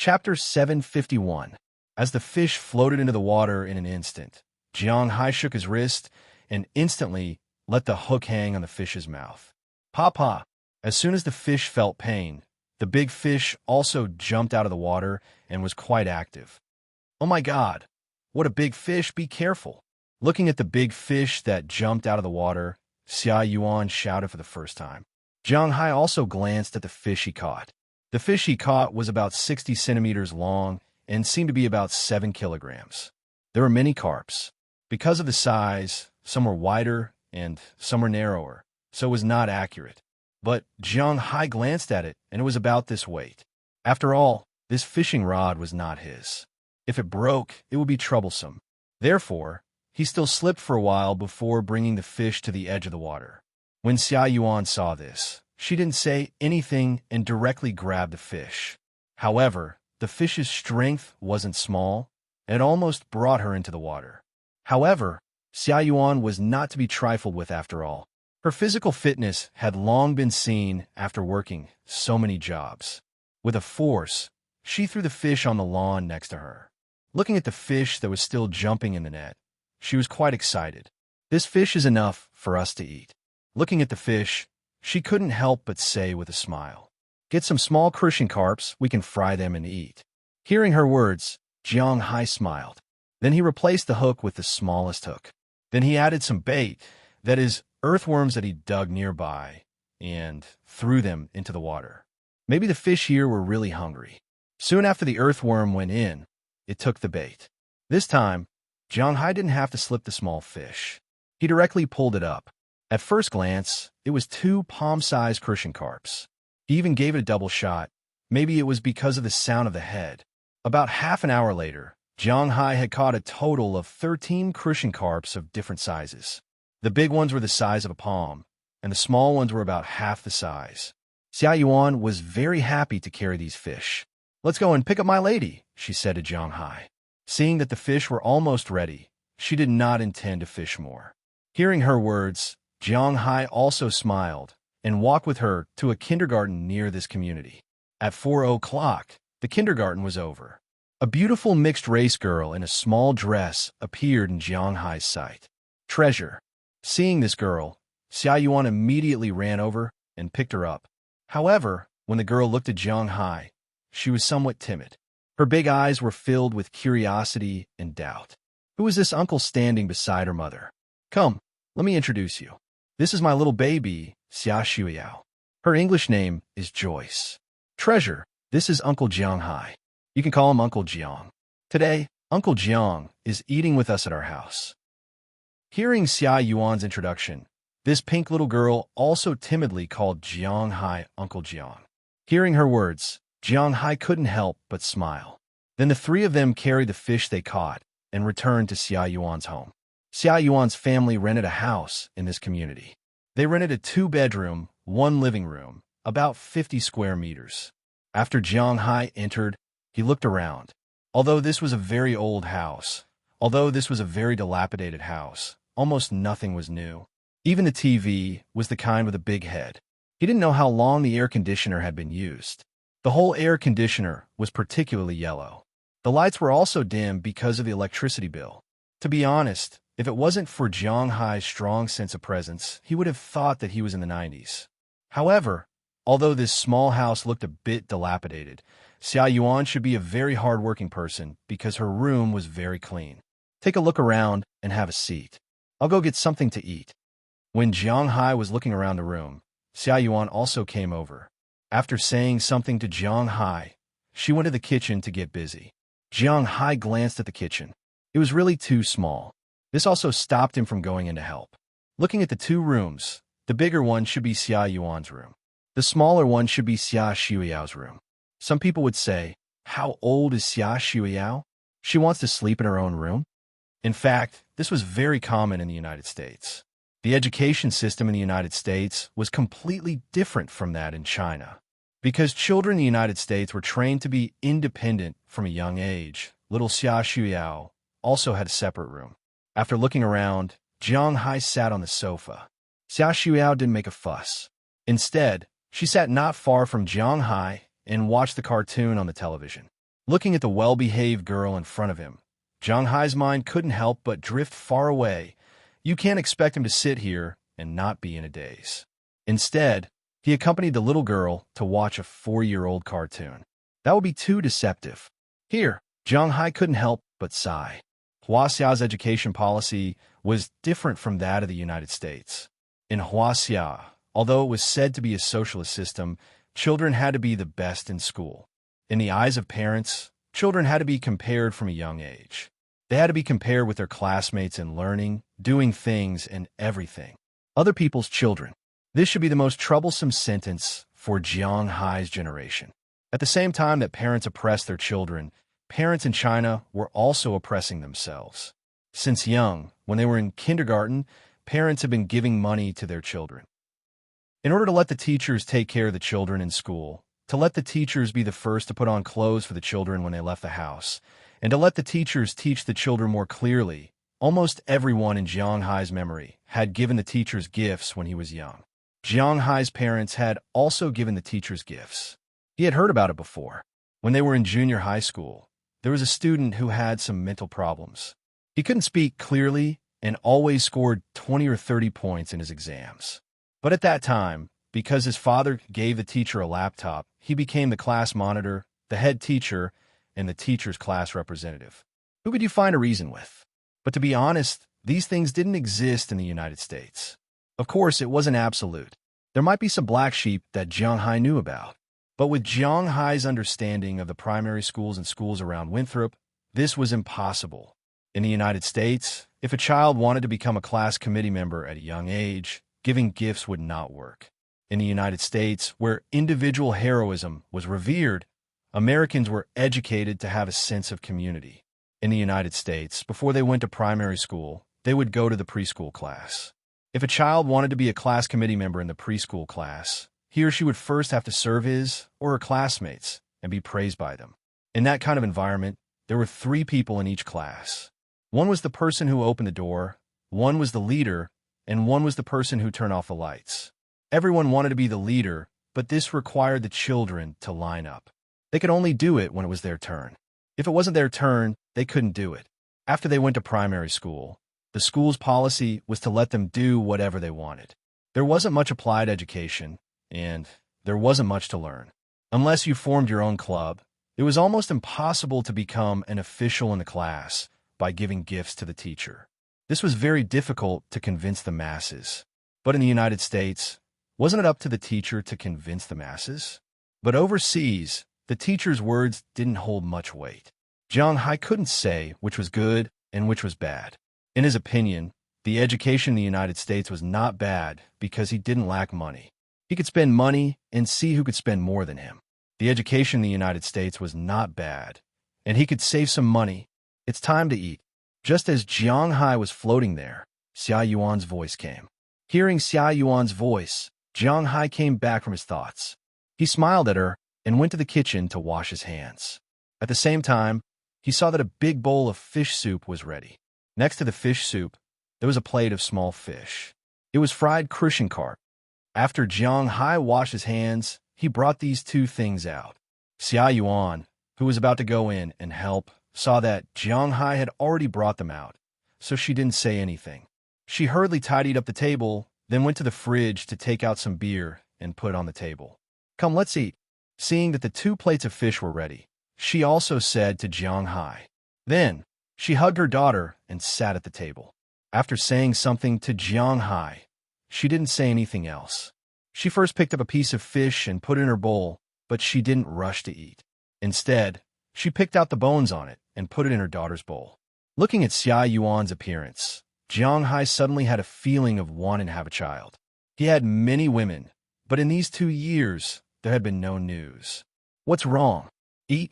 Chapter 751. As the fish floated into the water in an instant, Jiang Hai shook his wrist and instantly let the hook hang on the fish's mouth. Papa! As soon as the fish felt pain, the big fish also jumped out of the water and was quite active. Oh my God! What a big fish! Be careful! Looking at the big fish that jumped out of the water, Xia Yuan shouted for the first time. Jiang Hai also glanced at the fish he caught. The fish he caught was about 60 centimeters long and seemed to be about 7 kilograms. There were many carps. Because of the size, some were wider and some were narrower, so it was not accurate. But Jiang Hai glanced at it, and it was about this weight. After all, this fishing rod was not his. If it broke, it would be troublesome. Therefore, he still slipped for a while before bringing the fish to the edge of the water. When Xia Yuan saw this, she didn't say anything and directly grabbed the fish. However, the fish's strength wasn't small, and it almost brought her into the water. However, Xia Yuan was not to be trifled with after all. Her physical fitness had long been seen after working so many jobs. With a force, she threw the fish on the lawn next to her. Looking at the fish that was still jumping in the net, she was quite excited. This fish is enough for us to eat. Looking at the fish, she couldn't help but say with a smile, "Get some small crucian carps, we can fry them and eat." Hearing her words, Jiang Hai smiled. Then he replaced the hook with the smallest hook. Then he added some bait, that is, earthworms that he dug nearby, and threw them into the water. Maybe the fish here were really hungry. Soon after the earthworm went in, it took the bait. This time, Jiang Hai didn't have to slip the small fish. He directly pulled it up. At first glance, it was 2 palm-sized crucian carps. He even gave it a double shot. Maybe it was because of the sound of the head. About half an hour later, Jiang Hai had caught a total of 13 crucian carps of different sizes. The big ones were the size of a palm, and the small ones were about half the size. Xia Yuan was very happy to carry these fish. "Let's go and pick up my lady," she said to Jiang Hai. Seeing that the fish were almost ready, she did not intend to fish more. Hearing her words, Jiang Hai also smiled and walked with her to a kindergarten near this community. At 4 o'clock, the kindergarten was over. A beautiful mixed-race girl in a small dress appeared in Jiang Hai's sight. Treasure. Seeing this girl, Xia Yuan immediately ran over and picked her up. However, when the girl looked at Jiang Hai, she was somewhat timid. Her big eyes were filled with curiosity and doubt. "Who is this uncle standing beside her mother? Come, let me introduce you. This is my little baby, Xia Xueyao. Her English name is Joyce. Treasure, this is Uncle Jiang Hai. You can call him Uncle Jiang. Today, Uncle Jiang is eating with us at our house." Hearing Xia Yuan's introduction, this pink little girl also timidly called Jiang Hai Uncle Jiang. Hearing her words, Jiang Hai couldn't help but smile. Then the 3 of them carried the fish they caught and returned to Xia Yuan's home. Xia Yuan's family rented a house in this community. They rented a 2-bedroom, 1 living room, about 50 square meters. After Jiang Hai entered, he looked around. Although this was a very dilapidated house, almost nothing was new. Even the TV was the kind with a big head. He didn't know how long the air conditioner had been used. The whole air conditioner was particularly yellow. The lights were also dim because of the electricity bill. To be honest, if it wasn't for Jiang Hai's strong sense of presence, he would have thought that he was in the 90s. However, although this small house looked a bit dilapidated, Xia Yuan should be a very hard-working person because her room was very clean. "Take a look around and have a seat. I'll go get something to eat." When Jiang Hai was looking around the room, Xia Yuan also came over. After saying something to Jiang Hai, she went to the kitchen to get busy. Jiang Hai glanced at the kitchen. It was really too small. This also stopped him from going in to help. Looking at the 2 rooms, the bigger one should be Xia Yuan's room. The smaller one should be Xia Xueyao's room. Some people would say, how old is Xia Xueyao? She wants to sleep in her own room? In fact, this was very common in the United States. The education system in the United States was completely different from that in China. Because children in the United States were trained to be independent from a young age, little Xia Xueyao also had a separate room. After looking around, Jiang Hai sat on the sofa. Xia Xueyao didn't make a fuss. Instead, she sat not far from Jiang Hai and watched the cartoon on the television. Looking at the well-behaved girl in front of him, Jiang Hai's mind couldn't help but drift far away. You can't expect him to sit here and not be in a daze. Instead, he accompanied the little girl to watch a 4-year-old cartoon. That would be too deceptive. Here, Jiang Hai couldn't help but sigh. Huaxia's education policy was different from that of the United States. In Huaxia, although it was said to be a socialist system, children had to be the best in school. In the eyes of parents, children had to be compared from a young age. They had to be compared with their classmates in learning, doing things, and everything. Other people's children. This should be the most troublesome sentence for Jiang Hai's generation. At the same time that parents oppressed their children, parents in China were also oppressing themselves. Since young, when they were in kindergarten, parents had been giving money to their children. In order to let the teachers take care of the children in school, to let the teachers be the first to put on clothes for the children when they left the house, and to let the teachers teach the children more clearly, almost everyone in Jiang Hai's memory had given the teachers gifts when he was young. Jiang Hai's parents had also given the teachers gifts. He had heard about it before. When they were in junior high school, there was a student who had some mental problems. He couldn't speak clearly and always scored 20 or 30 points in his exams. But at that time, because his father gave the teacher a laptop, he became the class monitor, the head teacher, and the teacher's class representative. Who could you find a reason with? But to be honest, these things didn't exist in the United States. Of course, it wasn't absolute. There might be some black sheep that Jiang Hai knew about. But with Jiang Hai's understanding of the primary schools and schools around Winthrop, this was impossible. In the United States, if a child wanted to become a class committee member at a young age, giving gifts would not work. In the United States, where individual heroism was revered, Americans were educated to have a sense of community. In the United States, before they went to primary school, they would go to the preschool class. If a child wanted to be a class committee member in the preschool class, he or she would first have to serve his or her classmates and be praised by them. In that kind of environment, there were 3 people in each class. One was the person who opened the door, one was the leader, and one was the person who turned off the lights. Everyone wanted to be the leader, but this required the children to line up. They could only do it when it was their turn. If it wasn't their turn, they couldn't do it. After they went to primary school, the school's policy was to let them do whatever they wanted. There wasn't much applied education, and there wasn't much to learn. Unless you formed your own club, it was almost impossible to become an official in the class by giving gifts to the teacher. This was very difficult to convince the masses. But in the United States, wasn't it up to the teacher to convince the masses? But overseas, the teacher's words didn't hold much weight. Jiang Hai couldn't say which was good and which was bad. In his opinion, the education in the United States was not bad because he didn't lack money. He could spend money and see who could spend more than him. The education in the United States was not bad, and he could save some money. It's time to eat. Just as Jiang Hai was floating there, Xia Yuan's voice came. Hearing Xia Yuan's voice, Jiang Hai came back from his thoughts. He smiled at her and went to the kitchen to wash his hands. At the same time, he saw that a big bowl of fish soup was ready. Next to the fish soup, there was a plate of small fish. It was fried crucian carp. After Jiang Hai washed his hands, he brought these 2 things out. Xia Yuan, who was about to go in and help, saw that Jiang Hai had already brought them out, so she didn't say anything. She hurriedly tidied up the table, then went to the fridge to take out some beer and put it on the table. Come, let's eat. Seeing that the 2 plates of fish were ready, she also said to Jiang Hai. Then, she hugged her daughter and sat at the table. After saying something to Jiang Hai, she didn't say anything else. She first picked up a piece of fish and put it in her bowl, but she didn't rush to eat. Instead, she picked out the bones on it and put it in her daughter's bowl. Looking at Xia Yuan's appearance, Jiang Hai suddenly had a feeling of wanting to have a child. He had many women, but in these 2 years, there had been no news. What's wrong? Eat?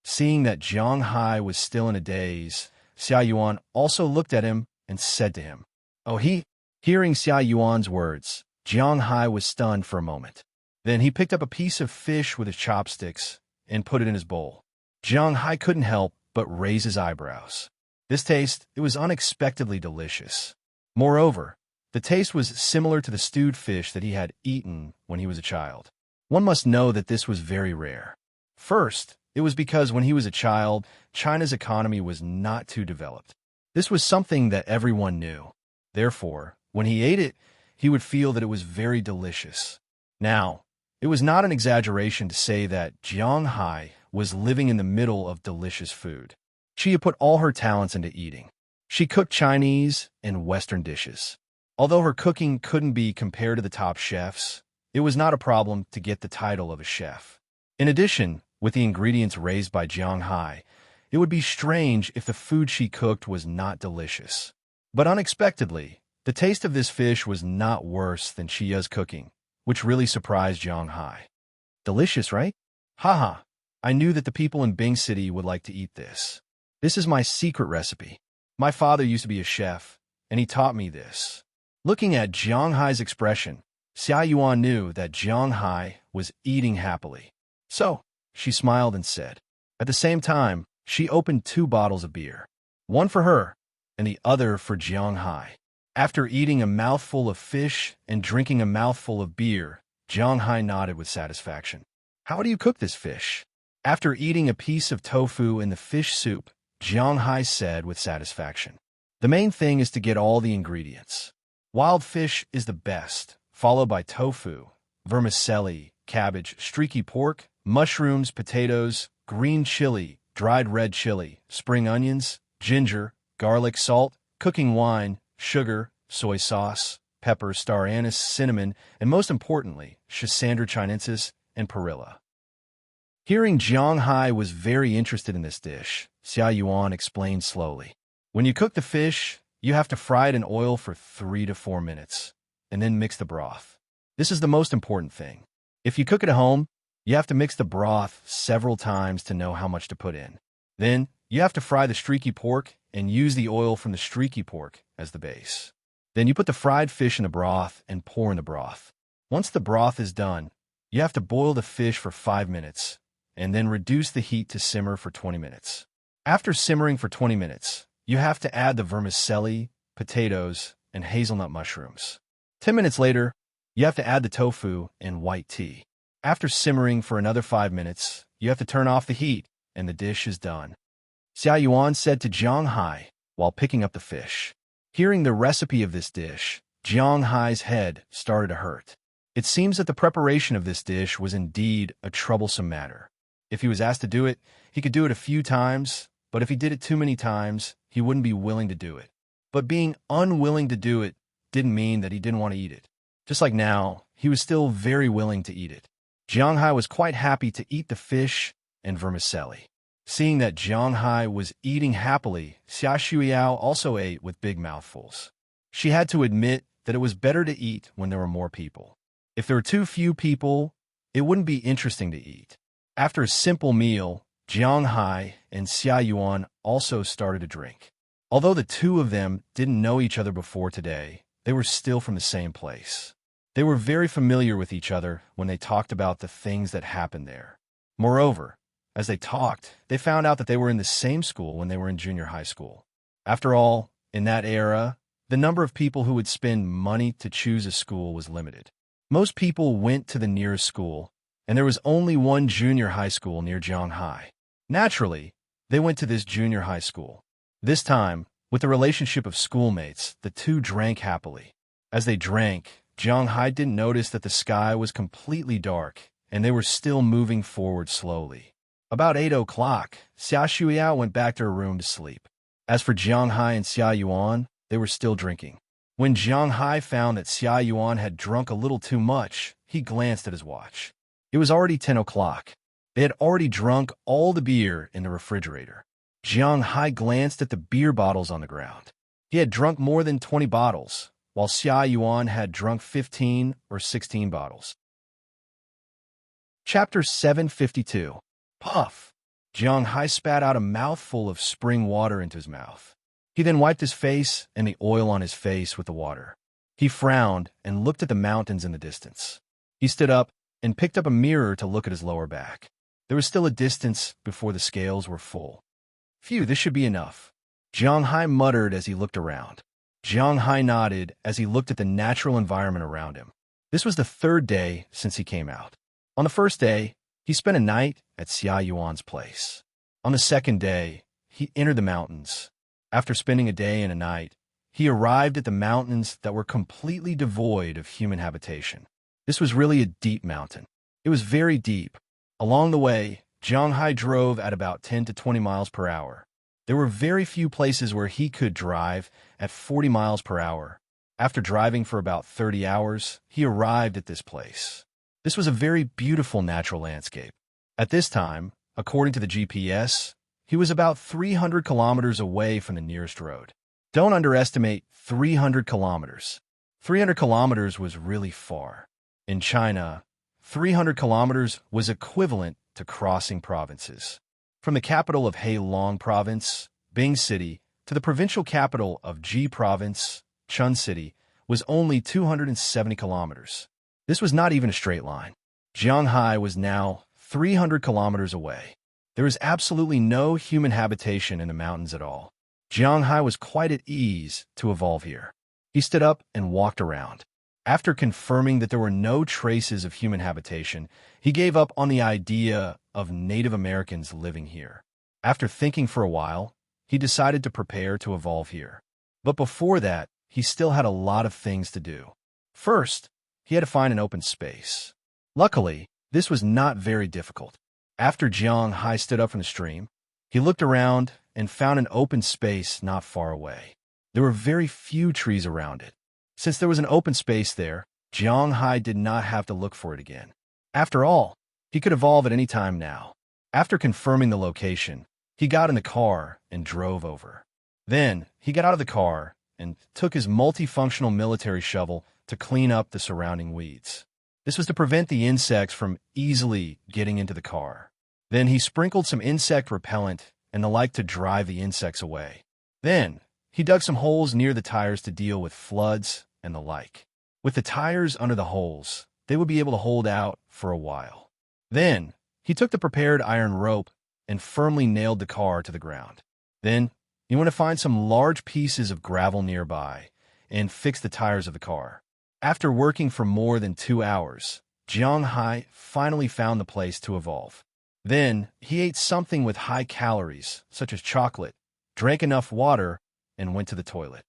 Seeing that Jiang Hai was still in a daze, Xia Yuan also looked at him and said to him, "Oh, he..." Hearing Xia Yuan's words, Jiang Hai was stunned for a moment. Then he picked up a piece of fish with his chopsticks and put it in his bowl. Jiang Hai couldn't help but raise his eyebrows. This taste, it was unexpectedly delicious. Moreover, the taste was similar to the stewed fish that he had eaten when he was a child. One must know that this was very rare. First, It was because when he was a child, China's economy was not too developed. This was something that everyone knew. Therefore, when he ate it, he would feel that it was very delicious. Now, it was not an exaggeration to say that Jiang Hai was living in the middle of delicious food. She had put all her talents into eating. She cooked Chinese and Western dishes. Although her cooking couldn't be compared to the top chefs, it was not a problem to get the title of a chef. In addition, with the ingredients raised by Jiang Hai, it would be strange if the food she cooked was not delicious. But unexpectedly, the taste of this fish was not worse than Chia's cooking, which really surprised Jiang Hai. Delicious, right? Haha, I knew that the people in Bing City would like to eat this. This is my secret recipe. My father used to be a chef, and he taught me this. Looking at Jiang Hai's expression, Xia Yuan knew that Jiang Hai was eating happily. So, she smiled and said. At the same time, she opened 2 bottles of beer. One for her, and the other for Jiang Hai. After eating a mouthful of fish and drinking a mouthful of beer, Jiang Hai nodded with satisfaction. How do you cook this fish? After eating a piece of tofu in the fish soup, Jiang Hai said with satisfaction. The main thing is to get all the ingredients. Wild fish is the best, followed by tofu, vermicelli, cabbage, streaky pork, mushrooms, potatoes, green chili, dried red chili, spring onions, ginger, garlic, salt, cooking wine, sugar, soy sauce, pepper, star anise, cinnamon, and most importantly, Schisandra chinensis and perilla. Hearing Jiang Hai was very interested in this dish, Xia Yuan explained slowly. When you cook the fish, you have to fry it in oil for 3 to 4 minutes, and then mix the broth. This is the most important thing. If you cook at home, you have to mix the broth several times to know how much to put in. Then, you have to fry the streaky pork and use the oil from the streaky pork as the base. Then you put the fried fish in the broth and pour in the broth. Once the broth is done, you have to boil the fish for 5 minutes, and then reduce the heat to simmer for 20 minutes. After simmering for 20 minutes, you have to add the vermicelli, potatoes, and hazelnut mushrooms. 10 minutes later, you have to add the tofu and white tea. After simmering for another 5 minutes, you have to turn off the heat, and the dish is done. Xia Yuan said to Jiang Hai while picking up the fish. Hearing the recipe of this dish, Jiang Hai's head started to hurt. It seems that the preparation of this dish was indeed a troublesome matter. If he was asked to do it, he could do it a few times, but if he did it too many times, he wouldn't be willing to do it. But being unwilling to do it didn't mean that he didn't want to eat it. Just like now, he was still very willing to eat it. Jiang Hai was quite happy to eat the fish and vermicelli. Seeing that Jiang Hai was eating happily, Xia Shuiao also ate with big mouthfuls. She had to admit that it was better to eat when there were more people. If there were too few people, it wouldn't be interesting to eat. After a simple meal, Jiang Hai and Xia Yuan also started to drink. Although the two of them didn't know each other before today, they were still from the same place. They were very familiar with each other when they talked about the things that happened there. Moreover, as they talked, they found out that they were in the same school when they were in junior high school. After all, in that era, the number of people who would spend money to choose a school was limited. Most people went to the nearest school, and there was only one junior high school near Jiang Hai. Naturally, they went to this junior high school. This time, with the relationship of schoolmates, the two drank happily. As they drank, Jiang Hai didn't notice that the sky was completely dark, and they were still moving forward slowly. About 8 o'clock, Xia Shuiao went back to her room to sleep. As for Jiang Hai and Xia Yuan, they were still drinking. When Jiang Hai found that Xia Yuan had drunk a little too much, he glanced at his watch. It was already 10 o'clock. They had already drunk all the beer in the refrigerator. Jiang Hai glanced at the beer bottles on the ground. He had drunk more than 20 bottles, while Xia Yuan had drunk 15 or 16 bottles. Chapter 752. Puff! Jiang Hai spat out a mouthful of spring water into his mouth. He then wiped his face and the oil on his face with the water. He frowned and looked at the mountains in the distance. He stood up and picked up a mirror to look at his lower back. There was still a distance before the scales were full. Phew, this should be enough. Jiang Hai muttered as he looked around. Jiang Hai nodded as he looked at the natural environment around him. This was the 3rd day since he came out. On the first day, he spent a night at Xia Yuan's place. On the second day, he entered the mountains. After spending a day and a night, he arrived at the mountains that were completely devoid of human habitation. This was really a deep mountain. It was very deep. Along the way, Jiang Hai drove at about 10 to 20 miles per hour. There were very few places where he could drive at 40 miles per hour. After driving for about 30 hours, he arrived at this place. This was a very beautiful natural landscape. At this time, according to the GPS, he was about 300 kilometers away from the nearest road. Don't underestimate 300 kilometers. 300 kilometers was really far. In China, 300 kilometers was equivalent to crossing provinces. From the capital of Heilong Province, Bing City, to the provincial capital of Ji Province, Chun City, was only 270 kilometers. This was not even a straight line. Jiang Hai was now 300 kilometers away. There was absolutely no human habitation in the mountains at all. Jiang Hai was quite at ease to evolve here. He stood up and walked around. After confirming that there were no traces of human habitation, he gave up on the idea of Native Americans living here. After thinking for a while, he decided to prepare to evolve here. But before that, he still had a lot of things to do. First, he had to find an open space. Luckily, this was not very difficult. After Jiang Hai stood up from the stream, he looked around and found an open space not far away. There were very few trees around it. Since there was an open space there, Jiang Hai did not have to look for it again. After all, he could evolve at any time now. After confirming the location, he got in the car and drove over. Then, he got out of the car and took his multifunctional military shovel to clean up the surrounding weeds. This was to prevent the insects from easily getting into the car. Then he sprinkled some insect repellent and the like to drive the insects away. Then, he dug some holes near the tires to deal with floods and the like. With the tires under the holes, they would be able to hold out for a while. Then, he took the prepared iron rope and firmly nailed the car to the ground. Then, he went to find some large pieces of gravel nearby and fix the tires of the car. After working for more than 2 hours, Jiang Hai finally found the place to evolve. Then, he ate something with high calories, such as chocolate, drank enough water, and went to the toilet.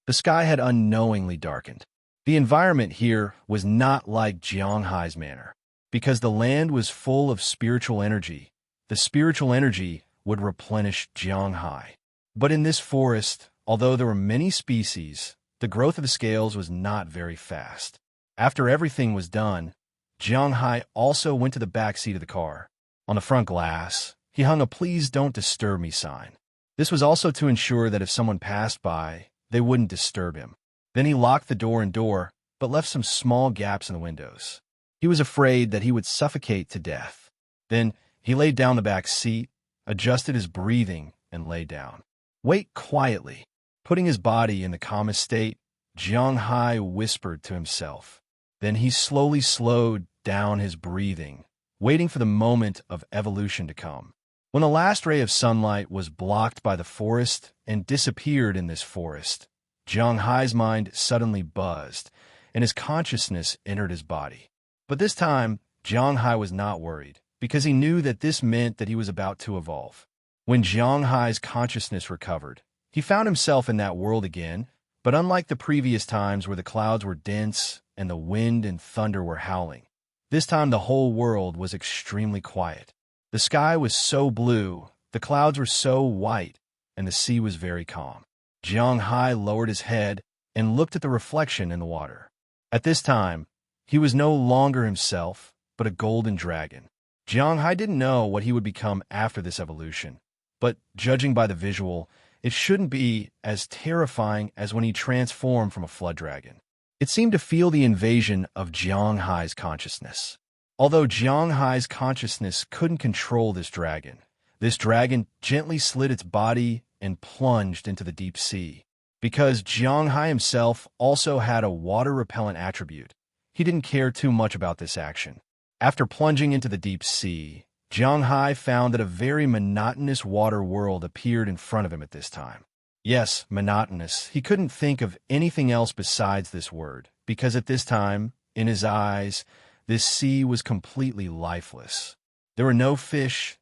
The sky had unknowingly darkened. The environment here was not like Jiang Hai's manner. Because the land was full of spiritual energy, the spiritual energy would replenish Jiang Hai. But in this forest, although there were many species, the growth of the scales was not very fast. After everything was done, Jiang Hai also went to the back seat of the car. On the front glass, he hung a "Please don't disturb me" sign. This was also to ensure that if someone passed by, they wouldn't disturb him. Then he locked the door, but left some small gaps in the windows. He was afraid that he would suffocate to death. Then he laid down the back seat, adjusted his breathing, and lay down. Wait quietly. Putting his body in the calmest state, Jiang Hai whispered to himself. Then he slowly slowed down his breathing, waiting for the moment of evolution to come. When the last ray of sunlight was blocked by the forest and disappeared in this forest, Jiang Hai's mind suddenly buzzed, and his consciousness entered his body. But this time, Jiang Hai was not worried, because he knew that this meant that he was about to evolve. When Jiang Hai's consciousness recovered, he found himself in that world again, but unlike the previous times where the clouds were dense and the wind and thunder were howling, this time the whole world was extremely quiet. The sky was so blue, the clouds were so white, and the sea was very calm. Jiang Hai lowered his head and looked at the reflection in the water. At this time, he was no longer himself, but a golden dragon. Jiang Hai didn't know what he would become after this evolution, but judging by the visual, it shouldn't be as terrifying as when he transformed from a flood dragon. It seemed to feel the invasion of Jiang Hai's consciousness. Although Jiang Hai's consciousness couldn't control this dragon gently slid its body and plunged into the deep sea. Because Jiang Hai himself also had a water-repellent attribute, he didn't care too much about this action. After plunging into the deep sea, Jiang Hai found that a very monotonous water world appeared in front of him at this time. Yes, monotonous. He couldn't think of anything else besides this word, because at this time, in his eyes, this sea was completely lifeless. There were no fish,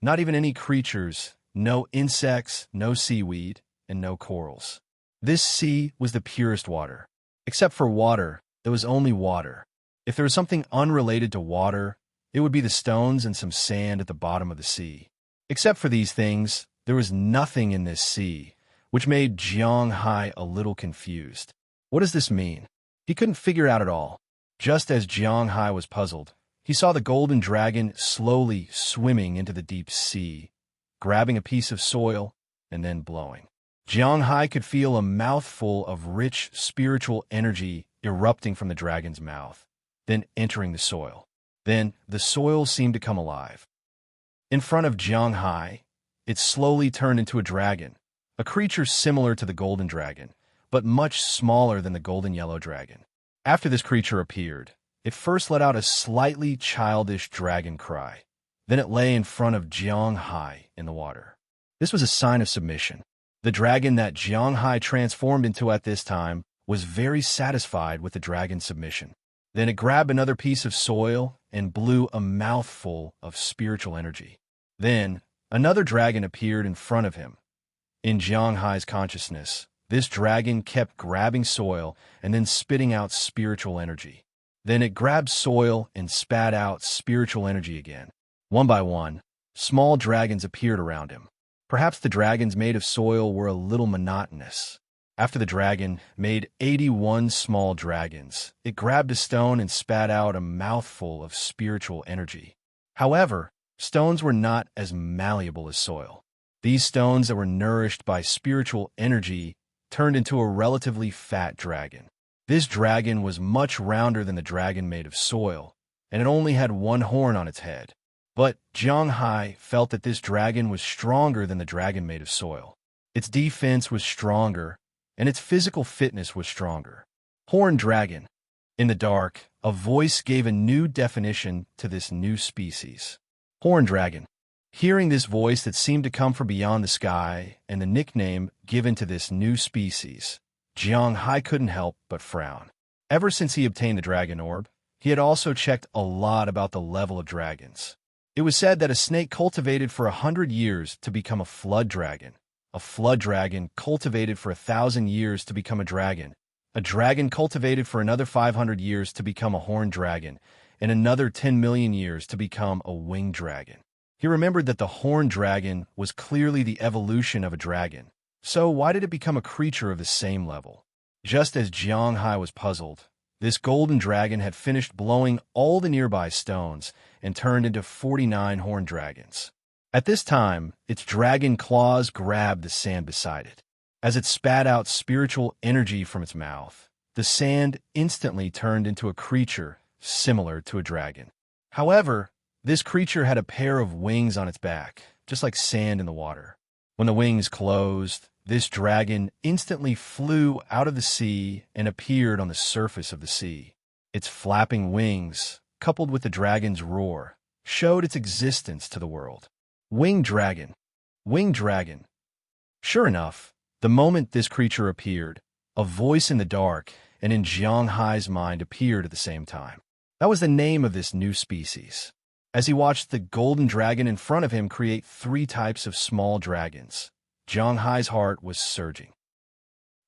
not even any creatures, no insects, no seaweed, and no corals. This sea was the purest water. Except for water, there was only water. If there was something unrelated to water, it would be the stones and some sand at the bottom of the sea. Except for these things, there was nothing in this sea, which made Jiang Hai a little confused. What does this mean? He couldn't figure out at all. Just as Jiang Hai was puzzled, he saw the golden dragon slowly swimming into the deep sea, grabbing a piece of soil and then blowing. Jiang Hai could feel a mouthful of rich spiritual energy erupting from the dragon's mouth, then entering the soil. Then the soil seemed to come alive. In front of Jiang Hai, it slowly turned into a dragon, a creature similar to the golden dragon, but much smaller than the golden yellow dragon. After this creature appeared, it first let out a slightly childish dragon cry. Then it lay in front of Jiang Hai in the water. This was a sign of submission. The dragon that Jiang Hai transformed into at this time was very satisfied with the dragon's submission. Then it grabbed another piece of soil and blew a mouthful of spiritual energy. Then another dragon appeared in front of him. In Jiang Hai's consciousness, this dragon kept grabbing soil and then spitting out spiritual energy. Then it grabbed soil and spat out spiritual energy again. One by one, small dragons appeared around him. Perhaps the dragons made of soil were a little monotonous. After the dragon made 81 small dragons, it grabbed a stone and spat out a mouthful of spiritual energy. However, stones were not as malleable as soil. These stones that were nourished by spiritual energy turned into a relatively fat dragon. This dragon was much rounder than the dragon made of soil, and it only had one horn on its head. But Jiang Hai felt that this dragon was stronger than the dragon made of soil. Its defense was stronger, and its physical fitness was stronger. Horned dragon. In the dark, a voice gave a new definition to this new species. Horned dragon. Hearing this voice that seemed to come from beyond the sky and the nickname given to this new species, Jiang Hai couldn't help but frown. Ever since he obtained the dragon orb, he had also checked a lot about the level of dragons. It was said that a snake cultivated for 100 years to become a flood dragon cultivated for 1,000 years to become a dragon cultivated for another 500 years to become a horned dragon, and another 10 million years to become a winged dragon. He remembered that the horned dragon was clearly the evolution of a dragon. So why did it become a creature of the same level? Just as Jiang Hai was puzzled, this golden dragon had finished blowing all the nearby stones and turned into 49 horned dragons. At this time, its dragon claws grabbed the sand beside it. As it spat out spiritual energy from its mouth, the sand instantly turned into a creature similar to a dragon. However, this creature had a pair of wings on its back, just like sand in the water. When the wings closed, this dragon instantly flew out of the sea and appeared on the surface of the sea. Its flapping wings, coupled with the dragon's roar, showed its existence to the world. Winged dragon. Winged dragon. Sure enough, the moment this creature appeared, a voice in the dark and in Jiang Hai's mind appeared at the same time. That was the name of this new species. As he watched the golden dragon in front of him create 3 types of small dragons, Jiang Hai's heart was surging.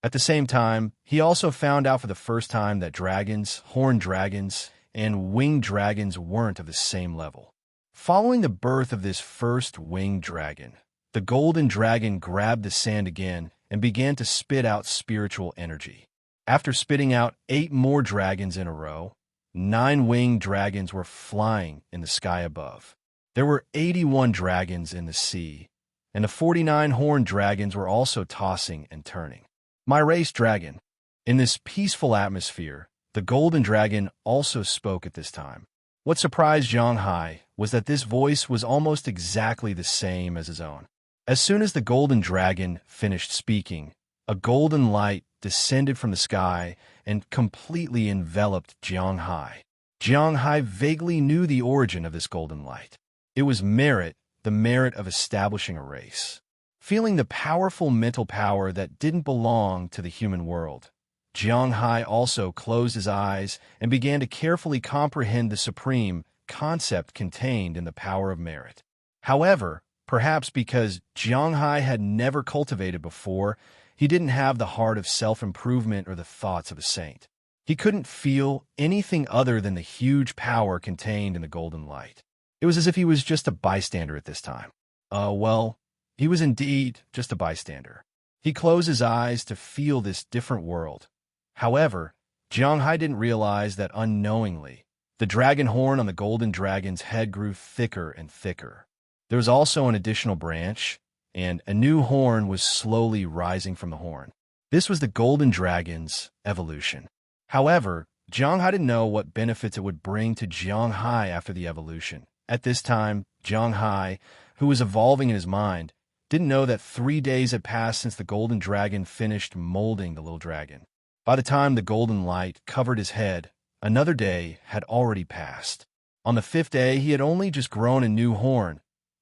At the same time, he also found out for the first time that dragons, horned dragons, and winged dragons weren't of the same level. Following the birth of this first winged dragon, the golden dragon grabbed the sand again and began to spit out spiritual energy. After spitting out 8 more dragons in a row, 9 winged dragons were flying in the sky above. There were 81 dragons in the sea, and the 49 horned dragons were also tossing and turning. My race dragon. In this peaceful atmosphere, the golden dragon also spoke at this time. What surprised Jiang Hai was that this voice was almost exactly the same as his own. As soon as the golden dragon finished speaking, a golden light descended from the sky and completely enveloped Jiang Hai. Jiang Hai vaguely knew the origin of this golden light. It was merit, the merit of establishing a race. Feeling the powerful mental power that didn't belong to the human world, Jiang Hai also closed his eyes and began to carefully comprehend the supreme, concept contained in the power of merit. However, perhaps because Jiang Hai had never cultivated before, he didn't have the heart of self-improvement or the thoughts of a saint. He couldn't feel anything other than the huge power contained in the golden light. It was as if he was just a bystander at this time. Well, he was indeed just a bystander. He closed his eyes to feel this different world. However, Jiang Hai didn't realize that unknowingly, the dragon horn on the golden dragon's head grew thicker and thicker. There was also an additional branch, and a new horn was slowly rising from the horn. This was the golden dragon's evolution. However, Jiang Hai didn't know what benefits it would bring to Jiang Hai after the evolution. At this time, Jiang Hai, who was evolving in his mind, didn't know that 3 days had passed since the golden dragon finished molding the little dragon. By the time the golden light covered his head, another day had already passed. On the 5th day, he had only just grown a new horn.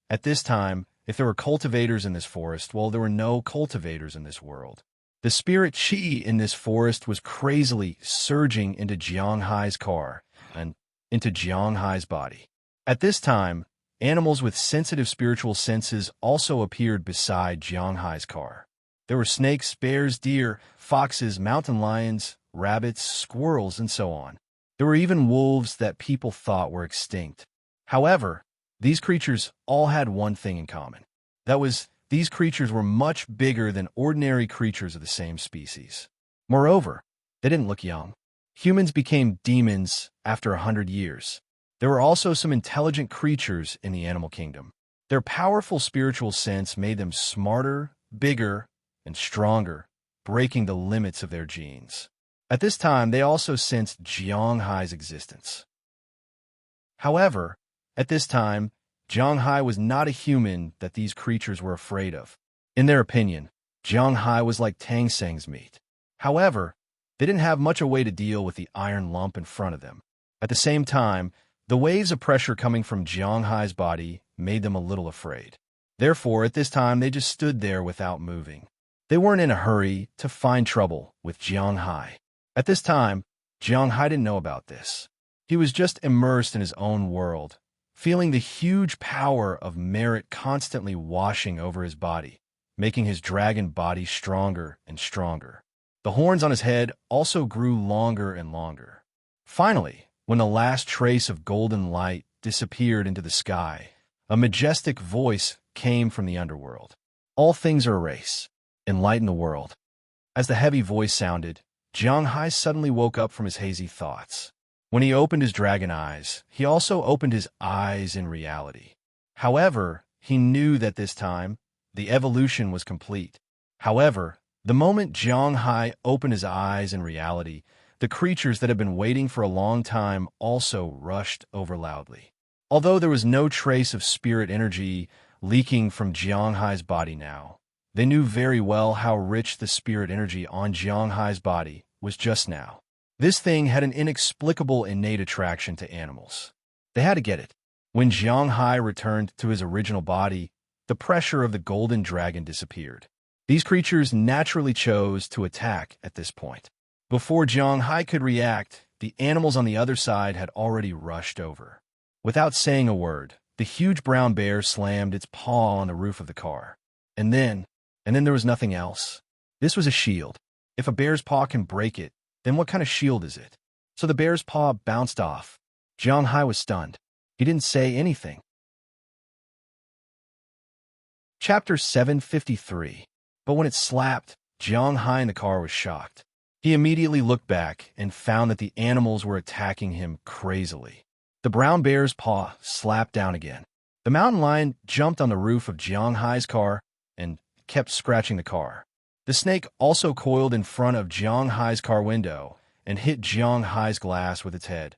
At this time, if there were cultivators in this forest, well, there were no cultivators in this world. The spirit qi in this forest was crazily surging into Jiang Hai's car and into Jiang Hai's body. At this time, animals with sensitive spiritual senses also appeared beside Jiang Hai's car. There were snakes, bears, deer, foxes, mountain lions, rabbits, squirrels, and so on. There were even wolves that people thought were extinct. However, these creatures all had one thing in common. That was, these creatures were much bigger than ordinary creatures of the same species. Moreover, they didn't look young. Humans became demons after 100 years. There were also some intelligent creatures in the animal kingdom. Their powerful spiritual sense made them smarter, bigger, and stronger, breaking the limits of their genes. At this time, they also sensed Jiang Hai's existence. However, at this time, Jiang Hai was not a human that these creatures were afraid of. In their opinion, Jiang Hai was like Tang Seng's meat. However, they didn't have much a way to deal with the iron lump in front of them. At the same time, the waves of pressure coming from Jiang Hai's body made them a little afraid. Therefore, at this time, they just stood there without moving. They weren't in a hurry to find trouble with Jiang Hai. At this time, Jiang Hai didn't know about this. He was just immersed in his own world, feeling the huge power of merit constantly washing over his body, making his dragon body stronger and stronger. The horns on his head also grew longer and longer. Finally, when the last trace of golden light disappeared into the sky, a majestic voice came from the underworld. All things are erased. Enlighten the world. As the heavy voice sounded, Jiang Hai suddenly woke up from his hazy thoughts. When he opened his dragon eyes, he also opened his eyes in reality. However, he knew that this time, the evolution was complete. However, the moment Jiang Hai opened his eyes in reality, the creatures that had been waiting for a long time also rushed over loudly. Although there was no trace of spirit energy leaking from Jiang Hai's body now, they knew very well how rich the spirit energy on Jiang Hai's body was just now. This thing had an inexplicable innate attraction to animals. They had to get it. When Jiang Hai returned to his original body, the pressure of the golden dragon disappeared. These creatures naturally chose to attack at this point. Before Jiang Hai could react, the animals on the other side had already rushed over. Without saying a word, the huge brown bear slammed its paw on the roof of the car. And then there was nothing else. This was a shield. If a bear's paw can break it, then what kind of shield is it? So the bear's paw bounced off. Jiang Hai was stunned. He didn't say anything. Chapter 753. But when it slapped, Jiang Hai in the car was shocked. He immediately looked back and found that the animals were attacking him crazily. The brown bear's paw slapped down again. The mountain lion jumped on the roof of Jiang Hai's car and kept scratching the car. The snake also coiled in front of Jiang Hai's car window and hit Jiang Hai's glass with its head.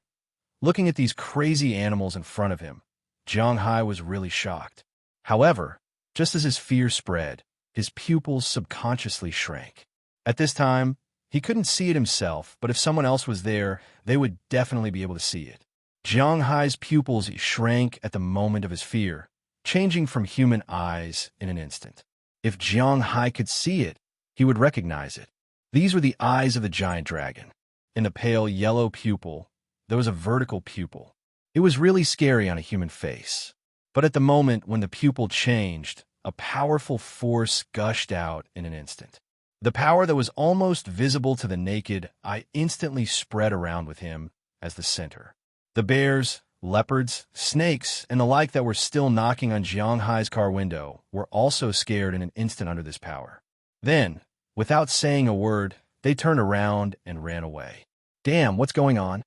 Looking at these crazy animals in front of him, Jiang Hai was really shocked. However, just as his fear spread, his pupils subconsciously shrank. At this time, he couldn't see it himself, but if someone else was there, they would definitely be able to see it. Jiang Hai's pupils shrank at the moment of his fear, changing from human eyes in an instant. If Jiang Hai could see it, he would recognize it. These were the eyes of the giant dragon. In the pale yellow pupil, there was a vertical pupil. It was really scary on a human face. But at the moment when the pupil changed, a powerful force gushed out in an instant. The power that was almost visible to the naked eye instantly spread around with him as the center. The bears, leopards, snakes, and the like that were still knocking on Jiang Hai's car window were also scared in an instant under this power. Then, without saying a word, they turned around and ran away. Damn, what's going on?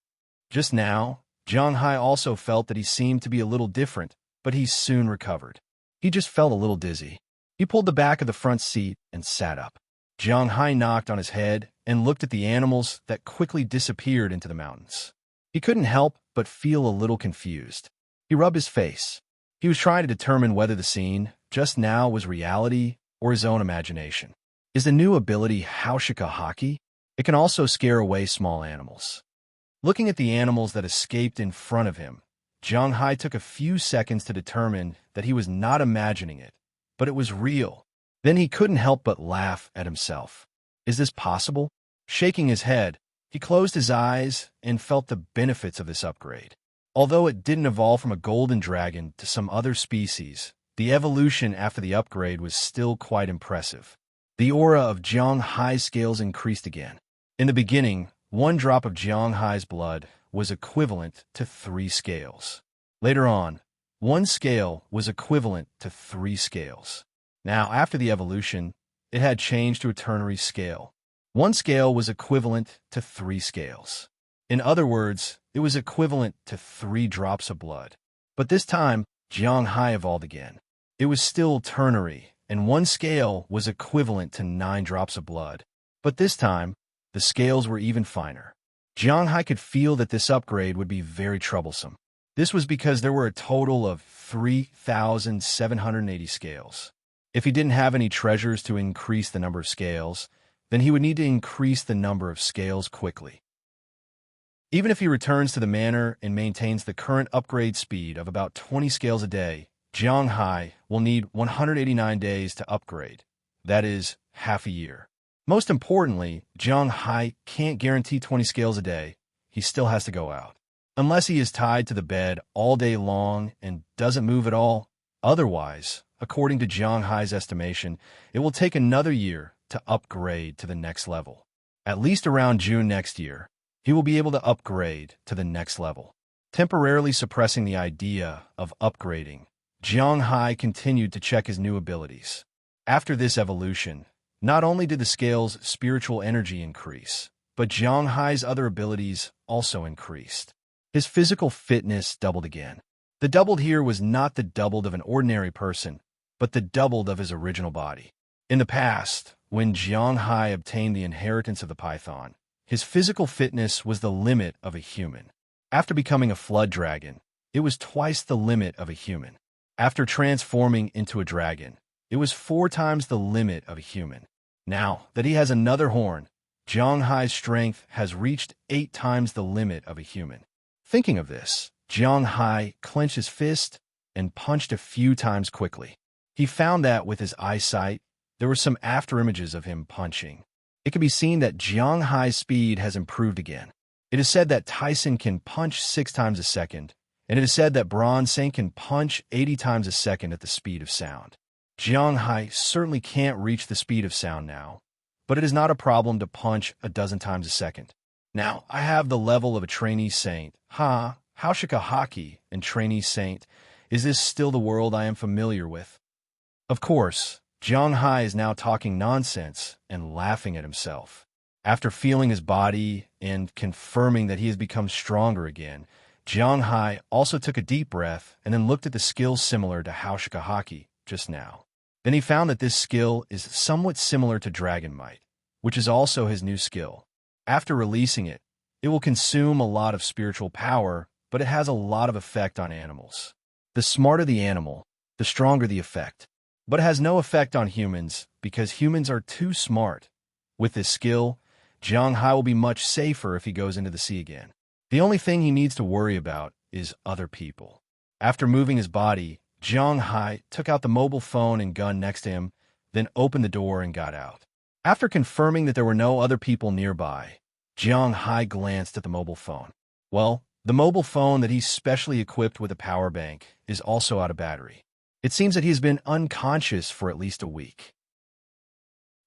Just now, Jiang Hai also felt that he seemed to be a little different, but he soon recovered. He just felt a little dizzy. He pulled the back of the front seat and sat up. Jiang Hai knocked on his head and looked at the animals that quickly disappeared into the mountains. He couldn't help but feel a little confused. He rubbed his face. He was trying to determine whether the scene just now was reality or his own imagination. Is the new ability Haushika Haki? It can also scare away small animals. Looking at the animals that escaped in front of him, Jiang Hai took a few seconds to determine that he was not imagining it, but it was real. Then he couldn't help but laugh at himself. Is this possible? Shaking his head, he closed his eyes and felt the benefits of this upgrade. Although it didn't evolve from a golden dragon to some other species, the evolution after the upgrade was still quite impressive. The aura of Jiang Hai's scales increased again. In the beginning, 1 drop of Jiang Hai's blood was equivalent to 3 scales. Later on, 1 scale was equivalent to 3 scales. Now, after the evolution, it had changed to a ternary scale. 1 scale was equivalent to 3 scales. In other words, it was equivalent to 3 drops of blood. But this time, Jiang Hai evolved again. It was still ternary, and 1 scale was equivalent to 9 drops of blood. But this time, the scales were even finer. Jiang Hai could feel that this upgrade would be very troublesome. This was because there were a total of 3,780 scales. If he didn't have any treasures to increase the number of scales, then he would need to increase the number of scales quickly. Even if he returns to the manor and maintains the current upgrade speed of about 20 scales a day, Jiang Hai will need 189 days to upgrade. That is, half a year. Most importantly, Jiang Hai can't guarantee 20 scales a day. He still has to go out. Unless he is tied to the bed all day long and doesn't move at all. Otherwise, according to Jiang Hai's estimation, it will take another year to upgrade to the next level. At least around June next year, he will be able to upgrade to the next level. Temporarily suppressing the idea of upgrading, Jiang Hai continued to check his new abilities. After this evolution, not only did the scale's spiritual energy increase, but Jiang Hai's other abilities also increased. His physical fitness doubled again. The doubled here was not the doubled of an ordinary person, but the doubled of his original body. In the past, when Jiang Hai obtained the inheritance of the python, his physical fitness was the limit of a human. After becoming a flood dragon, it was twice the limit of a human. After transforming into a dragon, it was 4 times the limit of a human. Now that he has another horn, Jiang Hai's strength has reached 8 times the limit of a human. Thinking of this, Jiang Hai clenched his fist and punched a few times quickly. He found that with his eyesight, there were some afterimages of him punching. It can be seen that Jiang Hai's speed has improved again. It is said that Tyson can punch 6 times a second, and it is said that Bronze can punch 80 times a second at the speed of sound. Jiang Hai certainly can't reach the speed of sound now, but it is not a problem to punch a dozen times a second. Now, I have the level of a trainee saint. Haushika Haki and trainee saint. Is this still the world I am familiar with? Of course, Jiang Hai is now talking nonsense and laughing at himself. After feeling his body and confirming that he has become stronger again, Jiang Hai also took a deep breath and then looked at the skill similar to Haushika Haki just now. Then he found that this skill is somewhat similar to Dragon Might, which is also his new skill. After releasing it, it will consume a lot of spiritual power, but it has a lot of effect on animals. The smarter the animal, the stronger the effect. But it has no effect on humans because humans are too smart. With this skill, Jiang Hai will be much safer if he goes into the sea again. The only thing he needs to worry about is other people. After moving his body, Jiang Hai took out the mobile phone and gun next to him, then opened the door and got out. After confirming that there were no other people nearby, Jiang Hai glanced at the mobile phone. Well, The mobile phone that he's specially equipped with a power bank is also out of battery. It seems that he's been unconscious for at least a week.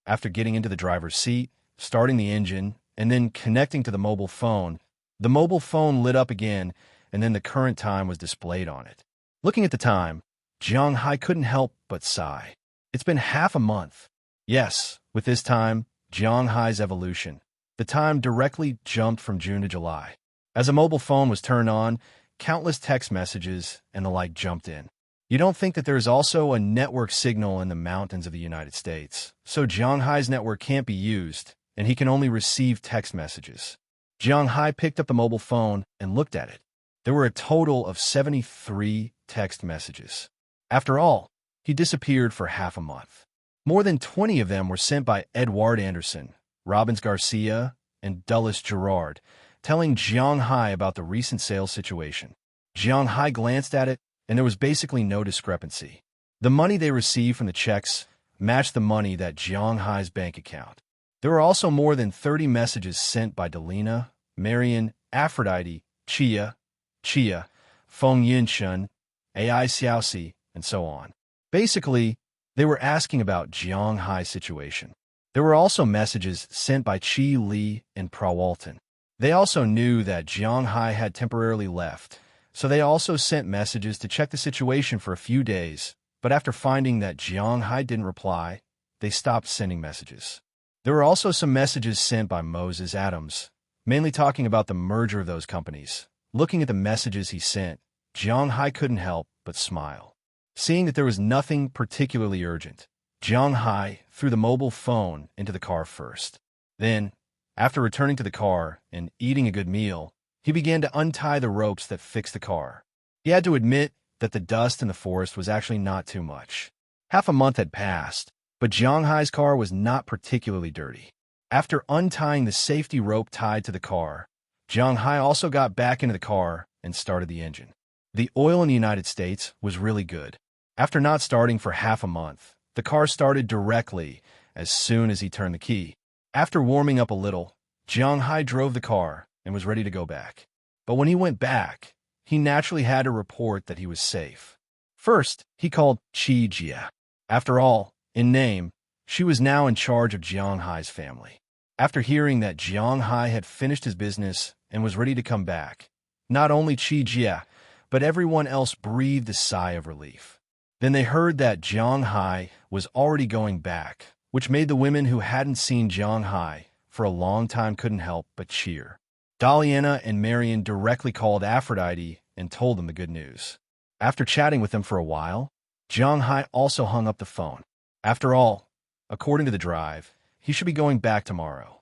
After getting into the driver's seat, starting the engine, and then connecting to the mobile phone lit up again, and then the current time was displayed on it. Looking at the time, Jiang Hai couldn't help but sigh. It's been half a month. Yes, with this time, Jiang Hai's evolution. The time directly jumped from June to July. As a mobile phone was turned on, countless text messages and the like jumped in. You don't think that there is also a network signal in the mountains of the United States, so Jiang Hai's network can't be used, and he can only receive text messages. Jiang Hai picked up the mobile phone and looked at it. There were a total of 73 text messages. After all, he disappeared for half a month. More than 20 of them were sent by Edward Anderson, Robbins Garcia, and Dulles Gerard, telling Jiang Hai about the recent sales situation. Jiang Hai glanced at it, and there was basically no discrepancy. The money they received from the checks matched the money that Jiang Hai's bank account. There were also more than 30 messages sent by Delina, Marian, Aphrodite, Chia, Feng Yinshun, Ai Xiaoxi, and so on. Basically, they were asking about Jiang Hai's situation. There were also messages sent by Qi Li and Prawalton. They also knew that Jiang Hai had temporarily left, so they also sent messages to check the situation for a few days, but after finding that Jiang Hai didn't reply, they stopped sending messages. There were also some messages sent by Moses Adams, mainly talking about the merger of those companies. Looking at the messages he sent, Jiang Hai couldn't help but smile. Seeing that there was nothing particularly urgent, Jiang Hai threw the mobile phone into the car first. Then, after returning to the car and eating a good meal, he began to untie the ropes that fixed the car. He had to admit that the dust in the forest was actually not too much. Half a month had passed, but Jiang Hai's car was not particularly dirty. After untying the safety rope tied to the car, Jiang Hai also got back into the car and started the engine. The oil in the United States was really good. After not starting for half a month, the car started directly as soon as he turned the key. After warming up a little, Jiang Hai drove the car and was ready to go back. But when he went back, he naturally had to report that he was safe. First, he called Qi Jia. After all, in name, she was now in charge of Jiang Hai's family. After hearing that Jiang Hai had finished his business and was ready to come back, not only Qi Jia, but everyone else breathed a sigh of relief. Then they heard that Jiang Hai was already going back, which made the women who hadn't seen Jiang Hai for a long time couldn't help but cheer. Daliana and Marian directly called Aphrodite and told them the good news. After chatting with them for a while, Jiang Hai also hung up the phone. After all, according to the drive, he should be going back tomorrow.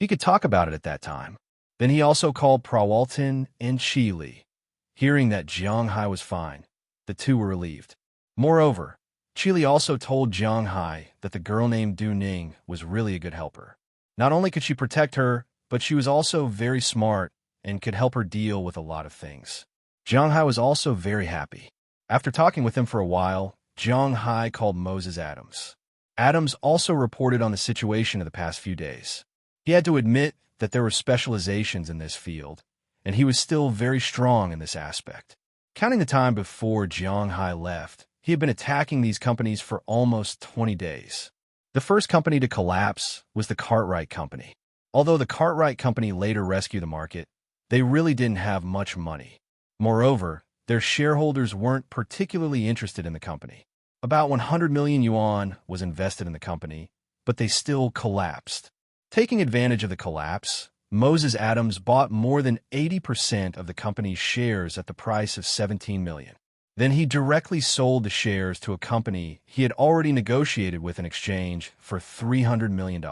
He could talk about it at that time. Then he also called Prawalton and Qi Li. Hearing that Jiang Hai was fine, the two were relieved. Moreover, Qi Li also told Jiang Hai that the girl named Du Ning was really a good helper. Not only could she protect her, but she was also very smart and could help her deal with a lot of things. Jiang Hai was also very happy. After talking with him for a while, Jiang Hai called Moses Adams. Adams also reported on the situation of the past few days. He had to admit that there were specializations in this field, and he was still very strong in this aspect. Counting the time before Jiang Hai left, he had been attacking these companies for almost 20 days. The first company to collapse was the Cartwright Company. Although the Cartwright Company later rescued the market, they really didn't have much money. Moreover, their shareholders weren't particularly interested in the company. About 100 million yuan was invested in the company, but they still collapsed. Taking advantage of the collapse, Moses Adams bought more than 80% of the company's shares at the price of 17 million. Then he directly sold the shares to a company he had already negotiated with in exchange for $300 million.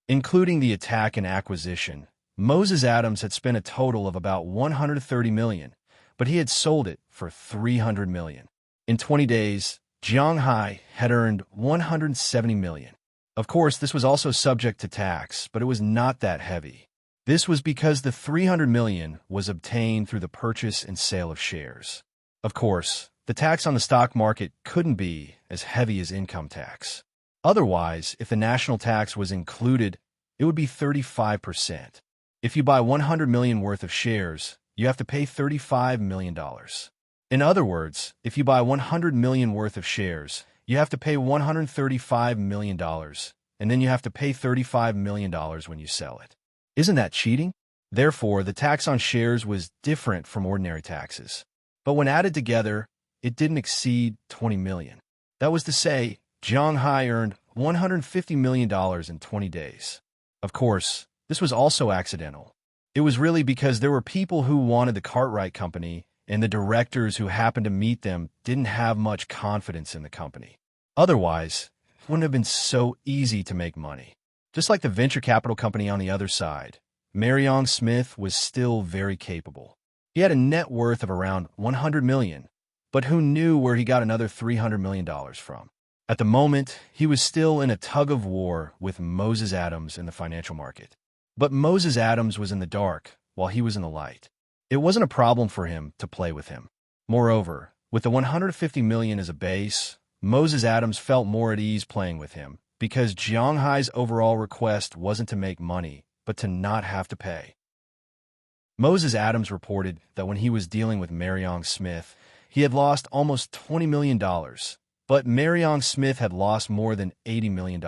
Including the attack and acquisition, Moses Adams had spent a total of about 130 million, but he had sold it for 300 million. In 20 days, Jiang Hai had earned 170 million. Of course, this was also subject to tax, but it was not that heavy. This was because the 300 million was obtained through the purchase and sale of shares. Of course, the tax on the stock market couldn't be as heavy as income tax. Otherwise, if the national tax was included, it would be 35%. If you buy 100 million worth of shares, you have to pay $35 million. In other words, if you buy 100 million worth of shares, you have to pay $135 million, and then you have to pay $35 million when you sell it. Isn't that cheating? Therefore, the tax on shares was different from ordinary taxes. But when added together, it didn't exceed 20 million. That was to say, Jiang Hai earned $150 million in 20 days. Of course, this was also accidental. It was really because there were people who wanted the Cartwright Company, and the directors who happened to meet them didn't have much confidence in the company. Otherwise, it wouldn't have been so easy to make money. Just like the venture capital company on the other side, Marion Smith was still very capable. He had a net worth of around 100 million, but who knew where he got another $300 million from? At the moment, he was still in a tug-of-war with Moses Adams in the financial market. But Moses Adams was in the dark, while he was in the light. It wasn't a problem for him to play with him. Moreover, with the 150 million as a base, Moses Adams felt more at ease playing with him, because Jiang Hai's overall request wasn't to make money, but to not have to pay. Moses Adams reported that when he was dealing with Marion Smith, he had lost almost $20 million, but Marion Smith had lost more than $80 million.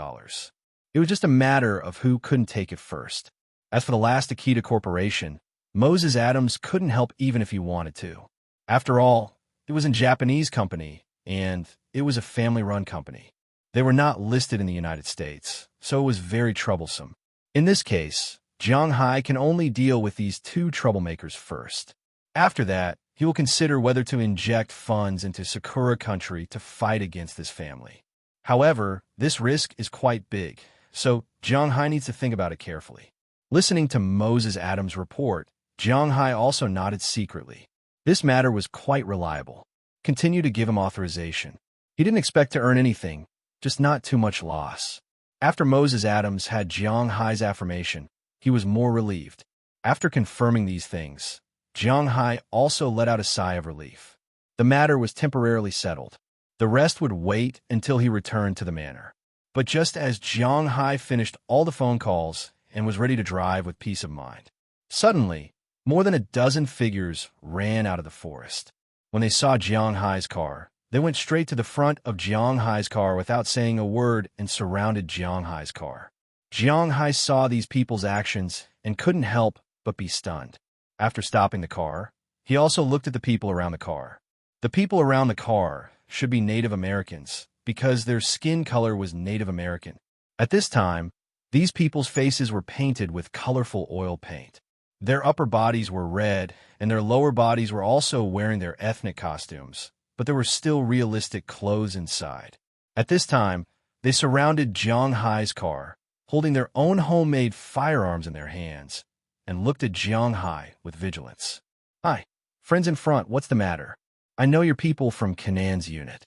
It was just a matter of who couldn't take it first. As for the last Akita Corporation, Moses Adams couldn't help even if he wanted to. After all, it was a Japanese company, and it was a family-run company. They were not listed in the United States, so it was very troublesome. In this case, Jiang Hai can only deal with these two troublemakers first. After that, he will consider whether to inject funds into Sakura country to fight against this family. However, this risk is quite big, so Jiang Hai needs to think about it carefully. Listening to Moses Adams' report, Jiang Hai also nodded secretly. This matter was quite reliable. Continue to give him authorization. He didn't expect to earn anything, just not too much loss. After Moses Adams had Jiang Hai's affirmation, he was more relieved. After confirming these things, Jiang Hai also let out a sigh of relief. The matter was temporarily settled. The rest would wait until he returned to the manor. But just as Jiang Hai finished all the phone calls and was ready to drive with peace of mind, suddenly, more than a dozen figures ran out of the forest. When they saw Jiang Hai's car, they went straight to the front of Jiang Hai's car without saying a word and surrounded Jiang Hai's car. Jiang Hai saw these people's actions and couldn't help but be stunned. After stopping the car, he also looked at the people around the car. The people around the car should be Native Americans because their skin color was Native American. At this time, these people's faces were painted with colorful oil paint. Their upper bodies were red, and their lower bodies were also wearing their ethnic costumes, but there were still realistic clothes inside. At this time, they surrounded Jiang Hai's car, holding their own homemade firearms in their hands, and looked at Jiang Hai with vigilance. "Hi, friends in front, what's the matter? I know you're people from Kanan's unit."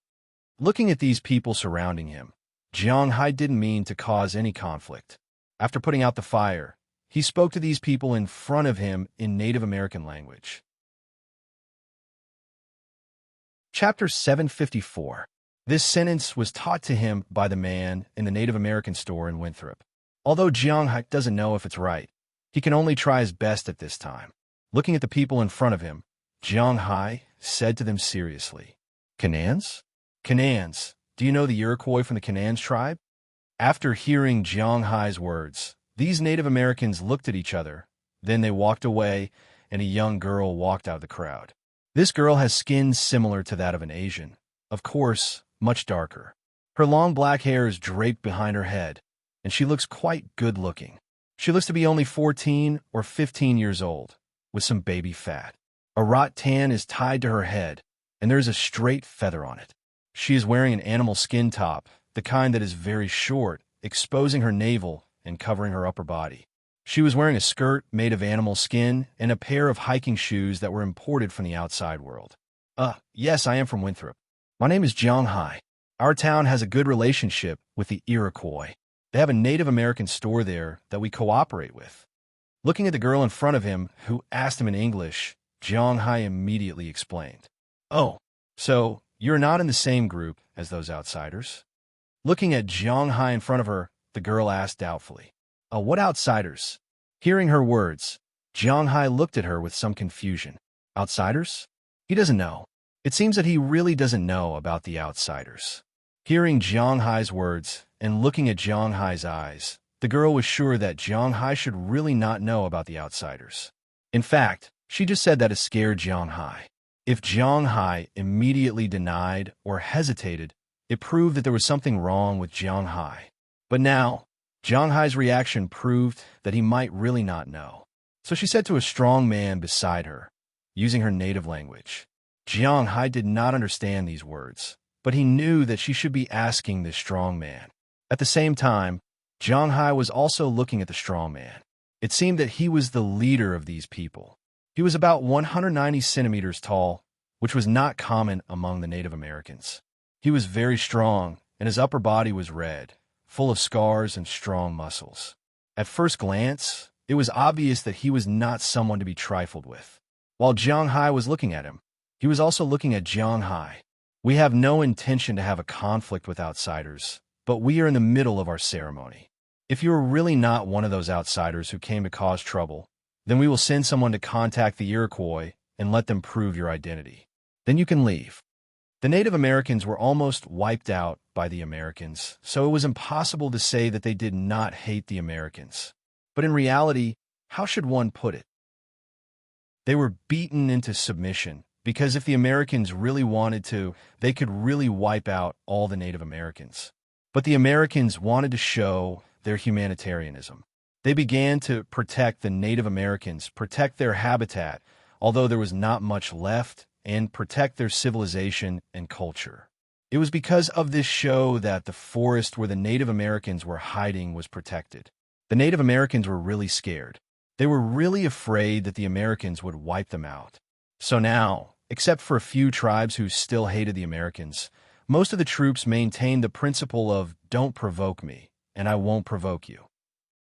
Looking at these people surrounding him, Jiang Hai didn't mean to cause any conflict. After putting out the fire, he spoke to these people in front of him in Native American language. Chapter 754. This sentence was taught to him by the man in the Native American store in Winthrop. Although Jiang Hai doesn't know if it's right, he can only try his best at this time. Looking at the people in front of him, Jiang Hai said to them seriously, "Kanans? Kanans, do you know the Iroquois from the Kanans tribe?" After hearing Jiang Hai's words, these Native Americans looked at each other, then they walked away, and a young girl walked out of the crowd. This girl has skin similar to that of an Asian, of course, much darker. Her long black hair is draped behind her head, and she looks quite good-looking. She looks to be only 14 or 15 years old, with some baby fat. A rattan is tied to her head, and there is a straight feather on it. She is wearing an animal skin top, the kind that is very short, exposing her navel and covering her upper body. She was wearing a skirt made of animal skin and a pair of hiking shoes that were imported from the outside world. Yes, I am from Winthrop. My name is Jiang Hai. Our town has a good relationship with the Iroquois. They have a Native American store there that we cooperate with." Looking at the girl in front of him, who asked him in English, Jiang Hai immediately explained, "Oh, so you're not in the same group as those outsiders?" Looking at Jiang Hai in front of her, the girl asked doubtfully, "What outsiders?" Hearing her words, Jiang Hai looked at her with some confusion. Outsiders? He doesn't know. It seems that he really doesn't know about the outsiders. Hearing Jiang Hai's words and looking at Jiang Hai's eyes, the girl was sure that Jiang Hai should really not know about the outsiders. In fact, she just said that to scare Jiang Hai. If Jiang Hai immediately denied or hesitated, it proved that there was something wrong with Jiang Hai. But now, Jiang Hai's reaction proved that he might really not know. So she said to a strong man beside her, using her native language. Jiang Hai did not understand these words, but he knew that she should be asking this strong man. At the same time, Jiang Hai was also looking at the strong man. It seemed that he was the leader of these people. He was about 190 centimeters tall, which was not common among the Native Americans. He was very strong, and his upper body was red, full of scars and strong muscles. At first glance, it was obvious that he was not someone to be trifled with. While Jiang Hai was looking at him, he was also looking at Jiang Hai. We have no intention to have a conflict with outsiders, but we are in the middle of our ceremony. If you are really not one of those outsiders who came to cause trouble, then we will send someone to contact the Iroquois and let them prove your identity. Then you can leave. The Native Americans were almost wiped out by the Americans, so it was impossible to say that they did not hate the Americans. But in reality, how should one put it? They were beaten into submission, because if the Americans really wanted to, they could really wipe out all the Native Americans. But the Americans wanted to show their humanitarianism. They began to protect the Native Americans, protect their habitat, although there was not much left, and protect their civilization and culture. It was because of this show that the forest where the Native Americans were hiding was protected. The Native Americans were really scared. They were really afraid that the Americans would wipe them out. So now, except for a few tribes who still hated the Americans, most of the troops maintained the principle of "don't provoke me, and I won't provoke you."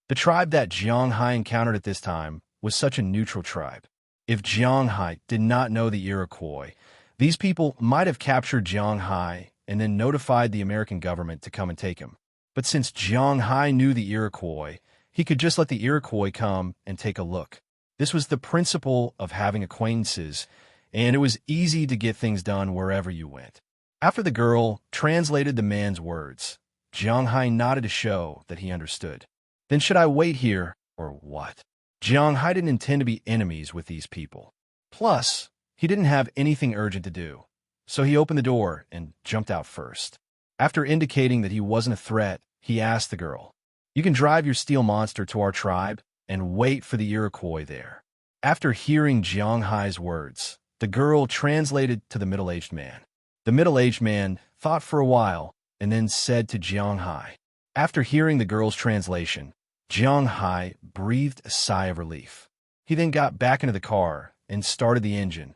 The tribe that Jiang Hai encountered at this time was such a neutral tribe. If Jiang Hai did not know the Iroquois, these people might have captured Jiang Hai and then notified the American government to come and take him. But since Jiang Hai knew the Iroquois, he could just let the Iroquois come and take a look. This was the principle of having acquaintances, and it was easy to get things done wherever you went. After the girl translated the man's words, Jiang Hai nodded to show that he understood. Then should I wait here, or what? Jiang Hai didn't intend to be enemies with these people. Plus, he didn't have anything urgent to do, so he opened the door and jumped out first. After indicating that he wasn't a threat, he asked the girl, "You can drive your steel monster to our tribe and wait for the Iroquois there." After hearing Jiang Hai's words, the girl translated to the middle-aged man. The middle-aged man thought for a while and then said to Jiang Hai. After hearing the girl's translation, Jiang Hai breathed a sigh of relief. He then got back into the car and started the engine.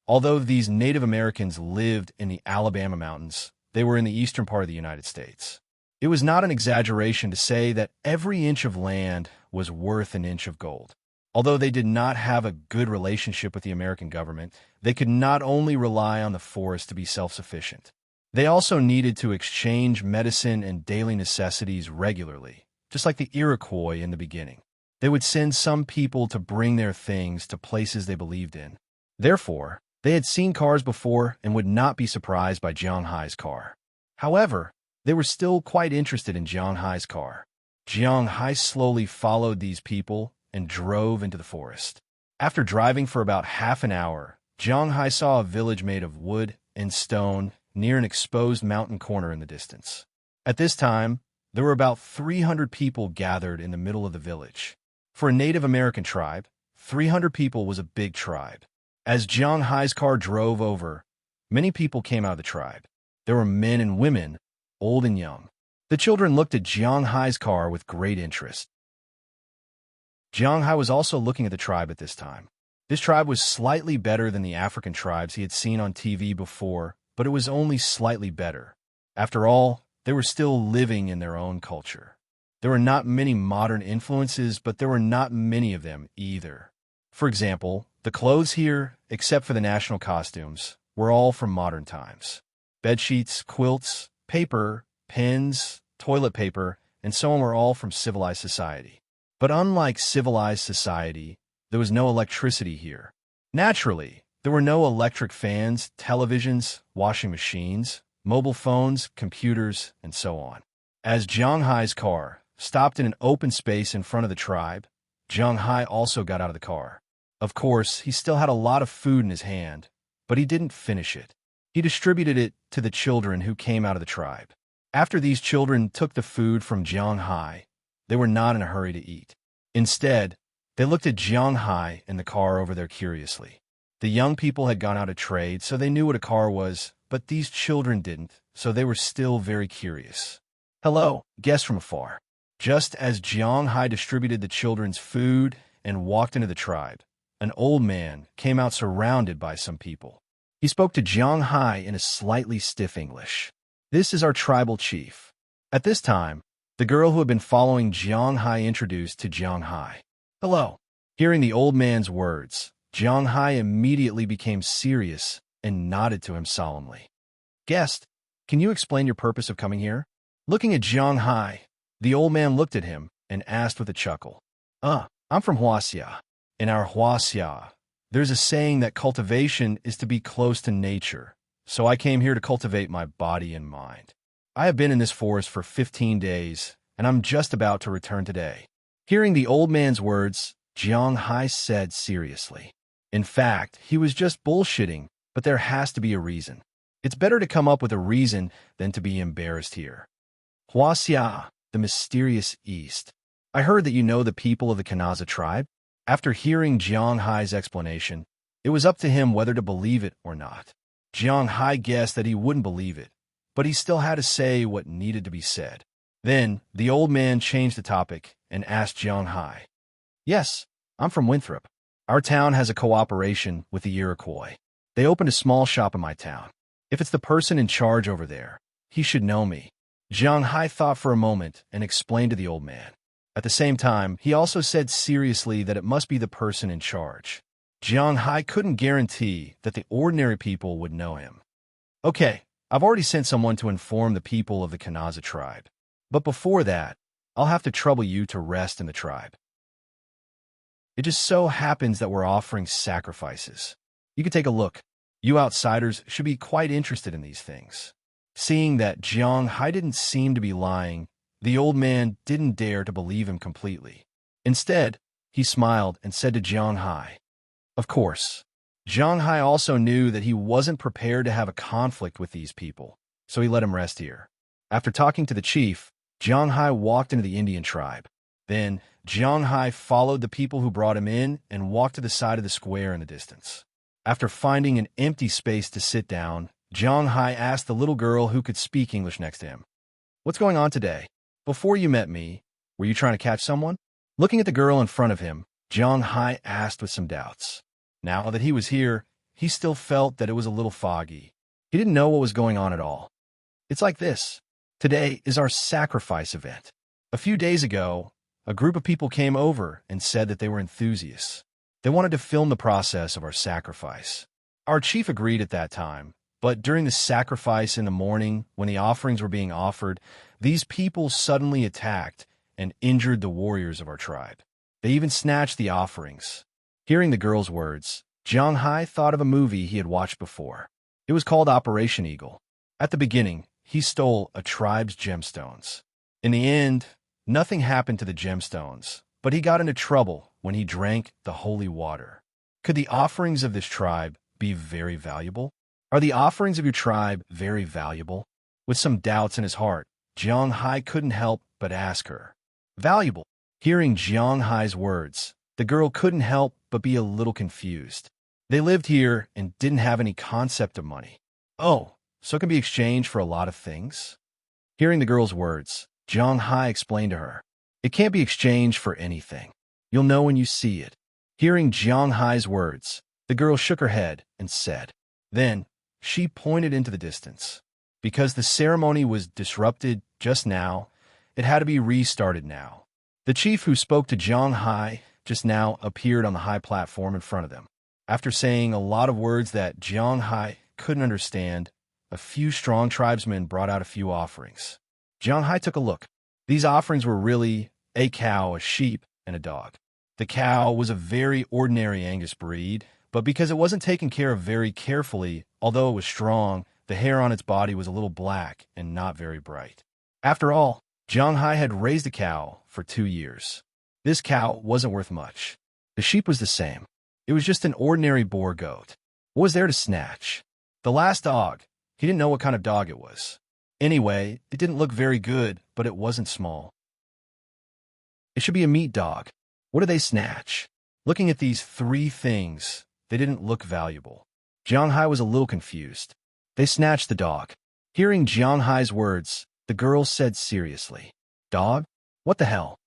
Although these Native Americans lived in the Alabama mountains, they were in the eastern part of the United States. It was not an exaggeration to say that every inch of land was worth an inch of gold. Although they did not have a good relationship with the American government, they could not only rely on the forest to be self-sufficient. They also needed to exchange medicine and daily necessities regularly, just like the Iroquois in the beginning. They would send some people to bring their things to places they believed in. Therefore, they had seen cars before and would not be surprised by Jiang Hai's car. However, they were still quite interested in Jiang Hai's car. Jiang Hai slowly followed these people and drove into the forest. After driving for about half an hour, Jiang Hai saw a village made of wood and stone near an exposed mountain corner in the distance. At this time, there were about 300 people gathered in the middle of the village. For a Native American tribe, 300 people was a big tribe. As Jiang Hai's car drove over, many people came out of the tribe. There were men and women, old and young. The children looked at Jiang Hai's car with great interest. Jiang Hai was also looking at the tribe at this time. This tribe was slightly better than the African tribes he had seen on TV before, but it was only slightly better. After all, they were still living in their own culture. There were not many modern influences, but there were not many of them either. For example, the clothes here, except for the national costumes, were all from modern times. Bedsheets, quilts, paper, pens, toilet paper, and so on were all from civilized society. But unlike civilized society, there was no electricity here. Naturally, there were no electric fans, televisions, washing machines, mobile phones, computers, and so on. As Jiang Hai's car stopped in an open space in front of the tribe, Jiang Hai also got out of the car. Of course, he still had a lot of food in his hand, but he didn't finish it. He distributed it to the children who came out of the tribe. After these children took the food from Jiang Hai, they were not in a hurry to eat. Instead, they looked at Jiang Hai in the car over there curiously. The young people had gone out to trade, so they knew what a car was, but these children didn't, so they were still very curious. "Hello," guests from afar. Just as Jiang Hai distributed the children's food and walked into the tribe, an old man came out surrounded by some people. He spoke to Jiang Hai in a slightly stiff English. "This is our tribal chief." At this time, the girl who had been following Jiang Hai introduced to Jiang Hai. "Hello." Hearing the old man's words, Jiang Hai immediately became serious and nodded to him solemnly. "Guest, can you explain your purpose of coming here?" Looking at Jiang Hai, the old man looked at him and asked with a chuckle. I'm from Huaxia. In our Huaxia, there's a saying that cultivation is to be close to nature, so I came here to cultivate my body and mind. I have been in this forest for 15 days, and I'm just about to return today." Hearing the old man's words, Jiang Hai said seriously. In fact, he was just bullshitting, but there has to be a reason. It's better to come up with a reason than to be embarrassed here. "Huaxia, the mysterious East. I heard that you know the people of the Kanaza tribe." After hearing Jiang Hai's explanation, it was up to him whether to believe it or not. Jiang Hai guessed that he wouldn't believe it, but he still had to say what needed to be said. Then, the old man changed the topic and asked Jiang Hai, "Yes, I'm from Winthrop. Our town has a cooperation with the Iroquois. They opened a small shop in my town. If it's the person in charge over there, he should know me." Jiang Hai thought for a moment and explained to the old man. At the same time, he also said seriously that it must be the person in charge. Jiang Hai couldn't guarantee that the ordinary people would know him. "Okay, I've already sent someone to inform the people of the Kanaza tribe. But before that, I'll have to trouble you to rest in the tribe. It just so happens that we're offering sacrifices. You can take a look. You outsiders should be quite interested in these things." Seeing that Jiang Hai didn't seem to be lying, the old man didn't dare to believe him completely. Instead, he smiled and said to Jiang Hai, "Of course." Jiang Hai also knew that he wasn't prepared to have a conflict with these people, so he let him rest here. After talking to the chief, Jiang Hai walked into the Indian tribe. Then, Jiang Hai followed the people who brought him in and walked to the side of the square in the distance. After finding an empty space to sit down, Jiang Hai asked the little girl who could speak English next to him, "What's going on today? Before you met me, were you trying to catch someone?" Looking at the girl in front of him, Jiang Hai asked with some doubts. Now that he was here, he still felt that it was a little foggy. He didn't know what was going on at all. "It's like this. Today is our sacrifice event. A few days ago, a group of people came over and said that they were enthusiasts. They wanted to film the process of our sacrifice. Our chief agreed at that time, but during the sacrifice in the morning, when the offerings were being offered, these people suddenly attacked and injured the warriors of our tribe. They even snatched the offerings." Hearing the girl's words, Jiang Hai thought of a movie he had watched before. It was called Operation Eagle. At the beginning, he stole a tribe's gemstones. In the end, nothing happened to the gemstones, but he got into trouble when he drank the holy water. Could the offerings of this tribe be very valuable? Are the offerings of your tribe very valuable? With some doubts in his heart, Jiang Hai couldn't help but ask her. "Valuable?" Hearing Jiang Hai's words, the girl couldn't help but be a little confused. They lived here and didn't have any concept of money. "Oh, so it can be exchanged for a lot of things?" Hearing the girl's words, Jiang Hai explained to her, "It can't be exchanged for anything. You'll know when you see it." Hearing Jiang Hai's words, the girl shook her head and said. Then, she pointed into the distance. Because the ceremony was disrupted just now, it had to be restarted now. The chief who spoke to Jiang Hai just now appeared on the high platform in front of them. After saying a lot of words that Jiang Hai couldn't understand, a few strong tribesmen brought out a few offerings. Jiang Hai took a look. These offerings were really a cow, a sheep, and a dog. The cow was a very ordinary Angus breed, but because it wasn't taken care of very carefully, although it was strong, the hair on its body was a little black and not very bright. After all, Jiang Hai had raised a cow for 2 years. This cow wasn't worth much. The sheep was the same. It was just an ordinary boar goat. What was there to snatch? The last dog. He didn't know what kind of dog it was. Anyway, it didn't look very good, but it wasn't small. It should be a meat dog. What do they snatch? Looking at these 3 things, they didn't look valuable. Jiang Hai was a little confused. They snatched the dog. Hearing Jiang Hai's words, the girl said seriously, "Dog? What the hell?"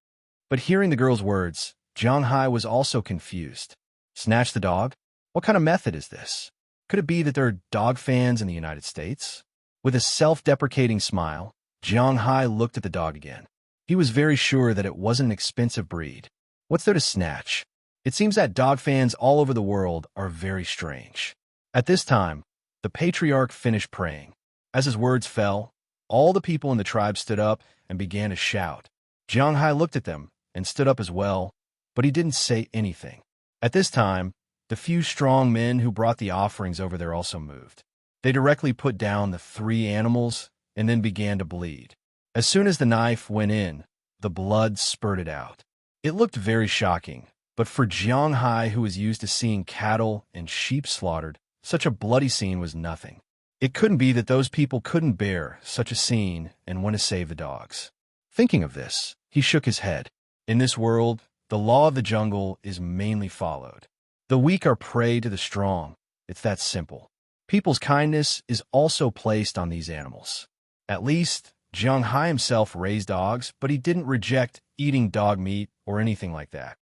But hearing the girl's words, Jiang Hai was also confused. Snatch the dog? What kind of method is this? Could it be that there are dog fans in the United States? With a self-deprecating smile, Jiang Hai looked at the dog again. He was very sure that it wasn't an expensive breed. What's there to snatch? It seems that dog fans all over the world are very strange. At this time, the patriarch finished praying. As his words fell, all the people in the tribe stood up and began to shout. Jiang Hai looked at them and stood up as well, but he didn't say anything. At this time, the few strong men who brought the offerings over there also moved. They directly put down the 3 animals and then began to bleed. As soon as the knife went in, the blood spurted out. It looked very shocking, but for Jiang Hai, who was used to seeing cattle and sheep slaughtered, such a bloody scene was nothing. It couldn't be that those people couldn't bear such a scene and went to save the dogs. Thinking of this, he shook his head. In this world, the law of the jungle is mainly followed. The weak are prey to the strong. It's that simple. People's kindness is also placed on these animals. At least, Jiang Hai himself raised dogs, but he didn't reject eating dog meat or anything like that.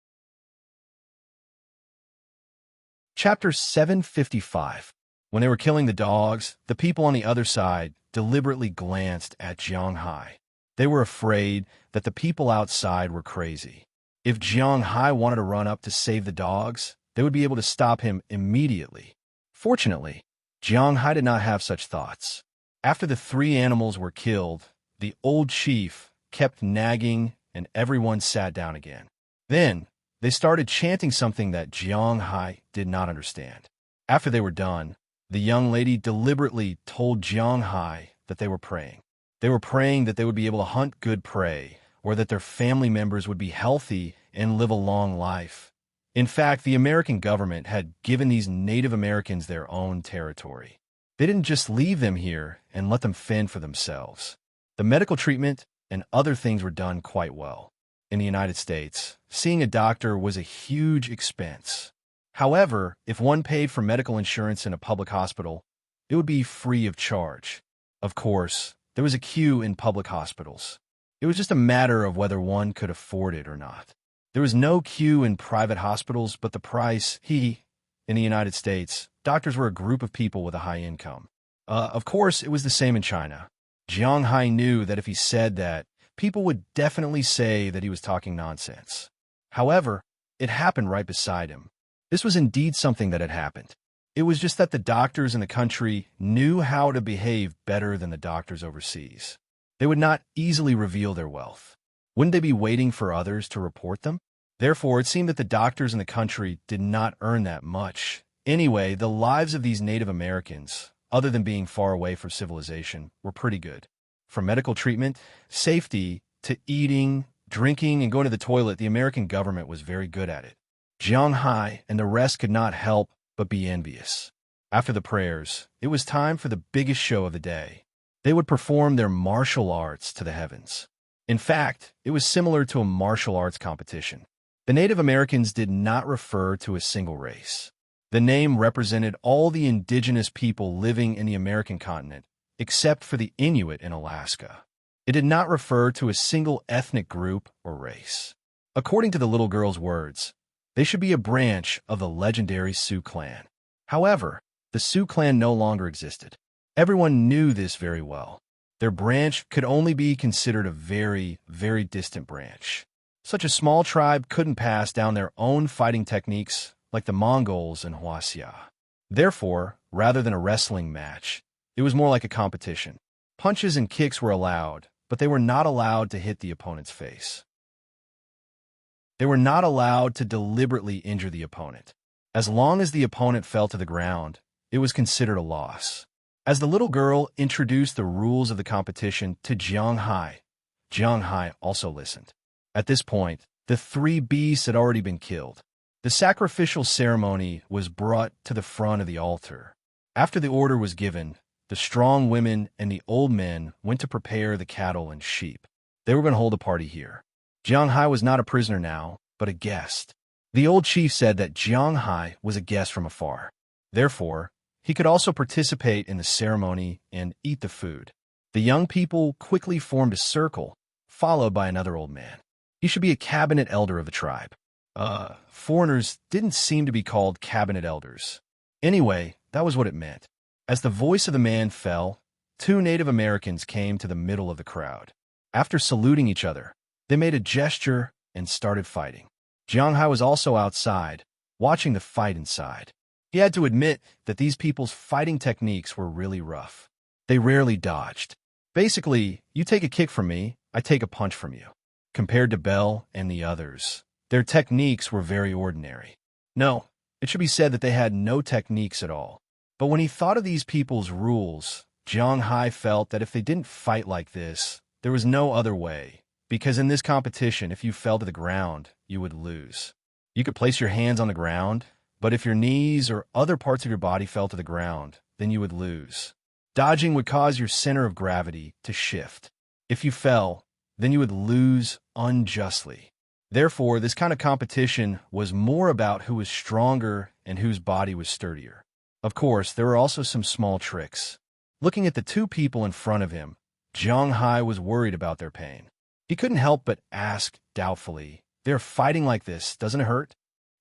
Chapter 755. When they were killing the dogs, the people on the other side deliberately glanced at Jiang Hai. They were afraid that the people outside were crazy. If Jiang Hai wanted to run up to save the dogs, they would be able to stop him immediately. Fortunately, Jiang Hai did not have such thoughts. After the 3 animals were killed, the old chief kept nagging and everyone sat down again. Then, they started chanting something that Jiang Hai did not understand. After they were done, the young lady deliberately told Jiang Hai that they were praying. They were praying that they would be able to hunt good prey, or that their family members would be healthy and live a long life. In fact, the American government had given these Native Americans their own territory. They didn't just leave them here and let them fend for themselves. The medical treatment and other things were done quite well. In the United States, seeing a doctor was a huge expense. However, if one paid for medical insurance in a public hospital, it would be free of charge. Of course, there was a queue in public hospitals. It was just a matter of whether one could afford it or not. There was no queue in private hospitals, but the price, in the United States, doctors were a group of people with a high income. Of course, it was the same in China. Jiang Hai knew that if he said that, people would definitely say that he was talking nonsense. However, it happened right beside him. This was indeed something that had happened. It was just that the doctors in the country knew how to behave better than the doctors overseas. They would not easily reveal their wealth. Wouldn't they be waiting for others to report them? Therefore, it seemed that the doctors in the country did not earn that much. Anyway, the lives of these Native Americans, other than being far away from civilization, were pretty good. From medical treatment, safety, to eating, drinking, and going to the toilet, the American government was very good at it. Jiang Hai and the rest could not help but be envious. After the prayers, it was time for the biggest show of the day. They would perform their martial arts to the heavens. In fact, it was similar to a martial arts competition. The Native Americans did not refer to a single race. The name represented all the indigenous people living in the American continent, except for the Inuit in Alaska. It did not refer to a single ethnic group or race. According to the little girl's words, they should be a branch of the legendary Sioux clan. However, the Sioux clan no longer existed. Everyone knew this very well. Their branch could only be considered a very, very distant branch. Such a small tribe couldn't pass down their own fighting techniques like the Mongols in Huaxia. Therefore, rather than a wrestling match, it was more like a competition. Punches and kicks were allowed, but they were not allowed to hit the opponent's face. They were not allowed to deliberately injure the opponent. As long as the opponent fell to the ground, it was considered a loss. As the little girl introduced the rules of the competition to Jiang Hai also listened. At this point, the 3 beasts had already been killed. The sacrificial ceremony was brought to the front of the altar. After the order was given, the strong women and the old men went to prepare the cattle and sheep. They were going to hold a party here. Jiang Hai was not a prisoner now, but a guest. The old chief said that Jiang Hai was a guest from afar. Therefore, he could also participate in the ceremony and eat the food. The young people quickly formed a circle, followed by another old man. He should be a cabinet elder of the tribe. Foreigners didn't seem to be called cabinet elders. Anyway, that was what it meant. As the voice of the man fell, 2 Native Americans came to the middle of the crowd. After saluting each other, they made a gesture and started fighting. Jiang Hai was also outside, watching the fight inside. He had to admit that these people's fighting techniques were really rough. They rarely dodged. Basically, you take a kick from me, I take a punch from you. Compared to Bell and the others, their techniques were very ordinary. No, it should be said that they had no techniques at all. But when he thought of these people's rules, Jiang Hai felt that if they didn't fight like this, there was no other way, because in this competition, if you fell to the ground, you would lose. You could place your hands on the ground, but if your knees or other parts of your body fell to the ground, then you would lose. Dodging would cause your center of gravity to shift. If you fell, then you would lose unjustly. Therefore, this kind of competition was more about who was stronger and whose body was sturdier. Of course, there were also some small tricks. Looking at the 2 people in front of him, Jiang Hai was worried about their pain. He couldn't help but ask doubtfully, "They're fighting like this, doesn't it hurt?"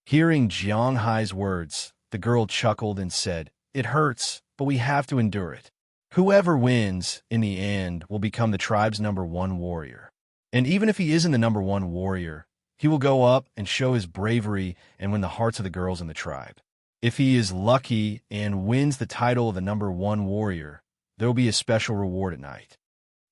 Hearing Jiang Hai's words, the girl chuckled and said, "It hurts, but we have to endure it. Whoever wins, in the end, will become the tribe's #1 warrior. And even if he isn't the #1 warrior, he will go up and show his bravery and win the hearts of the girls in the tribe. If he is lucky and wins the title of the #1 warrior, there will be a special reward at night."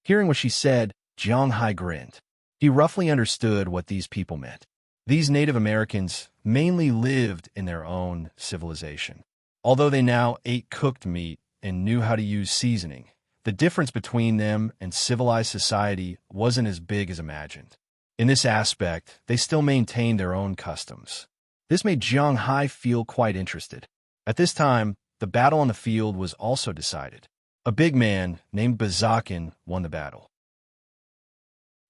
Hearing what she said, Jiang Hai grinned. He roughly understood what these people meant. These Native Americans mainly lived in their own civilization. Although they now ate cooked meat and knew how to use seasoning, the difference between them and civilized society wasn't as big as imagined. In this aspect, they still maintained their own customs. This made Jiang Hai feel quite interested. At this time, the battle on the field was also decided. A big man named Bazakin won the battle.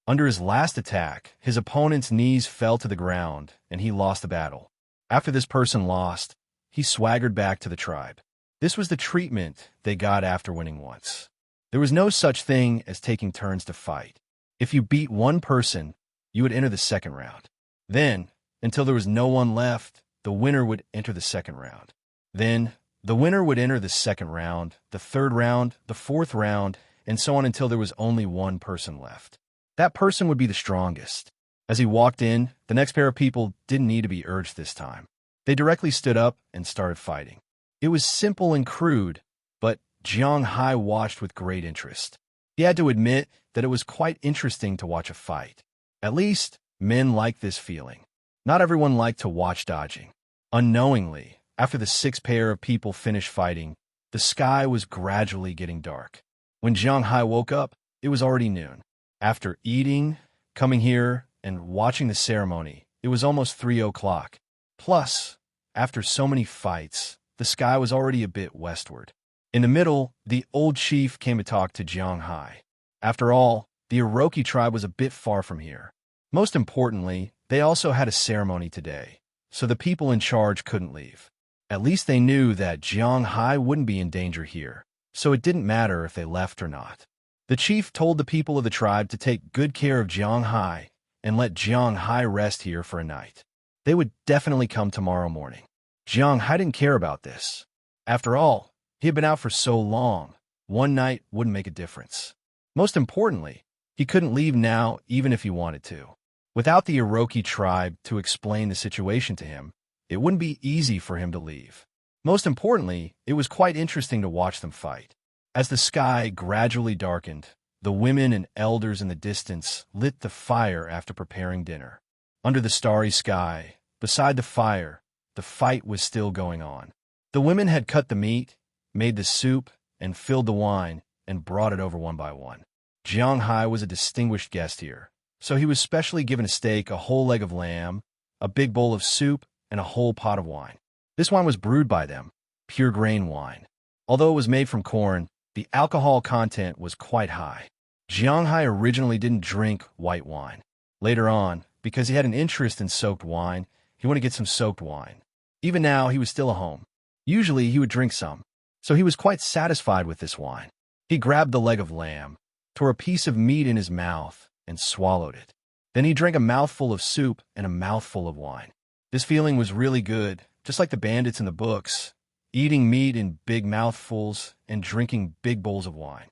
Under his last attack, his opponent's knees fell to the ground, and he lost the battle. After this person lost, he swaggered back to the tribe. This was the treatment they got after winning once. There was no such thing as taking turns to fight. If you beat one person, you would enter the second round. Then, until there was no one left, the winner would enter the second round. Then, the winner would enter the second round, the third round, the fourth round, and so on until there was only one person left. That person would be the strongest. As he walked in, the next pair of people didn't need to be urged this time. They directly stood up and started fighting. It was simple and crude, but Jiang Hai watched with great interest. He had to admit that it was quite interesting to watch a fight. At least, men liked this feeling. Not everyone liked to watch dodging. Unknowingly, after the 6 pair of people finished fighting, the sky was gradually getting dark. When Jiang Hai woke up, it was already noon. After eating, coming here, and watching the ceremony, it was almost 3 o'clock. Plus, after so many fights, the sky was already a bit westward. In the middle, the old chief came to talk to Jiang Hai. After all, the Iroquois tribe was a bit far from here. Most importantly, they also had a ceremony today, so the people in charge couldn't leave. At least they knew that Jiang Hai wouldn't be in danger here, so it didn't matter if they left or not. The chief told the people of the tribe to take good care of Jiang Hai and let Jiang Hai rest here for a night. They would definitely come tomorrow morning. Jiang Hai didn't care about this. After all, he had been out for so long, one night wouldn't make a difference. Most importantly, he couldn't leave now even if he wanted to. Without the Iroquois tribe to explain the situation to him, it wouldn't be easy for him to leave. Most importantly, it was quite interesting to watch them fight. As the sky gradually darkened, the women and elders in the distance lit the fire after preparing dinner. Under the starry sky, beside the fire, the fight was still going on. The women had cut the meat, made the soup, and filled the wine, and brought it over one by one. Jiang Hai was a distinguished guest here, so he was specially given a steak, a whole leg of lamb, a big bowl of soup, and a whole pot of wine. This wine was brewed by them, pure grain wine. Although it was made from corn, the alcohol content was quite high. Jiang Hai originally didn't drink white wine. Later on, because he had an interest in soaked wine, he wanted to get some soaked wine. Even now, he was still at home. Usually, he would drink some, so he was quite satisfied with this wine. He grabbed the leg of lamb, tore a piece of meat in his mouth, and swallowed it. Then he drank a mouthful of soup and a mouthful of wine. This feeling was really good, just like the bandits in the books, eating meat in big mouthfuls and drinking big bowls of wine.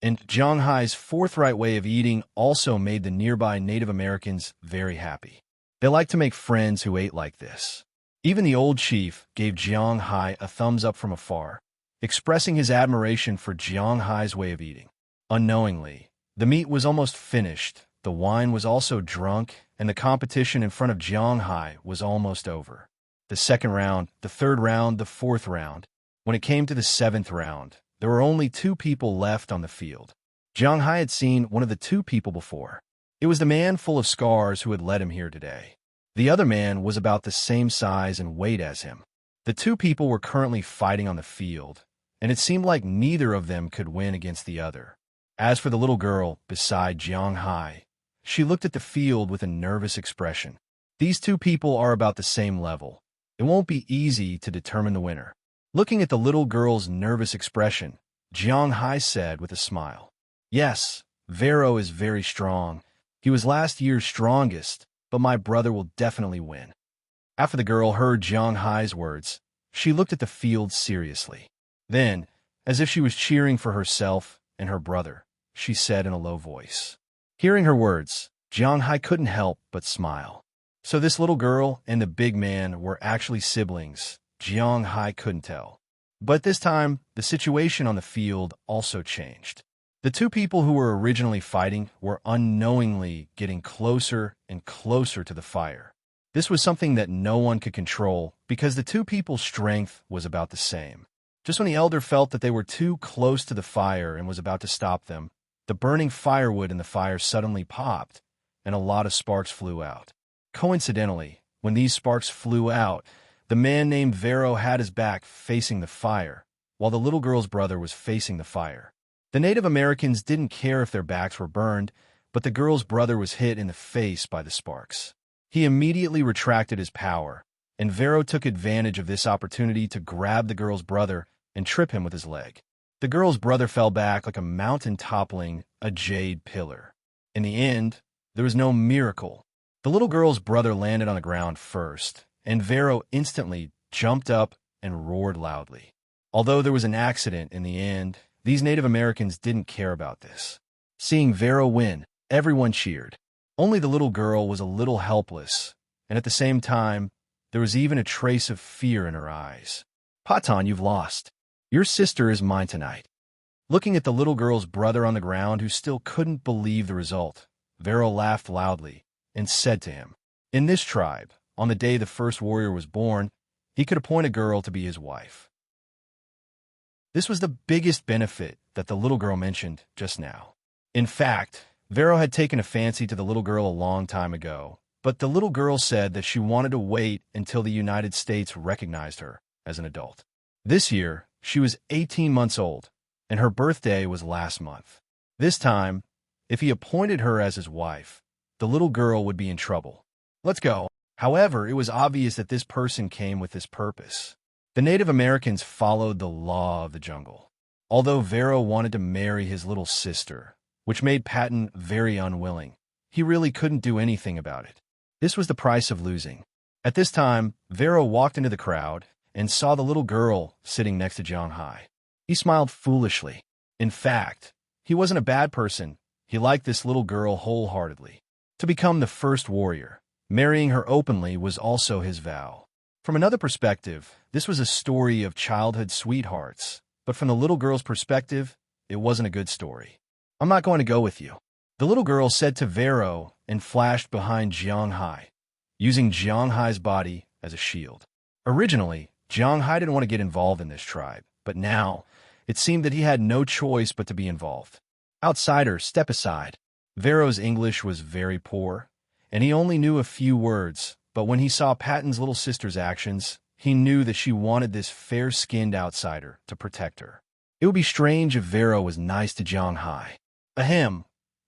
And Jiang Hai's forthright way of eating also made the nearby Native Americans very happy. They liked to make friends who ate like this. Even the old chief gave Jiang Hai a thumbs up from afar, expressing his admiration for Jiang Hai's way of eating. Unknowingly, the meat was almost finished, the wine was also drunk, and the competition in front of Jiang Hai was almost over. The second round, the third round, the fourth round. When it came to the seventh round, there were only 2 people left on the field. Jiang Hai had seen one of the 2 people before. It was the man full of scars who had led him here today. The other man was about the same size and weight as him. The 2 people were currently fighting on the field, and it seemed like neither of them could win against the other. As for the little girl beside Jiang Hai, she looked at the field with a nervous expression. These 2 people are about the same level. It won't be easy to determine the winner. Looking at the little girl's nervous expression, Jiang Hai said with a smile, "Yes, Vero is very strong. He was last year's strongest, but my brother will definitely win." After the girl heard Jiang Hai's words, she looked at the field seriously. Then, as if she was cheering for herself and her brother, she said in a low voice. Hearing her words, Jiang Hai couldn't help but smile. So this little girl and the big man were actually siblings. Jiang Hai couldn't tell. But this time, the situation on the field also changed. The 2 people who were originally fighting were unknowingly getting closer and closer to the fire. This was something that no one could control because the 2 people's strength was about the same. Just when the elder felt that they were too close to the fire and was about to stop them, the burning firewood in the fire suddenly popped, and a lot of sparks flew out. Coincidentally, when these sparks flew out, the man named Vero had his back facing the fire, while the little girl's brother was facing the fire. The Native Americans didn't care if their backs were burned, but the girl's brother was hit in the face by the sparks. He immediately retracted his power, and Vero took advantage of this opportunity to grab the girl's brother and trip him with his leg. The girl's brother fell back like a mountain toppling a jade pillar. In the end, there was no miracle. The little girl's brother landed on the ground first, and Vero instantly jumped up and roared loudly. Although there was an accident in the end, these Native Americans didn't care about this. Seeing Vero win, everyone cheered. Only the little girl was a little helpless, and at the same time, there was even a trace of fear in her eyes. "Patan, you've lost. Your sister is mine tonight." Looking at the little girl's brother on the ground who still couldn't believe the result, Vero laughed loudly and said to him, "In this tribe, on the day the first warrior was born, he could appoint a girl to be his wife." This was the biggest benefit that the little girl mentioned just now. In fact, Vero had taken a fancy to the little girl a long time ago, but the little girl said that she wanted to wait until the United States recognized her as an adult. This year, she was 18 months old, and her birthday was last month. This time, if he appointed her as his wife, the little girl would be in trouble. Let's go. However, it was obvious that this person came with this purpose. The Native Americans followed the law of the jungle. Although Vero wanted to marry his little sister, which made Patton very unwilling, he really couldn't do anything about it. This was the price of losing. At this time, Vero walked into the crowd and saw the little girl sitting next to Jiang Hai. He smiled foolishly. In fact, he wasn't a bad person. He liked this little girl wholeheartedly. To become the first warrior, marrying her openly was also his vow. From another perspective, this was a story of childhood sweethearts, but from the little girl's perspective, it wasn't a good story. "I'm not going to go with you," the little girl said to Vero and flashed behind Jiang Hai, using Jiang Hai's body as a shield. Originally, Jiang Hai didn't want to get involved in this tribe, but now, it seemed that he had no choice but to be involved. Outsider, step aside. Vero's English was very poor, and he only knew a few words, but when he saw Patton's little sister's actions, he knew that she wanted this fair-skinned outsider to protect her. It would be strange if Vero was nice to Jiang Hai. Ahem.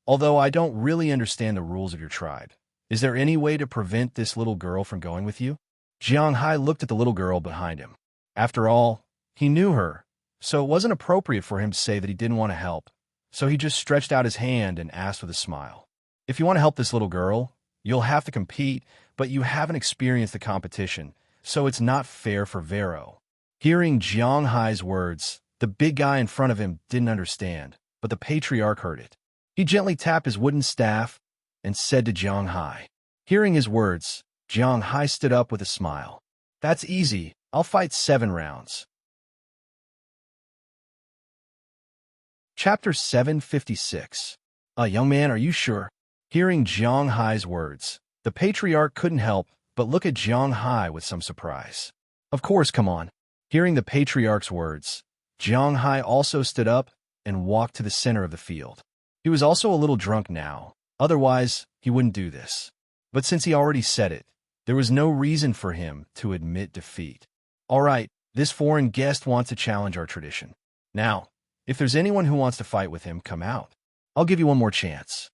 Although I don't really understand the rules of your tribe, is there any way to prevent this little girl from going with you? Jiang Hai looked at the little girl behind him. After all, he knew her, so it wasn't appropriate for him to say that he didn't want to help. So he just stretched out his hand and asked with a smile. If you want to help this little girl, you'll have to compete, but you haven't experienced the competition, so it's not fair for Vero. Hearing Jiang Hai's words, the big guy in front of him didn't understand, but the patriarch heard it. He gently tapped his wooden staff and said to Jiang Hai. Hearing his words, Jiang Hai stood up with a smile. That's easy. I'll fight 7 rounds. Chapter 756. Young man, are you sure? Hearing Jiang Hai's words, the patriarch couldn't help but look at Jiang Hai with some surprise. Of course, come on. Hearing the patriarch's words, Jiang Hai also stood up and walked to the center of the field. He was also a little drunk now, otherwise he wouldn't do this. But since he already said it, there was no reason for him to admit defeat. All right, this foreign guest wants to challenge our tradition. Now, if there's anyone who wants to fight with him, come out. I'll give you one more chance.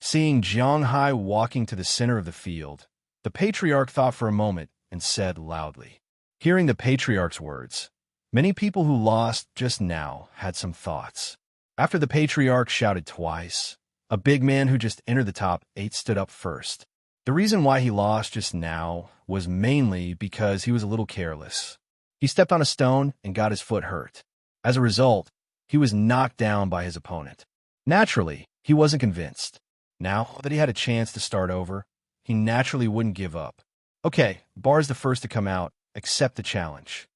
Seeing Jiang Hai walking to the center of the field, the patriarch thought for a moment and said loudly. Hearing the patriarch's words, many people who lost just now had some thoughts. After the patriarch shouted twice, a big man who just entered the top 8 stood up first. The reason why he lost just now was mainly because he was a little careless. He stepped on a stone and got his foot hurt. As a result, he was knocked down by his opponent. Naturally, he wasn't convinced. Now that he had a chance to start over, he naturally wouldn't give up. Okay, Bar's the first to come out. Accept the challenge.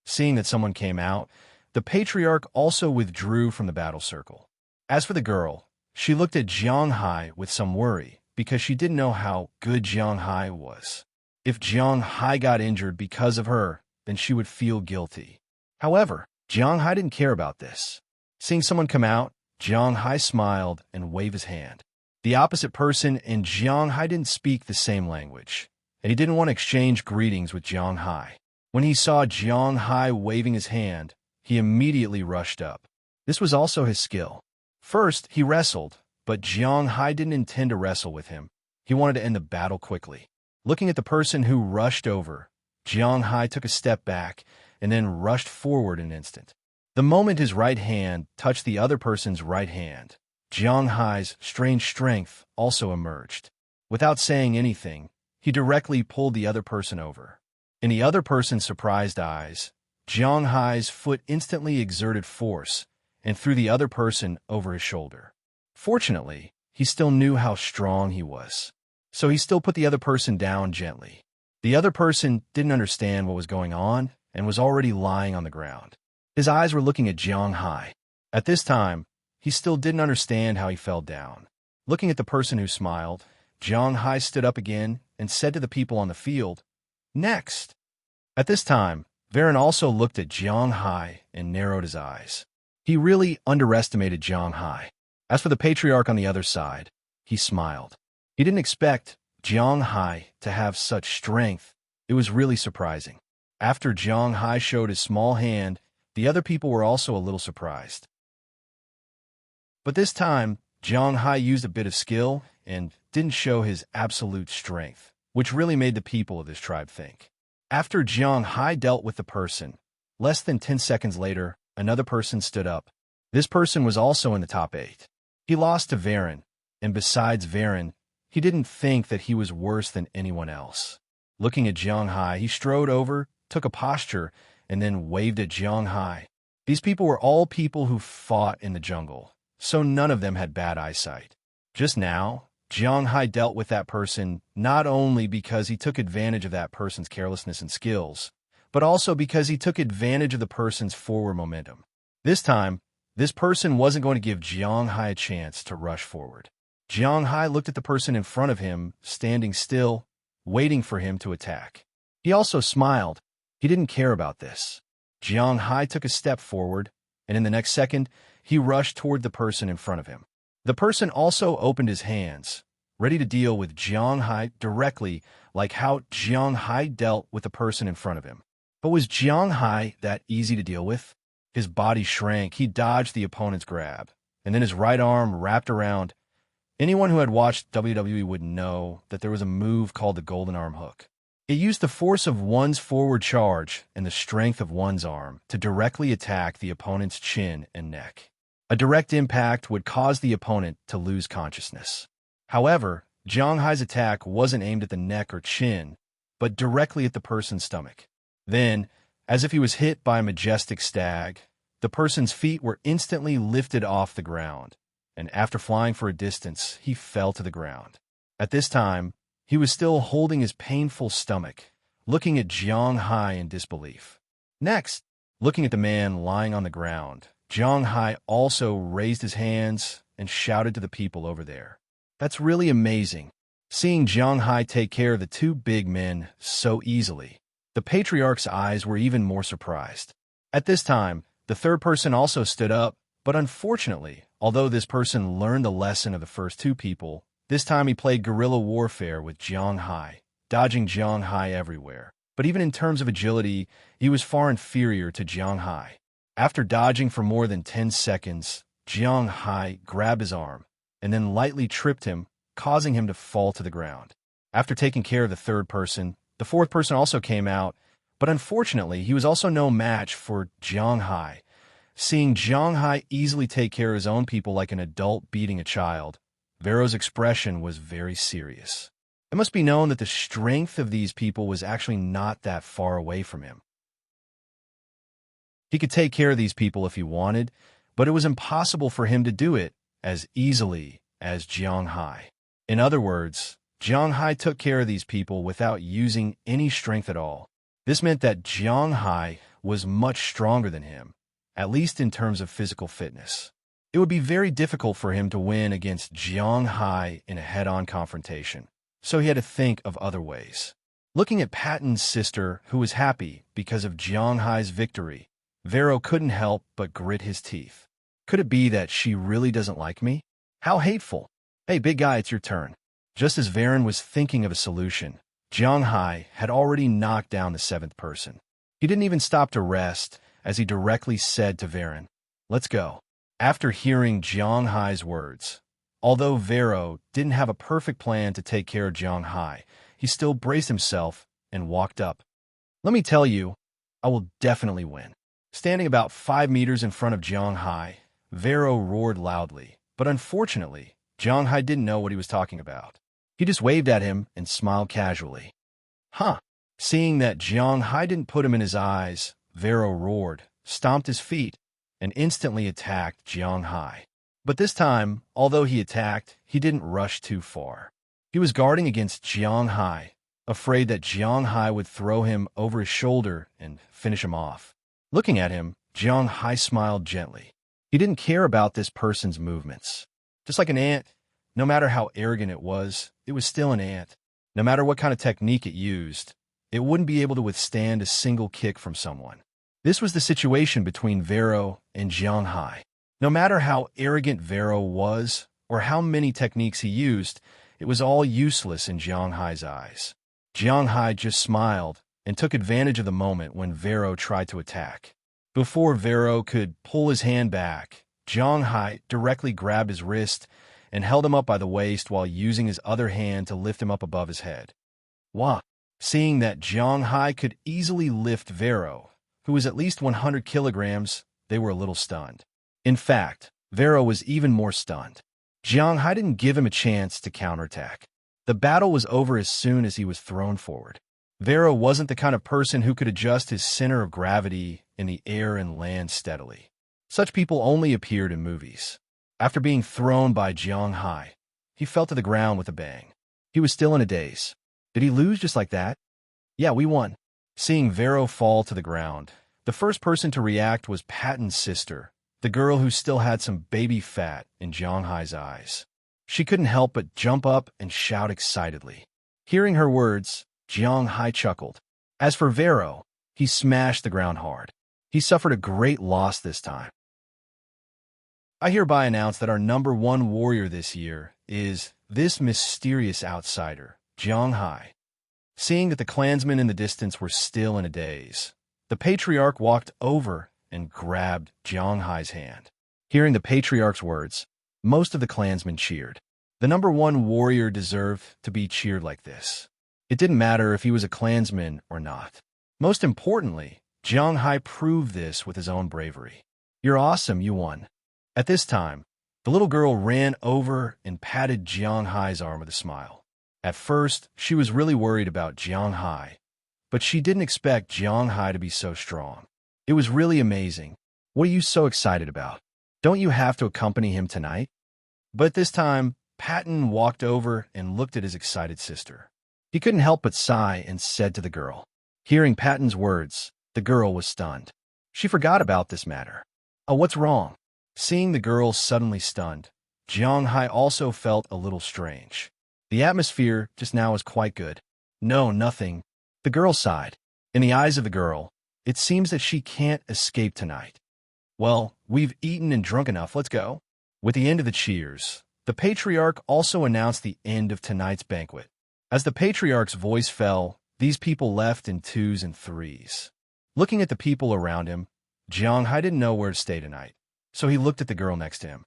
Seeing that someone came out, the patriarch also withdrew from the battle circle. As for the girl, she looked at Jiang Hai with some worry because she didn't know how good Jiang Hai was. If Jiang Hai got injured because of her, then she would feel guilty. However, Jiang Hai didn't care about this. Seeing someone come out, Jiang Hai smiled and waved his hand. The opposite person and Jiang Hai didn't speak the same language, and he didn't want to exchange greetings with Jiang Hai. When he saw Jiang Hai waving his hand, he immediately rushed up. This was also his skill. First, he wrestled, but Jiang Hai didn't intend to wrestle with him. He wanted to end the battle quickly. Looking at the person who rushed over, Jiang Hai took a step back and then rushed forward an instant. The moment his right hand touched the other person's right hand, Jiang Hai's strange strength also emerged. Without saying anything, he directly pulled the other person over. In the other person's surprised eyes, Jiang Hai's foot instantly exerted force and threw the other person over his shoulder. Fortunately, he still knew how strong he was, so he still put the other person down gently. The other person didn't understand what was going on and was already lying on the ground. His eyes were looking at Jiang Hai. At this time, he still didn't understand how he fell down. Looking at the person who smiled, Jiang Hai stood up again and said to the people on the field, "Next." At this time, Varen also looked at Jiang Hai and narrowed his eyes. He really underestimated Jiang Hai. As for the patriarch on the other side, he smiled. He didn't expect Jiang Hai to have such strength. It was really surprising. After Jiang Hai showed his small hand, the other people were also a little surprised. But this time, Jiang Hai used a bit of skill and didn't show his absolute strength, which really made the people of this tribe think. After Jiang Hai dealt with the person, less than 10 seconds later, another person stood up. This person was also in the top 8. He lost to Varen, and besides Varen, he didn't think that he was worse than anyone else. Looking at Jiang Hai, he strode over, took a posture, and then waved at Jiang Hai. These people were all people who fought in the jungle, so none of them had bad eyesight. Just now, Jiang Hai dealt with that person not only because he took advantage of that person's carelessness and skills, but also because he took advantage of the person's forward momentum. This time, this person wasn't going to give Jiang Hai a chance to rush forward. Jiang Hai looked at the person in front of him, standing still, waiting for him to attack. He also smiled. He didn't care about this. Jiang Hai took a step forward, and in the next second, he rushed toward the person in front of him. The person also opened his hands, ready to deal with Jiang Hai directly, like how Jiang Hai dealt with the person in front of him. But was Jiang Hai that easy to deal with? His body shrank, he dodged the opponent's grab, and then his right arm wrapped around. Anyone who had watched WWE would know that there was a move called the Golden Arm Hook. It used the force of one's forward charge and the strength of one's arm to directly attack the opponent's chin and neck. A direct impact would cause the opponent to lose consciousness. However, Jiang Hai's attack wasn't aimed at the neck or chin, but directly at the person's stomach. Then, as if he was hit by a majestic stag, the person's feet were instantly lifted off the ground, and after flying for a distance, he fell to the ground. At this time, he was still holding his painful stomach, looking at Jiang Hai in disbelief. Next, looking at the man lying on the ground, Jiang Hai also raised his hands and shouted to the people over there. That's really amazing. Seeing Jiang Hai take care of the two big men so easily, the patriarch's eyes were even more surprised. At this time, the third person also stood up, but unfortunately, although this person learned the lesson of the first two people, this time he played guerrilla warfare with Jiang Hai, dodging Jiang Hai everywhere. But even in terms of agility, he was far inferior to Jiang Hai. After dodging for more than 10 seconds, Jiang Hai grabbed his arm and then lightly tripped him, causing him to fall to the ground. After taking care of the third person, the fourth person also came out, but unfortunately, he was also no match for Jiang Hai. Seeing Jiang Hai easily take care of his own people like an adult beating a child, Vero's expression was very serious. It must be known that the strength of these people was actually not that far away from him. He could take care of these people if he wanted, but it was impossible for him to do it as easily as Jiang Hai. In other words, Jiang Hai took care of these people without using any strength at all. This meant that Jiang Hai was much stronger than him, at least in terms of physical fitness. It would be very difficult for him to win against Jiang Hai in a head-on confrontation, so he had to think of other ways. Looking at Patton's sister, who was happy because of Jiang Hai's victory, Vero couldn't help but grit his teeth. Could it be that she really doesn't like me? How hateful. Hey, big guy, it's your turn. Just as Varen was thinking of a solution, Jiang Hai had already knocked down the seventh person. He didn't even stop to rest, as he directly said to Varen, "Let's go." After hearing Jiang Hai's words, although Vero didn't have a perfect plan to take care of Jiang Hai, he still braced himself and walked up. "Let me tell you, I will definitely win." Standing about 5 meters in front of Jiang Hai, Vero roared loudly, but unfortunately, Jiang Hai didn't know what he was talking about. He just waved at him and smiled casually. Huh. Seeing that Jiang Hai didn't put him in his eyes, Vero roared, stomped his feet, and instantly attacked Jiang Hai. But this time, although he attacked, he didn't rush too far. He was guarding against Jiang Hai, afraid that Jiang Hai would throw him over his shoulder and finish him off. Looking at him, Jiang Hai smiled gently. He didn't care about this person's movements. Just like an ant, no matter how arrogant it was still an ant. No matter what kind of technique it used, it wouldn't be able to withstand a single kick from someone. This was the situation between Vero and Jiang Hai. No matter how arrogant Vero was, or how many techniques he used, it was all useless in Jiang Hai's eyes. Jiang Hai just smiled and took advantage of the moment when Vero tried to attack. Before Vero could pull his hand back, Jiang Hai directly grabbed his wrist and held him up by the waist while using his other hand to lift him up above his head. Wow! Seeing that Jiang Hai could easily lift Vero, who was at least 100 kilograms, they were a little stunned. In fact, Vero was even more stunned. Jiang Hai didn't give him a chance to counterattack. The battle was over as soon as he was thrown forward. Vero wasn't the kind of person who could adjust his center of gravity in the air and land steadily. Such people only appeared in movies. After being thrown by Jiang Hai, he fell to the ground with a bang. He was still in a daze. Did he lose just like that? Yeah, we won. Seeing Vero fall to the ground, the first person to react was Patton's sister, the girl who still had some baby fat in Jiang Hai's eyes. She couldn't help but jump up and shout excitedly. Hearing her words, Jiang Hai chuckled. As for Vero, he smashed the ground hard. He suffered a great loss this time. I hereby announce that our #1 warrior this year is this mysterious outsider, Jiang Hai. Seeing that the clansmen in the distance were still in a daze, the patriarch walked over and grabbed Jiang Hai's hand. Hearing the patriarch's words, most of the clansmen cheered. The #1 warrior deserved to be cheered like this. It didn't matter if he was a clansman or not. Most importantly, Jiang Hai proved this with his own bravery. You're awesome, you won. At this time, the little girl ran over and patted Jiang Hai's arm with a smile. At first, she was really worried about Jiang Hai, but she didn't expect Jiang Hai to be so strong. It was really amazing. What are you so excited about? Don't you have to accompany him tonight? But this time, Patton walked over and looked at his excited sister. He couldn't help but sigh and said to the girl. Hearing Patton's words, the girl was stunned. She forgot about this matter. Oh, what's wrong? Seeing the girl suddenly stunned, Jiang Hai also felt a little strange. The atmosphere just now was quite good. No, nothing. The girl sighed. In the eyes of the girl, it seems that she can't escape tonight. Well, we've eaten and drunk enough, let's go. With the end of the cheers, the patriarch also announced the end of tonight's banquet. As the patriarch's voice fell, these people left in 2s and 3s. Looking at the people around him, Jiang Hai didn't know where to stay tonight, so he looked at the girl next to him.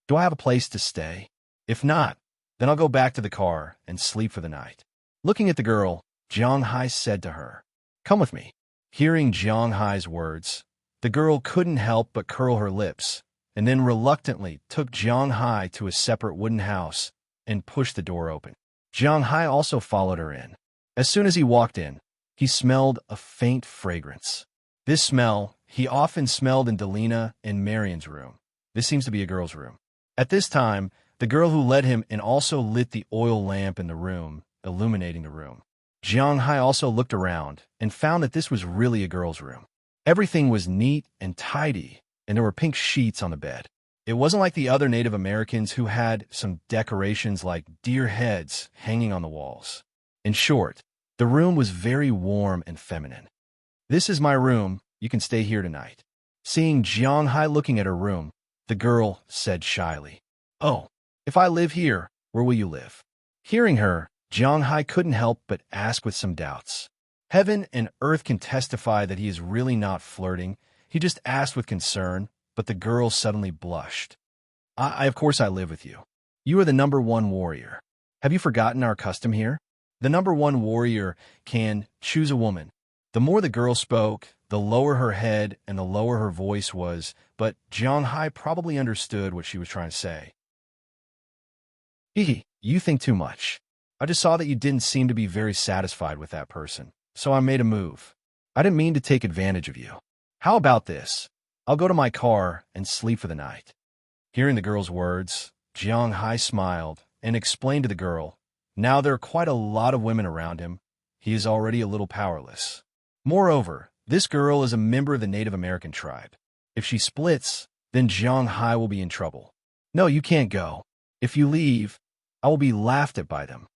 Do I have a place to stay? If not, then I'll go back to the car and sleep for the night. Looking at the girl, Jiang Hai said to her, Come with me. Hearing Jiang Hai's words, the girl couldn't help but curl her lips, and then reluctantly took Jiang Hai to a separate wooden house and pushed the door open. Jiang Hai also followed her in. As soon as he walked in, he smelled a faint fragrance. This smell he often smelled in Delina and Marion's room. This seems to be a girl's room. At this time, the girl who led him in also lit the oil lamp in the room, illuminating the room. Jiang Hai also looked around and found that this was really a girl's room. Everything was neat and tidy, and there were pink sheets on the bed. It wasn't like the other Native Americans who had some decorations like deer heads hanging on the walls. In short, the room was very warm and feminine. This is my room. You can stay here tonight. Seeing Jiang Hai looking at her room, the girl said shyly, Oh, if I live here, where will you live? Hearing her, Jiang Hai couldn't help but ask with some doubts. Heaven and earth can testify that he is really not flirting. He just asked with concern, but the girl suddenly blushed. Of course I live with you. You are the #1 warrior. Have you forgotten our custom here? The #1 warrior can choose a woman. The more the girl spoke, the lower her head and the lower her voice was, but Jiang Hai probably understood what she was trying to say. You think too much. I just saw that you didn't seem to be very satisfied with that person, so I made a move. I didn't mean to take advantage of you. How about this? I'll go to my car and sleep for the night. Hearing the girl's words, Jiang Hai smiled and explained to the girl, now there are quite a lot of women around him. He is already a little powerless. Moreover, this girl is a member of the Native American tribe. If she splits, then Jiang Hai will be in trouble. No, you can't go. If you leave, I will be laughed at by them.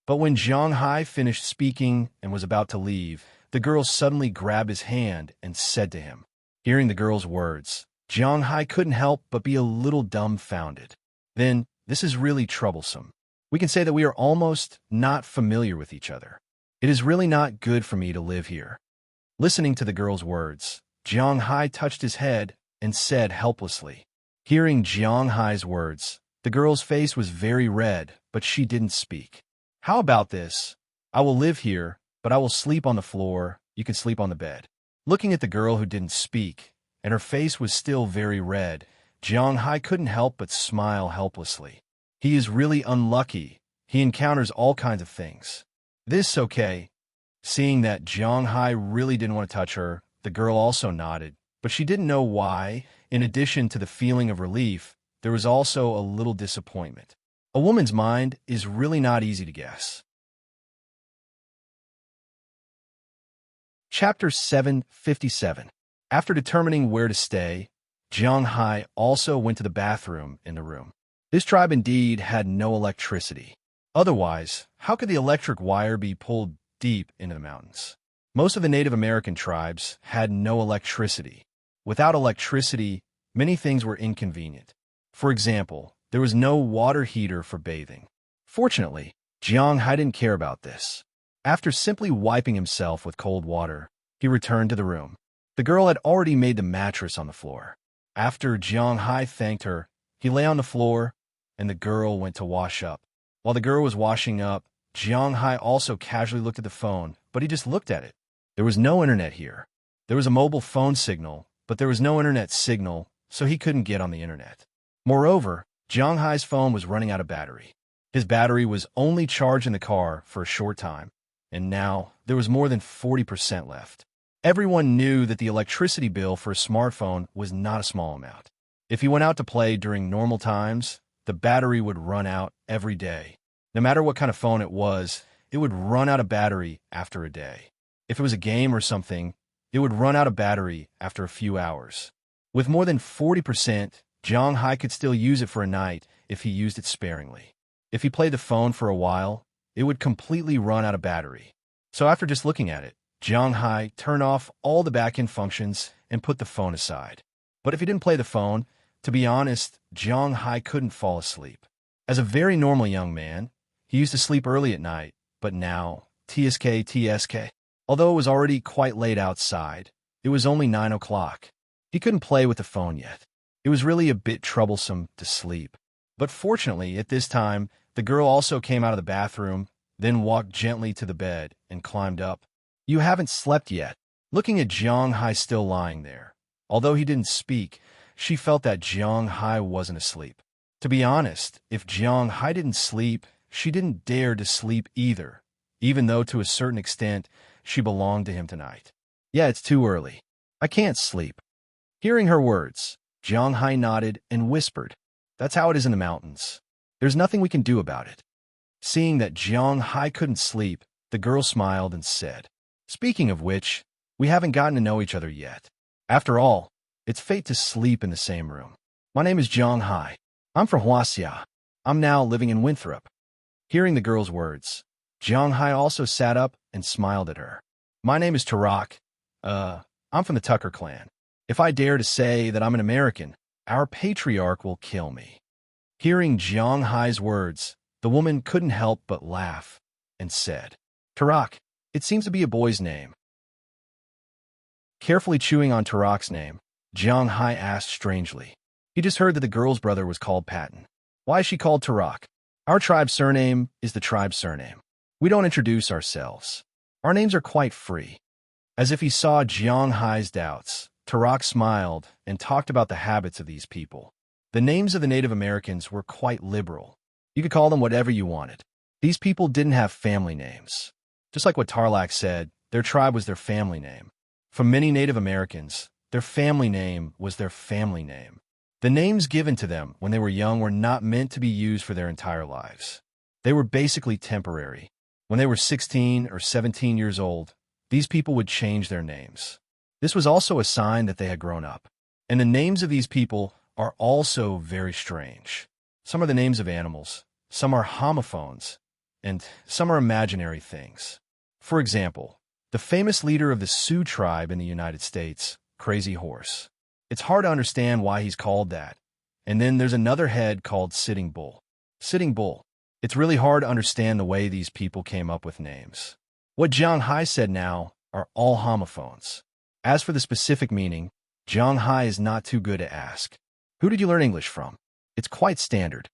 But when Jiang Hai finished speaking and was about to leave, the girl suddenly grabbed his hand and said to him. Hearing the girl's words, Jiang Hai couldn't help but be a little dumbfounded. Then, this is really troublesome. We can say that we are almost not familiar with each other. It is really not good for me to live here. Listening to the girl's words, Jiang Hai touched his head and said helplessly. Hearing Jiang Hai's words, the girl's face was very red, but she didn't speak. How about this? I will live here, but I will sleep on the floor. You can sleep on the bed. Looking at the girl who didn't speak, and her face was still very red, Jiang Hai couldn't help but smile helplessly. He is really unlucky. He encounters all kinds of things. This okay. Seeing that Jiang Hai really didn't want to touch her, the girl also nodded, but she didn't know why. In addition to the feeling of relief, there was also a little disappointment. A woman's mind is really not easy to guess. Chapter 757. After determining where to stay, Jiang Hai also went to the bathroom in the room. This tribe indeed had no electricity. Otherwise, how could the electric wire be pulled deep into the mountains? Most of the Native American tribes had no electricity. Without electricity, many things were inconvenient. For example, there was no water heater for bathing. Fortunately, Jiang Hai didn't care about this. After simply wiping himself with cold water, he returned to the room. The girl had already made the mattress on the floor. After Jiang Hai thanked her, he lay on the floor, and the girl went to wash up. While the girl was washing up, Jiang Hai also casually looked at the phone, but he just looked at it. There was no internet here. There was a mobile phone signal, but there was no internet signal, so he couldn't get on the internet. Moreover, Jiang Hai's phone was running out of battery. His battery was only charged in the car for a short time, and now there was more than 40% left. Everyone knew that the electricity bill for a smartphone was not a small amount. If he went out to play during normal times, the battery would run out every day. No matter what kind of phone it would run out of battery after a day. If it was a game or something, it would run out of battery after a few hours. With more than 40%, Jiang Hai could still use it for a night if he used it sparingly. If he played the phone for a while, it would completely run out of battery. So after just looking at it, Jiang Hai turned off all the back-end functions and put the phone aside. But if he didn't play the phone, to be honest, Jiang Hai couldn't fall asleep. As a very normal young man, he used to sleep early at night, but now, TSK. Although it was already quite late outside, it was only 9 o'clock. He couldn't play with the phone yet. It was really a bit troublesome to sleep. But fortunately, at this time, the girl also came out of the bathroom, then walked gently to the bed and climbed up. "You haven't slept yet." Looking at Jiang Hai still lying there. Although he didn't speak, she felt that Jiang Hai wasn't asleep. To be honest, if Jiang Hai didn't sleep, she didn't dare to sleep either, even though to a certain extent, she belonged to him tonight. "Yeah, it's too early. I can't sleep." Hearing her words, Jiang Hai nodded and whispered, "That's how it is in the mountains. There's nothing we can do about it." Seeing that Jiang Hai couldn't sleep, the girl smiled and said, "Speaking of which, we haven't gotten to know each other yet. After all, it's fate to sleep in the same room. My name is Jiang Hai. I'm from Huaxia. I'm now living in Winthrop." Hearing the girl's words, Jiang Hai also sat up and smiled at her. "My name is Tarak. I'm from the Tucker clan. If I dare to say that I'm an American, our patriarch will kill me." Hearing Jiang Hai's words, the woman couldn't help but laugh and said, "Tarak, it seems to be a boy's name." Carefully chewing on Tarak's name, Jiang Hai asked strangely. He just heard that the girl's brother was called Patton. "Why is she called Tarak?" "Our tribe's surname is the tribe's surname. We don't introduce ourselves. Our names are quite free." As if he saw Jiang Hai's doubts, Tarak smiled and talked about the habits of these people. The names of the Native Americans were quite liberal. You could call them whatever you wanted. These people didn't have family names. Just like what Tarlac said, their tribe was their family name. For many Native Americans, their family name was their family name. The names given to them when they were young were not meant to be used for their entire lives. They were basically temporary. When they were 16 or 17 years old, these people would change their names. This was also a sign that they had grown up. And the names of these people are also very strange. Some are the names of animals, some are homophones, and some are imaginary things. For example, the famous leader of the Sioux tribe in the United States, Crazy Horse. It's hard to understand why he's called that. And then there's another head called Sitting Bull. Sitting Bull. It's really hard to understand the way these people came up with names. What Jiang Hai said now are all homophones. As for the specific meaning, Jiang Hai is not too good to ask. "Who did you learn English from?" It's quite standard.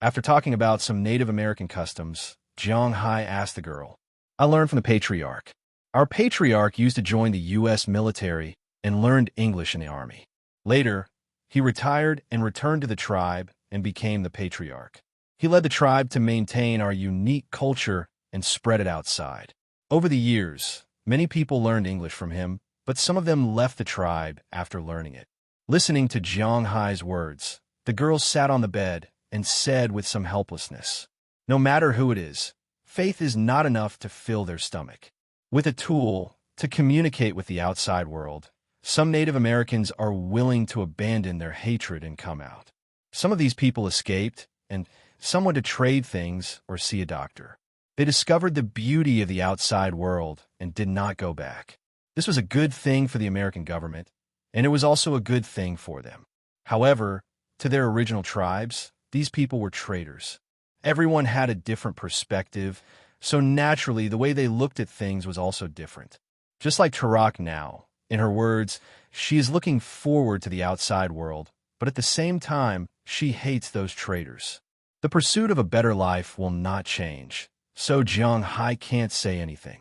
After talking about some Native American customs, Jiang Hai asked the girl, "I learned from the patriarch. Our patriarch used to join the U.S. military and learned English in the army. Later, he retired and returned to the tribe and became the patriarch. He led the tribe to maintain our unique culture and spread it outside. Over the years, many people learned English from him, but some of them left the tribe after learning it." Listening to Jiang Hai's words, the girl sat on the bed and said with some helplessness, "No matter who it is, faith is not enough to fill their stomach. With a tool to communicate with the outside world, some Native Americans are willing to abandon their hatred and come out. Some of these people escaped and someone to trade things or see a doctor. They discovered the beauty of the outside world and did not go back. This was a good thing for the American government, and it was also a good thing for them. However, to their original tribes, these people were traitors. Everyone had a different perspective, so naturally the way they looked at things was also different. Just like Tarak now, in her words, she is looking forward to the outside world, but at the same time, she hates those traitors. The pursuit of a better life will not change, so Jiang Hai can't say anything.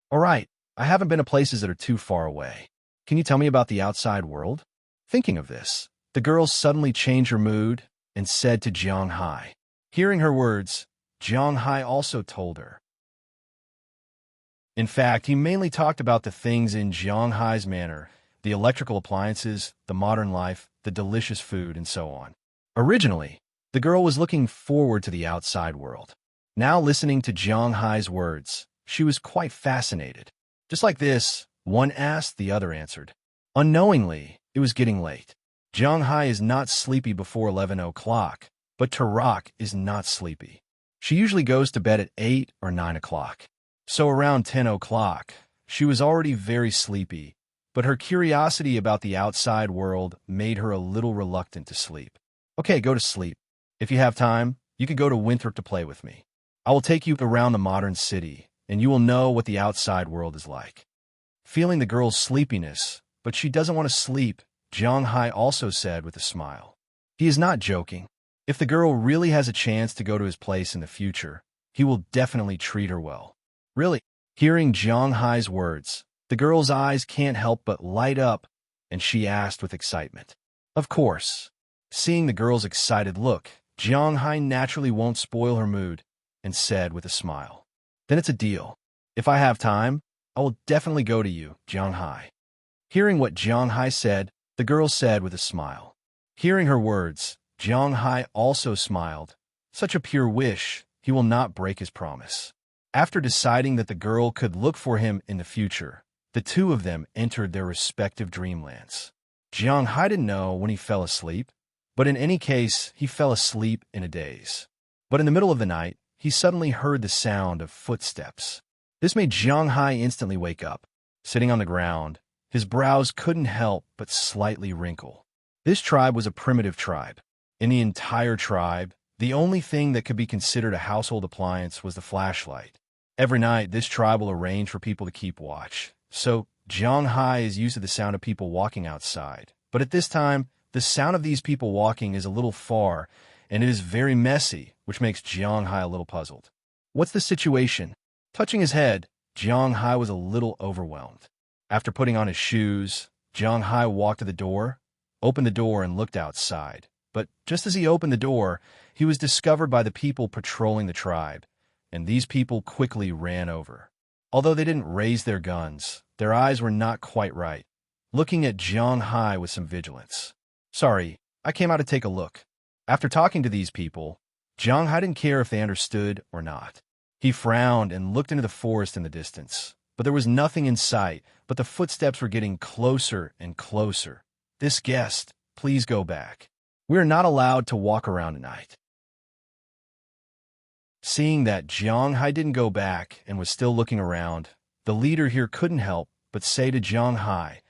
All right, I haven't been to places that are too far away. Can you tell me about the outside world? Thinking of this, the girl suddenly changed her mood and said to Jiang Hai. Hearing her words, Jiang Hai also told her. In fact, he mainly talked about the things in Jiang Hai's manner, the electrical appliances, the modern life, the delicious food, and so on. Originally, the girl was looking forward to the outside world. Now listening to Jiang Hai's words, she was quite fascinated. Just like this, one asked, the other answered. Unknowingly, it was getting late. Jiang Hai is not sleepy before 11 o'clock, but Tarak is not sleepy. She usually goes to bed at 8 or 9 o'clock. So around 10 o'clock, she was already very sleepy, but her curiosity about the outside world made her a little reluctant to sleep. Okay, go to sleep. If you have time, you could go to Winthrop to play with me. I will take you around the modern city, and you will know what the outside world is like. Feeling the girl's sleepiness, but she doesn't want to sleep, Jiang Hai also said with a smile. He is not joking. If the girl really has a chance to go to his place in the future, he will definitely treat her well. Really? Hearing Jiang Hai's words, the girl's eyes can't help but light up, and she asked with excitement. Of course. Seeing the girl's excited look, Jiang Hai naturally won't spoil her mood, and said with a smile. Then it's a deal. If I have time, I will definitely go to you, Jiang Hai. Hearing what Jiang Hai said, the girl said with a smile. Hearing her words, Jiang Hai also smiled. Such a pure wish, he will not break his promise. After deciding that the girl could look for him in the future, the two of them entered their respective dreamlands. Jiang Hai didn't know when he fell asleep, but in any case, he fell asleep in a daze. But in the middle of the night, he suddenly heard the sound of footsteps. This made Jiang Hai instantly wake up. Sitting on the ground, his brows couldn't help but slightly wrinkle. This tribe was a primitive tribe. In the entire tribe, the only thing that could be considered a household appliance was the flashlight. Every night, this tribe will arrange for people to keep watch. So, Jiang Hai is used to the sound of people walking outside. But at this time, the sound of these people walking is a little far, and it is very messy, which makes Jiang Hai a little puzzled. What's the situation? Touching his head, Jiang Hai was a little overwhelmed. After putting on his shoes, Jiang Hai walked to the door, opened the door, and looked outside. But just as he opened the door, he was discovered by the people patrolling the tribe, and these people quickly ran over. Although they didn't raise their guns, their eyes were not quite right, looking at Jiang Hai with some vigilance. Sorry, I came out to take a look. After talking to these people, Jiang Hai didn't care if they understood or not. He frowned and looked into the forest in the distance, but there was nothing in sight, but the footsteps were getting closer and closer. This guest, please go back. We are not allowed to walk around at night. Seeing that Jiang Hai didn't go back and was still looking around, the leader here couldn't help but say to Jiang Hai,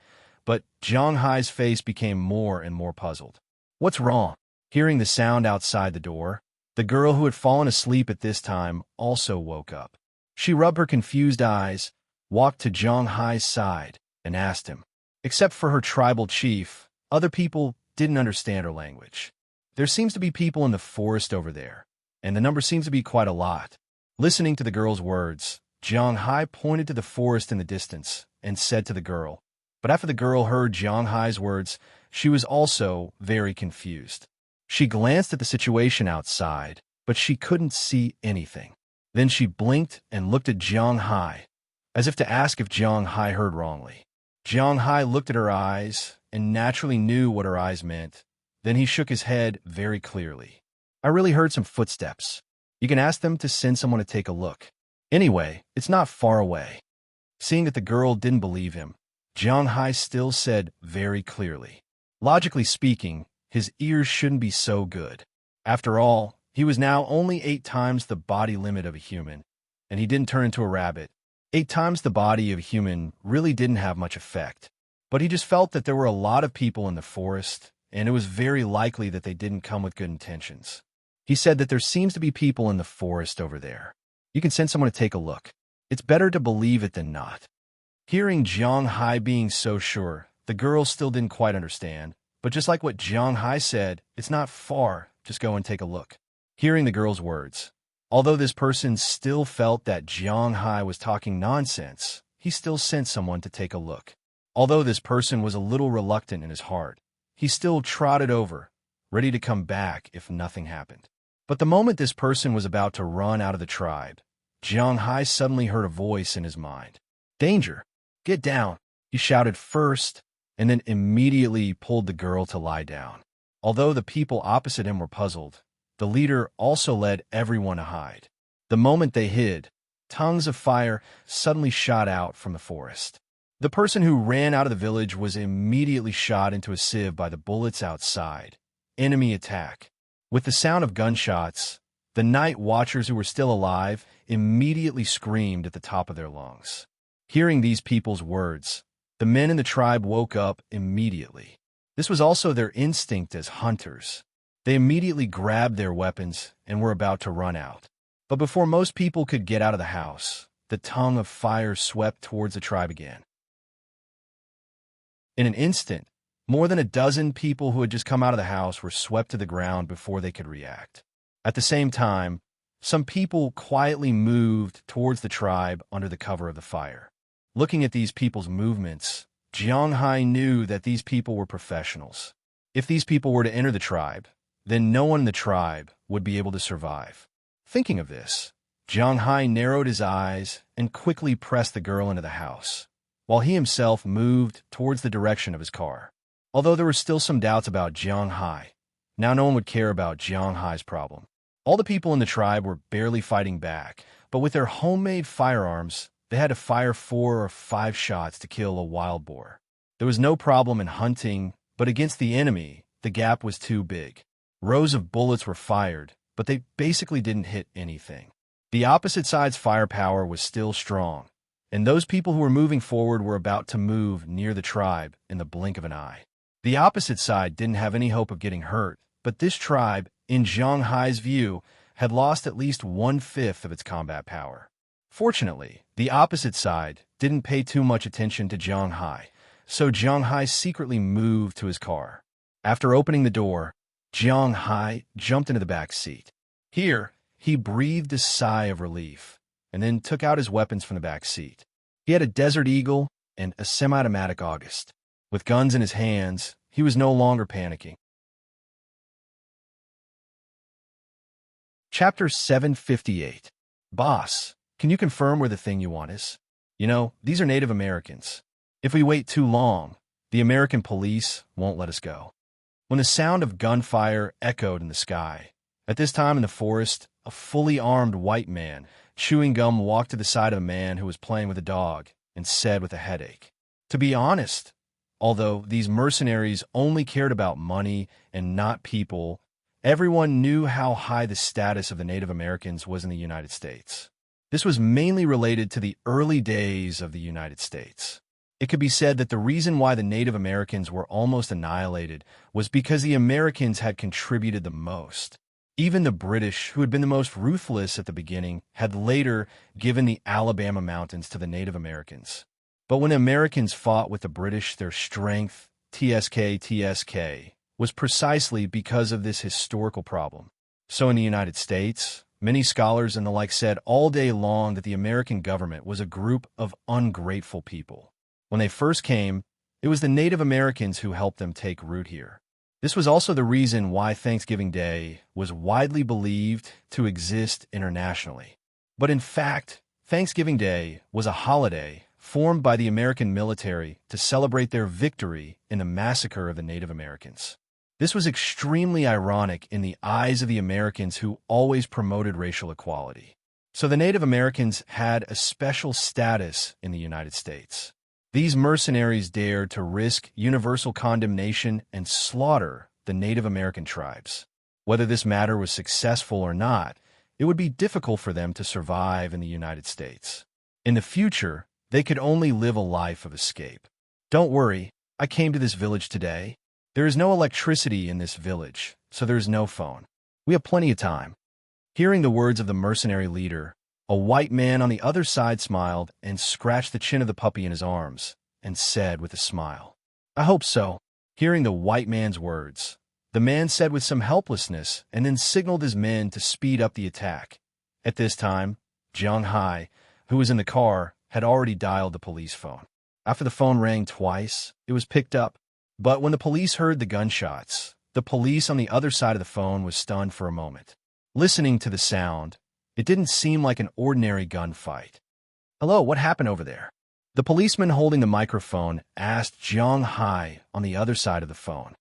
but Jiang Hai's face became more and more puzzled. What's wrong? Hearing the sound outside the door, the girl who had fallen asleep at this time also woke up. She rubbed her confused eyes, walked to Jiang Hai's side, and asked him. Except for her tribal chief, other people didn't understand her language. There seems to be people in the forest over there, and the number seems to be quite a lot. Listening to the girl's words, Jiang Hai pointed to the forest in the distance and said to the girl. But after the girl heard Jiang Hai's words, she was also very confused. She glanced at the situation outside, but she couldn't see anything. Then she blinked and looked at Jiang Hai, as if to ask if Jiang Hai heard wrongly. Jiang Hai looked at her eyes and naturally knew what her eyes meant. Then he shook his head very clearly. I really heard some footsteps. You can ask them to send someone to take a look. Anyway, it's not far away. Seeing that the girl didn't believe him, Jiang Hai still said very clearly. Logically speaking, his ears shouldn't be so good. After all, He was now only 8 times the body limit of a human, and he didn't turn into a rabbit. 8 times the body of a human really didn't have much effect. But he just felt that there were a lot of people in the forest, and it was very likely that they didn't come with good intentions. He said that there seems to be people in the forest over there. You can send someone to take a look. It's better to believe it than not. Hearing Jiang Hai being so sure, the girl still didn't quite understand. But just like what Jiang Hai said, it's not far, just go and take a look. Hearing the girl's words, although this person still felt that Jiang Hai was talking nonsense, he still sent someone to take a look. Although this person was a little reluctant in his heart, he still trotted over, ready to come back if nothing happened. But the moment this person was about to run out of the tribe, Jiang Hai suddenly heard a voice in his mind. "Danger! Get down!" He shouted first, and then immediately pulled the girl to lie down. Although the people opposite him were puzzled, the leader also led everyone to hide. The moment they hid, tongues of fire suddenly shot out from the forest. The person who ran out of the village was immediately shot into a sieve by the bullets outside. Enemy attack. With the sound of gunshots, the night watchers who were still alive immediately screamed at the top of their lungs. Hearing these people's words, the men in the tribe woke up immediately. This was also their instinct as hunters. They immediately grabbed their weapons and were about to run out. But before most people could get out of the house, the tongue of fire swept towards the tribe again. In an instant, more than a dozen people who had just come out of the house were swept to the ground before they could react. At the same time, some people quietly moved towards the tribe under the cover of the fire. Looking at these people's movements, Jiang Hai knew that these people were professionals. If these people were to enter the tribe, then no one in the tribe would be able to survive. Thinking of this, Jiang Hai narrowed his eyes and quickly pressed the girl into the house, while he himself moved towards the direction of his car. Although there were still some doubts about Jiang Hai, now no one would care about Jiang Hai's problem. All the people in the tribe were barely fighting back, but with their homemade firearms, they had to fire 4 or 5 shots to kill a wild boar. There was no problem in hunting, but against the enemy, the gap was too big. Rows of bullets were fired, but they basically didn't hit anything. The opposite side's firepower was still strong, and those people who were moving forward were about to move near the tribe in the blink of an eye. The opposite side didn't have any hope of getting hurt, but this tribe, in Jiang Hai's view, had lost at least 1/5 of its combat power. Fortunately, the opposite side didn't pay too much attention to Jiang Hai, so Jiang Hai secretly moved to his car. After opening the door, Jiang Hai jumped into the back seat. Here, he breathed a sigh of relief, and then took out his weapons from the back seat. He had a Desert Eagle and a semi-automatic August. With guns in his hands, he was no longer panicking. Chapter 758. Boss, can you confirm where the thing you want is? You know, these are Native Americans. If we wait too long, the American police won't let us go. When the sound of gunfire echoed in the sky, at this time in the forest, a fully armed white man, chewing gum, walked to the side of a man who was playing with a dog and said with a headache, "To be honest, although these mercenaries only cared about money and not people, everyone knew how high the status of the Native Americans was in the United States. This was mainly related to the early days of the United States. It could be said that the reason why the Native Americans were almost annihilated was because the Americans had contributed the most. Even the British, who had been the most ruthless at the beginning, had later given the Alabama mountains to the Native Americans. But when Americans fought with the British, their strength, TSK, was precisely because of this historical problem. So in the United States, many scholars and the like said all day long that the American government was a group of ungrateful people. When they first came, it was the Native Americans who helped them take root here. This was also the reason why Thanksgiving Day was widely believed to exist internationally. But in fact, Thanksgiving Day was a holiday formed by the American military to celebrate their victory in the massacre of the Native Americans. This was extremely ironic in the eyes of the Americans who always promoted racial equality. So the Native Americans had a special status in the United States. These mercenaries dared to risk universal condemnation and slaughter the Native American tribes. Whether this matter was successful or not, it would be difficult for them to survive in the United States. In the future, they could only live a life of escape. Don't worry, I came to this village today. There is no electricity in this village, so there is no phone. We have plenty of time. Hearing the words of the mercenary leader, a white man on the other side smiled and scratched the chin of the puppy in his arms and said with a smile, "I hope so." Hearing the white man's words, the man said with some helplessness and then signaled his men to speed up the attack. At this time, Jiang Hai, who was in the car, had already dialed the police phone. After the phone rang twice, it was picked up. But when the police heard the gunshots, the police on the other side of the phone was stunned for a moment. Listening to the sound, it didn't seem like an ordinary gunfight. "Hello, what happened over there?" The policeman holding the microphone asked Jiang Hai on the other side of the phone.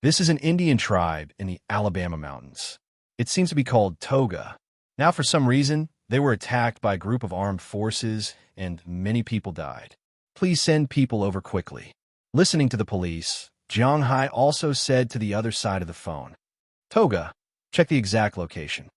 "This is an Indian tribe in the Alabama mountains. It seems to be called Toga. Now, for some reason, they were attacked by a group of armed forces and many people died. Please send people over quickly." Listening to the police, Jiang Hai also said to the other side of the phone, "Toga, check the exact location."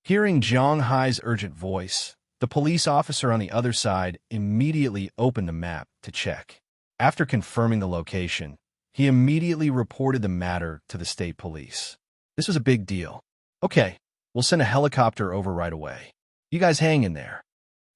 Hearing Jiang Hai's urgent voice, the police officer on the other side immediately opened the map to check. After confirming the location, he immediately reported the matter to the state police. This was a big deal. "Okay, we'll send a helicopter over right away. You guys hang in there."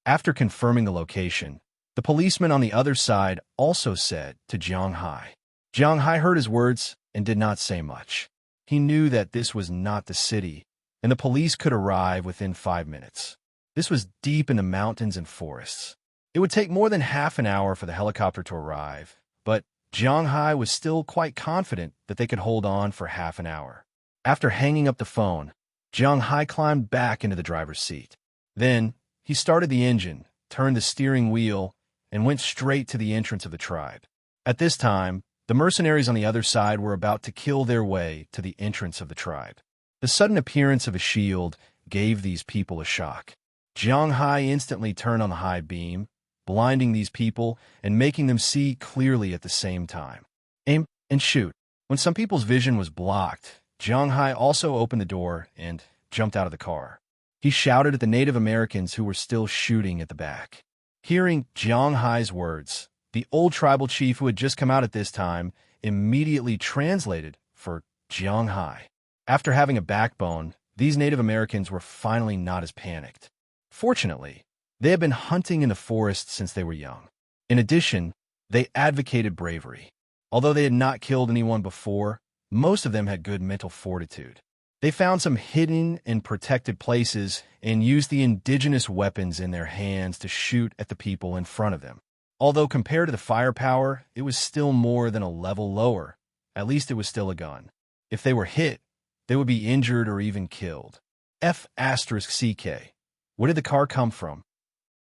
After confirming the location, the policeman on the other side also said to Jiang Hai. Jiang Hai heard his words and did not say much. He knew that this was not the city, and the police could arrive within 5 minutes. This was deep in the mountains and forests. It would take more than half an hour for the helicopter to arrive, but Jiang Hai was still quite confident that they could hold on for half an hour. After hanging up the phone, Jiang Hai climbed back into the driver's seat. Then, he started the engine, turned the steering wheel, and went straight to the entrance of the tribe. At this time, the mercenaries on the other side were about to kill their way to the entrance of the tribe. The sudden appearance of a shield gave these people a shock. Jiang Hai instantly turned on the high beam, blinding these people and making them see clearly at the same time. Aim and shoot. When some people's vision was blocked, Jiang Hai also opened the door and jumped out of the car. He shouted at the Native Americans who were still shooting at the back. Hearing Jiang Hai's words, the old tribal chief who had just come out at this time immediately translated for Jiang Hai. After having a backbone, these Native Americans were finally not as panicked. Fortunately, they had been hunting in the forest since they were young. In addition, they advocated bravery. Although they had not killed anyone before, most of them had good mental fortitude. They found some hidden and protected places and used the indigenous weapons in their hands to shoot at the people in front of them. Although compared to the firepower, it was still more than a level lower. At least it was still a gun. If they were hit, they would be injured or even killed. F***CK. Where did the car come from?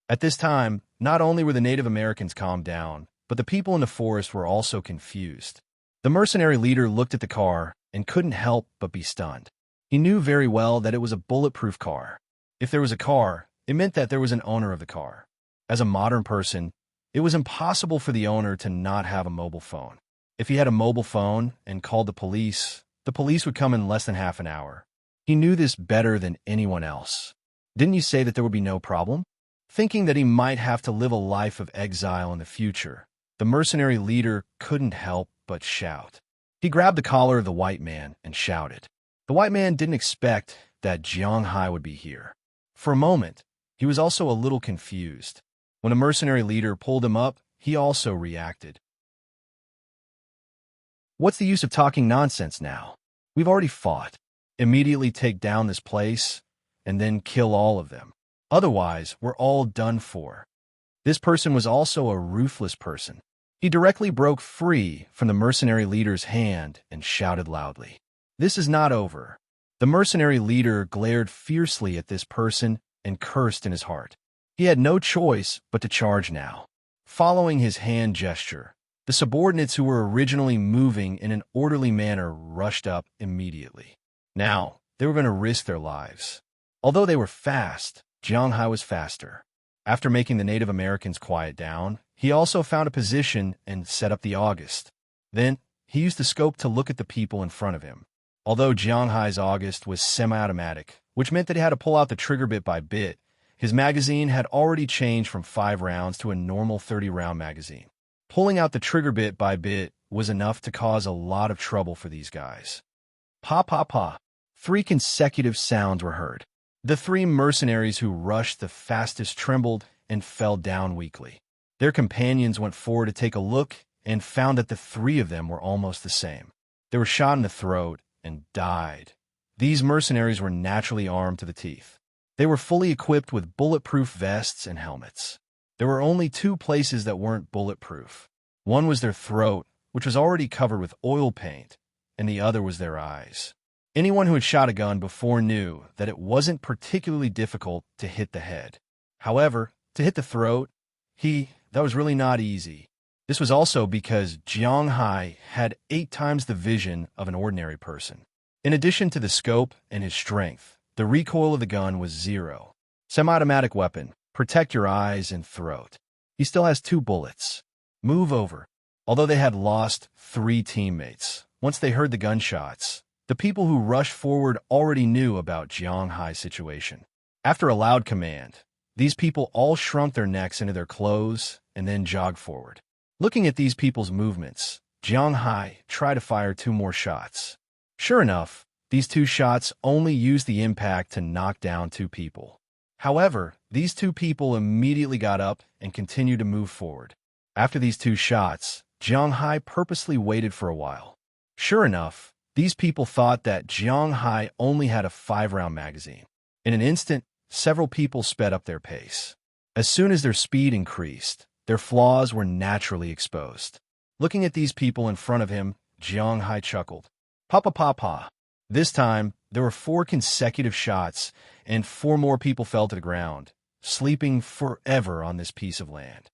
At this time, not only were the Native Americans calmed down, but the people in the forest were also confused. The mercenary leader looked at the car and couldn't help but be stunned. He knew very well that it was a bulletproof car. If there was a car, it meant that there was an owner of the car. As a modern person, it was impossible for the owner to not have a mobile phone. If he had a mobile phone and called the police would come in less than half an hour. He knew this better than anyone else. Didn't you say that there would be no problem? Thinking that he might have to live a life of exile in the future, the mercenary leader couldn't help but shout. He grabbed the collar of the white man and shouted. The white man didn't expect that Jiang Hai would be here. For a moment, he was also a little confused. When the mercenary leader pulled him up, he also reacted. What's the use of talking nonsense now? We've already fought. Immediately take down this place, and then kill all of them. Otherwise, we're all done for. This person was also a ruthless person. He directly broke free from the mercenary leader's hand and shouted loudly. This is not over. The mercenary leader glared fiercely at this person and cursed in his heart. He had no choice but to charge now. Following his hand gesture, the subordinates who were originally moving in an orderly manner rushed up immediately. Now, they were going to risk their lives. Although they were fast, Jiang Hai was faster. After making the Native Americans quiet down, he also found a position and set up the August. Then, he used the scope to look at the people in front of him. Although Jiang Hai's August was semi-automatic, which meant that he had to pull out the trigger bit by bit, his magazine had already changed from 5 rounds to a normal 30-round magazine. Pulling out the trigger bit by bit was enough to cause a lot of trouble for these guys. Pa pa pa. 3 consecutive sounds were heard. The 3 mercenaries who rushed the fastest trembled and fell down weakly. Their companions went forward to take a look and found that the 3 of them were almost the same. They were shot in the throat and died. These mercenaries were naturally armed to the teeth. They were fully equipped with bulletproof vests and helmets. There were only 2 places that weren't bulletproof. One was their throat, which was already covered with oil paint, and the other was their eyes. Anyone who had shot a gun before knew that it wasn't particularly difficult to hit the head. However, to hit the throat, that was really not easy. This was also because Jiang Hai had 8 times the vision of an ordinary person. In addition to the scope and his strength, the recoil of the gun was 0. Semi-automatic weapon, protect your eyes and throat. He still has 2 bullets. Move over. Although they had lost 3 teammates, once they heard the gunshots, the people who rushed forward already knew about Jiang Hai's situation. After a loud command, these people all shrunk their necks into their clothes and then jogged forward. Looking at these people's movements, Jiang Hai tried to fire 2 more shots. Sure enough, these 2 shots only used the impact to knock down 2 people. However, these 2 people immediately got up and continued to move forward. After these 2 shots, Jiang Hai purposely waited for a while. Sure enough, these people thought that Jiang Hai only had a 5-round magazine. In an instant, several people sped up their pace. As soon as their speed increased, their flaws were naturally exposed. Looking at these people in front of him, Jiang Hai chuckled. Pa pa pa pa. This time, there were 4 consecutive shots, and 4 more people fell to the ground, sleeping forever on this piece of land.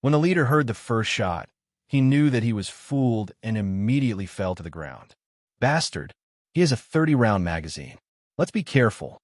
When the leader heard the first shot, he knew that he was fooled and immediately fell to the ground. Bastard, he has a 30-round magazine. Let's be careful.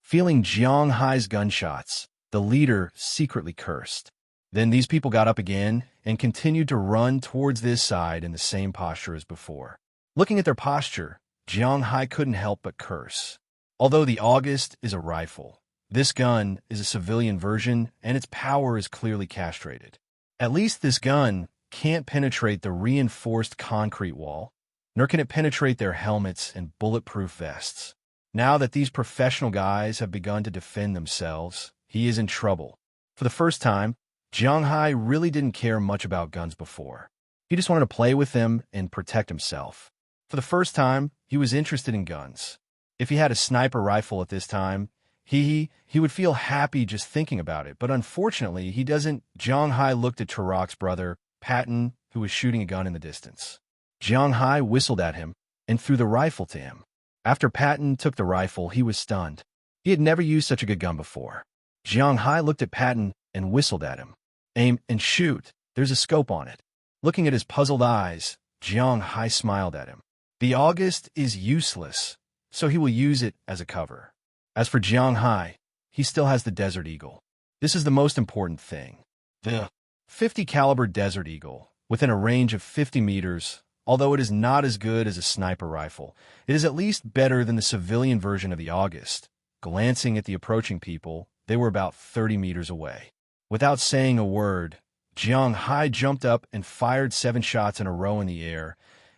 Feeling Jiang Hai's gunshots, the leader secretly cursed. Then these people got up again and continued to run towards this side in the same posture as before. Looking at their posture, Jiang Hai couldn't help but curse. Although the August is a rifle, this gun is a civilian version and its power is clearly castrated. At least this gun can't penetrate the reinforced concrete wall, nor can it penetrate their helmets and bulletproof vests. Now that these professional guys have begun to defend themselves, he is in trouble. For the first time, Jiang Hai really didn't care much about guns before. He just wanted to play with them and protect himself. For the first time, he was interested in guns. If he had a sniper rifle at this time, he would feel happy just thinking about it, but unfortunately, he doesn't. Jiang Hai looked at Turok's brother, Patton, who was shooting a gun in the distance. Jiang Hai whistled at him and threw the rifle to him. After Patton took the rifle, he was stunned. He had never used such a good gun before. Jiang Hai looked at Patton and whistled at him. Aim and shoot. There's a scope on it. Looking at his puzzled eyes, Jiang Hai smiled at him. The August is useless, so he will use it as a cover. As for Jiang Hai, he still has the Desert Eagle. This is the most important thing. The 50 caliber Desert Eagle, within a range of 50 meters, although it is not as good as a sniper rifle, it is at least better than the civilian version of the August. Glancing at the approaching people, they were about 30 meters away. Without saying a word, Jiang Hai jumped up and fired 7 shots in a row in the air,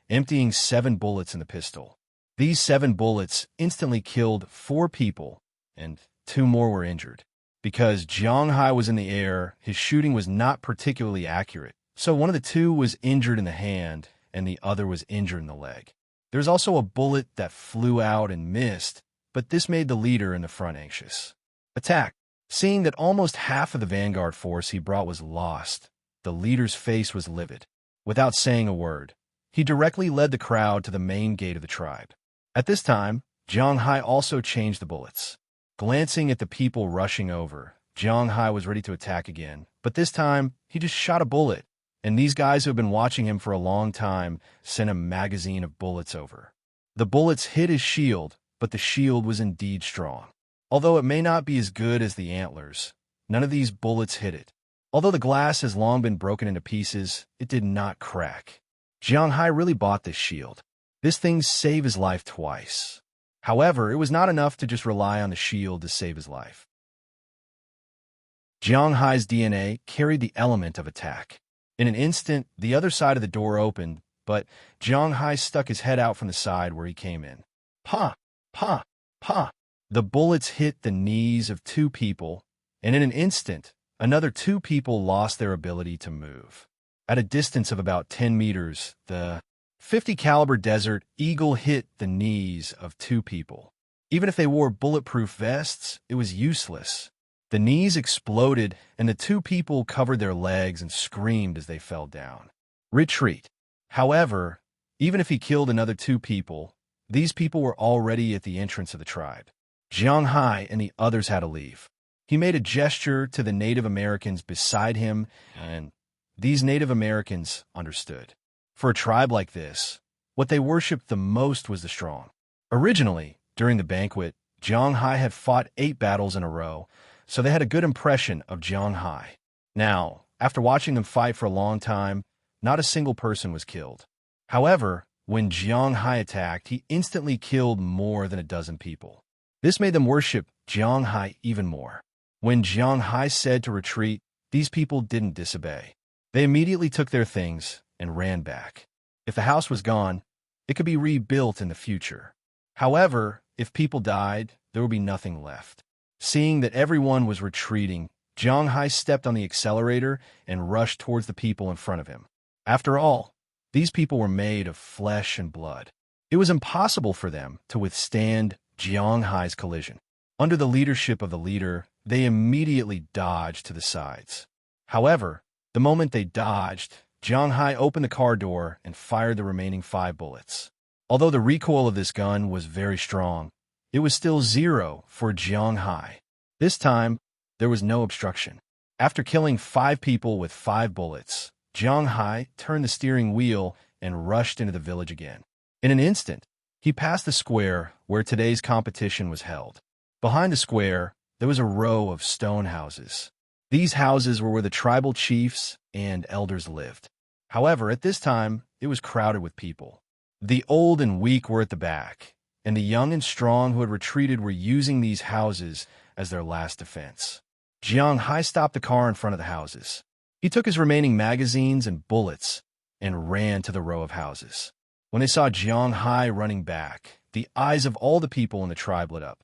emptying 7 bullets in the pistol. These 7 bullets instantly killed 4 people, and 2 more were injured. Because Jiang Hai was in the air, his shooting was not particularly accurate, so one of the 2 was injured in the hand, and the other was injured in the leg. There's also a bullet that flew out and missed, but this made the leader in the front anxious. Attack! Seeing that almost half of the vanguard force he brought was lost, the leader's face was livid. Without saying a word, he directly led the crowd to the main gate of the tribe. At this time, Jiang Hai also changed the bullets. Glancing at the people rushing over, Jiang Hai was ready to attack again, but this time, he just shot a bullet, and these guys who have been watching him for a long time sent a magazine of bullets over. The bullets hit his shield, but the shield was indeed strong. Although it may not be as good as the antlers, none of these bullets hit it. Although the glass has long been broken into pieces, it did not crack. Jiang Hai really bought this shield. This thing saved his life twice. However, it was not enough to just rely on the shield to save his life. Jiang Hai's DNA carried the element of attack. In an instant, the other side of the door opened, but Jiang Hai stuck his head out from the side where he came in. Pa! Pa! Pa! The bullets hit the knees of two people, and in an instant, another two people lost their ability to move. At a distance of about 10 meters, the .50 caliber Desert Eagle hit the knees of two people. Even if they wore bulletproof vests, it was useless. The knees exploded, and the two people covered their legs and screamed as they fell down. Retreat. However, even if he killed another two people, these people were already at the entrance of the tribe. Jiang Hai and the others had to leave. He made a gesture to the Native Americans beside him, and these Native Americans understood. For a tribe like this, what they worshipped the most was the strong. Originally, during the banquet, Jiang Hai had fought 8 battles in a row, so they had a good impression of Jiang Hai. Now, after watching them fight for a long time, not a single person was killed. However, when Jiang Hai attacked, he instantly killed more than a dozen people. This made them worship Jiang Hai even more. When Jiang Hai said to retreat, these people didn't disobey. They immediately took their things and ran back. If the house was gone, it could be rebuilt in the future. However, if people died, there would be nothing left. Seeing that everyone was retreating, Jiang Hai stepped on the accelerator and rushed towards the people in front of him. After all, these people were made of flesh and blood. It was impossible for them to withstand Jiang Hai's collision. Under the leadership of the leader, they immediately dodged to the sides. However, the moment they dodged, Jiang Hai opened the car door and fired the remaining 5 bullets. Although the recoil of this gun was very strong, it was still 0 for Jiang Hai. This time, there was no obstruction. After killing 5 people with 5 bullets, Jiang Hai turned the steering wheel and rushed into the village again. In an instant, he passed the square where today's competition was held. Behind the square, there was a row of stone houses. These houses were where the tribal chiefs and elders lived. However, at this time, it was crowded with people. The old and weak were at the back, and the young and strong who had retreated were using these houses as their last defense. Jiang Hai stopped the car in front of the houses. He took his remaining magazines and bullets and ran to the row of houses. When they saw Jiang Hai running back, the eyes of all the people in the tribe lit up.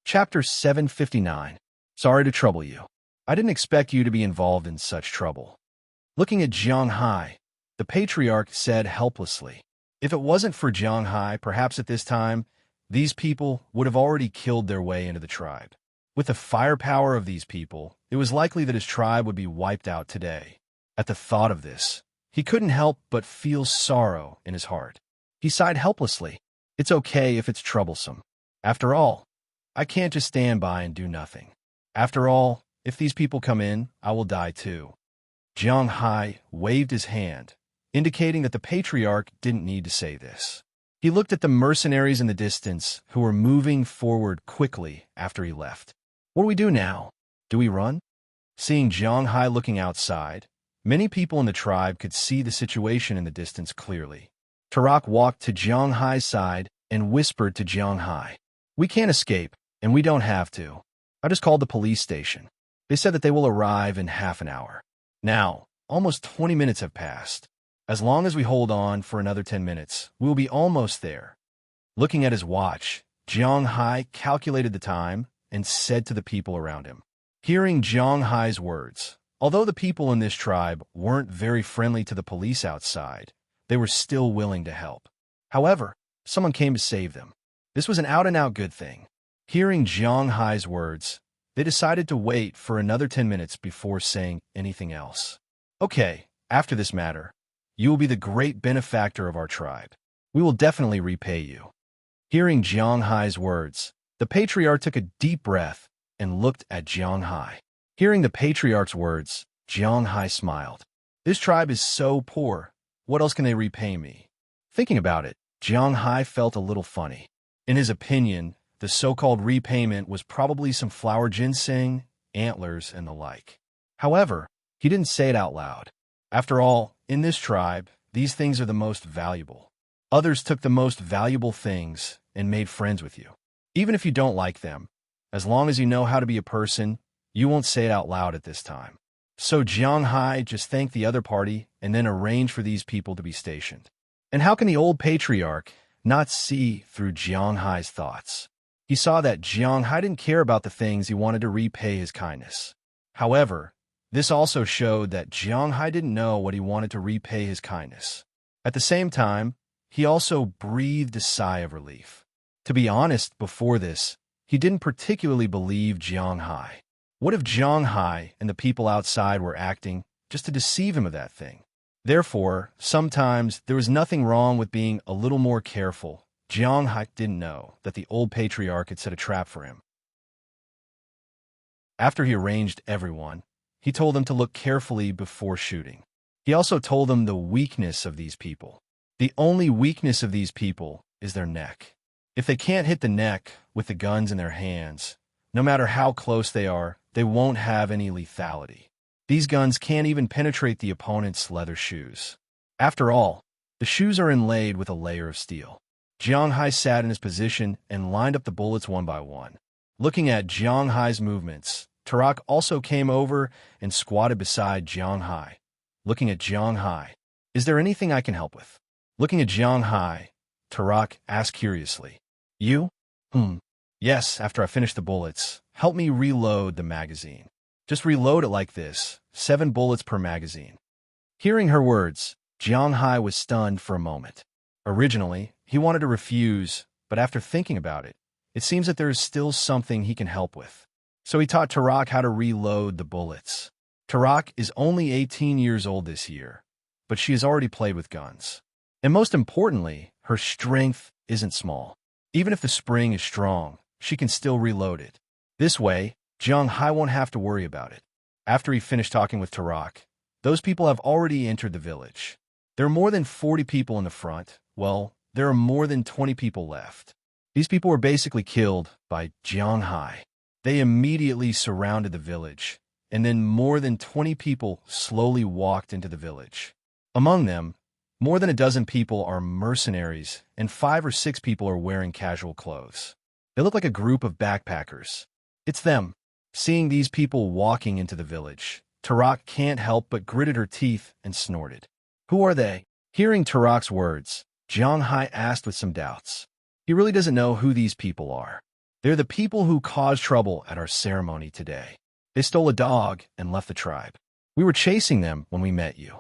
Chapter 759. Sorry to trouble you. I didn't expect you to be involved in such trouble. Looking at Jiang Hai, the patriarch said helplessly, if it wasn't for Jiang Hai, perhaps at this time, these people would have already killed their way into the tribe. With the firepower of these people, it was likely that his tribe would be wiped out today. At the thought of this, he couldn't help but feel sorrow in his heart. He sighed helplessly. It's okay if it's troublesome. After all, I can't just stand by and do nothing. After all, if these people come in, I will die too. Jiang Hai waved his hand, indicating that the patriarch didn't need to say this. He looked at the mercenaries in the distance who were moving forward quickly after he left. What do we do now? Do we run? Seeing Jiang Hai looking outside, many people in the tribe could see the situation in the distance clearly. Tarak walked to Jiang Hai's side and whispered to Jiang Hai, we can't escape, and we don't have to. I just called the police station. They said that they will arrive in half an hour. Now, almost 20 minutes have passed. As long as we hold on for another 10 minutes, we will be almost there. Looking at his watch, Jiang Hai calculated the time and said to the people around him. Hearing Jiang Hai's words, although the people in this tribe weren't very friendly to the police outside, they were still willing to help. However, someone came to save them. This was an out-and-out good thing. Hearing Jiang Hai's words, they decided to wait for another 10 minutes before saying anything else. Okay, after this matter, you will be the great benefactor of our tribe. We will definitely repay you. Hearing Jiang Hai's words, the patriarch took a deep breath and looked at Jiang Hai. Hearing the patriarch's words, Jiang Hai smiled. This tribe is so poor. What else can they repay me? Thinking about it, Jiang Hai felt a little funny. In his opinion, the so-called repayment was probably some flower ginseng, antlers, and the like. However, he didn't say it out loud. After all, in this tribe, these things are the most valuable. Others took the most valuable things and made friends with you. Even if you don't like them, as long as you know how to be a person, you won't say it out loud at this time. So Jiang Hai just thanked the other party and then arranged for these people to be stationed. And how can the old patriarch not see through Jiang Hai's thoughts? He saw that Jiang Hai didn't care about the things he wanted to repay his kindness. However, this also showed that Jiang Hai didn't know what he wanted to repay his kindness. At the same time, he also breathed a sigh of relief. To be honest, before this, he didn't particularly believe Jiang Hai. What if Jiang Hai and the people outside were acting just to deceive him of that thing? Therefore, sometimes there was nothing wrong with being a little more careful. Jiang Hai didn't know that the old patriarch had set a trap for him. After he arranged everyone, he told them to look carefully before shooting. He also told them the weakness of these people. The only weakness of these people is their neck. If they can't hit the neck with the guns in their hands, no matter how close they are, they won't have any lethality. These guns can't even penetrate the opponent's leather shoes. After all, the shoes are inlaid with a layer of steel. Jiang Hai sat in his position and lined up the bullets one by one. Looking at Jiang Hai's movements, Tarak also came over and squatted beside Jiang Hai. Looking at Jiang Hai, "Is there anything I can help with?" Looking at Jiang Hai, Tarak asked curiously, "You?" Yes, after I finish the bullets, help me reload the magazine. Just reload it like this, 7 bullets per magazine." Hearing her words, Jiang Hai was stunned for a moment. Originally, he wanted to refuse, but after thinking about it, it seems that there is still something he can help with. So he taught Tarak how to reload the bullets. Tarak is only 18 years old this year, but she has already played with guns. And most importantly, her strength isn't small. Even if the spring is strong, she can still reload it. This way, Jiang Hai won't have to worry about it. After he finished talking with Tarak, those people have already entered the village. There are more than 40 people in the front. Well, there are more than 20 people left. These people were basically killed by Jiang Hai. They immediately surrounded the village, and then more than 20 people slowly walked into the village. Among them, more than a dozen people are mercenaries, and 5 or 6 people are wearing casual clothes. They look like a group of backpackers. It's them. Seeing these people walking into the village, Tarak can't help but gritted her teeth and snorted. "Who are they?" Hearing Tarak's words, Jiang Hai asked with some doubts. He really doesn't know who these people are. They're the people who caused trouble at our ceremony today. They stole a dog and left the tribe. We were chasing them when we met you.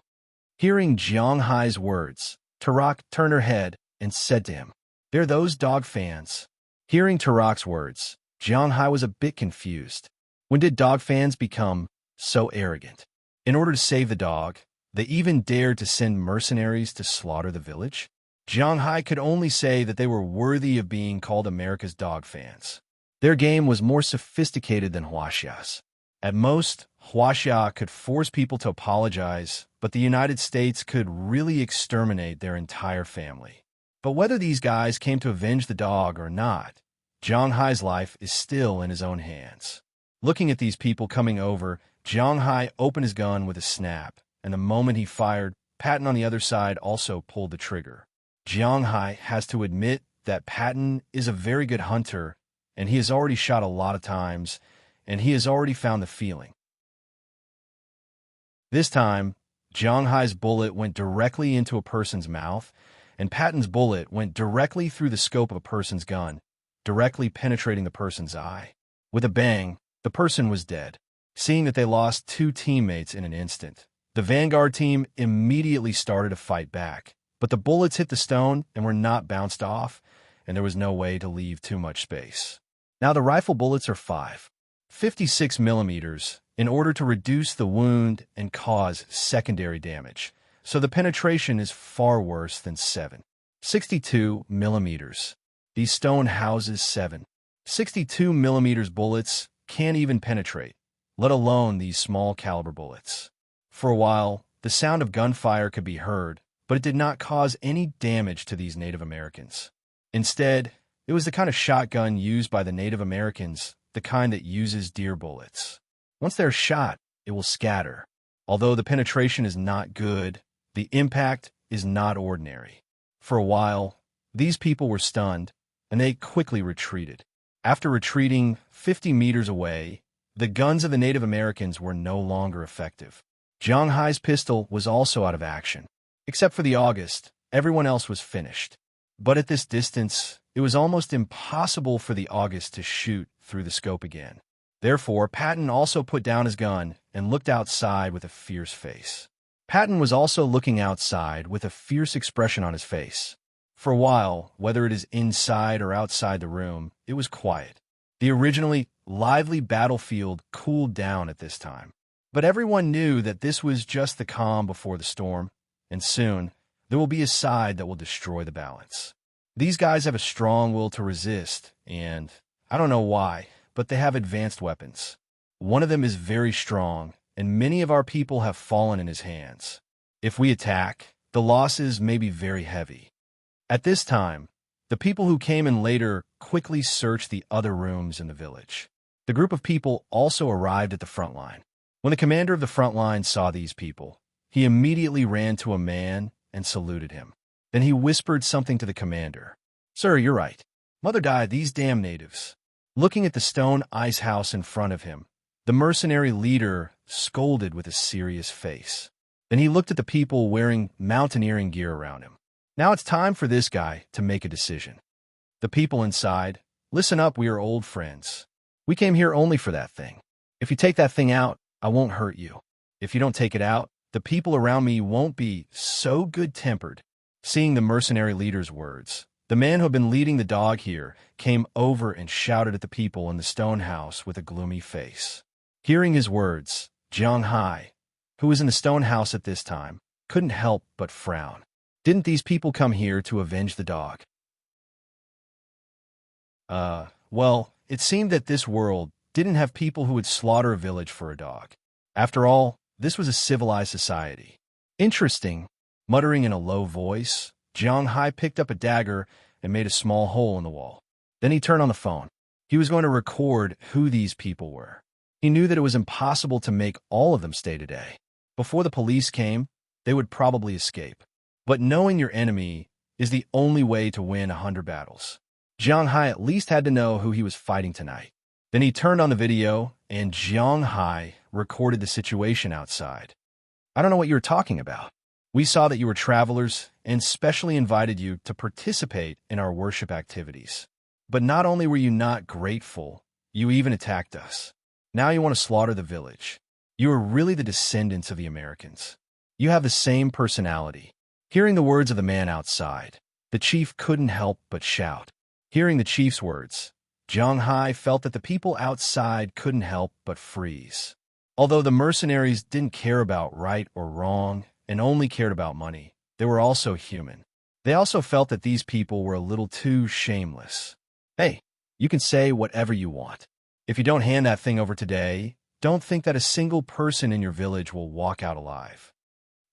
Hearing Jiang Hai's words, Tarak turned her head and said to him, "They're those dog fans." Hearing Tarak's words, Jiang Hai was a bit confused. When did dog fans become so arrogant? In order to save the dog, they even dared to send mercenaries to slaughter the village? Jiang Hai could only say that they were worthy of being called America's dog fans. Their game was more sophisticated than Huaxia's. At most, Huaxia could force people to apologize, but the United States could really exterminate their entire family. But whether these guys came to avenge the dog or not, Jiang Hai's life is still in his own hands. Looking at these people coming over, Jiang Hai opened his gun with a snap, and the moment he fired, Patton on the other side also pulled the trigger. Jiang Hai has to admit that Patton is a very good hunter, and he has already shot a lot of times, and he has already found the feeling. This time, Jiang Hai's bullet went directly into a person's mouth, and Patton's bullet went directly through the scope of a person's gun, directly penetrating the person's eye. With a bang, the person was dead. Seeing that they lost 2 teammates in an instant, the Vanguard team immediately started to fight back. But the bullets hit the stone and were not bounced off, and there was no way to leave too much space. Now the rifle bullets are 5.56 millimeters in order to reduce the wound and cause secondary damage, so the penetration is far worse than 7.62 millimeters. These stone houses 7.62 millimeters bullets can't even penetrate, let alone these small caliber bullets. For a while, the sound of gunfire could be heard, but it did not cause any damage to these Native Americans. Instead, It was the kind of shotgun used by the Native Americans, the kind that uses deer bullets. Once they're shot, it will scatter. Although the penetration is not good, the impact is not ordinary. For a while, these people were stunned, and they quickly retreated. After retreating 50 meters away, the guns of the Native Americans were no longer effective. Jiang Hai's pistol was also out of action. Except for the August, everyone else was finished. But at this distance, it was almost impossible for the August to shoot through the scope again. Therefore, Patton also put down his gun and looked outside with a fierce face. Patton was also looking outside with a fierce expression on his face. For a while, whether it is inside or outside the room, it was quiet. The originally lively battlefield cooled down at this time. But everyone knew that this was just the calm before the storm, and soon there will be a side that will destroy the balance. These guys have a strong will to resist, and I don't know why, but they have advanced weapons. One of them is very strong, and many of our people have fallen in his hands. If we attack, the losses may be very heavy. At this time, the people who came in later quickly searched the other rooms in the village. The group of people also arrived at the front line. When the commander of the front line saw these people, he immediately ran to a man and saluted him. Then he whispered something to the commander. "Sir, you're right. Mother died, these damn natives." Looking at the stone ice house in front of him, the mercenary leader scolded with a serious face. Then he looked at the people wearing mountaineering gear around him. Now it's time for this guy to make a decision. The people inside, listen up, we are old friends. We came here only for that thing. If you take that thing out, I won't hurt you. If you don't take it out, the people around me won't be so good-tempered. Seeing the mercenary leader's words, the man who had been leading the dog here came over and shouted at the people in the stone house with a gloomy face. Hearing his words, Jiang Hai, who was in the stone house at this time, couldn't help but frown. Didn't these people come here to avenge the dog? Well, it seemed that this world didn't have people who would slaughter a village for a dog. After all, this was a civilized society. Interesting. Muttering in a low voice, Jiang Hai picked up a dagger and made a small hole in the wall. Then he turned on the phone. He was going to record who these people were. He knew that it was impossible to make all of them stay today. Before the police came, they would probably escape. But knowing your enemy is the only way to win 100 battles. Jiang Hai at least had to know who he was fighting tonight. Then he turned on the video, and Jiang Hai recorded the situation outside. "I don't know what you're talking about. We saw that you were travelers and specially invited you to participate in our worship activities. But not only were you not grateful, you even attacked us. Now you want to slaughter the village. You are really the descendants of the Americans. You have the same personality." Hearing the words of the man outside, the chief couldn't help but shout. Hearing the chief's words, Jiang Hai felt that the people outside couldn't help but freeze. Although the mercenaries didn't care about right or wrong and only cared about money, they were also human. They also felt that these people were a little too shameless. "Hey, you can say whatever you want. If you don't hand that thing over today, don't think that a single person in your village will walk out alive."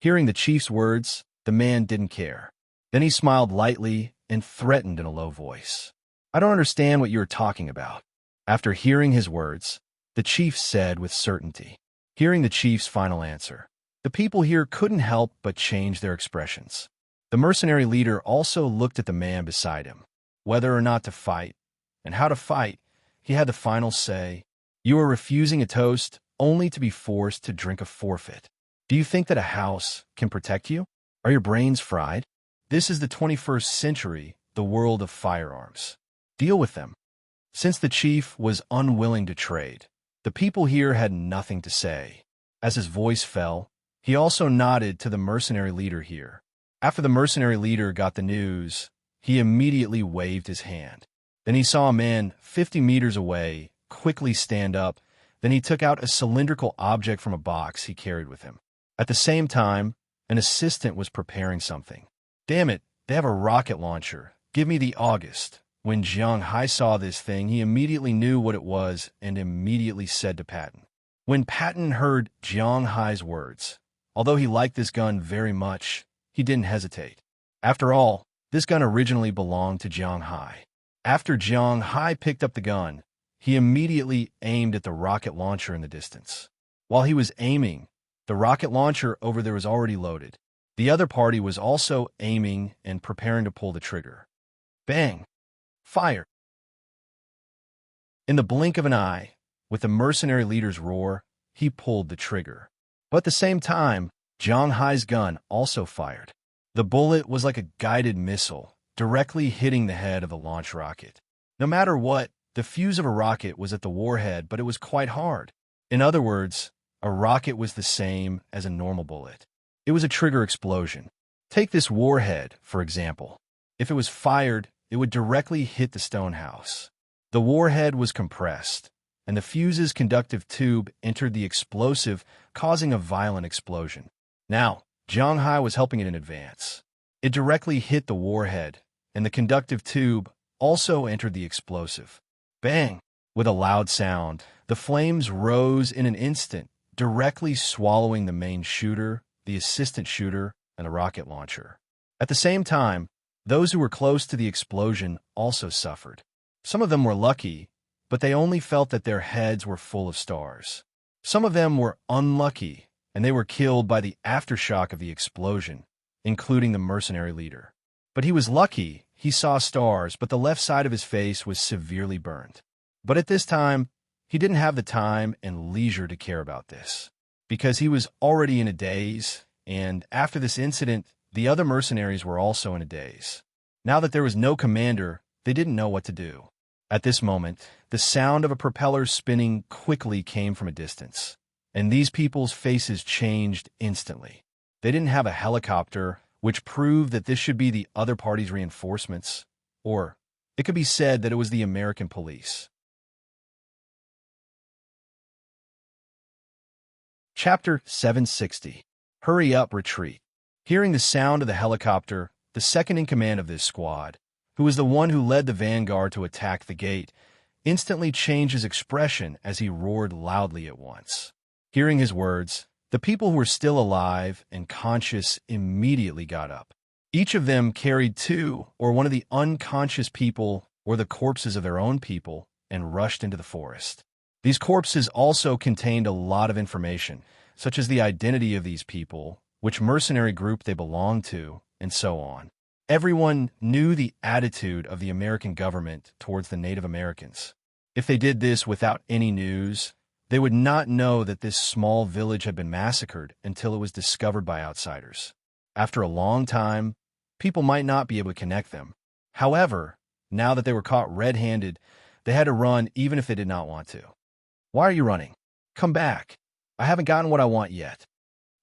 Hearing the chief's words, the man didn't care. Then he smiled lightly and threatened in a low voice. "I don't understand what you are talking about." After hearing his words, the chief said with certainty. Hearing the chief's final answer, the people here couldn't help but change their expressions. The mercenary leader also looked at the man beside him. Whether or not to fight, and how to fight, he had the final say. "You are refusing a toast only to be forced to drink a forfeit. Do you think that a house can protect you? Are your brains fried? This is the 21st century, the world of firearms. Deal with them." Since the chief was unwilling to trade, the people here had nothing to say. As his voice fell, he also nodded to the mercenary leader here. After the mercenary leader got the news, he immediately waved his hand. Then he saw a man 50 meters away quickly stand up. Then he took out a cylindrical object from a box he carried with him. At the same time, an assistant was preparing something. "Damn it, they have a rocket launcher. Give me the August." When Jiang Hai saw this thing, he immediately knew what it was and immediately said to Patton. When Patton heard Jiang Hai's words, although he liked this gun very much, he didn't hesitate. After all, this gun originally belonged to Jiang Hai. After Jiang Hai picked up the gun, he immediately aimed at the rocket launcher in the distance. While he was aiming, the rocket launcher over there was already loaded. The other party was also aiming and preparing to pull the trigger. Bang! Fire! In the blink of an eye, with the mercenary leader's roar, he pulled the trigger. But at the same time, Jiang Hai's gun also fired. The bullet was like a guided missile, directly hitting the head of the launch rocket. No matter what, the fuse of a rocket was at the warhead, but it was quite hard. In other words, a rocket was the same as a normal bullet. It was a trigger explosion. Take this warhead, for example. If it was fired, it would directly hit the stone house. The warhead was compressed, and the fuse's conductive tube entered the explosive, causing a violent explosion. Now, Jiang Hai was helping it in advance. It directly hit the warhead, and the conductive tube also entered the explosive. Bang! With a loud sound, the flames rose in an instant, directly swallowing the main shooter, the assistant shooter, and the rocket launcher. At the same time, those who were close to the explosion also suffered. Some of them were lucky, but they only felt that their heads were full of stars. Some of them were unlucky, and they were killed by the aftershock of the explosion, including the mercenary leader. But he was lucky. He saw stars, but the left side of his face was severely burned. But at this time, he didn't have the time and leisure to care about this, because he was already in a daze, and after this incident, the other mercenaries were also in a daze. Now that there was no commander, they didn't know what to do. At this moment, the sound of a propeller spinning quickly came from a distance, and these people's faces changed instantly. They didn't have a helicopter, which proved that this should be the other party's reinforcements, or it could be said that it was the American police. Chapter 760. Hurry Up, Retreat. Hearing the sound of the helicopter, the second in command of this squad, who was the one who led the vanguard to attack the gate, instantly changed his expression as he roared loudly at once. Hearing his words, the people who were still alive and conscious immediately got up. Each of them carried two or one of the unconscious people or the corpses of their own people and rushed into the forest. These corpses also contained a lot of information, such as the identity of these people, which mercenary group they belonged to, and so on. Everyone knew the attitude of the American government towards the Native Americans. If they did this without any news, they would not know that this small village had been massacred until it was discovered by outsiders. After a long time, people might not be able to connect them. However, now that they were caught red-handed, they had to run even if they did not want to. Why are you running? Come back. I haven't gotten what I want yet.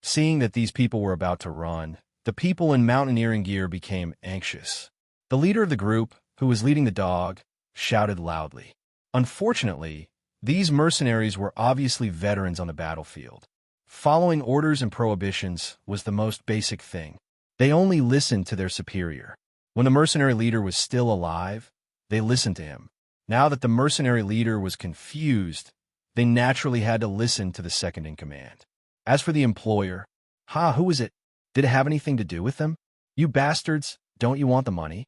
Seeing that these people were about to run, the people in mountaineering gear became anxious. The leader of the group, who was leading the dog, shouted loudly. Unfortunately, these mercenaries were obviously veterans on the battlefield. Following orders and prohibitions was the most basic thing. They only listened to their superior. When the mercenary leader was still alive, they listened to him. Now that the mercenary leader was confused, they naturally had to listen to the second in command. As for the employer, who is it? Did it have anything to do with them? You bastards, don't you want the money?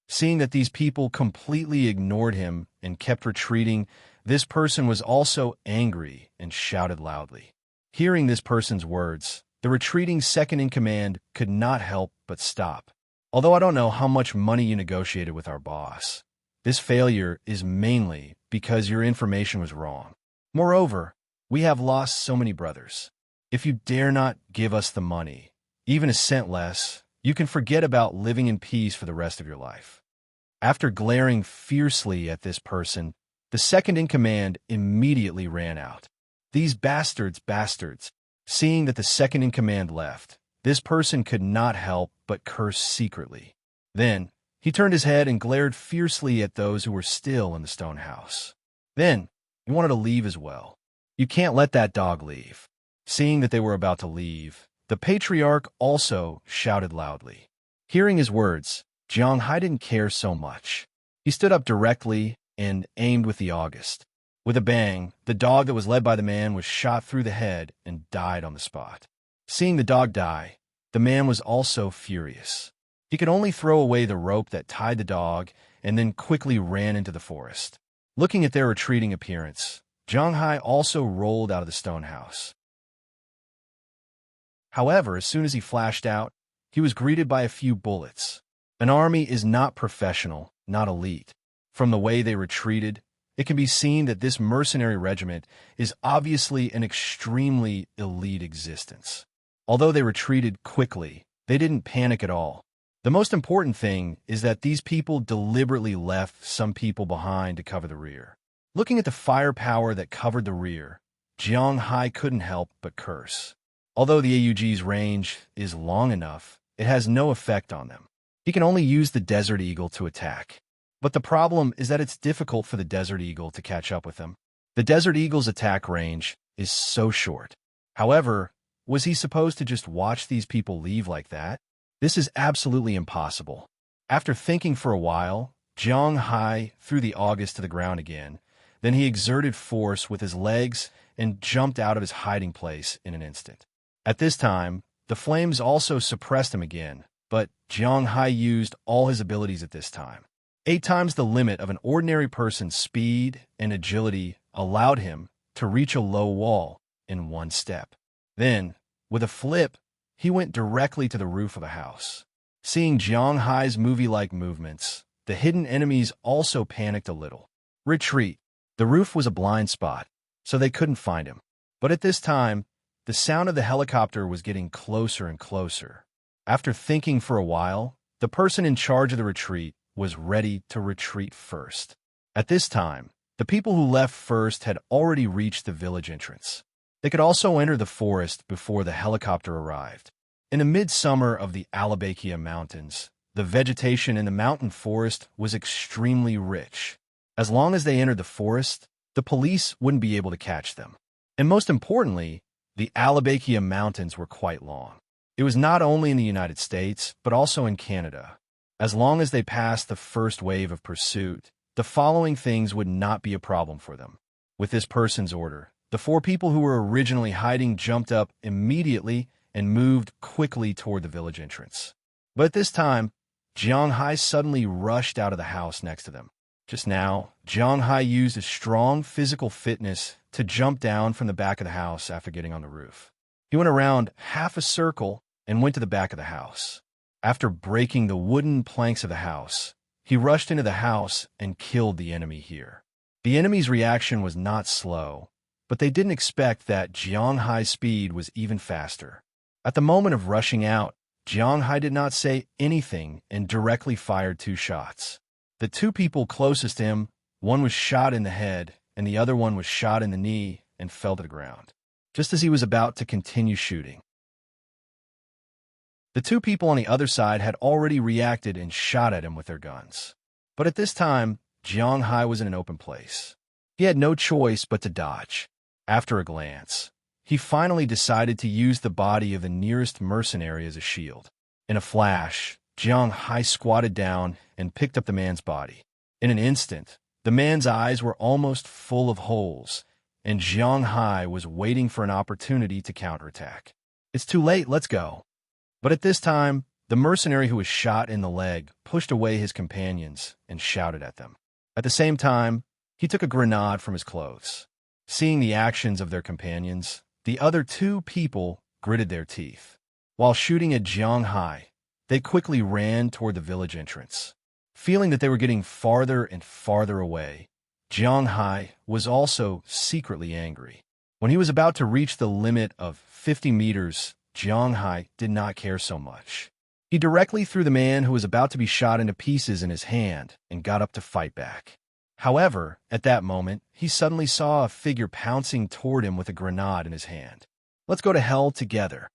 Seeing that these people completely ignored him and kept retreating, this person was also angry and shouted loudly. Hearing this person's words, the retreating second in command could not help but stop. Although I don't know how much money you negotiated with our boss, this failure is mainly because your information was wrong. Moreover, we have lost so many brothers. If you dare not give us the money, even a cent less, you can forget about living in peace for the rest of your life. After glaring fiercely at this person, the second in command immediately ran out. These bastards. Seeing that the second in command left, this person could not help but curse secretly. Then, he turned his head and glared fiercely at those who were still in the stone house. Then, he wanted to leave as well. You can't let that dog leave. Seeing that they were about to leave, the patriarch also shouted loudly. Hearing his words, Jiang Hai didn't care so much. He stood up directly and aimed with the August. With a bang, the dog that was led by the man was shot through the head and died on the spot. Seeing the dog die, the man was also furious. He could only throw away the rope that tied the dog and then quickly ran into the forest. Looking at their retreating appearance, Jiang Hai also rolled out of the stone house. However, as soon as he flashed out, he was greeted by a few bullets. An army is not professional, not elite. From the way they retreated, it can be seen that this mercenary regiment is obviously an extremely elite existence. Although they retreated quickly, they didn't panic at all. The most important thing is that these people deliberately left some people behind to cover the rear. Looking at the firepower that covered the rear, Jiang Hai couldn't help but curse. Although the AUG's range is long enough, it has no effect on them. He can only use the Desert Eagle to attack. But the problem is that it's difficult for the Desert Eagle to catch up with him. The Desert Eagle's attack range is so short. However, was he supposed to just watch these people leave like that? This is absolutely impossible. After thinking for a while, Jiang Hai threw the August to the ground again. Then he exerted force with his legs and jumped out of his hiding place in an instant. At this time, the flames also suppressed him again, but Jiang Hai used all his abilities at this time. 8 times the limit of an ordinary person's speed and agility allowed him to reach a low wall in 1 step. Then, with a flip, he went directly to the roof of a house. Seeing Jiang Hai's movie-like movements, the hidden enemies also panicked a little. Retreat. The roof was a blind spot, so they couldn't find him. But at this time, the sound of the helicopter was getting closer and closer. After thinking for a while, the person in charge of the retreat was ready to retreat first. At this time, the people who left first had already reached the village entrance. They could also enter the forest before the helicopter arrived. In the midsummer of the Alabakia Mountains, the vegetation in the mountain forest was extremely rich. As long as they entered the forest, the police wouldn't be able to catch them. And most importantly, the Alabakia Mountains were quite long. It was not only in the United States, but also in Canada. As long as they passed the first wave of pursuit, the following things would not be a problem for them. With this person's order, the 4 people who were originally hiding jumped up immediately and moved quickly toward the village entrance. But at this time, Jiang Hai suddenly rushed out of the house next to them. Just now, Jiang Hai used his strong physical fitness to jump down from the back of the house after getting on the roof. He went around half a circle and went to the back of the house. After breaking the wooden planks of the house, he rushed into the house and killed the enemy here. The enemy's reaction was not slow, but they didn't expect that Jiang Hai's speed was even faster. At the moment of rushing out, Jiang Hai did not say anything and directly fired 2 shots. The 2 people closest to him, one was shot in the head and the other one was shot in the knee and fell to the ground, just as he was about to continue shooting. The 2 people on the other side had already reacted and shot at him with their guns. But at this time, Jiang Hai was in an open place. He had no choice but to dodge. After a glance, he finally decided to use the body of the nearest mercenary as a shield. In a flash, Jiang Hai squatted down and picked up the man's body. In an instant, the man's eyes were almost full of holes, and Jiang Hai was waiting for an opportunity to counterattack. "It's too late, let's go." But at this time, the mercenary who was shot in the leg pushed away his companions and shouted at them. At the same time, he took a grenade from his clothes. Seeing the actions of their companions, the other 2 people gritted their teeth. While shooting at Jiang Hai, they quickly ran toward the village entrance. Feeling that they were getting farther and farther away, Jiang Hai was also secretly angry. When he was about to reach the limit of 50 meters, Jiang Hai did not care so much. He directly threw the man who was about to be shot into pieces in his hand and got up to fight back. However, at that moment, he suddenly saw a figure pouncing toward him with a grenade in his hand. "Let's go to hell together."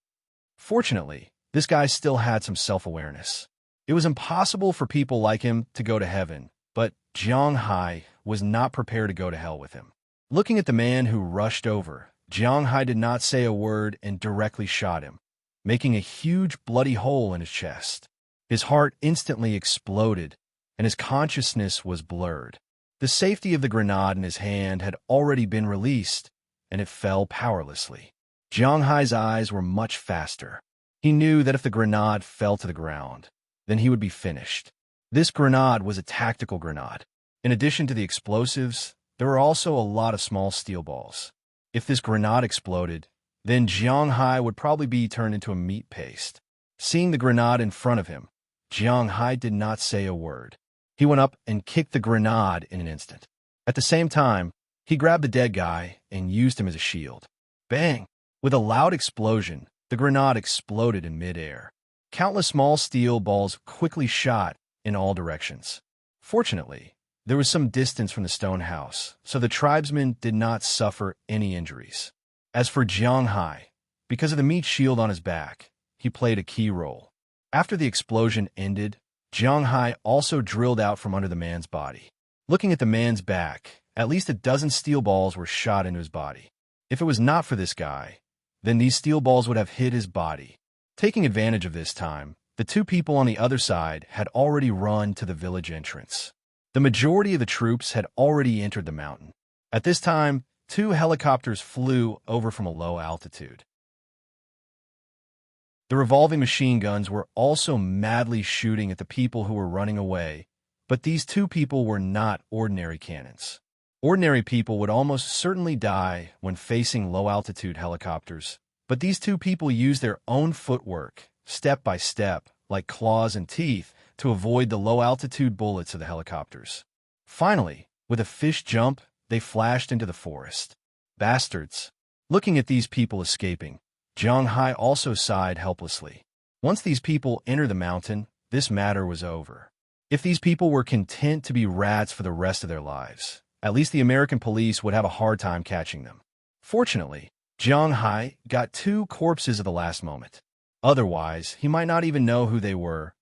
Fortunately, this guy still had some self-awareness. It was impossible for people like him to go to heaven, but Jiang Hai was not prepared to go to hell with him. Looking at the man who rushed over, Jiang Hai did not say a word and directly shot him, making a huge bloody hole in his chest. His heart instantly exploded, and his consciousness was blurred. The safety of the grenade in his hand had already been released, and it fell powerlessly. Jiang Hai's eyes were much faster. He knew that if the grenade fell to the ground, then he would be finished. This grenade was a tactical grenade. In addition to the explosives, there were also a lot of small steel balls. If this grenade exploded, then Jiang Hai would probably be turned into a meat paste. Seeing the grenade in front of him, Jiang Hai did not say a word. He went up and kicked the grenade in an instant. At the same time, he grabbed the dead guy and used him as a shield. Bang! With a loud explosion, the grenade exploded in midair. Countless small steel balls quickly shot in all directions. Fortunately, there was some distance from the stone house, so the tribesmen did not suffer any injuries. As for Jiang Hai, because of the meat shield on his back, he played a key role. After the explosion ended, Jiang Hai also drilled out from under the man's body. Looking at the man's back, at least a dozen steel balls were shot into his body. If it was not for this guy, then these steel balls would have hit his body. Taking advantage of this time, the two people on the other side had already run to the village entrance. The majority of the troops had already entered the mountain. At this time, 2 helicopters flew over from a low altitude. The revolving machine guns were also madly shooting at the people who were running away, but these 2 people were not ordinary cannons. Ordinary people would almost certainly die when facing low-altitude helicopters, but these 2 people used their own footwork, step by step, like claws and teeth, to avoid the low-altitude bullets of the helicopters. Finally, with a fish jump, they flashed into the forest. Bastards! Looking at these people escaping, Jiang Hai also sighed helplessly. Once these people entered the mountain, this matter was over. If these people were content to be rats for the rest of their lives, at least the American police would have a hard time catching them. Fortunately, Jiang Hai got 2 corpses at the last moment. Otherwise, he might not even know who they were.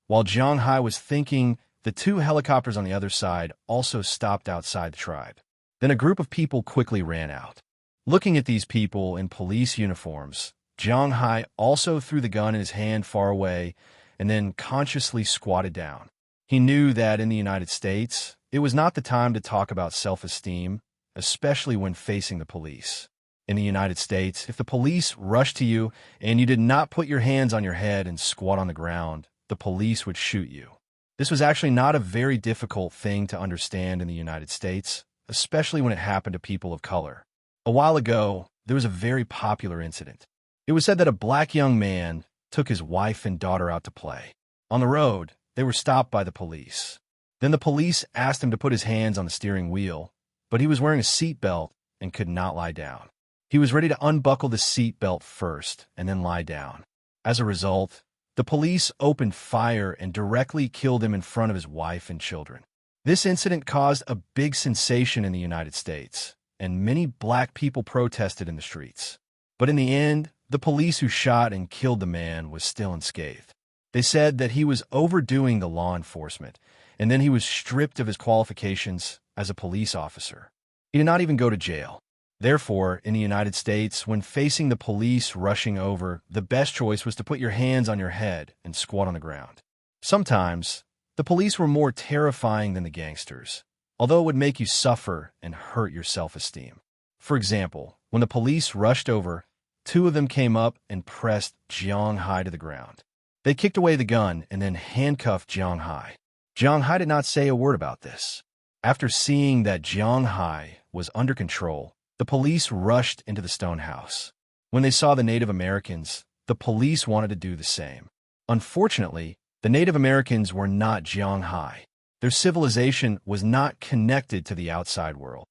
While Jiang Hai was thinking, the 2 helicopters on the other side also stopped outside the tribe. Then a group of people quickly ran out. Looking at these people in police uniforms, Jiang Hai also threw the gun in his hand far away and then consciously squatted down. He knew that in the United States, it was not the time to talk about self-esteem, especially when facing the police. In the United States, if the police rushed to you and you did not put your hands on your head and squat on the ground, the police would shoot you. This was actually not a very difficult thing to understand in the United States, especially when it happened to people of color. A while ago, there was a very popular incident. It was said that a black young man took his wife and daughter out to play. On the road, they were stopped by the police. Then the police asked him to put his hands on the steering wheel, but he was wearing a seat belt and could not lie down. He was ready to unbuckle the seat belt first and then lie down. As a result, the police opened fire and directly killed him in front of his wife and children. This incident caused a big sensation in the United States, and many black people protested in the streets. But in the end, the police who shot and killed the man was still unscathed. They said that he was overdoing the law enforcement, and then he was stripped of his qualifications as a police officer. He did not even go to jail. Therefore, in the United States, when facing the police rushing over, the best choice was to put your hands on your head and squat on the ground. Sometimes, the police were more terrifying than the gangsters, although it would make you suffer and hurt your self-esteem. For example, when the police rushed over, 2 of them came up and pressed Jiang Hai to the ground. They kicked away the gun and then handcuffed Jiang Hai. Jiang Hai did not say a word about this. After seeing that Jiang Hai was under control, the police rushed into the stone house. When they saw the Native Americans, the police wanted to do the same. Unfortunately, the Native Americans were not Jiang Hai. Their civilization was not connected to the outside world.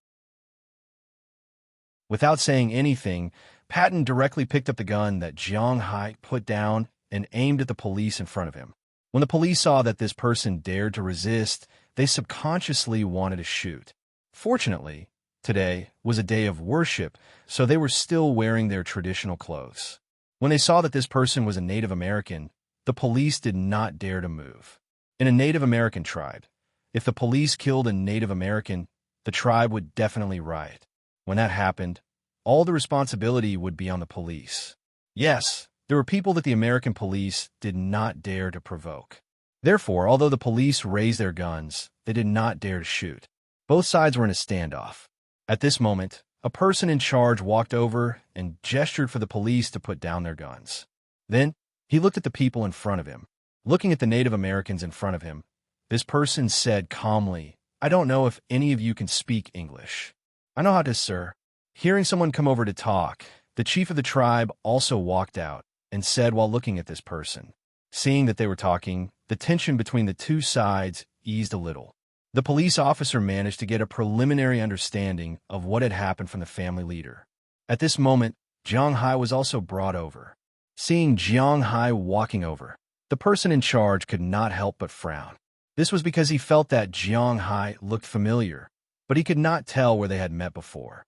Without saying anything, Patton directly picked up the gun that Jiang Hai put down and aimed at the police in front of him. When the police saw that this person dared to resist, they subconsciously wanted to shoot. Fortunately, today was a day of worship, so they were still wearing their traditional clothes. When they saw that this person was a Native American, the police did not dare to move. In a Native American tribe, if the police killed a Native American, the tribe would definitely riot. When that happened, all the responsibility would be on the police. Yes, there were people that the American police did not dare to provoke. Therefore, although the police raised their guns, they did not dare to shoot. Both sides were in a standoff. At this moment, a person in charge walked over and gestured for the police to put down their guns. Then, he looked at the people in front of him. Looking at the Native Americans in front of him, this person said calmly, "I don't know if any of you can speak English." "I know how to, sir." Hearing someone come over to talk, the chief of the tribe also walked out and said while looking at this person. Seeing that they were talking, the tension between the two sides eased a little. The police officer managed to get a preliminary understanding of what had happened from the family leader. At this moment, Jiang Hai was also brought over. Seeing Jiang Hai walking over, the person in charge could not help but frown. This was because he felt that Jiang Hai looked familiar, but he could not tell where they had met before.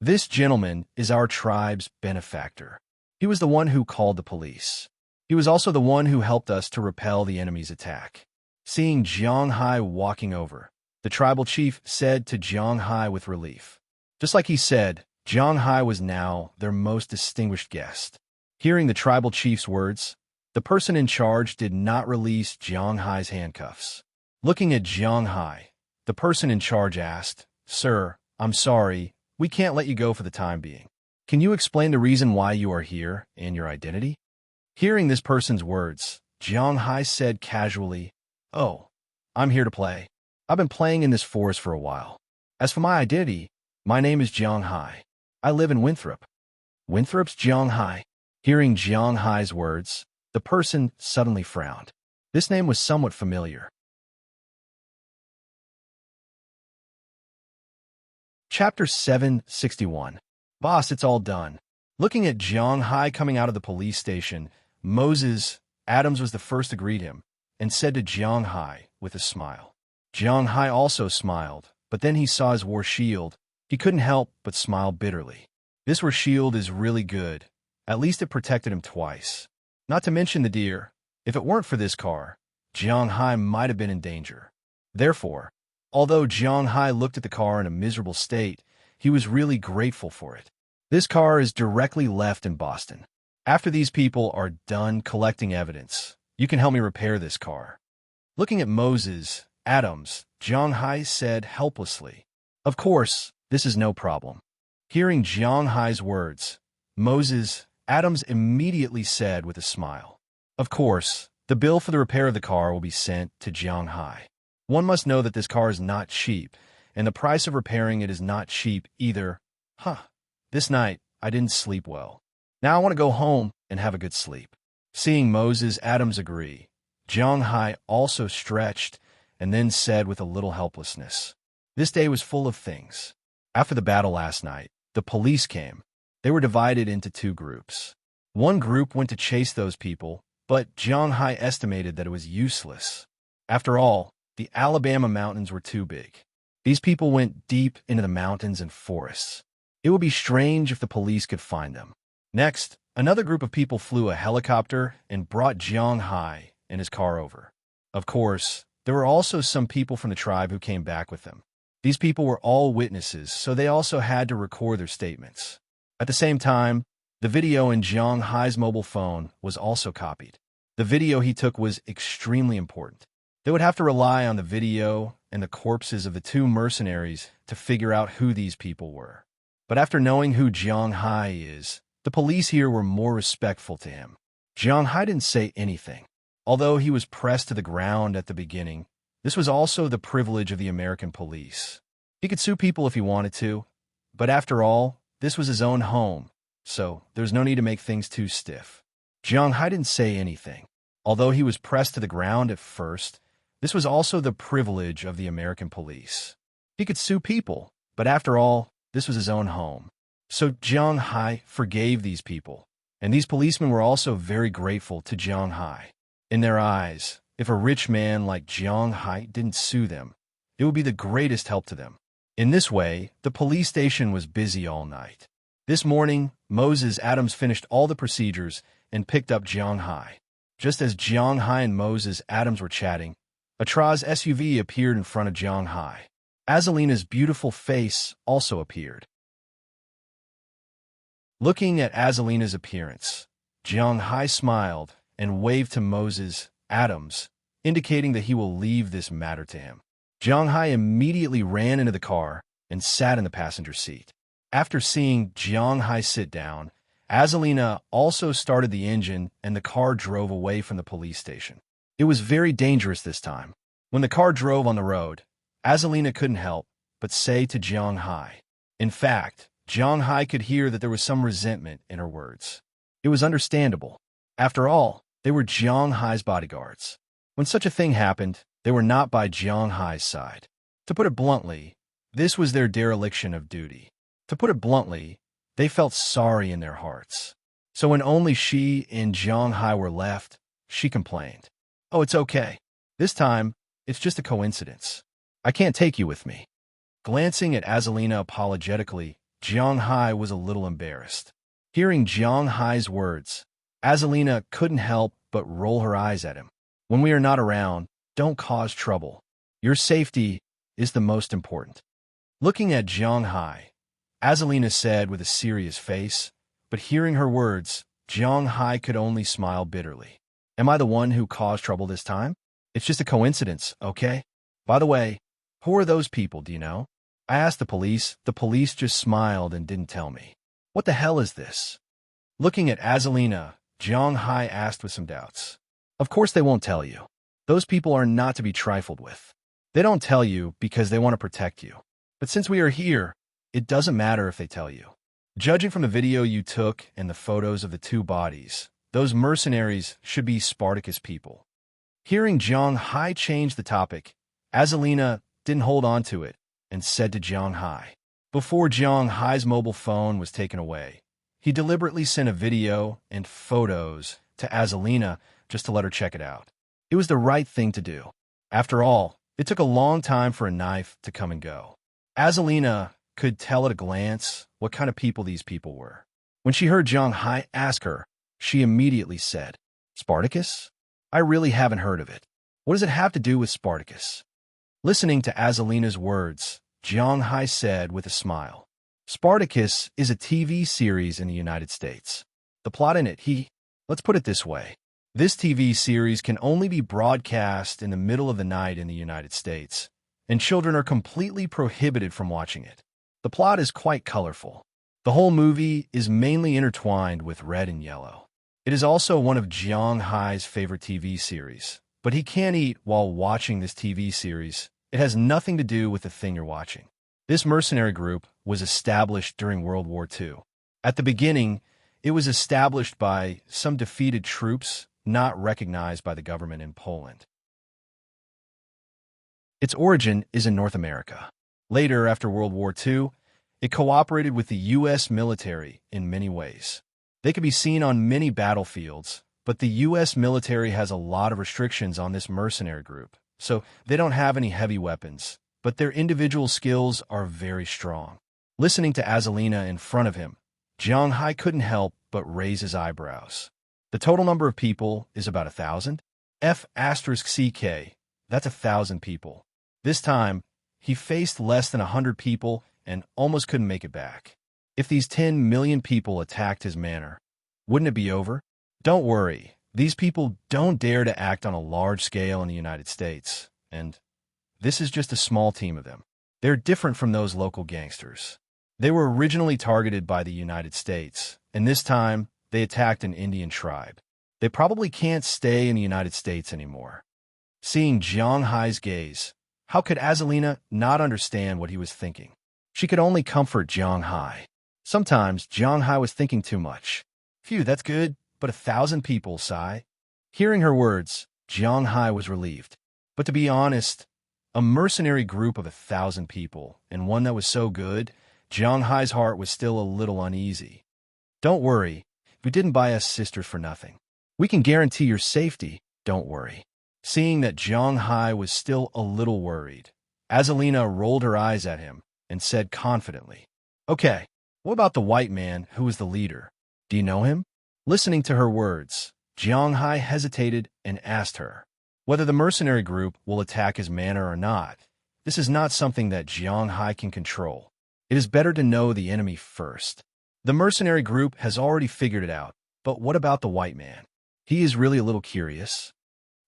"This gentleman is our tribe's benefactor. He was the one who called the police. He was also the one who helped us to repel the enemy's attack." Seeing Jiang Hai walking over, the tribal chief said to Jiang Hai with relief. Just like he said, Jiang Hai was now their most distinguished guest. Hearing the tribal chief's words, the person in charge did not release Jiang Hai's handcuffs. Looking at Jiang Hai, the person in charge asked, "Sir, I'm sorry, we can't let you go for the time being. Can you explain the reason why you are here and your identity?" Hearing this person's words, Jiang Hai said casually, "Oh, I'm here to play. I've been playing in this forest for a while. As for my identity, my name is Jiang Hai. I live in Winthrop." Winthrop's Jiang Hai. Hearing Jiang Hai's words, the person suddenly frowned. This name was somewhat familiar. Chapter 761. Boss, it's all done. Looking at Jiang Hai coming out of the police station, Moses Adams was the first to greet him and said to Jiang Hai with a smile. Jiang Hai also smiled, but then he saw his war shield. He couldn't help but smile bitterly. This war shield is really good. At least it protected him twice. Not to mention the deer. If it weren't for this car, Jiang Hai might have been in danger. Therefore, although Jiang Hai looked at the car in a miserable state, he was really grateful for it. This car is directly left in Boston. After these people are done collecting evidence, you can help me repair this car. Looking at Moses Adams, Jiang Hai said helplessly, "Of course, this is no problem." Hearing Jiang Hai's words, Moses Adams immediately said with a smile, "Of course, the bill for the repair of the car will be sent to Jiang Hai. One must know that this car is not cheap, and the price of repairing it is not cheap either. This night, I didn't sleep well. Now I want to go home and have a good sleep." Seeing Moses Adams agree, Jiang Hai also stretched and then said with a little helplessness, "This day was full of things. After the battle last night, the police came. They were divided into two groups. One group went to chase those people, but Jiang Hai estimated that it was useless. After all, the Alabama mountains were too big. These people went deep into the mountains and forests. It would be strange if the police could find them. Next, another group of people flew a helicopter and brought Jiang Hai and his car over. Of course, there were also some people from the tribe who came back with them. These people were all witnesses, so they also had to record their statements. At the same time, the video in Jiang Hai's mobile phone was also copied. The video he took was extremely important. They would have to rely on the video and the corpses of the two mercenaries to figure out who these people were. But after knowing who Jiang Hai is, the police here were more respectful to him. Jiang Hai didn't say anything. Although he was pressed to the ground at the beginning, this was also the privilege of the American police. He could sue people if he wanted to, but after all, this was his own home, so there's no need to make things too stiff. Jiang Hai didn't say anything. Although he was pressed to the ground at first, this was also the privilege of the American police. He could sue people, but after all, this was his own home. So Jiang Hai forgave these people, and these policemen were also very grateful to Jiang Hai. In their eyes, if a rich man like Jiang Hai didn't sue them, it would be the greatest help to them. In this way, the police station was busy all night. This morning, Moses Adams finished all the procedures and picked up Jiang Hai. Just as Jiang Hai and Moses Adams were chatting, a Traz SUV appeared in front of Jiang Hai. Azalina's beautiful face also appeared. Looking at Azalina's appearance, Jiang Hai smiled and waved to Moses Adams, indicating that he will leave this matter to him. Jiang Hai immediately ran into the car and sat in the passenger seat. After seeing Jiang Hai sit down, Azalina also started the engine and the car drove away from the police station. It was very dangerous this time. When the car drove on the road, Azalina couldn't help but say to Jiang Hai. In fact, Jiang Hai could hear that there was some resentment in her words. It was understandable. After all, they were Jiang Hai's bodyguards. When such a thing happened, they were not by Jiang Hai's side. To put it bluntly, this was their dereliction of duty. To put it bluntly, they felt sorry in their hearts. So when only she and Jiang Hai were left, she complained. Oh, it's okay. This time, it's just a coincidence. I can't take you with me. Glancing at Azalina apologetically, Jiang Hai was a little embarrassed. Hearing Jiang Hai's words, Azalina couldn't help but roll her eyes at him. When we are not around, don't cause trouble. Your safety is the most important. Looking at Jiang Hai, Azalina said with a serious face, but hearing her words, Jiang Hai could only smile bitterly. Am I the one who caused trouble this time? It's just a coincidence, okay? By the way, who are those people, do you know? I asked the police just smiled and didn't tell me. What the hell is this? Looking at Azalina, Jiang Hai asked with some doubts. Of course they won't tell you. Those people are not to be trifled with. They don't tell you because they want to protect you. But since we are here, it doesn't matter if they tell you. Judging from the video you took and the photos of the two bodies, those mercenaries should be Spartacus people. Hearing Jiang Hai change the topic, Azalina didn't hold on to it and said to Jiang Hai. Before Jiang Hai's mobile phone was taken away, he deliberately sent a video and photos to Azalina just to let her check it out. It was the right thing to do. After all, it took a long time for a knife to come and go. Azalina could tell at a glance what kind of people these people were. When she heard Jiang Hai ask her, she immediately said, Spartacus? I really haven't heard of it. What does it have to do with Spartacus? Listening to Azalina's words, Jiang Hai said with a smile, Spartacus is a TV series in the United States. The plot in it, let's put it this way. This TV series can only be broadcast in the middle of the night in the United States, and children are completely prohibited from watching it. The plot is quite colorful. The whole movie is mainly intertwined with red and yellow. It is also one of Jiang Hai's favorite TV series, but he can't eat while watching this TV series. It has nothing to do with the thing you're watching. This mercenary group was established during World War II. At the beginning, it was established by some defeated troops not recognized by the government in Poland. Its origin is in North America. Later, after World War II, it cooperated with the U.S. military in many ways. They could be seen on many battlefields, but the U.S. military has a lot of restrictions on this mercenary group, so they don't have any heavy weapons, but their individual skills are very strong. Listening to Azalina in front of him, Jiang Hai couldn't help but raise his eyebrows. The total number of people is about 1,000. F*CK, that's 1,000 people. This time, he faced less than 100 people and almost couldn't make it back. If these 10 million people attacked his manor, wouldn't it be over? Don't worry, these people don't dare to act on a large scale in the United States, and this is just a small team of them. They're different from those local gangsters. They were originally targeted by the United States, and this time, they attacked an Indian tribe. They probably can't stay in the United States anymore. Seeing Jiang Hai's gaze, how could Azalina not understand what he was thinking? She could only comfort Jiang Hai. Sometimes Jiang Hai was thinking too much. Phew, that's good, but 1,000 people, sigh. Hearing her words, Jiang Hai was relieved. But to be honest, a mercenary group of 1,000 people, and one that was so good, Jiang Hai's heart was still a little uneasy. Don't worry, we didn't buy us sisters for nothing. We can guarantee your safety, don't worry. Seeing that Jiang Hai was still a little worried, Azalina rolled her eyes at him and said confidently, Okay, what about the white man who was the leader? Do you know him? Listening to her words, Jiang Hai hesitated and asked her whether the mercenary group will attack his manor or not. This is not something that Jiang Hai can control. It is better to know the enemy first. The mercenary group has already figured it out, but what about the white man? He is really a little curious.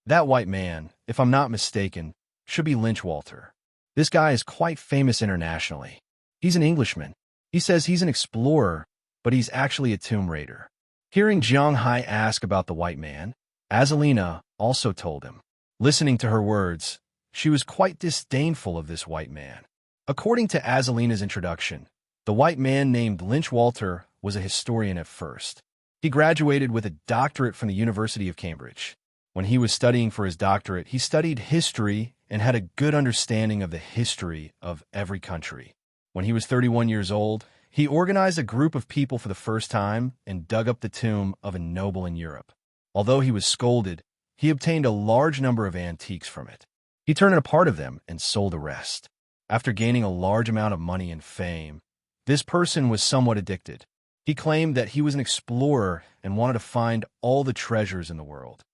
That white man, if I'm not mistaken, should be Lynch Walter. This guy is quite famous internationally. He's an Englishman. He says he's an explorer, but he's actually a tomb raider. Hearing Jiang Hai ask about the white man, Azalina also told him. Listening to her words, she was quite disdainful of this white man. According to Azalina's introduction, the white man named Lynch Walter was a historian at first. He graduated with a doctorate from the University of Cambridge. When he was studying for his doctorate, he studied history and had a good understanding of the history of every country. When he was 31 years old, he organized a group of people for the first time and dug up the tomb of a noble in Europe. Although he was scolded, he obtained a large number of antiques from it. He turned a part of them and sold the rest. After gaining a large amount of money and fame, this person was somewhat addicted. He claimed that he was an explorer and wanted to find all the treasures in the world.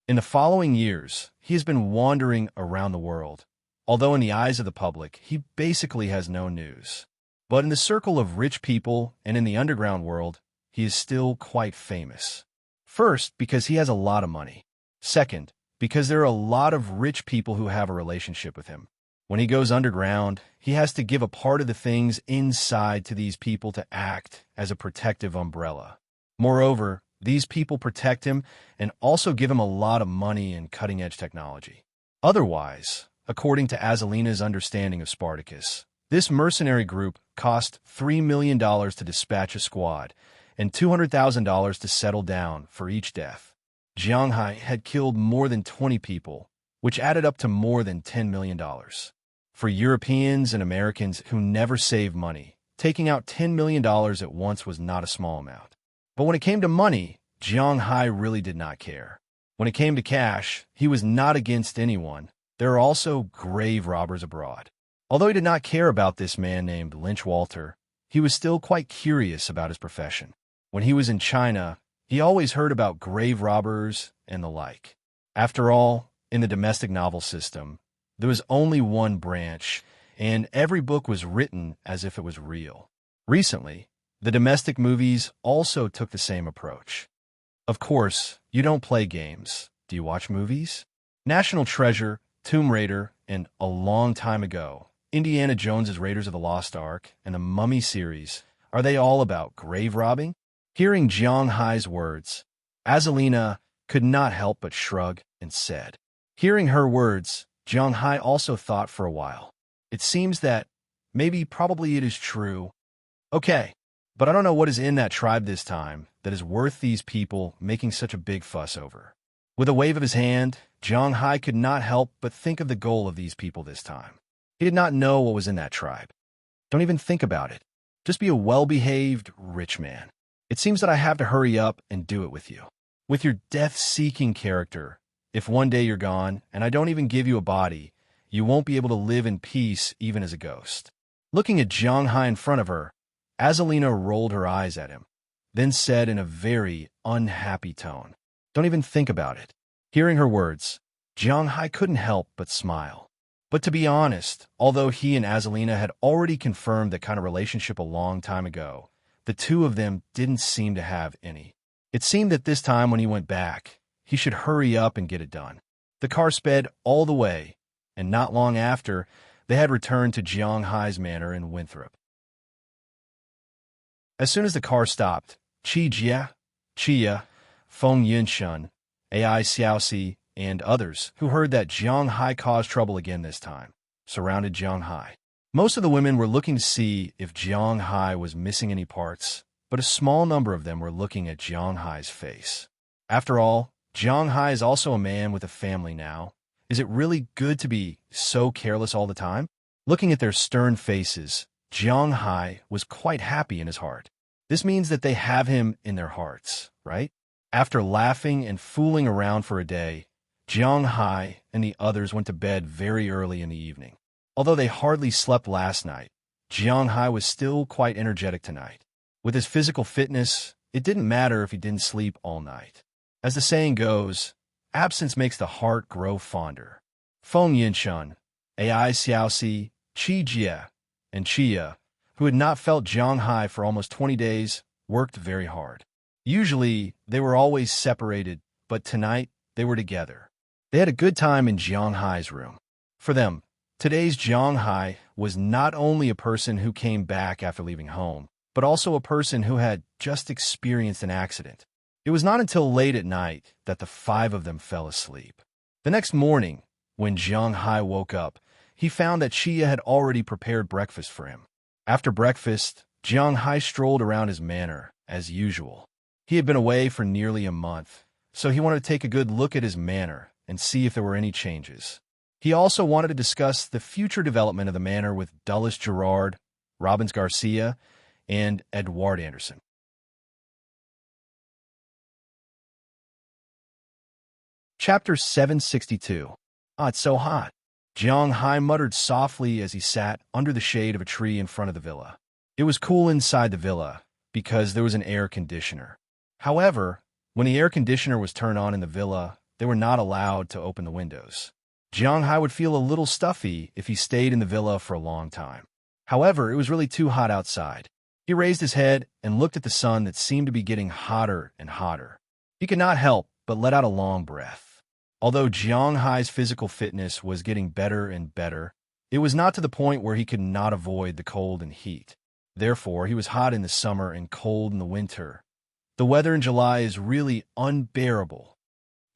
In the following years, he has been wandering around the world. Although in the eyes of the public, he basically has no news. But in the circle of rich people and in the underground world, he is still quite famous. First, because he has a lot of money. Second, because there are a lot of rich people who have a relationship with him. When he goes underground, he has to give a part of the things inside to these people to act as a protective umbrella. Moreover, these people protect him and also give him a lot of money and cutting-edge technology. Otherwise, according to Azalina's understanding of Spartacus, this mercenary group cost $3 million to dispatch a squad and $200,000 to settle down for each death. Jiang Hai had killed more than 20 people, which added up to more than $10 million. For Europeans and Americans who never save money, taking out $10 million at once was not a small amount. But when it came to money, Jiang Hai really did not care. When it came to cash, he was not against anyone. There are also grave robbers abroad. Although he did not care about this man named Lynch Walter, he was still quite curious about his profession. When he was in China, he always heard about grave robbers and the like. After all, in the domestic novel system, there was only one branch, and every book was written as if it was real. Recently, the domestic movies also took the same approach. Of course, you don't play games. Do you watch movies? National Treasure, Tomb Raider, and a long time ago, Indiana Jones's Raiders of the Lost Ark and the Mummy series, are they all about grave robbing? Hearing Jiang Hai's words, Azalina could not help but shrug and said. Hearing her words, Jiang Hai also thought for a while. It seems that probably it is true. Okay, but I don't know what is in that tribe this time that is worth these people making such a big fuss over. With a wave of his hand, Jiang Hai could not help but think of the goal of these people this time. He did not know what was in that tribe. Don't even think about it. Just be a well-behaved, rich man. It seems that I have to hurry up and do it with you. With your death-seeking character, if one day you're gone and I don't even give you a body, you won't be able to live in peace even as a ghost. Looking at Jiang Hai in front of her, Azalina rolled her eyes at him, then said in a very unhappy tone, "Don't even think about it." Hearing her words, Jiang Hai couldn't help but smile. But to be honest, although he and Azalina had already confirmed that kind of relationship a long time ago, the two of them didn't seem to have any. It seemed that this time when he went back, he should hurry up and get it done. The car sped all the way, and not long after, they had returned to Jiang Hai's manor in Winthrop. As soon as the car stopped, Chia, Feng Yunshun, Ai Xiaoxi, and others, who heard that Jiang Hai caused trouble again this time, surrounded Jiang Hai. Most of the women were looking to see if Jiang Hai was missing any parts, but a small number of them were looking at Jiang Hai's face. After all, Jiang Hai is also a man with a family now. Is it really good to be so careless all the time? Looking at their stern faces, Jiang Hai was quite happy in his heart. This means that they have him in their hearts, right? After laughing and fooling around for a day, Jiang Hai and the others went to bed very early in the evening. Although they hardly slept last night, Jiang Hai was still quite energetic tonight. With his physical fitness, it didn't matter if he didn't sleep all night. As the saying goes, absence makes the heart grow fonder. Feng Yinshun, Ai Xiaoxi, Qi Jie, and Chia, who had not felt Jiang Hai for almost 20 days, worked very hard. Usually, they were always separated, but tonight, they were together. They had a good time in Jiang Hai's room. For them, today's Jiang Hai was not only a person who came back after leaving home, but also a person who had just experienced an accident. It was not until late at night that the five of them fell asleep. The next morning, when Jiang Hai woke up, he found that Chia had already prepared breakfast for him. After breakfast, Jiang Hai strolled around his manor, as usual. He had been away for nearly a month, so he wanted to take a good look at his manor and see if there were any changes. He also wanted to discuss the future development of the manor with Dulles Gerard, Robbins Garcia, and Edward Anderson. Chapter 762. Ah, it's so hot. Jiang Hai muttered softly as he sat under the shade of a tree in front of the villa. It was cool inside the villa because there was an air conditioner. However, when the air conditioner was turned on in the villa, they were not allowed to open the windows. Jiang Hai would feel a little stuffy if he stayed in the villa for a long time. However, it was really too hot outside. He raised his head and looked at the sun that seemed to be getting hotter and hotter. He could not help but let out a long breath. Although Jiang Hai's physical fitness was getting better and better, it was not to the point where he could not avoid the cold and heat. Therefore, he was hot in the summer and cold in the winter. The weather in July is really unbearable.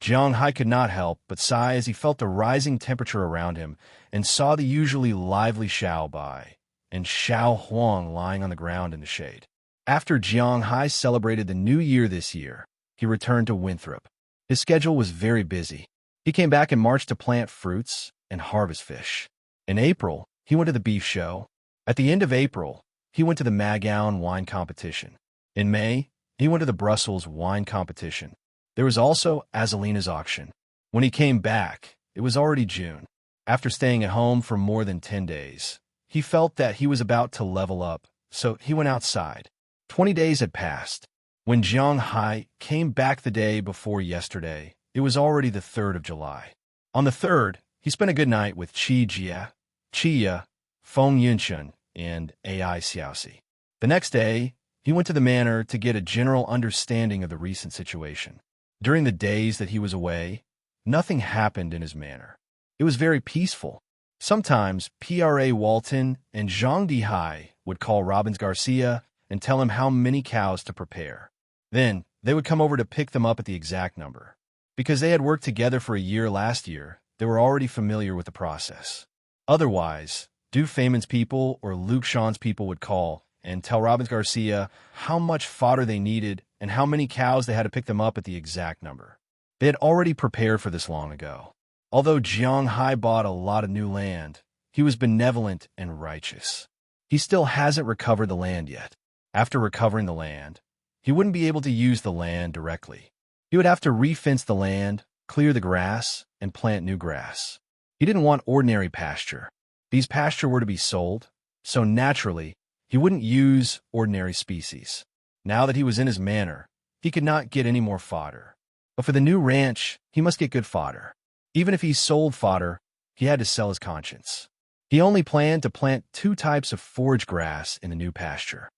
Jiang Hai could not help but sigh as he felt the rising temperature around him and saw the usually lively Xiao Bai and Xiao Huang lying on the ground in the shade. After Jiang Hai celebrated the new year this year, he returned to Winthrop. His schedule was very busy. He came back in March to plant fruits and harvest fish. In April, he went to the beef show. At the end of April, he went to the Magaon wine competition. In May, he went to the Brussels wine competition. There was also Azalina's auction. When he came back, it was already June. After staying at home for more than 10 days, he felt that he was about to level up, so he went outside. 20 days had passed. When Jiang Hai came back the day before yesterday, it was already the 3rd of July. On the 3rd, he spent a good night with Qi Jia, Chia, Feng Yunshun, and Ai Xiaoxi. The next day, he went to the manor to get a general understanding of the recent situation. During the days that he was away, nothing happened in his manor. It was very peaceful. Sometimes Pra Walton and Zhang Dihai would call Robbins Garcia and tell him how many cows to prepare. Then, they would come over to pick them up at the exact number. Because they had worked together for a year last year, they were already familiar with the process. Otherwise, Du Feynman's people or Luke Sean's people would call and tell Robbins Garcia how much fodder they needed and how many cows they had to pick them up at the exact number. They had already prepared for this long ago. Although Jiang Hai bought a lot of new land, he was benevolent and righteous. He still hasn't recovered the land yet. After recovering the land, he wouldn't be able to use the land directly. He would have to re-fence the land, clear the grass, and plant new grass. He didn't want ordinary pasture. These pasture were to be sold, so naturally, he wouldn't use ordinary species. Now that he was in his manor, he could not get any more fodder. But for the new ranch, he must get good fodder. Even if he sold fodder, he had to sell his conscience. He only planned to plant 2 types of forage grass in the new pasture.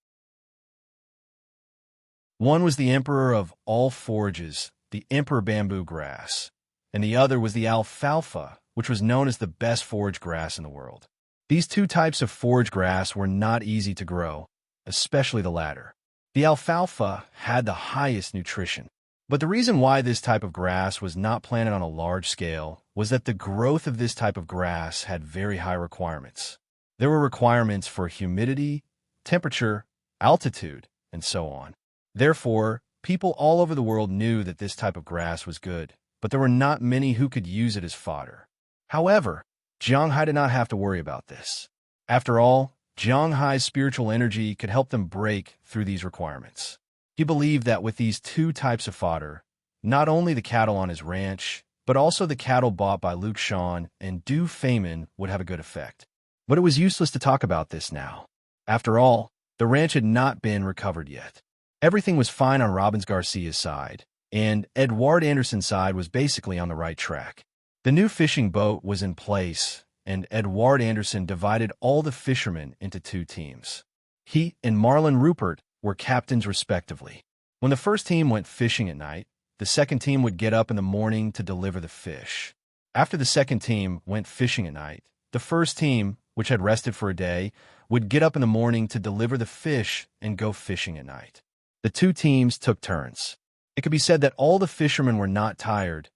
One was the emperor of all forages, the emperor bamboo grass, and the other was the alfalfa, which was known as the best forage grass in the world. These 2 types of forage grass were not easy to grow, especially the latter. The alfalfa had the highest nutrition. But the reason why this type of grass was not planted on a large scale was that the growth of this type of grass had very high requirements. There were requirements for humidity, temperature, altitude, and so on. Therefore, people all over the world knew that this type of grass was good, but there were not many who could use it as fodder. However, Jiang Hai did not have to worry about this. After all, Jiang Hai's spiritual energy could help them break through these requirements. He believed that with these 2 types of fodder, not only the cattle on his ranch, but also the cattle bought by Luke Sean and Du Feynman would have a good effect. But it was useless to talk about this now. After all, the ranch had not been recovered yet. Everything was fine on Robbins Garcia's side, and Edward Anderson's side was basically on the right track. The new fishing boat was in place, and Edward Anderson divided all the fishermen into 2 teams. He and Marlon Rupert were captains respectively. When the first team went fishing at night, the second team would get up in the morning to deliver the fish. After the second team went fishing at night, the first team, which had rested for a day, would get up in the morning to deliver the fish and go fishing at night. The 2 teams took turns. It could be said that all the fishermen were not tired,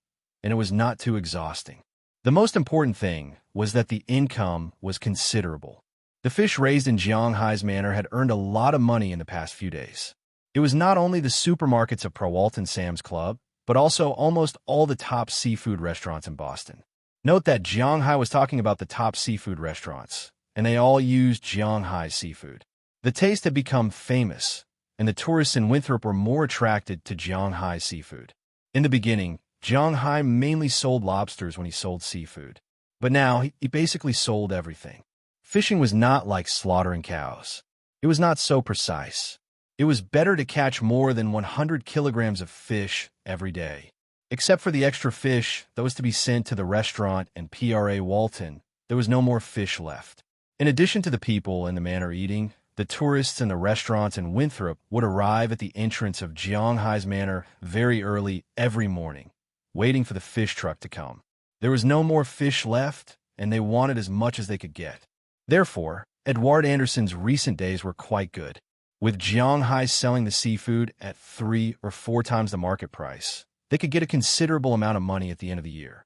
and it was not too exhausting. The most important thing was that the income was considerable. The fish raised in Jiang Hai's manor had earned a lot of money in the past few days. It was not only the supermarkets of Peralta and Sam's Club, but also almost all the top seafood restaurants in Boston. Note that Jiang Hai was talking about the top seafood restaurants, and they all used Jiang Hai seafood. The taste had become famous, and the tourists in Winthrop were more attracted to Jiang Hai seafood. In the beginning, Jiang Hai mainly sold lobsters when he sold seafood. But now, he basically sold everything. Fishing was not like slaughtering cows. It was not so precise. It was better to catch more than 100 kilograms of fish every day. Except for the extra fish that was to be sent to the restaurant and PRA Walton, there was no more fish left. In addition to the people in the manor eating, the tourists in the restaurants in Winthrop would arrive at the entrance of Jiang Hai's manor very early every morning, waiting for the fish truck to come. There was no more fish left, and they wanted as much as they could get. Therefore, Edward Anderson's recent days were quite good, with Jiang Hai selling the seafood at 3 or 4 times the market price. They could get a considerable amount of money at the end of the year.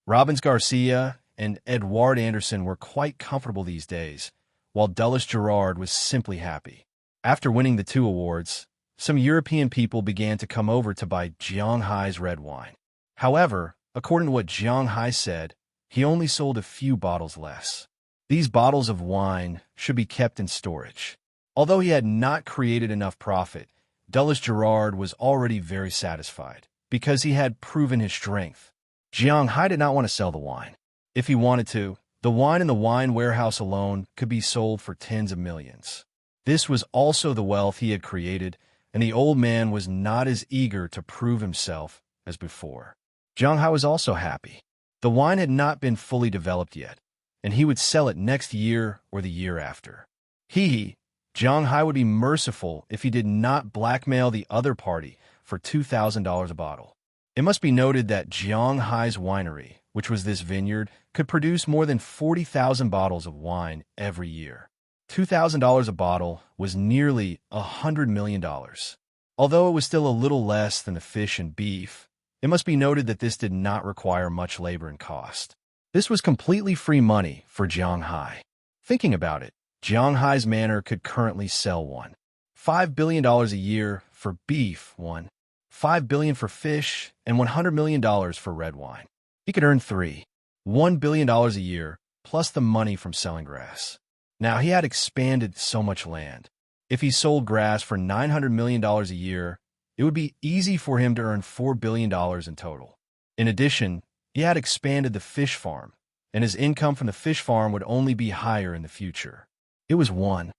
Robbins Garcia and Edward Anderson were quite comfortable these days, while Dulles Gerard was simply happy. After winning the 2 awards, some European people began to come over to buy Jiang Hai's red wine. However, according to what Jiang Hai said, he only sold a few bottles less. These bottles of wine should be kept in storage. Although he had not created enough profit, Dulles Gerard was already very satisfied, because he had proven his strength. Jiang Hai did not want to sell the wine. If he wanted to, the wine in the wine warehouse alone could be sold for tens of millions. This was also the wealth he had created, and the old man was not as eager to prove himself as before. Jiang Hai was also happy. The wine had not been fully developed yet, and he would sell it next year or the year after. Jiang Hai would be merciful if he did not blackmail the other party for $2,000 a bottle. It must be noted that Jiang Hai's winery, which was this vineyard, could produce more than 40,000 bottles of wine every year. $2,000 a bottle was nearly $100 million. Although it was still a little less than the fish and beef, it must be noted that this did not require much labor and cost. This was completely free money for Jiang Hai. Thinking about it, Jiang Hai's manor could currently sell $5 billion a year for beef, $5 billion for fish, and $100 million for red wine. He could earn $1 billion a year, plus the money from selling grass. Now, he had expanded so much land. If he sold grass for $900 million a year, it would be easy for him to earn $4 billion in total. In addition, he had expanded the fish farm, and his income from the fish farm would only be higher in the future. It was $5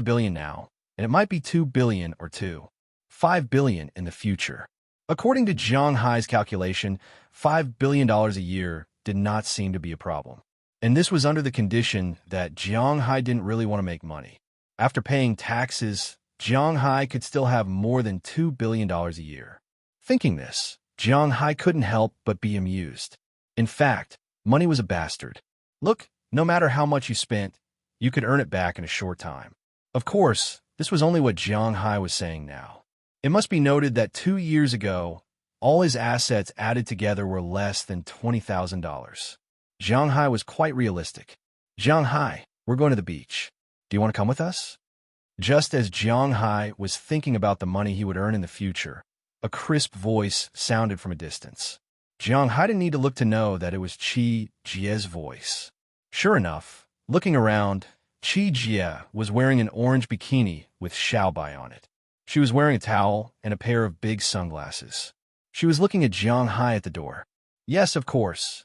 billion now, and it might be $2 billion or $5 billion in the future. According to Jiang Hai's calculation, $5 billion a year did not seem to be a problem. And this was under the condition that Jiang Hai didn't really want to make money. After paying taxes, Jiang Hai could still have more than $2 billion a year. Thinking this, Jiang Hai couldn't help but be amused. In fact, money was a bastard. Look, no matter how much you spent, you could earn it back in a short time. Of course, this was only what Jiang Hai was saying now. It must be noted that 2 years ago, all his assets added together were less than $20,000. Jiang Hai was quite realistic. Jiang Hai, we're going to the beach. Do you want to come with us? Just as Jiang Hai was thinking about the money he would earn in the future, a crisp voice sounded from a distance. Jiang Hai didn't need to look to know that it was Qi Jie's voice. Sure enough, looking around, Qi Jie was wearing an orange bikini with Xiaobai on it. She was wearing a towel and a pair of big sunglasses. She was looking at Jiang Hai at the door. Yes, of course.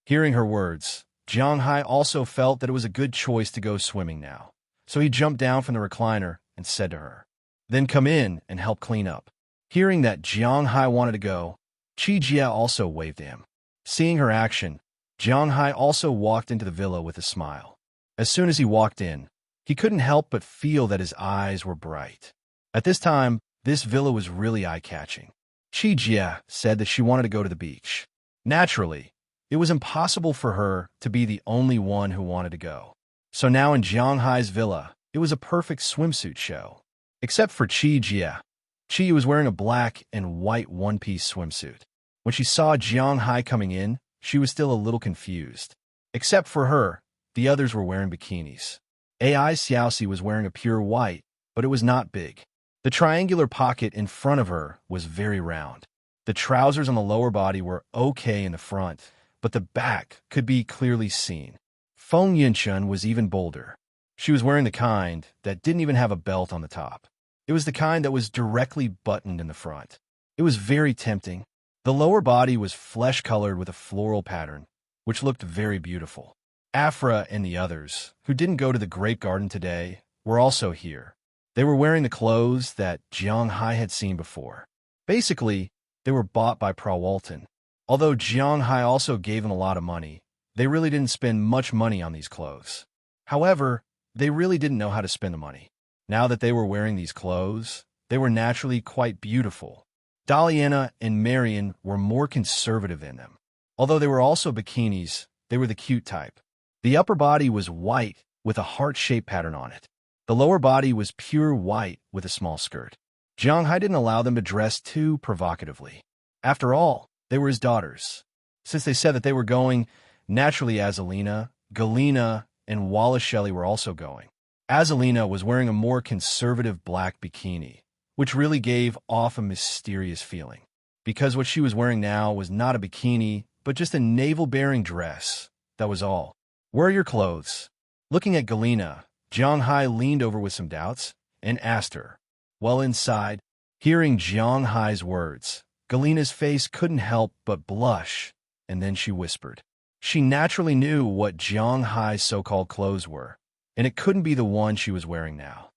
Hearing her words, Jiang Hai also felt that it was a good choice to go swimming now. So he jumped down from the recliner and said to her, "Then come in and help clean up." Hearing that Jiang Hai wanted to go, Qi Jie also waved to him. Seeing her action, Jiang Hai also walked into the villa with a smile. As soon as he walked in, he couldn't help but feel that his eyes were bright. At this time, this villa was really eye-catching. Qi Jie said that she wanted to go to the beach. Naturally, it was impossible for her to be the only one who wanted to go. So now in Jiang Hai's villa, It was a perfect swimsuit show. Except for Chi Jia. Chi was wearing a black and white one-piece swimsuit. When she saw Jiang Hai coming in, she was still a little confused. Except for her, the others were wearing bikinis. AI Xiaoxi was wearing a pure white, but it was not big. The triangular pocket in front of her was very round. The trousers on the lower body were okay in the front, but the back could be clearly seen. Feng Yinchun was even bolder. She was wearing the kind that didn't even have a belt on the top. It was the kind that was directly buttoned in the front. It was very tempting. The lower body was flesh-colored with a floral pattern, which looked very beautiful. Afra and the others, who didn't go to the Grape Garden today, were also here. They were wearing the clothes that Jiang Hai had seen before. Basically, they were bought by Prawalton. Although Jiang Hai also gave them a lot of money, they really didn't spend much money on these clothes. However, they really didn't know how to spend the money. Now that they were wearing these clothes, they were naturally quite beautiful. Daliana and Marion were more conservative in them. Although they were also bikinis, they were the cute type. The upper body was white with a heart-shaped pattern on it. The lower body was pure white with a small skirt. Jiang Hai didn't allow them to dress too provocatively. After all, they were his daughters. Since they said that they were going, naturally Azalina, Galina, and Wallace Shelley were also going. Azalina was wearing a more conservative black bikini, which really gave off a mysterious feeling. Because what she was wearing now was not a bikini, but just a navel-bearing dress. That was all. "Where are your clothes?" Looking at Galina, Jiang Hai leaned over with some doubts and asked her. "Well, inside." Hearing Jiang Hai's words, Galina's face couldn't help but blush, and then she whispered. She naturally knew what Jiang Hai's so-called clothes were, and it couldn't be the one she was wearing now.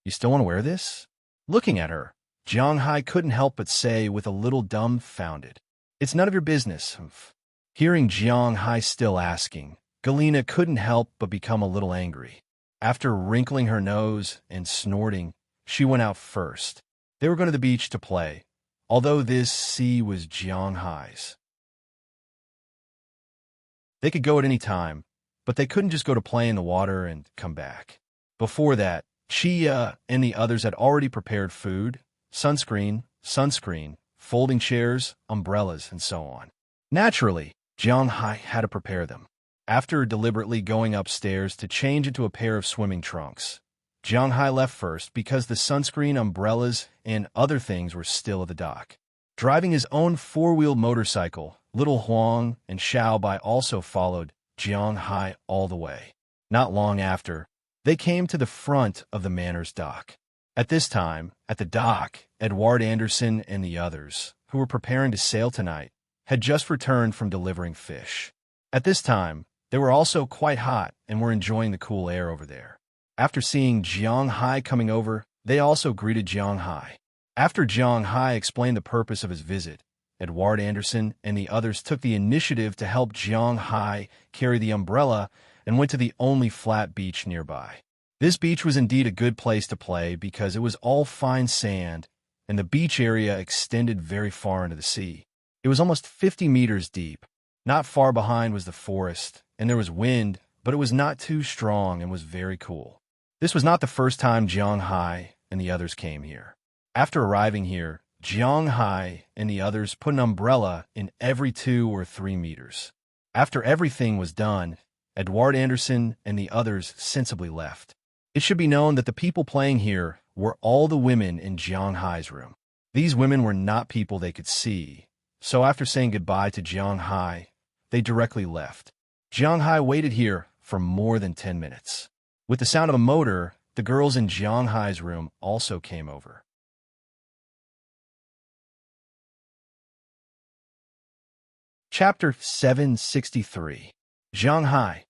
"You still want to wear this?" Looking at her, Jiang Hai couldn't help but say with a little dumbfounded, "It's none of your business." Hearing Jiang Hai still asking, Galina couldn't help but become a little angry. After wrinkling her nose and snorting, she went out first. They were going to the beach to play, although this sea was Jiang Hai's. They could go at any time, but they couldn't just go to play in the water and come back. Before that, Chia and the others had already prepared food, sunscreen, folding chairs, umbrellas, and so on. Naturally, Jiang Hai had to prepare them. After deliberately going upstairs to change into a pair of swimming trunks, Jiang Hai left first because the sunscreen, umbrellas, and other things were still at the dock. Driving his own four-wheeled motorcycle, Little Huang and Xiao Bai also followed Jiang Hai all the way. Not long after, they came to the front of the manor's dock. At this time, at the dock, Edward Anderson and the others, who were preparing to sail tonight, had just returned from delivering fish. At this time, they were also quite hot and were enjoying the cool air over there. After seeing Jiang Hai coming over, they also greeted Jiang Hai. After Jiang Hai explained the purpose of his visit, Edward Anderson and the others took the initiative to help Jiang Hai carry the umbrella and went to the only flat beach nearby. This beach was indeed a good place to play because it was all fine sand, and the beach area extended very far into the sea. It was almost 50 meters deep. Not far behind was the forest, and there was wind, but it was not too strong and was very cool. This was not the first time Jiang Hai and the others came here. After arriving here, Jiang Hai and the others put an umbrella in every 2 or 3 meters. After everything was done, Edward Anderson and the others sensibly left. It should be known that the people playing here were all the women in Jiang Hai's room. These women were not people they could see, so after saying goodbye to Jiang Hai, they directly left. Jiang Hai waited here for more than 10 minutes. With the sound of a motor, the girls in Jiang Hai's room also came over. Chapter 763. Jiang Hai,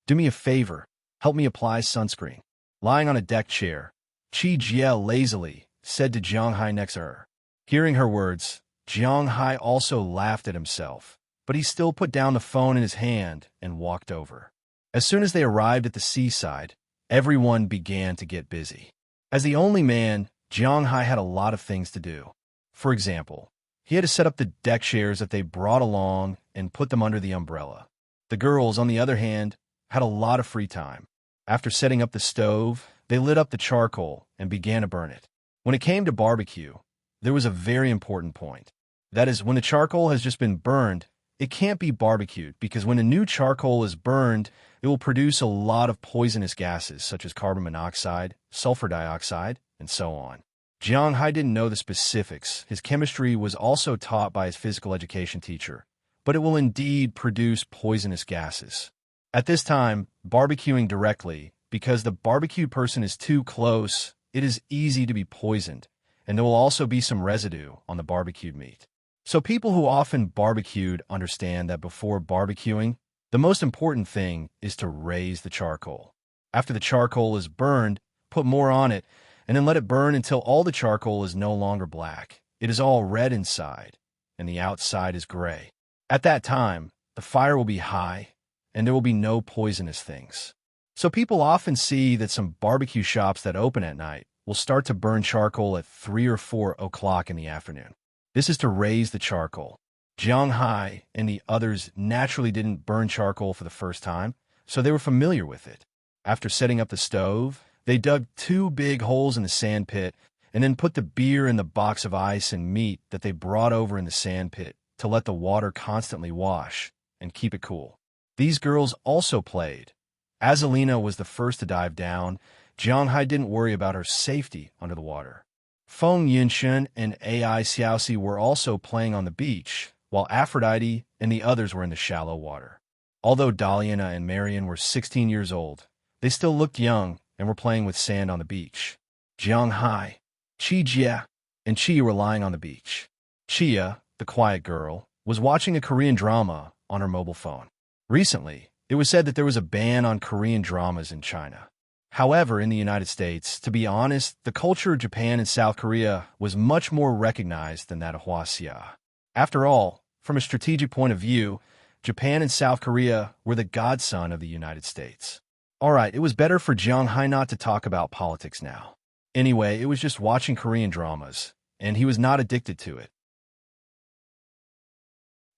do me a favor, help me apply sunscreen. Lying on a deck chair, Chi Jia lazily said to Jiang Hai next to her. Hearing her words, Jiang Hai also laughed at himself, but he still put down the phone in his hand and walked over. As soon as they arrived at the seaside, everyone began to get busy. As the only man, Jiang Hai had a lot of things to do. For example, he had to set up the deck chairs that they brought along and put them under the umbrella. The girls, on the other hand, had a lot of free time. After setting up the stove, They lit up the charcoal and began to burn it. When it came to barbecue, there was a very important point. That is, when the charcoal has just been burned, it can't be barbecued because when a new charcoal is burned, it will produce a lot of poisonous gases such as carbon monoxide, sulfur dioxide, and so on. Jiang Hai didn't know the specifics. His chemistry was also taught by his physical education teacher, but it will indeed produce poisonous gases. At this time, barbecuing directly, because the barbecued person is too close, it is easy to be poisoned, and there will also be some residue on the barbecued meat. So people who often barbecued understand that before barbecuing, the most important thing is to raise the charcoal. After the charcoal is burned, put more on it, and then let it burn until all the charcoal is no longer black. It is all red inside, and the outside is gray. At that time, the fire will be high, and there will be no poisonous things. So people often see that some barbecue shops that open at night will start to burn charcoal at 3 or 4 o'clock in the afternoon. This is to raise the charcoal. Jiang Hai and the others naturally didn't burn charcoal for the first time, so they were familiar with it. After setting up the stove, they dug 2 big holes in the sand pit and then put the beer in the box of ice and meat that they brought over in the sand pit to let the water constantly wash and keep it cool. These girls also played. As Alina was the first to dive down, Jiang Hai didn't worry about her safety under the water. Feng Yinshun and Ai Xiaoxi were also playing on the beach, while Aphrodite and the others were in the shallow water. Although Daliana and Marian were 16 years old, they still looked young and were playing with sand on the beach. Jiang Hai, Qi Jia, and Qi were lying on the beach. Qia, the quiet girl, was watching a Korean drama on her mobile phone. Recently, it was said that there was a ban on Korean dramas in China. However, in the United States, to be honest, the culture of Japan and South Korea was much more recognized than that of Huaxia. After all, from a strategic point of view, Japan and South Korea were the godson of the United States. Alright, it was better for Jiang Hai not to talk about politics now. Anyway, it was just watching Korean dramas, and he was not addicted to it.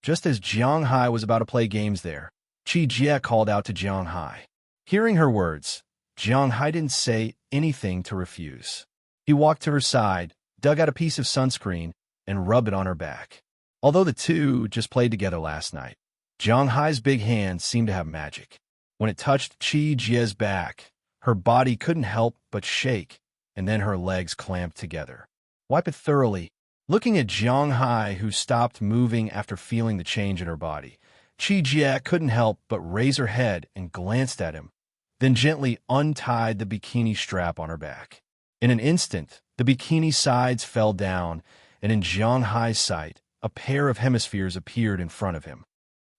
Just as Jiang Hai was about to play games there, Qi Jie called out to Jiang Hai. Hearing her words, Jiang Hai didn't say anything to refuse. He walked to her side, dug out a piece of sunscreen, and rubbed it on her back. Although the two just played together last night, Jiang Hai's big hand seemed to have magic. When it touched Qi Jie's back, her body couldn't help but shake, and then her legs clamped together. Wipe it thoroughly. Looking at Jiang Hai, who stopped moving after feeling the change in her body, Qi Jie couldn't help but raise her head and glanced at him, then gently untied the bikini strap on her back. In an instant, the bikini sides fell down, and in Jiang Hai's sight, a pair of hemispheres appeared in front of him.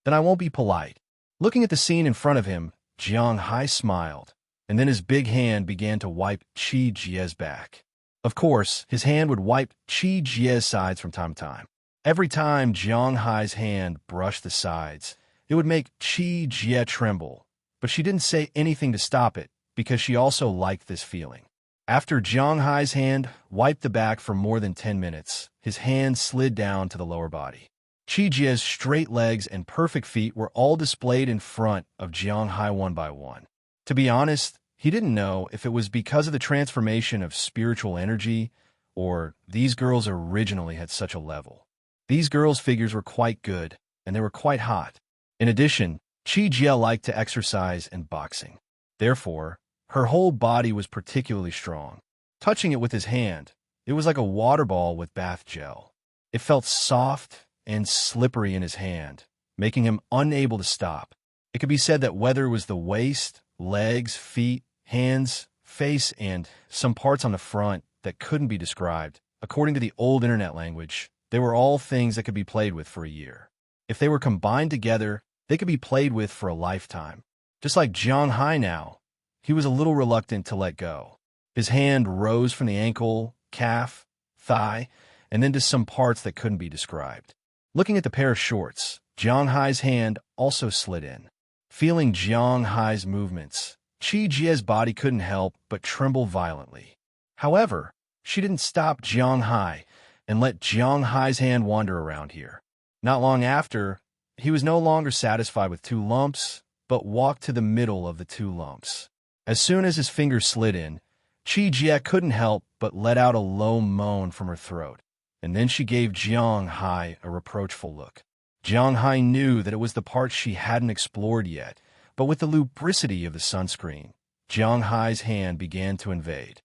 Then I won't be polite. Looking at the scene in front of him, Jiang Hai smiled, and then his big hand began to wipe Qi Jie's back. Of course, his hand would wipe Qi Jie's sides from time to time. Every time Jiang Hai's hand brushed the sides, it would make Qi Jie tremble, but she didn't say anything to stop it because she also liked this feeling. After Jiang Hai's hand wiped the back for more than 10 minutes, his hand slid down to the lower body. Qi Jie's straight legs and perfect feet were all displayed in front of Jiang Hai one by one. To be honest, he didn't know if it was because of the transformation of spiritual energy or these girls originally had such a level. These girls' figures were quite good, and they were quite hot. In addition, Qi Jie liked to exercise and boxing. Therefore, her whole body was particularly strong. Touching it with his hand, it was like a water ball with bath gel. It felt soft and slippery in his hand, making him unable to stop. It could be said that whether it was the waist, legs, feet, hands, face, and some parts on the front that couldn't be described, according to the old internet language, they were all things that could be played with for a year. If they were combined together, they could be played with for a lifetime. Just like Jiang Hai now, he was a little reluctant to let go. His hand rose from the ankle, calf, thigh, and then to some parts that couldn't be described. Looking at the pair of shorts, Jiang Hai's hand also slid in. Feeling Jiang Hai's movements, Qi Jie's body couldn't help but tremble violently. However, she didn't stop Jiang Hai and let Jiang Hai's hand wander around here. Not long after, he was no longer satisfied with 2 lumps, but walked to the middle of the 2 lumps. As soon as his fingers slid in, Chi Jie couldn't help but let out a low moan from her throat, and then she gave Jiang Hai a reproachful look. Jiang Hai knew that it was the part she hadn't explored yet, but with the lubricity of the sunscreen, Jiang Hai's hand began to invade.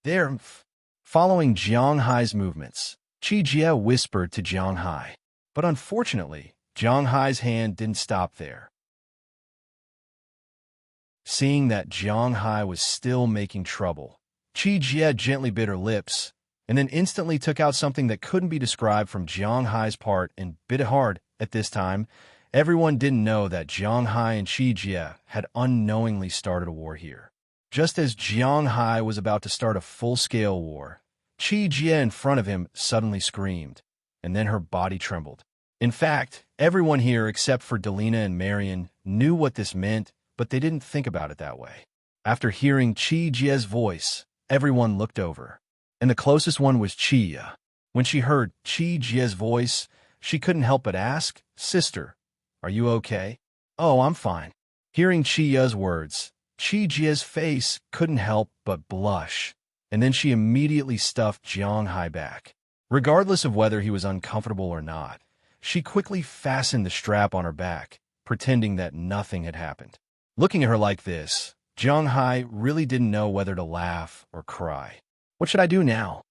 There, following Jiang Hai's movements, Chi Jie whispered to Jiang Hai. But unfortunately, Jiang Hai's hand didn't stop there. Seeing that Jiang Hai was still making trouble, Chi Jie gently bit her lips, and then instantly took out something that couldn't be described from Jiang Hai's part and bit it hard. At this time, everyone didn't know that Jiang Hai and Chi Jie had unknowingly started a war here. Just as Jiang Hai was about to start a full-scale war, Chi Jie in front of him suddenly screamed, and then her body trembled. In fact, everyone here except for Delina and Marion knew what this meant, but they didn't think about it that way. After hearing Chi Jie's voice, everyone looked over, and the closest one was Chia. When she heard Chi Jie's voice, she couldn't help but ask, "Sister, are you okay?" "Oh, I'm fine." Hearing Chia's words, Chi Jie's face couldn't help but blush, and then she immediately stuffed Jiang Hai back. Regardless of whether he was uncomfortable or not, she quickly fastened the strap on her back, pretending that nothing had happened. Looking at her like this, Jiang Hai really didn't know whether to laugh or cry. "What should I do now?"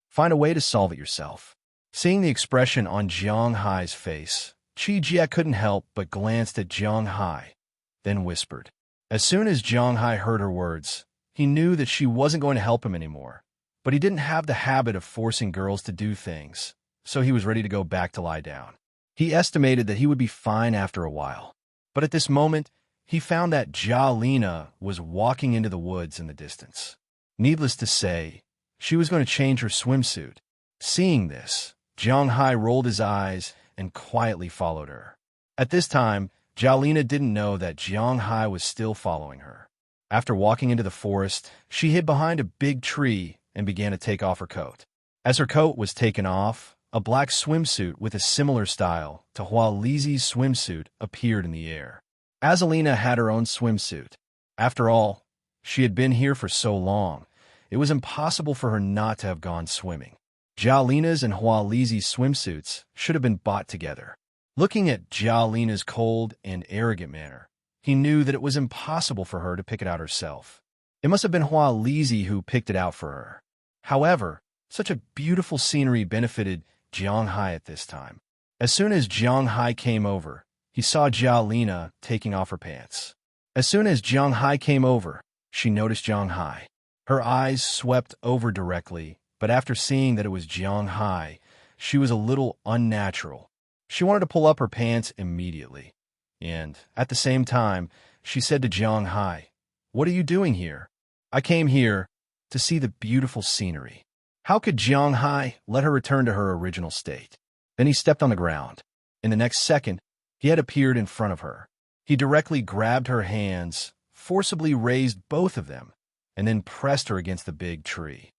"Find a way to solve it yourself." Seeing the expression on Jiang Hai's face, Chi Jie couldn't help but glanced at Jiang Hai, then whispered. As soon as Jiang Hai heard her words, he knew that she wasn't going to help him anymore. But he didn't have the habit of forcing girls to do things, so he was ready to go back to lie down. He estimated that he would be fine after a while. But at this moment, he found that Lina was walking into the woods in the distance. Needless to say, she was going to change her swimsuit. Seeing this, Jiang Hai rolled his eyes and quietly followed her. At this time, Lina didn't know that Jiang Hai was still following her. After walking into the forest, she hid behind a big tree and began to take off her coat. As her coat was taken off, a black swimsuit with a similar style to Hua Lizi's swimsuit appeared in the air. Azalina had her own swimsuit. After all, she had been here for so long, it was impossible for her not to have gone swimming. Lina's and Hua Lizi's swimsuits should have been bought together. Looking at Lina's cold and arrogant manner, he knew that it was impossible for her to pick it out herself. It must have been Hua Lizi who picked it out for her. However, such a beautiful scenery benefited Jiang Hai at this time. As soon as Jiang Hai came over, he saw Lina taking off her pants. As soon as Jiang Hai came over, she noticed Jiang Hai. Her eyes swept over directly, but after seeing that it was Jiang Hai, she was a little unnatural. She wanted to pull up her pants immediately. And, at the same time, she said to Jiang Hai, "What are you doing here?" "I came here to see the beautiful scenery." How could Jiang Hai let her return to her original state? Then he stepped on the ground. In the next second, he had appeared in front of her. He directly grabbed her hands, forcibly raised both of them, and then pressed her against the big tree.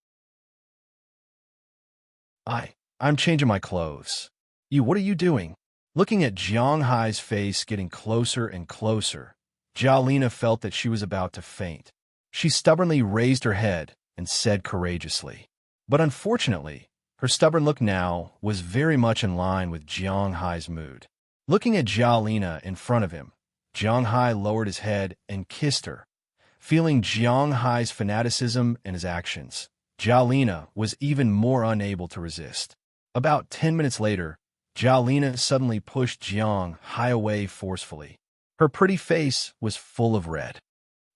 I'm changing my clothes." What are you doing?" Looking at Jiang Hai's face getting closer and closer, Lina felt that she was about to faint. She stubbornly raised her head and said courageously. But unfortunately, her stubborn look now was very much in line with Jiang Hai's mood. Looking at Lina in front of him, Jiang Hai lowered his head and kissed her. Feeling Jiang Hai's fanaticism and his actions, Lina was even more unable to resist. About 10 minutes later, Lina suddenly pushed Jiang Hai away forcefully. Her pretty face was full of red.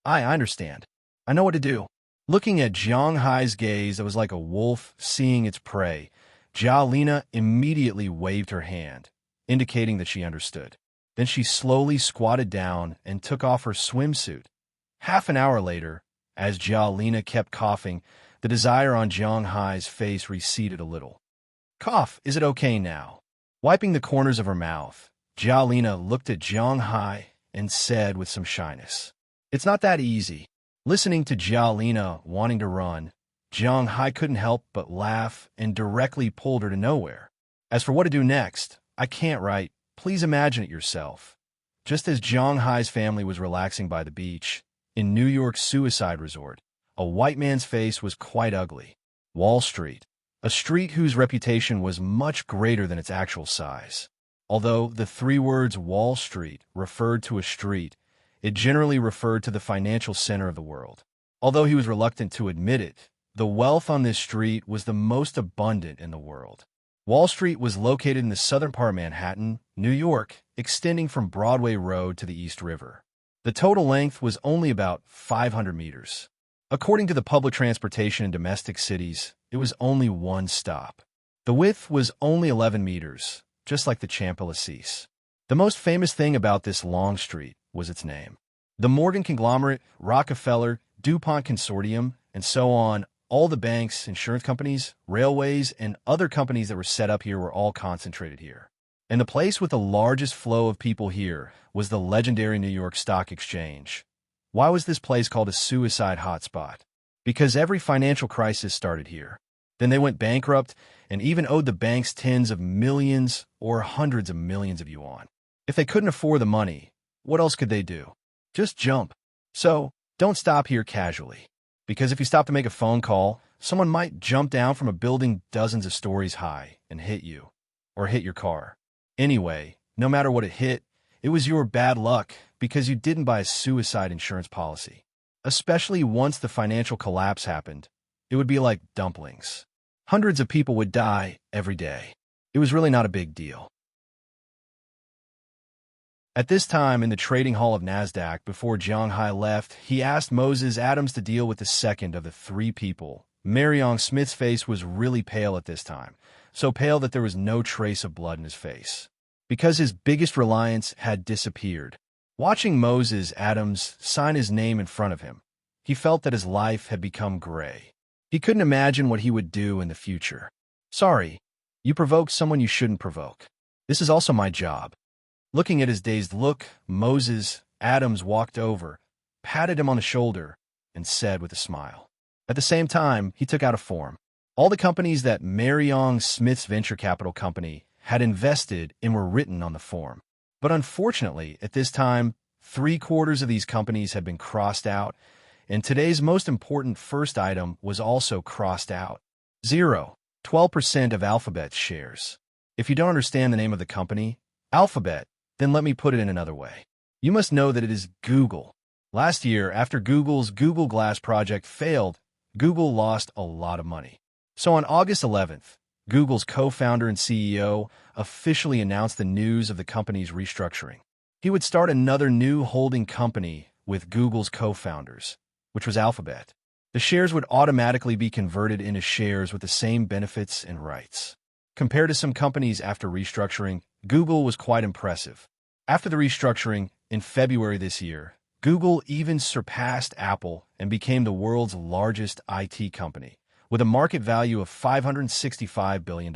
I understand. I know what to do." Looking at Jiang Hai's gaze that was like a wolf seeing its prey, Lina immediately waved her hand, indicating that she understood. Then she slowly squatted down and took off her swimsuit. Half an hour later, as Lina kept coughing, the desire on Jiang Hai's face receded a little. "Cough, is it okay now?" Wiping the corners of her mouth, Lina looked at Jiang Hai and said with some shyness, "It's not that easy." Listening to Lina wanting to run, Jiang Hai couldn't help but laugh and directly pulled her to nowhere. As for what to do next, I can't write. Please imagine it yourself. Just as Jiang Hai's family was relaxing by the beach, in New York's suicide resort, a white man's face was quite ugly. Wall Street, a street whose reputation was much greater than its actual size. Although the three words Wall Street referred to a street, it generally referred to the financial center of the world. Although he was reluctant to admit it, the wealth on this street was the most abundant in the world. Wall Street was located in the southern part of Manhattan, New York, extending from Broadway Road to the East River. The total length was only about 500 meters. According to the public transportation in domestic cities, it was only one stop. The width was only 11 meters, just like the Champs-Élysées. The most famous thing about this long street was its name. The Morgan conglomerate, Rockefeller, DuPont Consortium, and so on, all the banks, insurance companies, railways, and other companies that were set up here were all concentrated here. And the place with the largest flow of people here was the legendary New York Stock Exchange. Why was this place called a suicide hotspot? Because every financial crisis started here. Then they went bankrupt and even owed the banks tens of millions or hundreds of millions of yuan. If they couldn't afford the money, what else could they do? Just jump. So, don't stop here casually. Because if you stop to make a phone call, someone might jump down from a building dozens of stories high and hit you, or hit your car. Anyway, no matter what it hit, it was your bad luck because you didn't buy a suicide insurance policy. Especially once the financial collapse happened, it would be like dumplings. Hundreds of people would die every day. It was really not a big deal. At this time in the trading hall of NASDAQ, before Jiang Hai left, he asked Moses Adams to deal with the second of the three people. Marion Smith's face was really pale at this time, so pale that there was no trace of blood in his face, because his biggest reliance had disappeared. Watching Moses Adams sign his name in front of him, he felt that his life had become gray. He couldn't imagine what he would do in the future. Sorry, you provoked someone you shouldn't provoke. This is also my job. Looking at his dazed look, Moses Adams walked over, patted him on the shoulder, and said with a smile. At the same time, he took out a form. All the companies that Marion Smith's venture capital company had invested in were written on the form. But unfortunately, at this time, 3/4 of these companies had been crossed out, and today's most important first item was also crossed out. 12% of Alphabet's shares. If you don't understand the name of the company, Alphabet, then let me put it in another way. You must know that it is Google. Last year, after Google's Google Glass project failed, Google lost a lot of money. So on August 11th, Google's co-founder and CEO officially announced the news of the company's restructuring. He would start another new holding company with Google's co-founders, which was Alphabet. The shares would automatically be converted into shares with the same benefits and rights. Compared to some companies after restructuring, Google was quite impressive. After the restructuring, in February this year, Google even surpassed Apple and became the world's largest IT company, with a market value of $565 billion.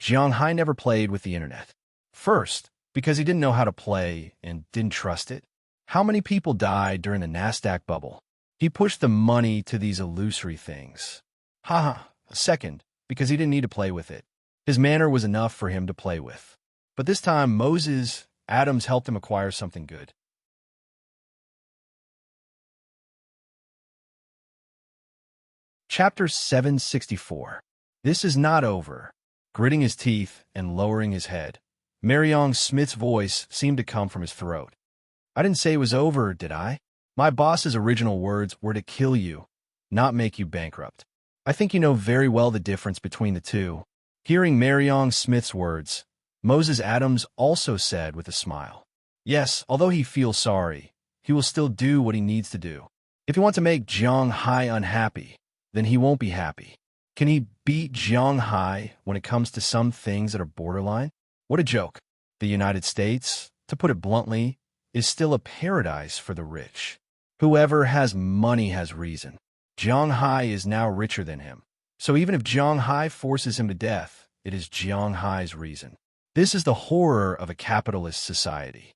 Jiang Hai never played with the internet. First, because he didn't know how to play and didn't trust it. How many people died during the NASDAQ bubble? He pushed the money to these illusory things. Second, because he didn't need to play with it. His manner was enough for him to play with. But this time, Moses Adams helped him acquire something good. Chapter 764. This is not over. Gritting his teeth and lowering his head, Marion Smith's voice seemed to come from his throat. I didn't say it was over, did I? My boss's original words were to kill you, not make you bankrupt. I think you know very well the difference between the two. Hearing Marion Smith's words, Moses Adams also said with a smile, yes, although he feels sorry, he will still do what he needs to do. If you want to make Jiang Hai unhappy, then he won't be happy. Can he beat Jiang Hai when it comes to some things that are borderline? What a joke. The United States, to put it bluntly, is still a paradise for the rich. Whoever has money has reason. Jiang Hai is now richer than him. So even if Jiang Hai forces him to death, it is Jiang Hai's reason. This is the horror of a capitalist society.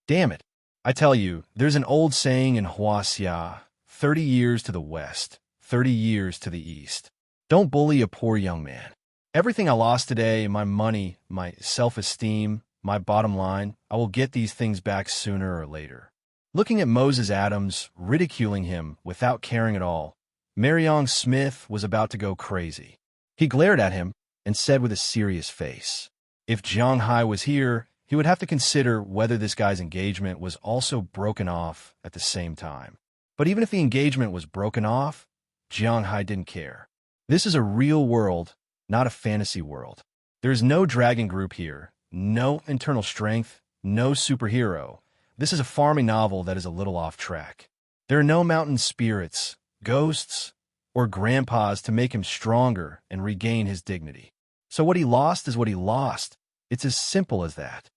Damn it. I tell you, there's an old saying in Huaxia, 30 years to the west, 30 years to the east. Don't bully a poor young man. Everything I lost today, my money, my self-esteem, my bottom line, I will get these things back sooner or later. Looking at Moses Adams, ridiculing him without caring at all, Marion Smith was about to go crazy. He glared at him and said with a serious face, if Jiang Hai was here, he would have to consider whether this guy's engagement was also broken off at the same time. But even if the engagement was broken off, Jiang Hai didn't care. This is a real world, not a fantasy world. There is no dragon group here, no internal strength, no superhero. This is a farming novel that is a little off track. There are no mountain spirits, ghosts, or grandpas to make him stronger and regain his dignity. So what he lost is what he lost. It's as simple as that.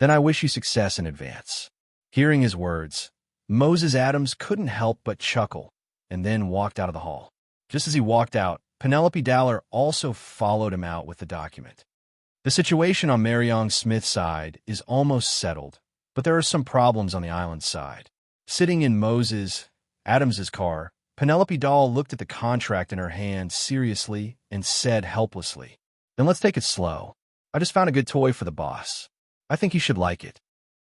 Then I wish you success in advance. Hearing his words, Moses Adams couldn't help but chuckle and then walked out of the hall. Just as he walked out, Penelope Dowler also followed him out with the document. The situation on Marion Smith's side is almost settled, but there are some problems on the island side. Sitting in Moses Adams's car, Penelope Dahl looked at the contract in her hand seriously and said helplessly, "Then let's take it slow. I just found a good toy for the boss. I think he should like it."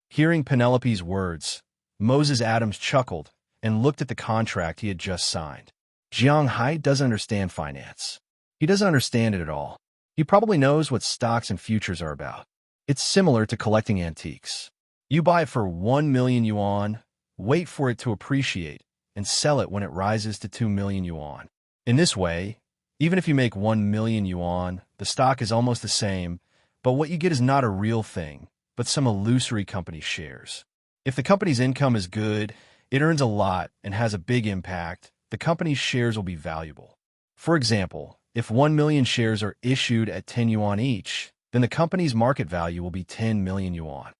Hearing Penelope's words, Moses Adams chuckled and looked at the contract he had just signed. Jiang Hai doesn't understand finance. He doesn't understand it at all. He probably knows what stocks and futures are about. It's similar to collecting antiques. You buy it for 1 million yuan, wait for it to appreciate, and sell it when it rises to 2 million yuan. In this way, even if you make 1 million yuan, the stock is almost the same, but what you get is not a real thing, but some illusory company shares. If the company's income is good, it earns a lot and has a big impact, the company's shares will be valuable. For example, if 1 million shares are issued at 10 yuan each, then the company's market value will be 10 million yuan.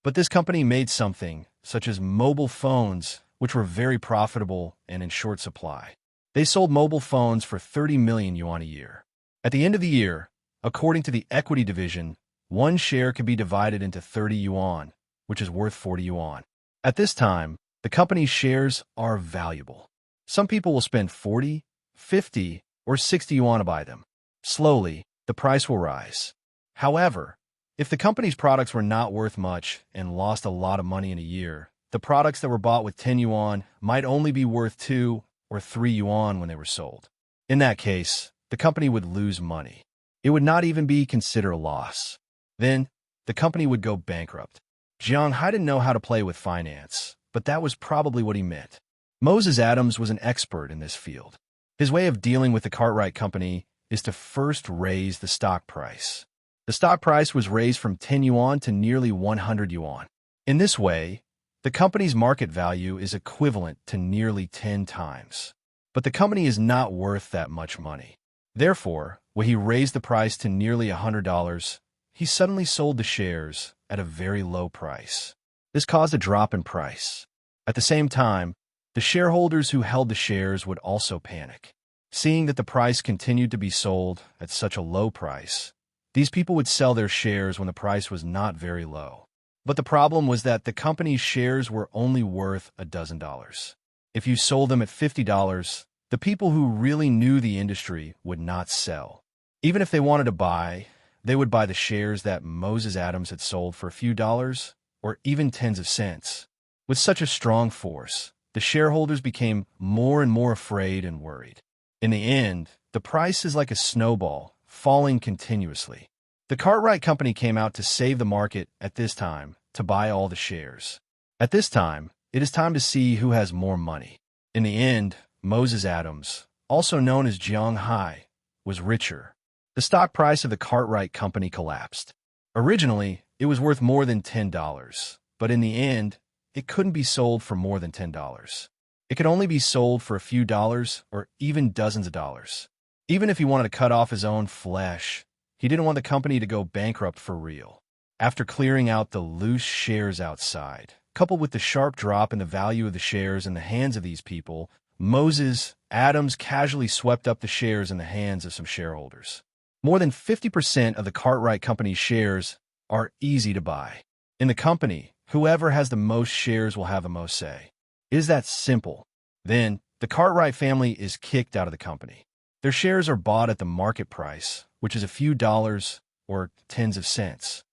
But this company made something, such as mobile phones, which were very profitable and in short supply. They sold mobile phones for 30 million yuan a year. At the end of the year, according to the equity division, one share could be divided into 30 yuan, which is worth 40 yuan. At this time, the company's shares are valuable. Some people will spend 40, 50, or 60 yuan to buy them. Slowly, the price will rise. However, if the company's products were not worth much and lost a lot of money in a year, the products that were bought with 10 yuan might only be worth 2 or 3 yuan when they were sold. In that case, the company would lose money. It would not even be considered a loss. Then, the company would go bankrupt. Jiang Hai didn't know how to play with finance, but that was probably what he meant. Moses Adams was an expert in this field. His way of dealing with the Cartwright Company is to first raise the stock price. The stock price was raised from 10 yuan to nearly 100 yuan. In this way, the company's market value is equivalent to nearly 10 times. But the company is not worth that much money. Therefore, when he raised the price to nearly $100, he suddenly sold the shares at a very low price. This caused a drop in price. At the same time, the shareholders who held the shares would also panic. Seeing that the price continued to be sold at such a low price, these people would sell their shares when the price was not very low. But the problem was that the company's shares were only worth $12. If you sold them at $50, the people who really knew the industry would not sell. Even if they wanted to buy, they would buy the shares that Moses Adams had sold for a few dollars or even tens of cents. With such a strong force, the shareholders became more and more afraid and worried. In the end, the price is like a snowball, falling continuously. The Cartwright Company came out to save the market at this time to buy all the shares. At this time, it is time to see who has more money. In the end, Moses Adams, also known as Jiang Hai, was richer. The stock price of the Cartwright Company collapsed. Originally, it was worth more than $10, but in the end, it couldn't be sold for more than $10. It could only be sold for a few dollars or even dozens of dollars. Even if he wanted to cut off his own flesh, he didn't want the company to go bankrupt for real. After clearing out the loose shares outside, coupled with the sharp drop in the value of the shares in the hands of these people, Moses Adams casually swept up the shares in the hands of some shareholders. More than 50% of the Cartwright Company's shares are easy to buy. In the company, whoever has the most shares will have the most say. It is that simple. Then, the Cartwright family is kicked out of the company. Their shares are bought at the market price, which is a few dollars or tens of cents.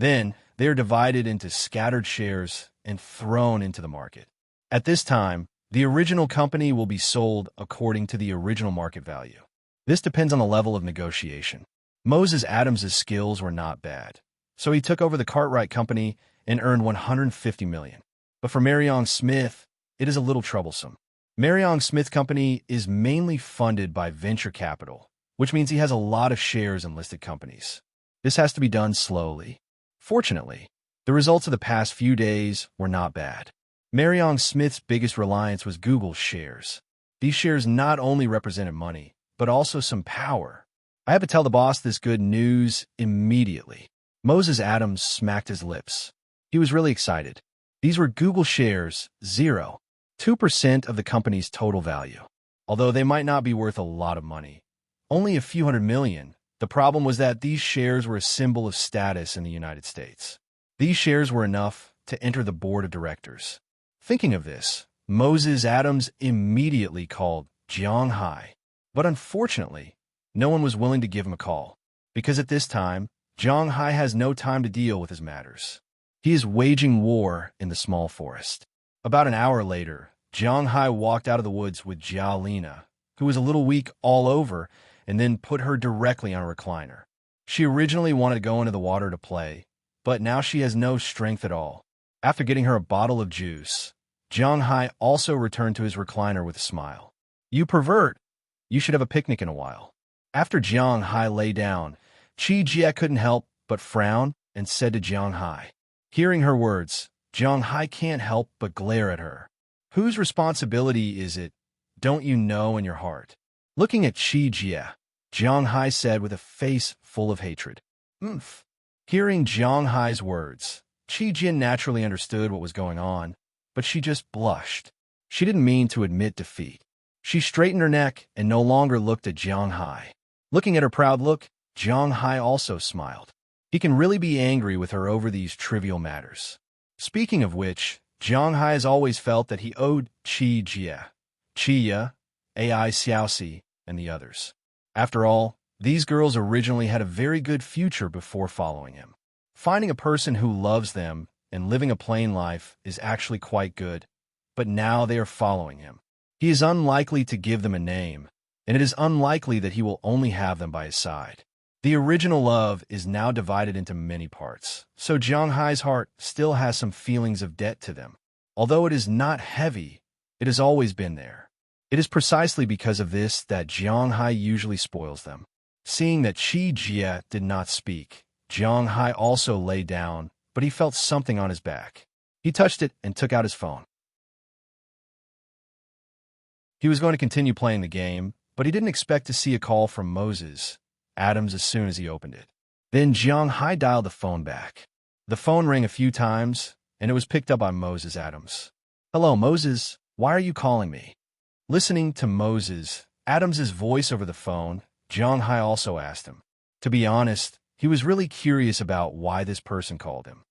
Then, they are divided into scattered shares and thrown into the market. At this time, the original company will be sold according to the original market value. This depends on the level of negotiation. Moses Adams's skills were not bad, so he took over the Cartwright Company and earned $150 million. But for Marion Smith, it is a little troublesome. Marion Smith Company is mainly funded by venture capital, which means he has a lot of shares in listed companies. This has to be done slowly. Fortunately, the results of the past few days were not bad. Marion Smith's biggest reliance was Google's shares. These shares not only represented money, but also some power. I had to tell the boss this good news immediately. Moses Adams smacked his lips. He was really excited. These were Google shares, 0.2% of the company's total value. Although they might not be worth a lot of money, only a few hundred million, the problem was that these shares were a symbol of status in the United States. These shares were enough to enter the board of directors. Thinking of this, Moses Adams immediately called Jiang Hai. But unfortunately, no one was willing to give him a call, because at this time, Jiang Hai has no time to deal with his matters. He is waging war in the small forest. About an hour later, Jiang Hai walked out of the woods with Jia Lina, who was a little weak all over, and then put her directly on a recliner. She originally wanted to go into the water to play, but now she has no strength at all. After getting her a bottle of juice, Jiang Hai also returned to his recliner with a smile. "You pervert! You should have a picnic in a while." After Jiang Hai lay down, Qi Jie couldn't help but frown and said to Jiang Hai. Hearing her words, Jiang Hai can't help but glare at her. "Whose responsibility is it? Don't you know in your heart?" Looking at Qi Jie, Jiang Hai said with a face full of hatred. "Umph." Hearing Jiang Hai's words, Qi Jie naturally understood what was going on, but she just blushed. She didn't mean to admit defeat. She straightened her neck and no longer looked at Jiang Hai. Looking at her proud look, Jiang Hai also smiled. He can really be angry with her over these trivial matters. Speaking of which, Jiang Hai has always felt that he owed Qi Jie, Qi Ai Xiaoxi, and the others. After all, these girls originally had a very good future before following him. Finding a person who loves them and living a plain life is actually quite good, but now they are following him. He is unlikely to give them a name, and it is unlikely that he will only have them by his side. The original love is now divided into many parts, so Jiang Hai's heart still has some feelings of debt to them. Although it is not heavy, it has always been there. It is precisely because of this that Jiang Hai usually spoils them. Seeing that Qi Jie did not speak, Jiang Hai also lay down, but he felt something on his back. He touched it and took out his phone. He was going to continue playing the game, but he didn't expect to see a call from Moses Adams as soon as he opened it. Then Jiang Hai dialed the phone back. The phone rang a few times, and it was picked up by Moses Adams. "Hello, Moses. Why are you calling me?" Listening to Moses Adams's voice over the phone, Jiang Hai also asked him. To be honest, he was really curious about why this person called him.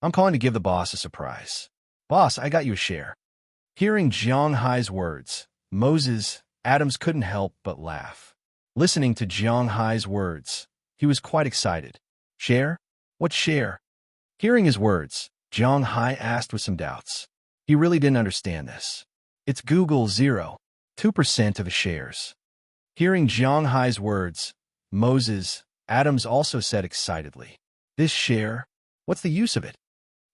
I'm calling to give the boss a surprise." "Boss, I got you a share." Hearing Jiang Hai's words, Moses Adams couldn't help but laugh. Listening to Jiang Hai's words, he was quite excited. "Share? What share?" Hearing his words, Jiang Hai asked with some doubts. He really didn't understand this. "It's Google 0.2% of the shares." Hearing Jiang Hai's words, Moses Adams also said excitedly, "This share? What's the use of it?"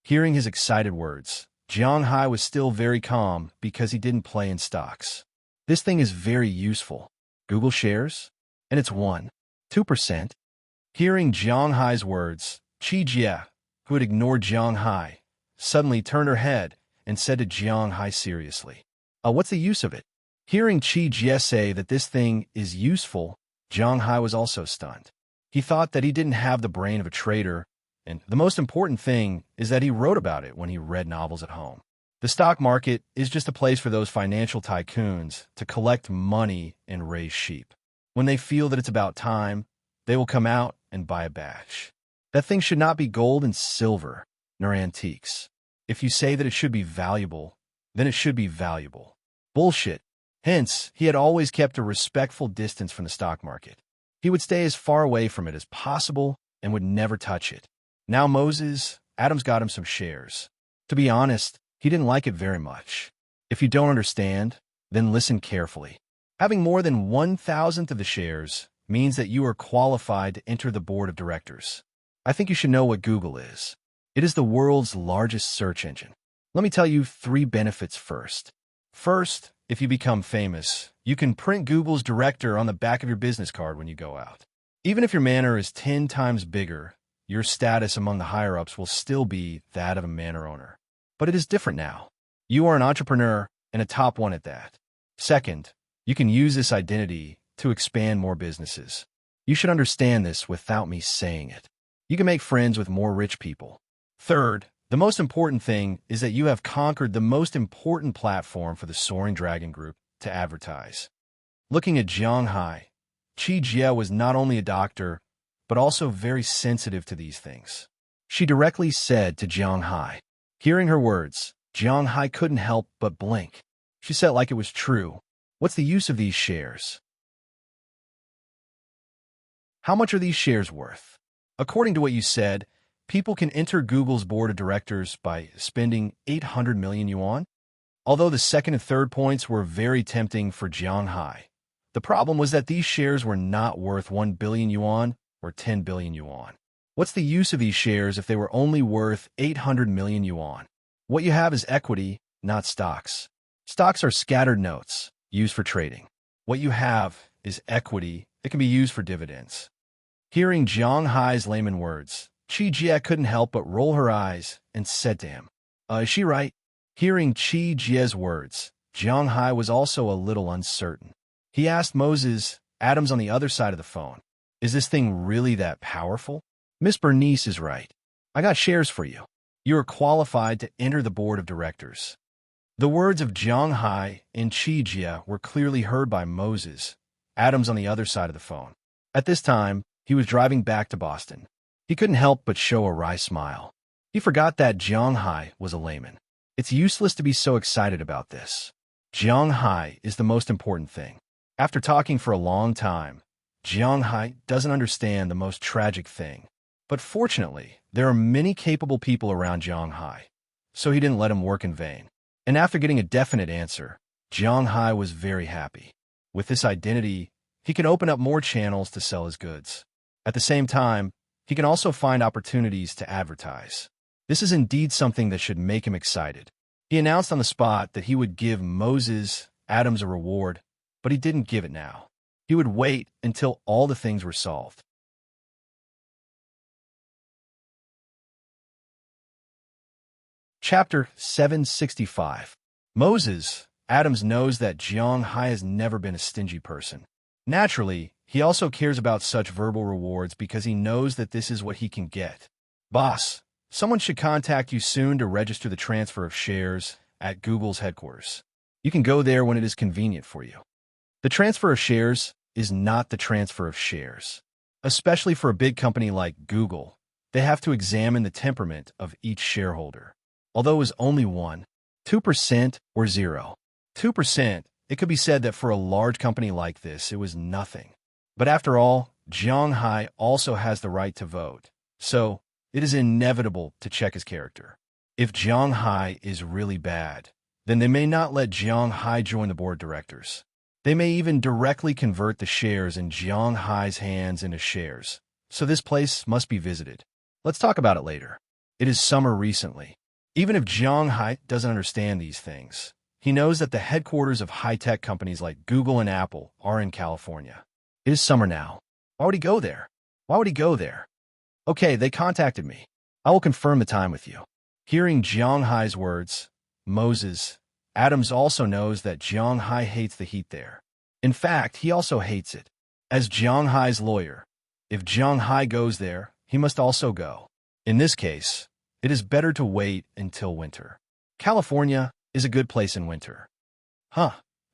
Hearing his excited words, Jiang Hai was still very calm because he didn't play in stocks. "This thing is very useful. Google shares? And it's 1.2%? Hearing Jiang Hai's words, Qi Jie, who had ignored Jiang Hai, suddenly turned her head and said to Jiang Hai seriously, "What's the use of it?" Hearing Qi Jie say that this thing is useful, Jiang Hai was also stunned. He thought that he didn't have the brain of a trader, and the most important thing is that he wrote about it when he read novels at home. The stock market is just a place for those financial tycoons to collect money and raise sheep. When they feel that it's about time, they will come out and buy a batch. That thing should not be gold and silver, nor antiques. If you say that it should be valuable, then it should be valuable. Bullshit. Hence, he had always kept a respectful distance from the stock market. He would stay as far away from it as possible and would never touch it. Now Moses, Adams got him some shares. To be honest, he didn't like it very much. If you don't understand, then listen carefully. Having more than 1,000th of the shares means that you are qualified to enter the board of directors. I think you should know what Google is. It is the world's largest search engine. Let me tell you 3 benefits first. First, if you become famous, you can print Google's director on the back of your business card when you go out. Even if your manor is 10 times bigger, your status among the higher-ups will still be that of a manor owner. But it is different now. You are an entrepreneur, and a top one at that. Second, you can use this identity to expand more businesses. You should understand this without me saying it. You can make friends with more rich people. Third, the most important thing is that you have conquered the most important platform for the Soaring Dragon Group to advertise. Looking at Jiang Hai, Qi Jie was not only a doctor, but also very sensitive to these things. She directly said to Jiang Hai. Hearing her words, Jiang Hai couldn't help but blink. She said it like it was true. What's the use of these shares? How much are these shares worth? According to what you said, people can enter Google's board of directors by spending 800 million yuan. Although the second and third points were very tempting for Jiang Hai, the problem was that these shares were not worth 1 billion yuan or 10 billion yuan. What's the use of these shares if they were only worth 800 million yuan? What you have is equity, not stocks. Stocks are scattered notes used for trading. What you have is equity that can be used for dividends. Hearing Jiang Hai's layman words, Qi Jie couldn't help but roll her eyes and said to him, Is she right? Hearing Qi Jie's words, Jiang Hai was also a little uncertain. He asked Moses, Adams on the other side of the phone, is this thing really that powerful? Miss Bernice is right. I got shares for you. You are qualified to enter the board of directors. The words of Jiang Hai and Qi Jie were clearly heard by Moses, Adams on the other side of the phone. At this time, he was driving back to Boston. He couldn't help but show a wry smile. He forgot that Jiang Hai was a layman. It's useless to be so excited about this. Jiang Hai is the most important thing. After talking for a long time, Jiang Hai doesn't understand the most tragic thing. But fortunately, there are many capable people around Jiang Hai, so he didn't let him work in vain. And after getting a definite answer, Jiang Hai was very happy. With this identity, he can open up more channels to sell his goods. At the same time, he can also find opportunities to advertise. This is indeed something that should make him excited. He announced on the spot that he would give Moses Adams a reward, but he didn't give it now. He would wait until all the things were solved. Chapter 765. Moses, Adams knows that Jiang Hai has never been a stingy person. Naturally, he also cares about such verbal rewards because he knows that this is what he can get. Boss, someone should contact you soon to register the transfer of shares at Google's headquarters. You can go there when it is convenient for you. The transfer of shares is not the transfer of shares. Especially for a big company like Google, they have to examine the temperament of each shareholder. Although it was only 1, 2%, or 0. 2%, it could be said that for a large company like this, it was nothing. But after all, Jiang Hai also has the right to vote, so it is inevitable to check his character. If Jiang Hai is really bad, then they may not let Jiang Hai join the board of directors. They may even directly convert the shares in Jiang Hai's hands into shares, so this place must be visited. Let's talk about it later. It is summer recently. Even if Jiang Hai doesn't understand these things, he knows that the headquarters of high-tech companies like Google and Apple are in California. It is summer now. Why would he go there? Why would he go there? Okay, they contacted me. I will confirm the time with you. Hearing Jiang Hai's words, Moses, Adams also knows that Jiang Hai hates the heat there. In fact, he also hates it. As Jiang Hai's lawyer, if Jiang Hai goes there, he must also go. In this case, it is better to wait until winter. California is a good place in winter.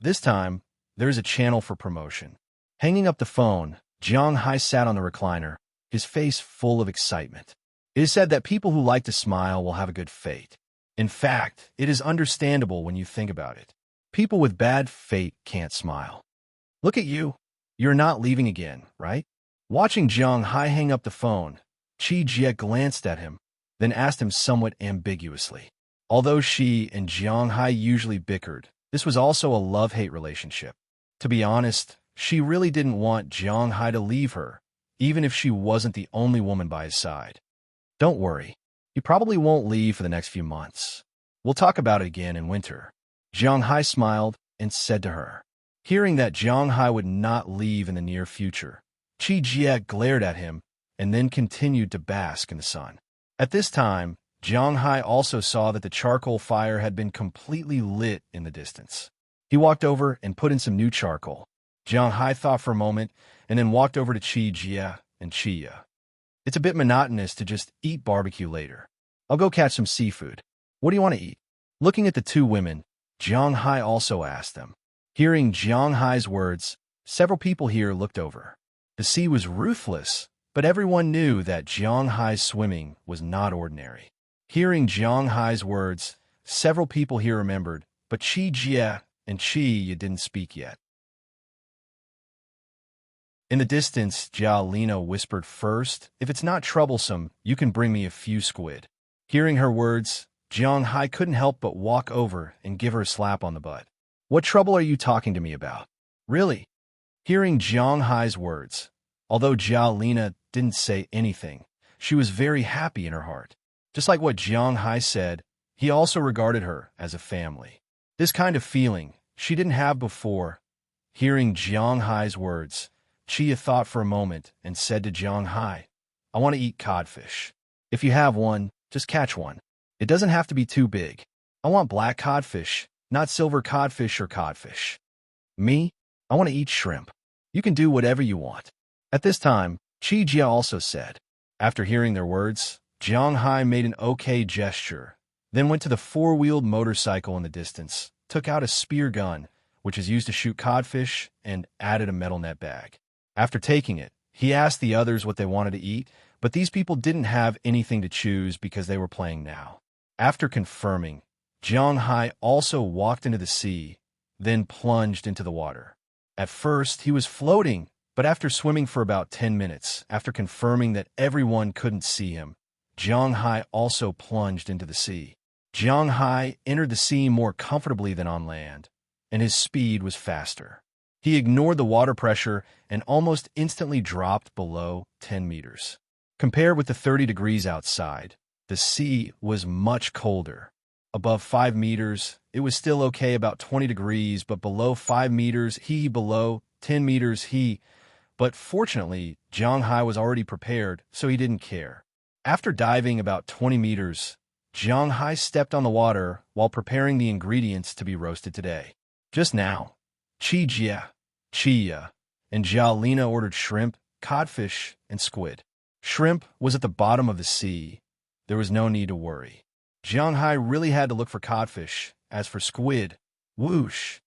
This time, there is a channel for promotion. Hanging up the phone, Jiang Hai sat on the recliner, his face full of excitement. It is said that people who like to smile will have a good fate. In fact, it is understandable when you think about it. People with bad fate can't smile. Look at you. You're not leaving again, right? Watching Jiang Hai hang up the phone, Chi Jie glanced at him, then asked him somewhat ambiguously. Although she and Jiang Hai usually bickered, this was also a love-hate relationship. To be honest, she really didn't want Jiang Hai to leave her, even if she wasn't the only woman by his side. Don't worry, he probably won't leave for the next few months. We'll talk about it again in winter. Jiang Hai smiled and said to her. Hearing that Jiang Hai would not leave in the near future, Chi Jie glared at him and then continued to bask in the sun. At this time, Jiang Hai also saw that the charcoal fire had been completely lit in the distance. He walked over and put in some new charcoal. Jiang Hai thought for a moment and then walked over to Chi Jie and Chia. It's a bit monotonous to just eat barbecue later. I'll go catch some seafood. What do you want to eat? Looking at the two women, Jiang Hai also asked them. Hearing Jiang Hai's words, several people here looked over. The sea was ruthless, but everyone knew that Jiang Hai's swimming was not ordinary. Hearing Jiang Hai's words, several people here remembered, but Chi Jie and Chi didn't speak yet. In the distance, Jia Lina whispered first, if it's not troublesome, you can bring me a few squid. Hearing her words, Jiang Hai couldn't help but walk over and give her a slap on the butt. What trouble are you talking to me about? Really? Hearing Jiang Hai's words, although Jia Lina didn't say anything, she was very happy in her heart. Just like what Jiang Hai said, he also regarded her as a family. This kind of feeling she didn't have before. Hearing Jiang Hai's words, Chia thought for a moment and said to Jiang Hai, I want to eat codfish. If you have one, just catch one. It doesn't have to be too big. I want black codfish, not silver codfish or codfish. Me? I want to eat shrimp. You can do whatever you want. At this time, Chi Jia also said. After hearing their words, Jiang Hai made an okay gesture, then went to the four-wheeled motorcycle in the distance, took out a spear gun, which is used to shoot codfish, and added a metal net bag. After taking it, he asked the others what they wanted to eat, but these people didn't have anything to choose because they were playing now. After confirming, Jiang Hai also walked into the sea, then plunged into the water. At first, he was floating, but after swimming for about 10 minutes, after confirming that everyone couldn't see him, Jiang Hai also plunged into the sea. Jiang Hai entered the sea more comfortably than on land, and his speed was faster. He ignored the water pressure and almost instantly dropped below 10 meters. Compared with the 30 degrees outside, the sea was much colder. Above 5 meters, it was still okay, about 20 degrees, but below 5 meters, below 10 meters, But fortunately, Jiang Hai was already prepared, so he didn't care. After diving about 20 meters, Jiang Hai stepped on the water while preparing the ingredients to be roasted today. Just now, Chi Jie, Chia, and Jia Lina ordered shrimp, codfish, and squid. Shrimp was at the bottom of the sea. There was no need to worry. Jiang Hai really had to look for codfish. As for squid, whoosh!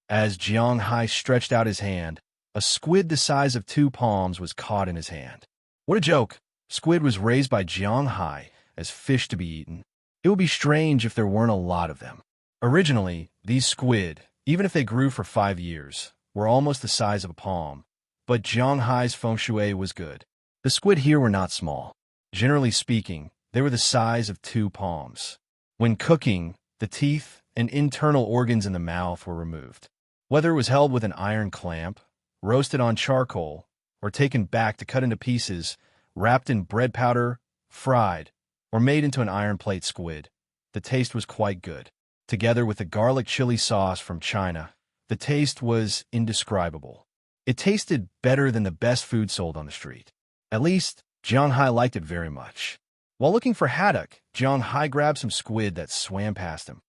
As Jiang Hai stretched out his hand, a squid the size of 2 palms was caught in his hand. What a joke! Squid was raised by Jiang Hai as fish to be eaten. It would be strange if there weren't a lot of them. Originally, these squid, even if they grew for 5 years, were almost the size of a palm, but Jiang Hai's feng shui was good. The squid here were not small. Generally speaking, they were the size of 2 palms. When cooking, the teeth and internal organs in the mouth were removed. Whether it was held with an iron clamp, roasted on charcoal, or taken back to cut into pieces, wrapped in bread powder, fried, or made into an iron plate squid, the taste was quite good. Together with the garlic chili sauce from China, the taste was indescribable. It tasted better than the best food sold on the street. At least, Jiang Hai liked it very much. While looking for haddock, Jiang Hai grabbed some squid that swam past him.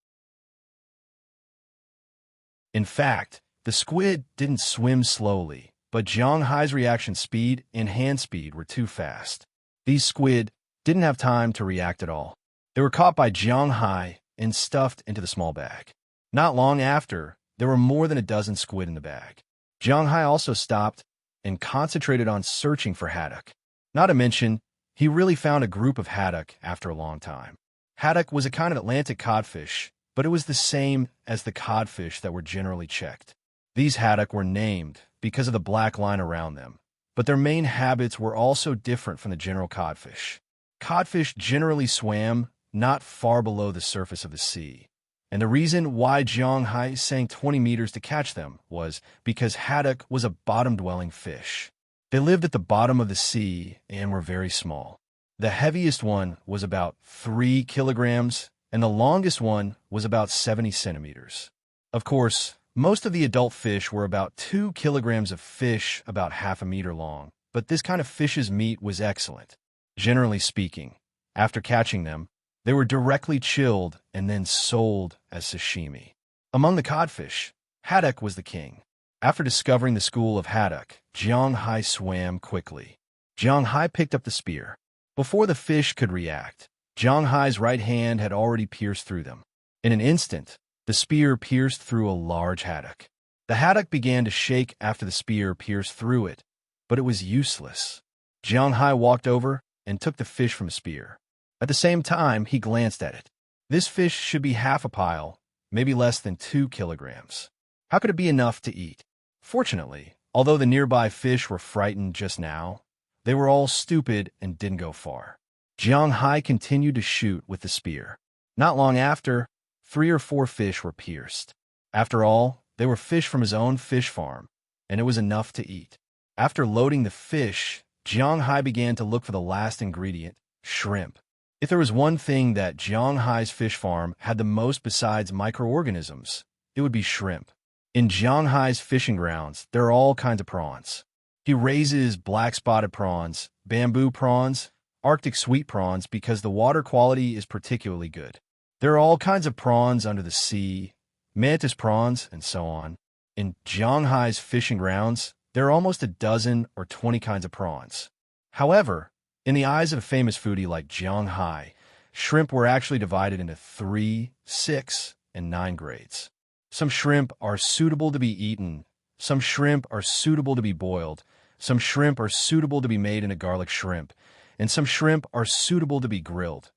In fact, the squid didn't swim slowly, but Jiang Hai's reaction speed and hand speed were too fast. These squid didn't have time to react at all. They were caught by Jiang Hai and stuffed into the small bag. Not long after, there were more than a dozen squid in the bag. Jiang Hai also stopped and concentrated on searching for haddock. Not to mention, he really found a group of haddock after a long time. Haddock was a kind of Atlantic codfish, but it was the same as the codfish that were generally checked. These haddock were named because of the black line around them, but their main habits were also different from the general codfish. Codfish generally swam not far below the surface of the sea, and the reason why Jiang Hai sank 20 meters to catch them was because haddock was a bottom-dwelling fish. They lived at the bottom of the sea and were very small. The heaviest one was about 3 kilograms, and the longest one was about 70 centimeters. Of course, most of the adult fish were about 2 kilograms of fish about half a meter long, but this kind of fish's meat was excellent. Generally speaking, after catching them, they were directly chilled and then sold as sashimi. Among the codfish, haddock was the king. After discovering the school of haddock, Jiang Hai swam quickly. Jiang Hai picked up the spear. Before the fish could react, Jiang Hai's right hand had already pierced through them. In an instant, the spear pierced through a large haddock. The haddock began to shake after the spear pierced through it, but it was useless. Jiang Hai walked over and took the fish from a spear. At the same time, he glanced at it. This fish should be half a pile, maybe less than 2 kilograms. How could it be enough to eat? Fortunately, although the nearby fish were frightened just now, they were all stupid and didn't go far. Jiang Hai continued to shoot with the spear. Not long after, 3 or 4 fish were pierced. After all, they were fish from his own fish farm, and it was enough to eat. After loading the fish, Jiang Hai began to look for the last ingredient, shrimp. If there was one thing that Jiang Hai's fish farm had the most besides microorganisms, it would be shrimp. In Jiang Hai's fishing grounds, there are all kinds of prawns. He raises black-spotted prawns, bamboo prawns, Arctic sweet prawns because the water quality is particularly good. There are all kinds of prawns under the sea, mantis prawns, and so on. In Jiang Hai's fishing grounds, there are almost a dozen or 20 kinds of prawns. However, in the eyes of a famous foodie like Jiang Hai, shrimp were actually divided into 3, 6, and 9 grades. Some shrimp are suitable to be eaten, some shrimp are suitable to be boiled, some shrimp are suitable to be made into garlic shrimp, and some shrimp are suitable to be grilled.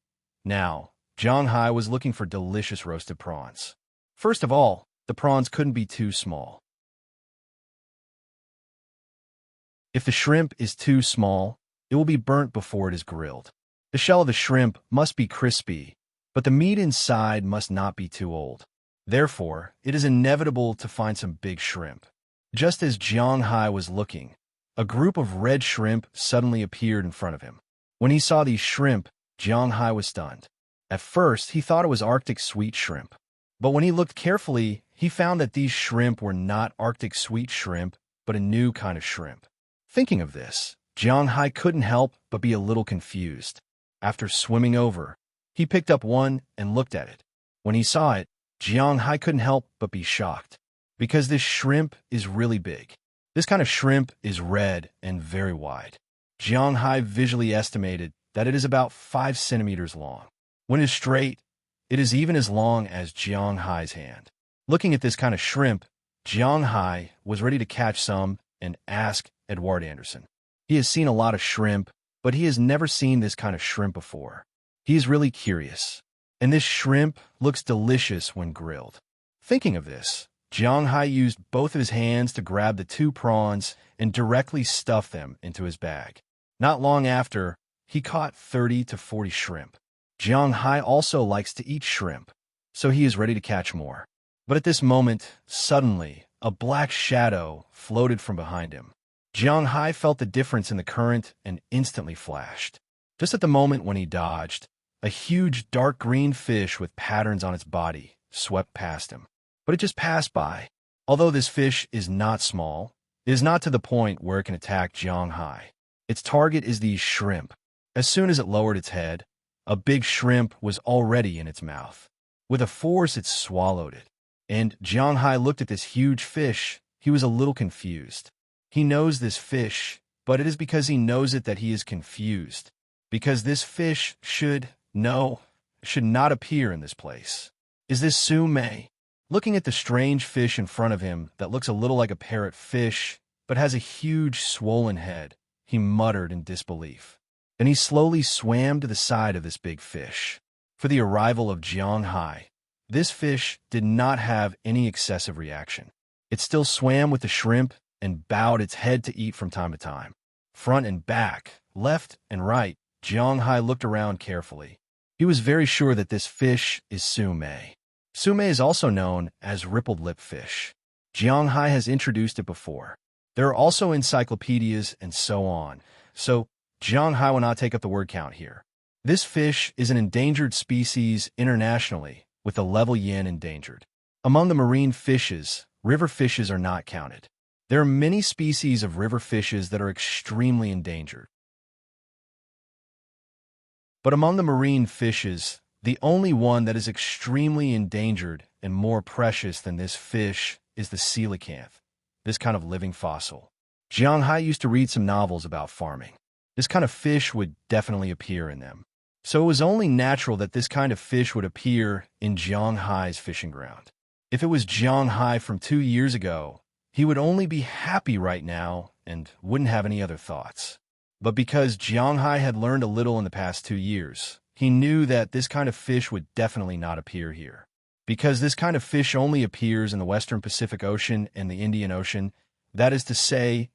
Now, Jiang Hai was looking for delicious roasted prawns. First of all, the prawns couldn't be too small. If the shrimp is too small, it will be burnt before it is grilled. The shell of the shrimp must be crispy, but the meat inside must not be too old. Therefore, it is inevitable to find some big shrimp. Just as Jiang Hai was looking, a group of red shrimp suddenly appeared in front of him. When he saw these shrimp, Jiang Hai was stunned. At first, he thought it was Arctic sweet shrimp. But when he looked carefully, he found that these shrimp were not Arctic sweet shrimp, but a new kind of shrimp. Thinking of this, Jiang Hai couldn't help but be a little confused. After swimming over, he picked up one and looked at it. When he saw it, Jiang Hai couldn't help but be shocked, because this shrimp is really big. This kind of shrimp is red and very wide. Jiang Hai visually estimated that it is about 5 centimeters long. When it is straight, it is even as long as Jiang Hai's hand. Looking at this kind of shrimp, Jiang Hai was ready to catch some and ask Edward Anderson. He has seen a lot of shrimp, but he has never seen this kind of shrimp before. He is really curious, and this shrimp looks delicious when grilled. Thinking of this, Jiang Hai used both of his hands to grab the 2 prawns and directly stuff them into his bag. Not long after, he caught 30 to 40 shrimp. Jiang Hai also likes to eat shrimp, so he is ready to catch more. But at this moment, suddenly, a black shadow floated from behind him. Jiang Hai felt the difference in the current and instantly flashed. Just at the moment when he dodged, a huge dark green fish with patterns on its body swept past him. But it just passed by. Although this fish is not small, it is not to the point where it can attack Jiang Hai. Its target is these shrimp. As soon as it lowered its head, a big shrimp was already in its mouth. With a force, it swallowed it. And Jiang Hai looked at this huge fish. He was a little confused. He knows this fish, but it is because he knows it that he is confused. Because this fish should not appear in this place. Is this Su Mei? Looking at the strange fish in front of him that looks a little like a parrot fish, but has a huge swollen head, he muttered in disbelief. Then he slowly swam to the side of this big fish. For the arrival of Jiang Hai, this fish did not have any excessive reaction. It still swam with the shrimp and bowed its head to eat from time to time. front and back, left and right. Jiang Hai looked around carefully. He was very sure that this fish is sume. Sume is also known as rippled lip fish. Jiang Hai has introduced it before. There are also encyclopedias and so on, so Jiang Hai will not take up the word count here. This fish is an endangered species internationally, with the level yin endangered. Among the marine fishes, river fishes are not counted. There are many species of river fishes that are extremely endangered. But among the marine fishes, the only one that is extremely endangered and more precious than this fish is the coelacanth, this kind of living fossil. Jiang Hai used to read some novels about farming. This kind of fish would definitely appear in them. So it was only natural that this kind of fish would appear in Jiang Hai's fishing ground. If it was Jiang Hai from 2 years ago, he would only be happy right now and wouldn't have any other thoughts. But because Jiang Hai had learned a little in the past 2 years, he knew that this kind of fish would definitely not appear here. Because this kind of fish only appears in the Western Pacific Ocean and the Indian Ocean, that is to say,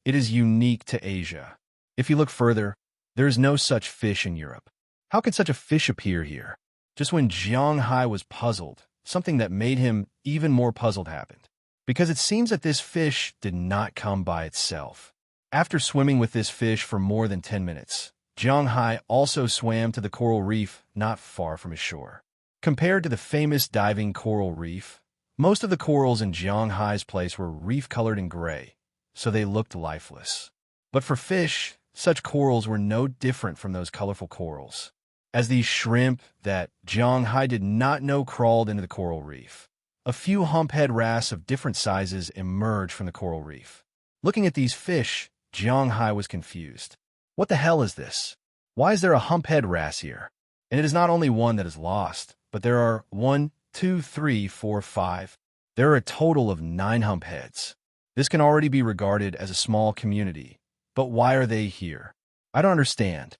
it is unique to Asia. If you look further, there is no such fish in Europe. How could such a fish appear here? Just when Jiang Hai was puzzled, something that made him even more puzzled happened. Because it seems that this fish did not come by itself. After swimming with this fish for more than 10 minutes, Jiang Hai also swam to the coral reef not far from his shore. Compared to the famous diving coral reef, most of the corals in Jiang Hai's place were reef-colored and gray, so they looked lifeless. But for fish, such corals were no different from those colorful corals, as these shrimp that Jiang Hai did not know crawled into the coral reef. A few humphead wrasse of different sizes emerged from the coral reef. Looking at these fish, Jiang Hai was confused. What the hell is this? Why is there a humphead wrasse here? And it is not only one that is lost, but there are 1, 2, 3, 4, 5. There are a total of 9 humpheads. This can already be regarded as a small community. But why are they here? I don't understand.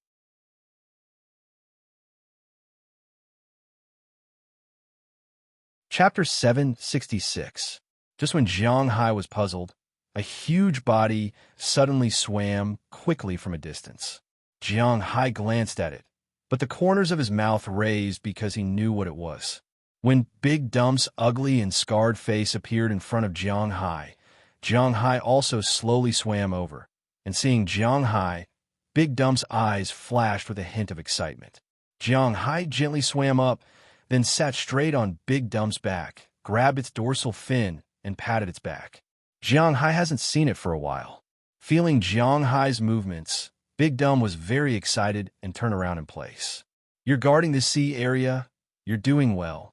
Chapter 766. Just when Jiang Hai was puzzled, a huge body suddenly swam quickly from a distance. Jiang Hai glanced at it, but the corners of his mouth raised because he knew what it was. When Big Dump's ugly and scarred face appeared in front of Jiang Hai also slowly swam over, and seeing Jiang Hai, Big Dump's eyes flashed with a hint of excitement. Jiang Hai gently swam up, then sat straight on Big Dump's back, grabbed its dorsal fin, and patted its back. Jiang Hai hasn't seen it for a while. Feeling Jiang Hai's movements, Big Dump was very excited and turned around in place. You're guarding the sea area? You're doing well.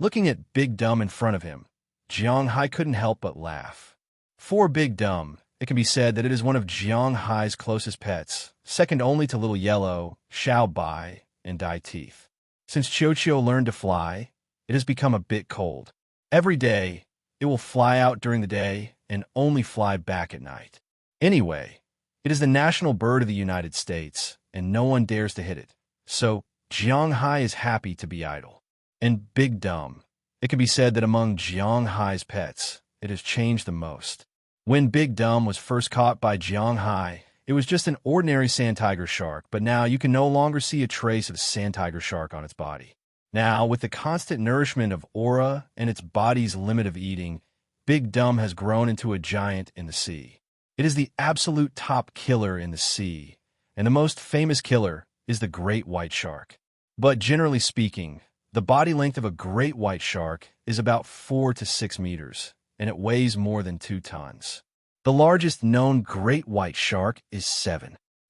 Looking at Big Dump in front of him, Jiang Hai couldn't help but laugh. For Big Dump, it can be said that it is one of Jiang Hai's closest pets, second only to Little Yellow, Xiao Bai, and Dai Teeth. Since Qiu learned to fly, it has become a bit cold. Every day, it will fly out during the day and only fly back at night. Anyway, it is the national bird of the United States, and no one dares to hit it. So, Jiang Hai is happy to be idle. And Big Dump, it can be said that among Jiang Hai's pets, it has changed the most. When Big Dump was first caught by Jiang Hai, it was just an ordinary sand tiger shark, but now you can no longer see a trace of sand tiger shark on its body. Now, with the constant nourishment of aura and its body's limit of eating, Big Dump has grown into a giant in the sea. It is the absolute top killer in the sea, and the most famous killer is the great white shark. But generally speaking, the body length of a great white shark is about 4 to 6 meters, and it weighs more than 2 tons. The largest known great white shark is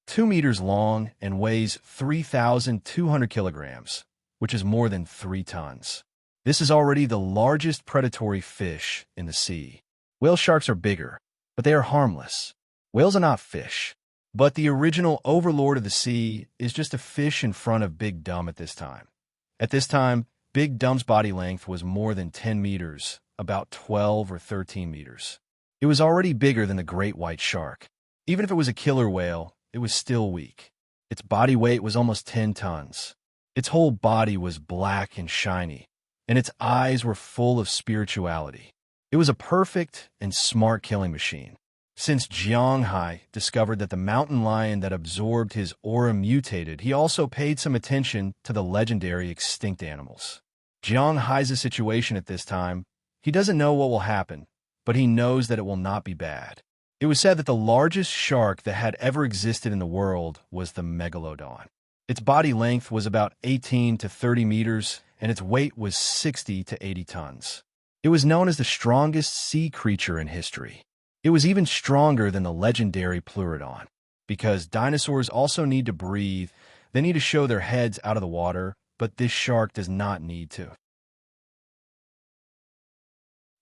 2 meters long and weighs 3,200 kilograms, which is more than 3 tons. This is already the largest predatory fish in the sea. Whale sharks are bigger, but they are harmless. Whales are not fish. But the original overlord of the sea is just a fish in front of Big Dump at this time. At this time, Big Dump's body length was more than 10 meters, about 12 or 13 meters. It was already bigger than the great white shark. Even if it was a killer whale, it was still weak. Its body weight was almost 10 tons. Its whole body was black and shiny, and its eyes were full of spirituality. It was a perfect and smart killing machine. Since Jiang Hai discovered that the mountain lion that absorbed his aura mutated, he also paid some attention to the legendary extinct animals. Jiang Hai's situation at this time, he doesn't know what will happen, but he knows that it will not be bad. It was said that the largest shark that had ever existed in the world was the megalodon. Its body length was about 18 to 30 meters, and its weight was 60 to 80 tons. It was known as the strongest sea creature in history. It was even stronger than the legendary pleurodon. Because dinosaurs also need to breathe, they need to show their heads out of the water, but this shark does not need to.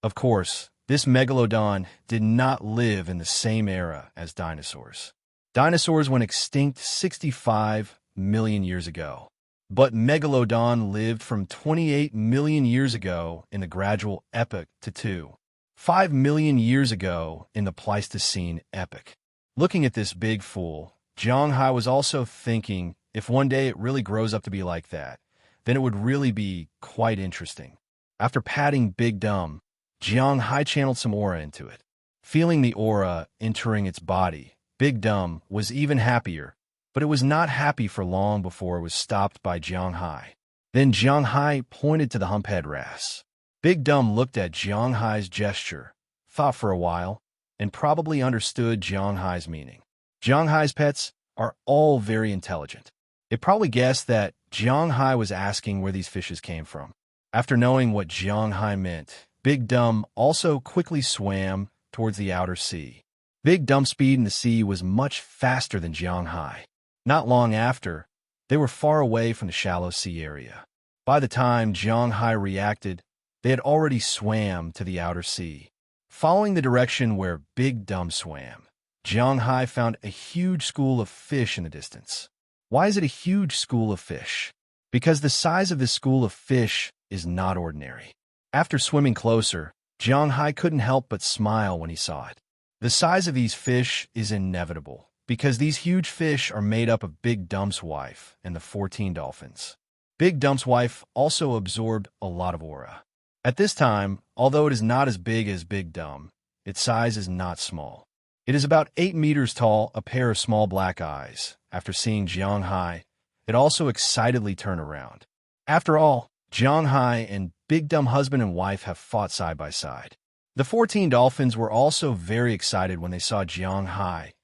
Of course, this megalodon did not live in the same era as dinosaurs. Dinosaurs went extinct 65 million years ago. But megalodon lived from 28 million years ago in the gradual epoch to 5 million years ago in the Pleistocene epoch. Looking at this big fool, Jiang Hai was also thinking if one day it really grows up to be like that, then it would really be quite interesting. After patting Big Dumb, Jiang Hai channeled some aura into it. Feeling the aura entering its body, Big Dumb was even happier, but it was not happy for long before it was stopped by Jiang Hai. Then Jiang Hai pointed to the humphead wrasse. Big Dumb looked at Jiang Hai's gesture, thought for a while, and probably understood Jiang Hai's meaning. Jiang Hai's pets are all very intelligent. It probably guessed that Jiang Hai was asking where these fishes came from. After knowing what Jiang Hai meant, Big Dumb also quickly swam towards the outer sea. Big Dumb's speed in the sea was much faster than Jiang Hai. Not long after, they were far away from the shallow sea area. By the time Jiang Hai reacted, they had already swam to the outer sea. Following the direction where Big Dumb swam, Jiang Hai found a huge school of fish in the distance. Why is it a huge school of fish? Because the size of this school of fish is not ordinary. After swimming closer, Jiang Hai couldn't help but smile when he saw it. The size of these fish is inevitable, because these huge fish are made up of Big Dumb's wife and the 14 dolphins. Big Dumb's wife also absorbed a lot of aura. At this time, although it is not as big as Big Dumb, its size is not small. It is about 8 meters tall, a pair of small black eyes. After seeing Jiang Hai, it also excitedly turned around. After all, Jiang Hai and Big Dumb husband and wife have fought side by side. The 14 dolphins were also very excited when they saw Jiang Hai,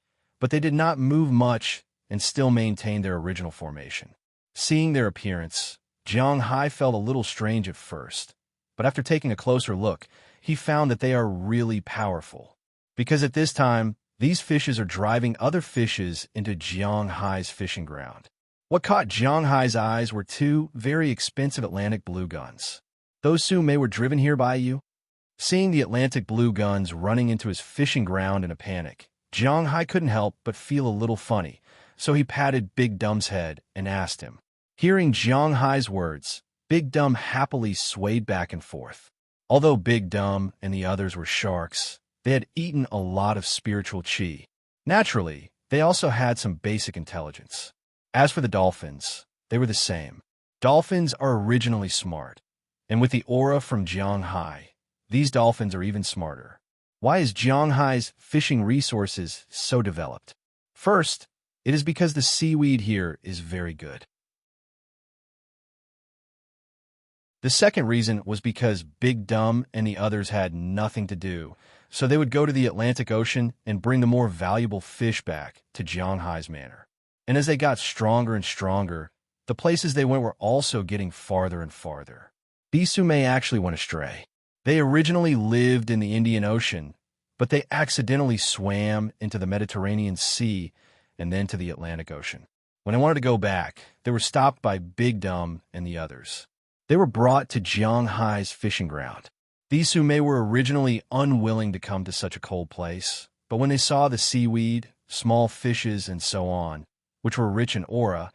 but they did not move much and still maintained their original formation. Seeing their appearance, Jiang Hai felt a little strange at first, but after taking a closer look, he found that they are really powerful. Because at this time, these fishes are driving other fishes into Jiang Hai's fishing ground. What caught Jiang Hai's eyes were 2 very expensive Atlantic blue guns. Those Sume were driven here by you? Seeing the Atlantic blue guns running into his fishing ground in a panic, Jiang Hai couldn't help but feel a little funny, so he patted Big Dumb's head and asked him. Hearing Jiang Hai's words, Big Dumb happily swayed back and forth. Although Big Dumb and the others were sharks, they had eaten a lot of spiritual qi. Naturally, they also had some basic intelligence. As for the dolphins, they were the same. Dolphins are originally smart, and with the aura from Jiang Hai, these dolphins are even smarter. Why is Jiang Hai's fishing resources so developed? First, it is because the seaweed here is very good. The second reason was because Big Dumb and the others had nothing to do, so they would go to the Atlantic Ocean and bring the more valuable fish back to Jiang Hai's manor. And as they got stronger and stronger, the places they went were also getting farther and farther. These Sume actually went astray. They originally lived in the Indian Ocean, but they accidentally swam into the Mediterranean Sea and then to the Atlantic Ocean. When they wanted to go back, they were stopped by Big Dumb and the others. They were brought to Jiang Hai's fishing ground. These Sume were originally unwilling to come to such a cold place, but when they saw the seaweed, small fishes, and so on, which were rich in aura,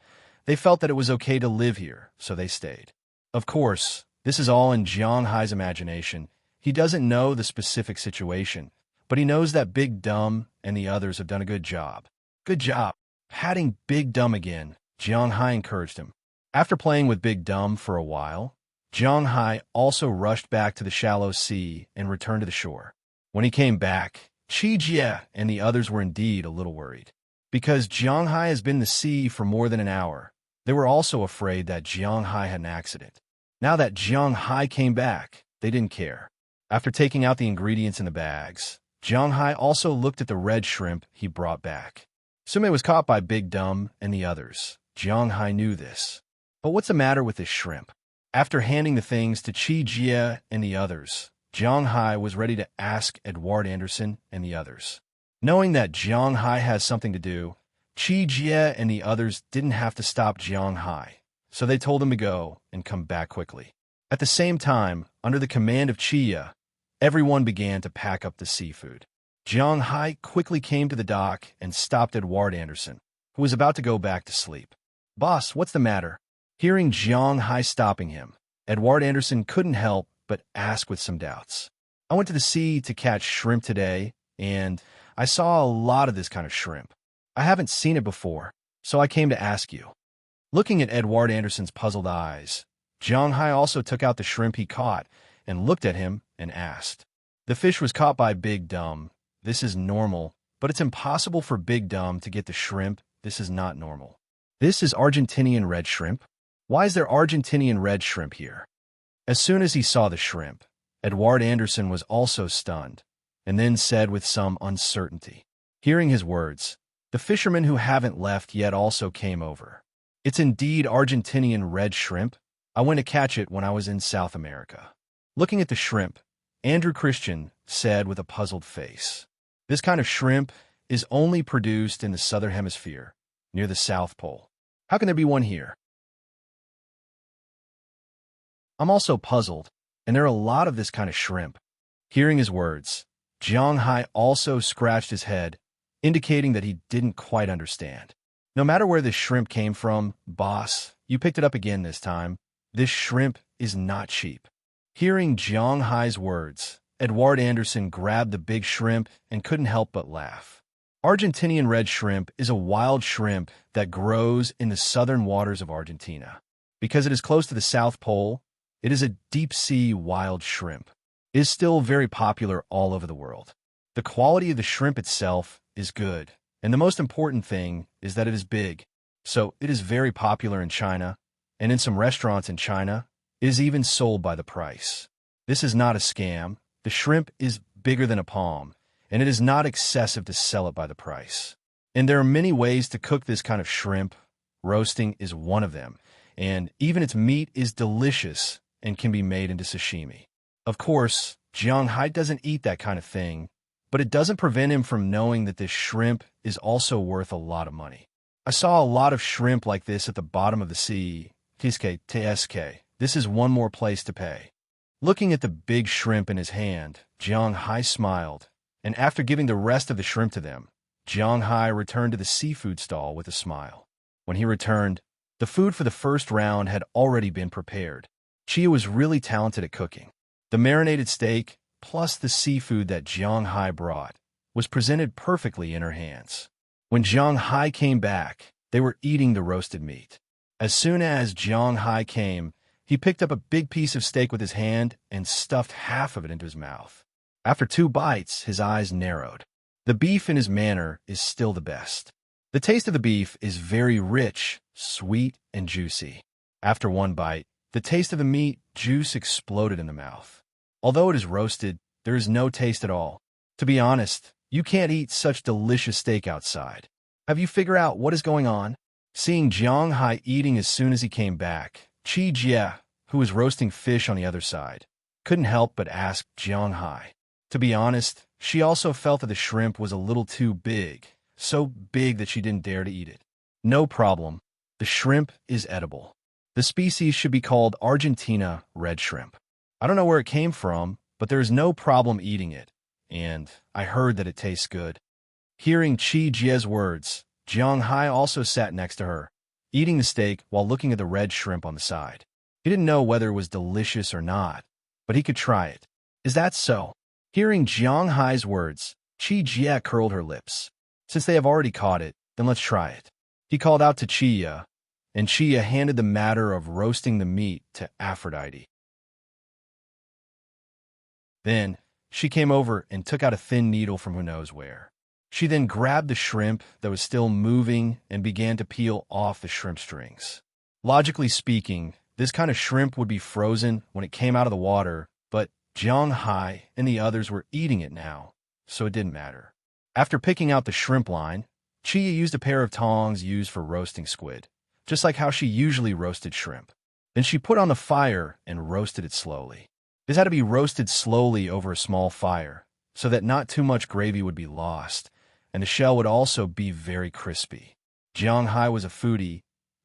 they felt that it was okay to live here, so they stayed. Of course, this is all in Jiang Hai's imagination. He doesn't know the specific situation, but he knows that Big Dumb and the others have done a good job. Good job. Patting Big Dumb again, Jiang Hai encouraged him. After playing with Big Dumb for a while, Jiang Hai also rushed back to the shallow sea and returned to the shore. When he came back, Qi Jie and the others were indeed a little worried. Because Jiang Hai has been in the sea for more than an hour, they were also afraid that Jiang Hai had an accident. Now that Jiang Hai came back, they didn't care. After taking out the ingredients in the bags, Jiang Hai also looked at the red shrimp he brought back. Sume was caught by Big Dumb and the others. Jiang Hai knew this. But what's the matter with this shrimp? After handing the things to Qi Jie and the others, Jiang Hai was ready to ask Edward Anderson and the others. Knowing that Jiang Hai has something to do, Qi Jie and the others didn't have to stop Jiang Hai, so they told him to go and come back quickly. At the same time, under the command of Qi, everyone began to pack up the seafood. Jiang Hai quickly came to the dock and stopped Edward Anderson, who was about to go back to sleep. "Boss, what's the matter?" Hearing Jiang Hai stopping him, Edward Anderson couldn't help but ask with some doubts. "I went to the sea to catch shrimp today, and I saw a lot of this kind of shrimp. I haven't seen it before, so I came to ask you." Looking at Edward Anderson's puzzled eyes, Jiang Hai also took out the shrimp he caught and looked at him and asked. "The fish was caught by Big Dumb. This is normal, but it's impossible for Big Dumb to get the shrimp. This is not normal. This is Argentinian red shrimp. Why is there Argentinian red shrimp here?" As soon as he saw the shrimp, Edward Anderson was also stunned, and then said with some uncertainty. Hearing his words, the fishermen who haven't left yet also came over. "It's indeed Argentinian red shrimp. I went to catch it when I was in South America." Looking at the shrimp, Andrew Christian said with a puzzled face, "This kind of shrimp is only produced in the southern hemisphere, near the South Pole. How can there be one here?" "I'm also puzzled, and there are a lot of this kind of shrimp." Hearing his words, Jiang Hai also scratched his head, indicating that he didn't quite understand. "No matter where this shrimp came from, boss, you picked it up again this time. This shrimp is not cheap." Hearing Jiang Hai's words, Edward Anderson grabbed the big shrimp and couldn't help but laugh. Argentinian red shrimp is a wild shrimp that grows in the southern waters of Argentina. Because it is close to the South Pole, it is a deep-sea wild shrimp. It is still very popular all over the world. The quality of the shrimp itself is good, and the most important thing is that it is big. So it is very popular in China, and in some restaurants in China, it is even sold by the price. This is not a scam. The shrimp is bigger than a palm, and it is not excessive to sell it by the price. And there are many ways to cook this kind of shrimp. Roasting is one of them, and even its meat is delicious and can be made into sashimi. Of course, Jiang Hai doesn't eat that kind of thing, but it doesn't prevent him from knowing that this shrimp is also worth a lot of money. "I saw a lot of shrimp like this at the bottom of the sea. TSK. This is one more place to pay." Looking at the big shrimp in his hand, Jiang Hai smiled, and after giving the rest of the shrimp to them, Jiang Hai returned to the seafood stall with a smile. When he returned, the food for the first round had already been prepared. Chia was really talented at cooking. The marinated steak, plus the seafood that Jiang Hai brought, was presented perfectly in her hands. When Jiang Hai came back, they were eating the roasted meat. As soon as Jiang Hai came, he picked up a big piece of steak with his hand and stuffed half of it into his mouth. After 2 bites, his eyes narrowed. The beef in his manner is still the best. The taste of the beef is very rich, sweet, and juicy. After 1 bite, the taste of the meat juice exploded in the mouth. Although it is roasted, there is no taste at all. To be honest, you can't eat such delicious steak outside. Have you figured out what is going on? Seeing Jiang Hai eating as soon as he came back, Qi Jie, who was roasting fish on the other side, couldn't help but ask Jiang Hai. To be honest, she also felt that the shrimp was a little too big, so big that she didn't dare to eat it. "No problem. The shrimp is edible. The species should be called Argentina red shrimp. I don't know where it came from, but there is no problem eating it, and I heard that it tastes good." Hearing Qi Jie's words, Jiang Hai also sat next to her, eating the steak while looking at the red shrimp on the side. He didn't know whether it was delicious or not, but he could try it. "Is that so?" Hearing Jiang Hai's words, Qi Jie curled her lips. "Since they have already caught it, then let's try it." He called out to Qi, and Qi handed the matter of roasting the meat to Aphrodite. Then, She came over and took out a thin needle from who knows where. She then grabbed the shrimp that was still moving and began to peel off the shrimp strings. Logically speaking, this kind of shrimp would be frozen when it came out of the water, but Jiang Hai and the others were eating it now, so it didn't matter. After picking out the shrimp line, Chia used a pair of tongs used for roasting squid, just like how she usually roasted shrimp. Then she put on the fire and roasted it slowly. This had to be roasted slowly over a small fire, so that not too much gravy would be lost, and the shell would also be very crispy. Jiang Hai was a foodie,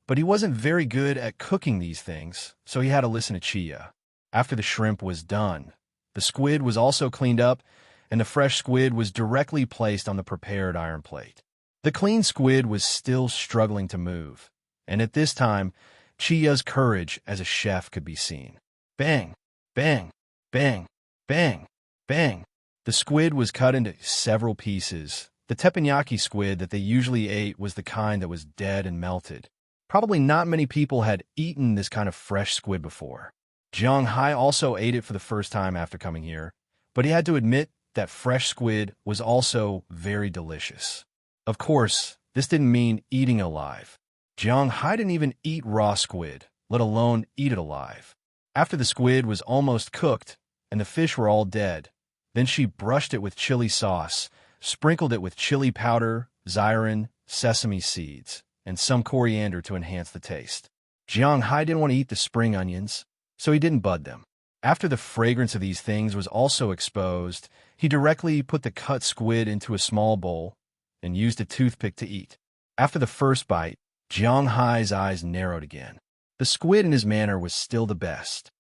but he wasn't very good at cooking these things, so he had to listen to Chia. After the shrimp was done, the squid was also cleaned up, and the fresh squid was directly placed on the prepared iron plate. The clean squid was still struggling to move, and at this time, Chia's courage as a chef could be seen. Bang, bang, bang, bang, bang. The squid was cut into several pieces. The teppanyaki squid that they usually ate was the kind that was dead and melted. Probably not many people had eaten this kind of fresh squid before. Jiang Hai also ate it for the first time after coming here, but he had to admit that fresh squid was also very delicious. Of course, this didn't mean eating alive. Jiang Hai didn't even eat raw squid, let alone eat it alive. After the squid was almost cooked and the fish were all dead, then she brushed it with chili sauce, sprinkled it with chili powder, zyron, sesame seeds, and some coriander to enhance the taste. Jiang Hai didn't want to eat the spring onions, so he didn't bud them. After the fragrance of these things was also exposed, he directly put the cut squid into a small bowl and used a toothpick to eat. After the first bite, Jiang Hai's eyes narrowed again. The squid in his manner was still the best.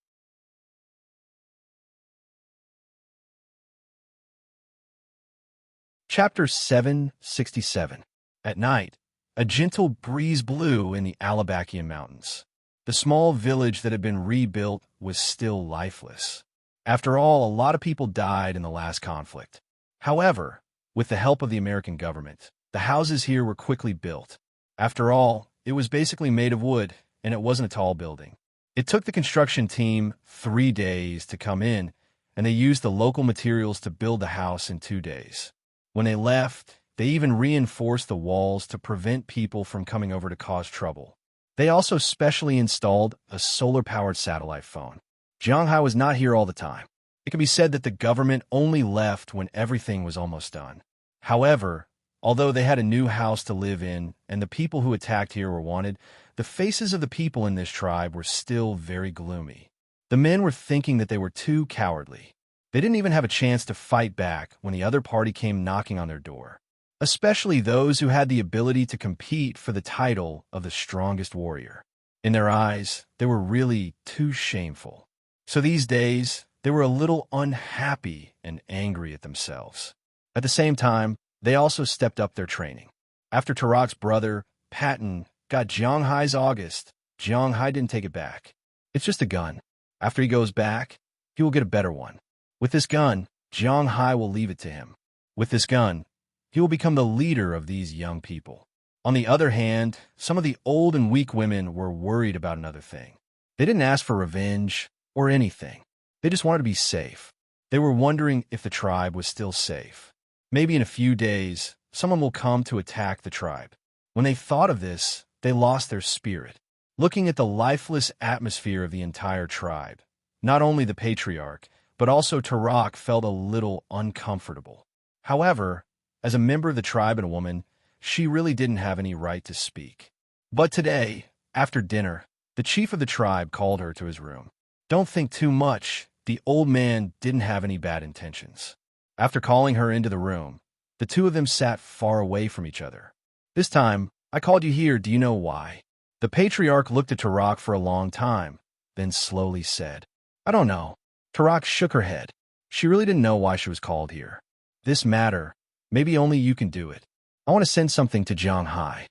Chapter 767. At night, a gentle breeze blew in the Alabakian Mountains. The small village that had been rebuilt was still lifeless. After all, a lot of people died in the last conflict. However, with the help of the American government, the houses here were quickly built. After all, it was basically made of wood, and it wasn't a tall building. It took the construction team 3 days to come in, and they used the local materials to build the house in 2 days. When they left, they even reinforced the walls to prevent people from coming over to cause trouble. They also specially installed a solar-powered satellite phone. Jiang Hai was not here all the time. It can be said that the government only left when everything was almost done. However, although they had a new house to live in and the people who attacked here were wanted, the faces of the people in this tribe were still very gloomy. The men were thinking that they were too cowardly. They didn't even have a chance to fight back when the other party came knocking on their door, especially those who had the ability to compete for the title of the strongest warrior. In their eyes, they were really too shameful. So these days, they were a little unhappy and angry at themselves. At the same time, they also stepped up their training. After Tarak's brother, Patton, got Jiang Hai's August, Jiang Hai didn't take it back. It's just a gun. After he goes back, he will get a better one. With this gun, Jiang Hai will leave it to him. With this gun, he will become the leader of these young people. On the other hand, some of the old and weak women were worried about another thing. They didn't ask for revenge or anything. They just wanted to be safe. They were wondering if the tribe was still safe. Maybe in a few days, someone will come to attack the tribe. When they thought of this, they lost their spirit. Looking at the lifeless atmosphere of the entire tribe, not only the patriarch, but also Tarak felt a little uncomfortable. However, as a member of the tribe and a woman, she really didn't have any right to speak. But today, after dinner, the chief of the tribe called her to his room. Don't think too much. The old man didn't have any bad intentions. After calling her into the room, the two of them sat far away from each other. This time, I called you here. Do you know why? The patriarch looked at Tarak for a long time, then slowly said, I don't know. Tarak shook her head. She really didn't know why she was called here. This matter, maybe only you can do it. I want to send something to Jiang Hai.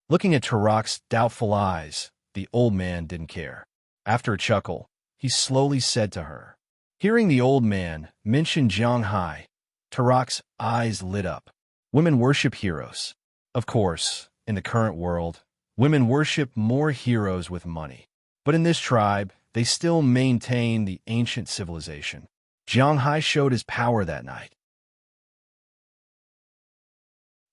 Looking at Tarak's doubtful eyes, the old man didn't care. After a chuckle, he slowly said to her. Hearing the old man mention Jiang Hai, Tarak's eyes lit up. Women worship heroes. Of course, in the current world, women worship more heroes with money. But in this tribe, they still maintain the ancient civilization. Jiang Hai showed his power that night.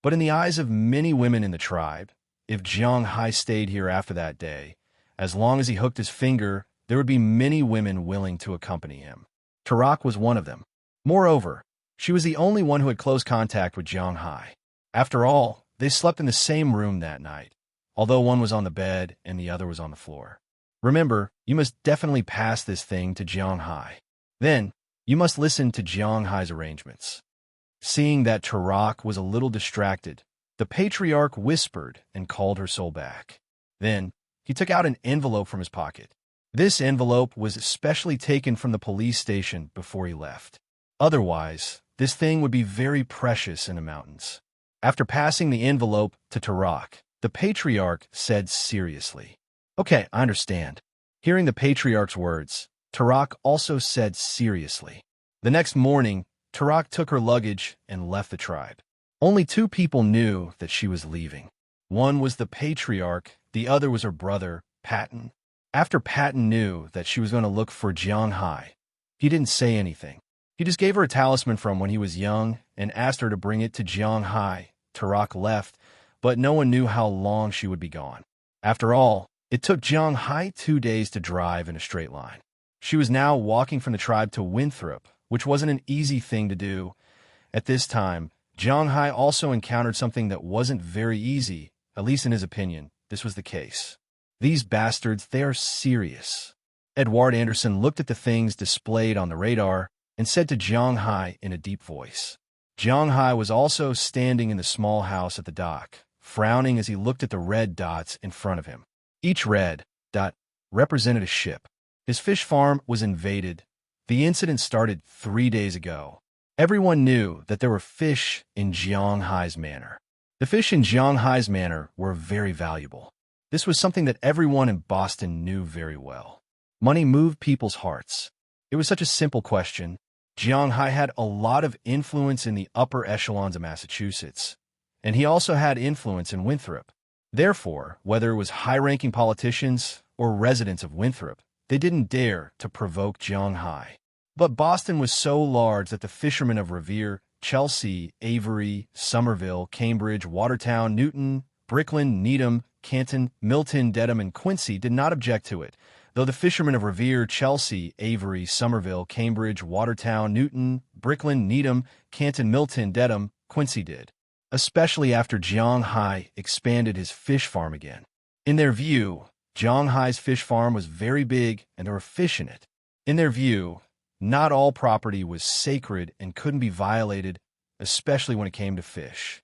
But in the eyes of many women in the tribe, if Jiang Hai stayed here after that day, as long as he hooked his finger, there would be many women willing to accompany him. Tarak was one of them. Moreover, she was the only one who had close contact with Jiang Hai. After all, they slept in the same room that night, although one was on the bed and the other was on the floor. Remember, you must definitely pass this thing to Jiang Hai. Then, you must listen to Jiang Hai's arrangements. Seeing that Tarak was a little distracted, the patriarch whispered and called her soul back. Then, he took out an envelope from his pocket. This envelope was specially taken from the police station before he left. Otherwise, this thing would be very precious in the mountains. After passing the envelope to Tarak, the patriarch said seriously, "Okay, I understand." Hearing the patriarch's words, Tarak also said seriously. The next morning, Tarak took her luggage and left the tribe. Only two people knew that she was leaving. One was the patriarch, the other was her brother, Patton. After Patton knew that she was going to look for Jiang Hai, he didn't say anything. He just gave her a talisman from when he was young and asked her to bring it to Jiang Hai. Tarak left, but no one knew how long she would be gone. After all, it took Jiang Hai 2 days to drive in a straight line. She was now walking from the tribe to Winthrop, which wasn't an easy thing to do. At this time, Jiang Hai also encountered something that wasn't very easy, at least in his opinion. This was the case. These bastards, they are serious. Edward Anderson looked at the things displayed on the radar and said to Jiang Hai in a deep voice. Jiang Hai was also standing in the small house at the dock, frowning as he looked at the red dots in front of him. Each red dot represented a ship. His fish farm was invaded. The incident started 3 days ago. Everyone knew that there were fish in Jiang Hai's manor. The fish in Jiang Hai's manor were very valuable. This was something that everyone in Boston knew very well. Money moved people's hearts. It was such a simple question. Jiang Hai had a lot of influence in the upper echelons of Massachusetts, and he also had influence in Winthrop. Therefore, whether it was high-ranking politicians or residents of Winthrop, they didn't dare to provoke Jiang Hai. But Boston was so large that the fishermen of Revere, Chelsea, Avery, Somerville, Cambridge, Watertown, Newton, Brooklyn, Needham, Canton, Milton, Dedham, and Quincy did not object to it, though the fishermen of Revere, Chelsea, Avery, Somerville, Cambridge, Watertown, Newton, Brooklyn, Needham, Canton, Milton, Dedham, Quincy did, especially after Jiang Hai expanded his fish farm again. In their view, Jiang Hai's fish farm was very big and there were fish in it. In their view, not all property was sacred and couldn't be violated, especially when it came to fish.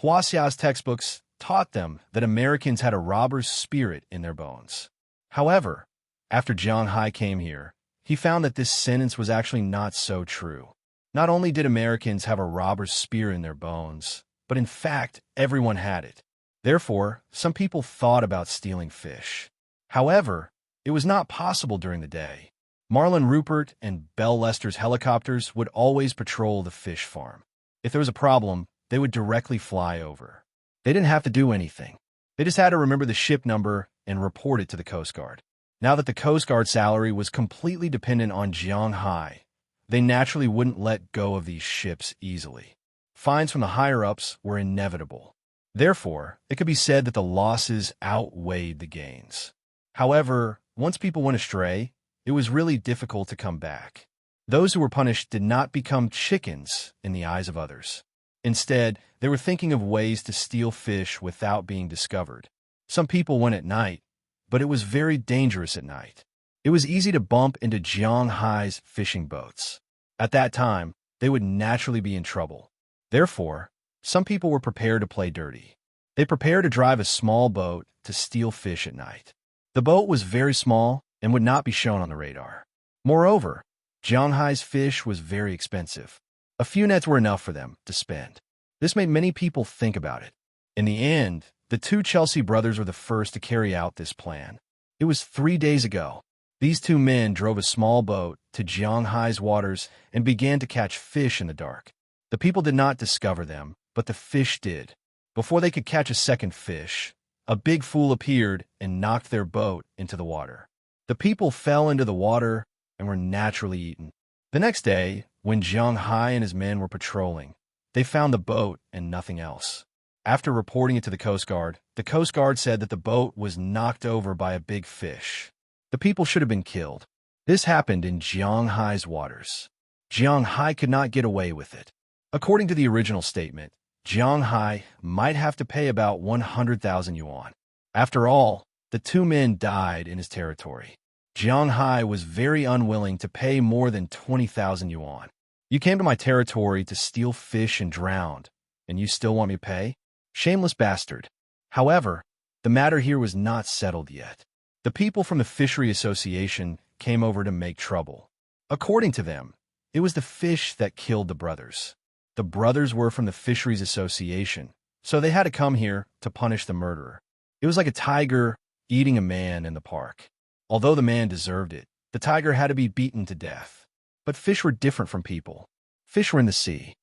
Huaxia's textbooks taught them that Americans had a robber's spirit in their bones. However, after Jiang Hai came here, he found that this sentence was actually not so true. Not only did Americans have a robber's spirit in their bones, but in fact, everyone had it. Therefore, some people thought about stealing fish. However, it was not possible during the day. Marlon Rupert and Bell Lester's helicopters would always patrol the fish farm. If there was a problem, they would directly fly over. They didn't have to do anything. They just had to remember the ship number and report it to the Coast Guard. Now that the Coast Guard salary was completely dependent on Jiang Hai, they naturally wouldn't let go of these ships easily. Fines from the higher-ups were inevitable. Therefore, it could be said that the losses outweighed the gains. However, once people went astray, it was really difficult to come back. Those who were punished did not become chickens in the eyes of others. Instead, they were thinking of ways to steal fish without being discovered. Some people went at night, but it was very dangerous at night. It was easy to bump into Jiang Hai's fishing boats. At that time, they would naturally be in trouble. Therefore, some people were prepared to play dirty. They prepared to drive a small boat to steal fish at night. The boat was very small and would not be shown on the radar. Moreover, Jiang Hai's fish was very expensive. A few nets were enough for them to spend. This made many people think about it. In the end, the two Chelsea brothers were the first to carry out this plan. It was 3 days ago. These two men drove a small boat to Jiang Hai's waters and began to catch fish in the dark. The people did not discover them, but the fish did. Before they could catch a second fish, a big fool appeared and knocked their boat into the water. The people fell into the water and were naturally eaten. The next day, when Jiang Hai and his men were patrolling, they found the boat and nothing else. After reporting it to the Coast Guard said that the boat was knocked over by a big fish. The people should have been killed. This happened in Jiang Hai's waters. Jiang Hai could not get away with it. According to the original statement, Jiang Hai might have to pay about 100,000 yuan. After all, the two men died in his territory. Jiang Hai was very unwilling to pay more than 20,000 yuan. You came to my territory to steal fish and drowned, and you still want me to pay? Shameless bastard. However, the matter here was not settled yet. The people from the Fishery Association came over to make trouble. According to them, it was the fish that killed the brothers. The brothers were from the Fisheries Association, so they had to come here to punish the murderer. It was like a tiger eating a man in the park. Although the man deserved it, the tiger had to be beaten to death. But fish were different from people. Fish were in the sea.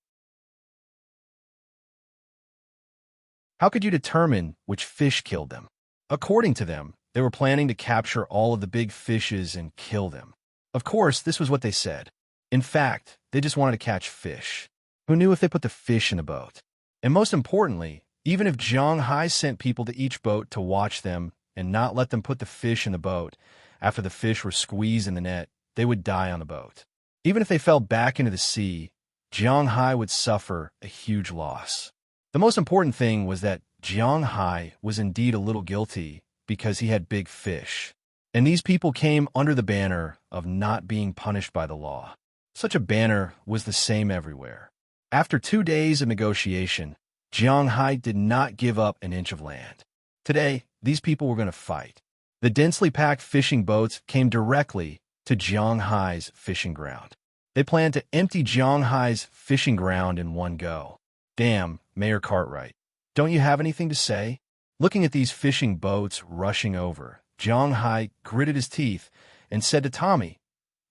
How could you determine which fish killed them? According to them, they were planning to capture all of the big fishes and kill them. Of course, this was what they said. In fact, they just wanted to catch fish. Who knew if they put the fish in the boat? And most importantly, even if Jiang Hai sent people to each boat to watch them and not let them put the fish in the boat, after the fish were squeezed in the net, they would die on the boat. Even if they fell back into the sea, Jiang Hai would suffer a huge loss. The most important thing was that Jiang Hai was indeed a little guilty because he had big fish. And these people came under the banner of not being punished by the law. Such a banner was the same everywhere. After 2 days of negotiation, Jiang Hai did not give up an inch of land. Today, these people were going to fight. The densely packed fishing boats came directly to Jiang Hai's fishing ground. They planned to empty Jiang Hai's fishing ground in one go. Damn, Mayor Cartwright, don't you have anything to say? Looking at these fishing boats rushing over, Jiang Hai gritted his teeth and said to Tommy,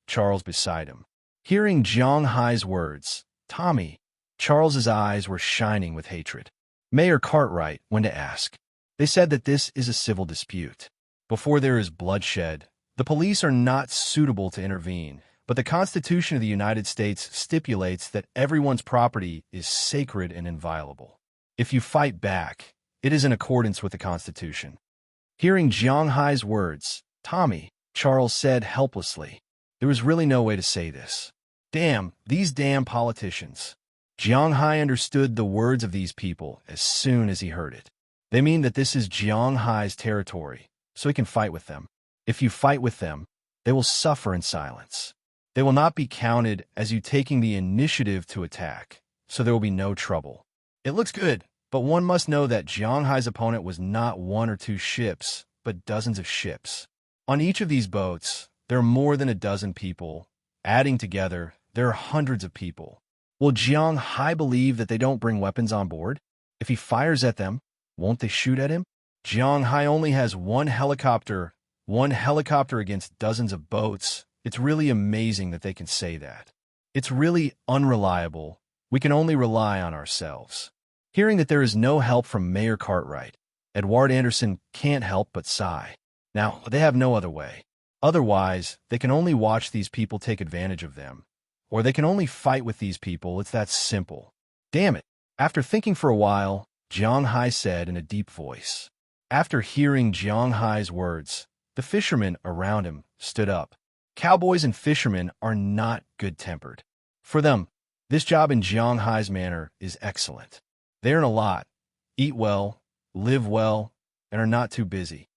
Charles beside him. Hearing Jiang Hai's words, Tommy, Charles's eyes were shining with hatred. Mayor Cartwright went to ask. They said that this is a civil dispute. Before there is bloodshed, the police are not suitable to intervene, but the Constitution of the United States stipulates that everyone's property is sacred and inviolable. If you fight back, it is in accordance with the Constitution. Hearing Jiang Hai's words, Tommy, Charles said helplessly, there was really no way to say this. Damn, these damn politicians. Jiang Hai understood the words of these people as soon as he heard it. They mean that this is Jiang Hai's territory, so he can fight with them. If you fight with them, they will suffer in silence. They will not be counted as you taking the initiative to attack, so there will be no trouble. It looks good, but one must know that Jiang Hai's opponent was not 1 or 2 ships, but dozens of ships. On each of these boats, there are more than a dozen people. Adding together, there are hundreds of people. Will Jiang Hai believe that they don't bring weapons on board? If he fires at them, won't they shoot at him? Jiang Hai only has one helicopter against dozens of boats. It's really amazing that they can say that. It's really unreliable. We can only rely on ourselves. Hearing that there is no help from Mayor Cartwright, Edward Anderson can't help but sigh. Now, they have no other way. Otherwise, they can only watch these people take advantage of them. Or they can only fight with these people. It's that simple. Damn it. After thinking for a while, Jiang Hai said in a deep voice. After hearing Jiang Hai's words, the fishermen around him stood up. Cowboys and fishermen are not good-tempered. For them, this job in Jiang Hai's manor is excellent. They earn a lot, eat well, live well, and are not too busy.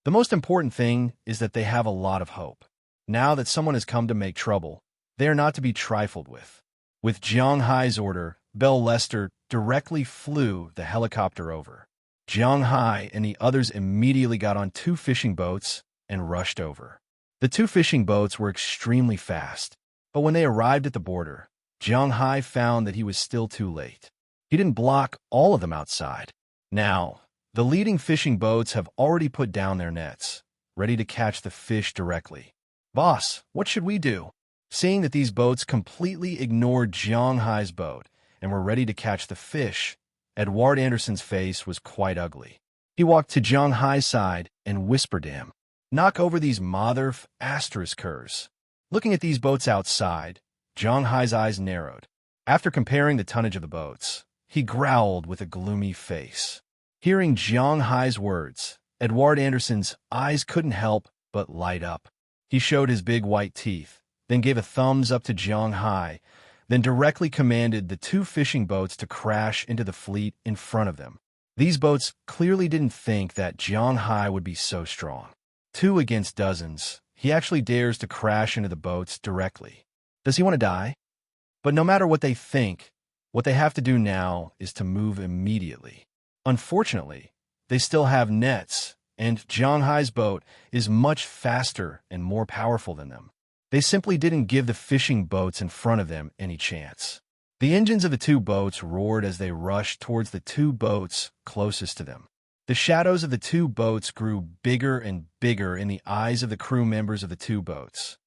The most important thing is that they have a lot of hope. Now that someone has come to make trouble, they are not to be trifled with. With Jiang Hai's order, Belle Lester directly flew the helicopter over. Jiang Hai and the others immediately got on 2 fishing boats and rushed over. The 2 fishing boats were extremely fast, but when they arrived at the border, Jiang Hai found that he was still too late. He didn't block all of them outside. Now, the leading fishing boats have already put down their nets, ready to catch the fish directly. Boss, what should we do? Seeing that these boats completely ignored Jiang Hai's boat and were ready to catch the fish, Edward Anderson's face was quite ugly. He walked to Jiang Hai's side and whispered to him, "Knock over these mother-f***ers. Looking at these boats outside, Jiang Hai's eyes narrowed. After comparing the tonnage of the boats, he growled with a gloomy face. Hearing Jiang Hai's words, Edward Anderson's eyes couldn't help but light up. He showed his big white teeth, then gave a thumbs up to Jiang Hai, then directly commanded the 2 fishing boats to crash into the fleet in front of them. These boats clearly didn't think that Jiang Hai would be so strong. 2 against dozens, he actually dares to crash into the boats directly. Does he want to die? But no matter what they think, what they have to do now is to move immediately. Unfortunately, they still have nets, and Jiang Hai's boat is much faster and more powerful than them. They simply didn't give the fishing boats in front of them any chance. The engines of the 2 boats roared as they rushed towards the 2 boats closest to them. The shadows of the 2 boats grew bigger and bigger in the eyes of the crew members of the 2 boats.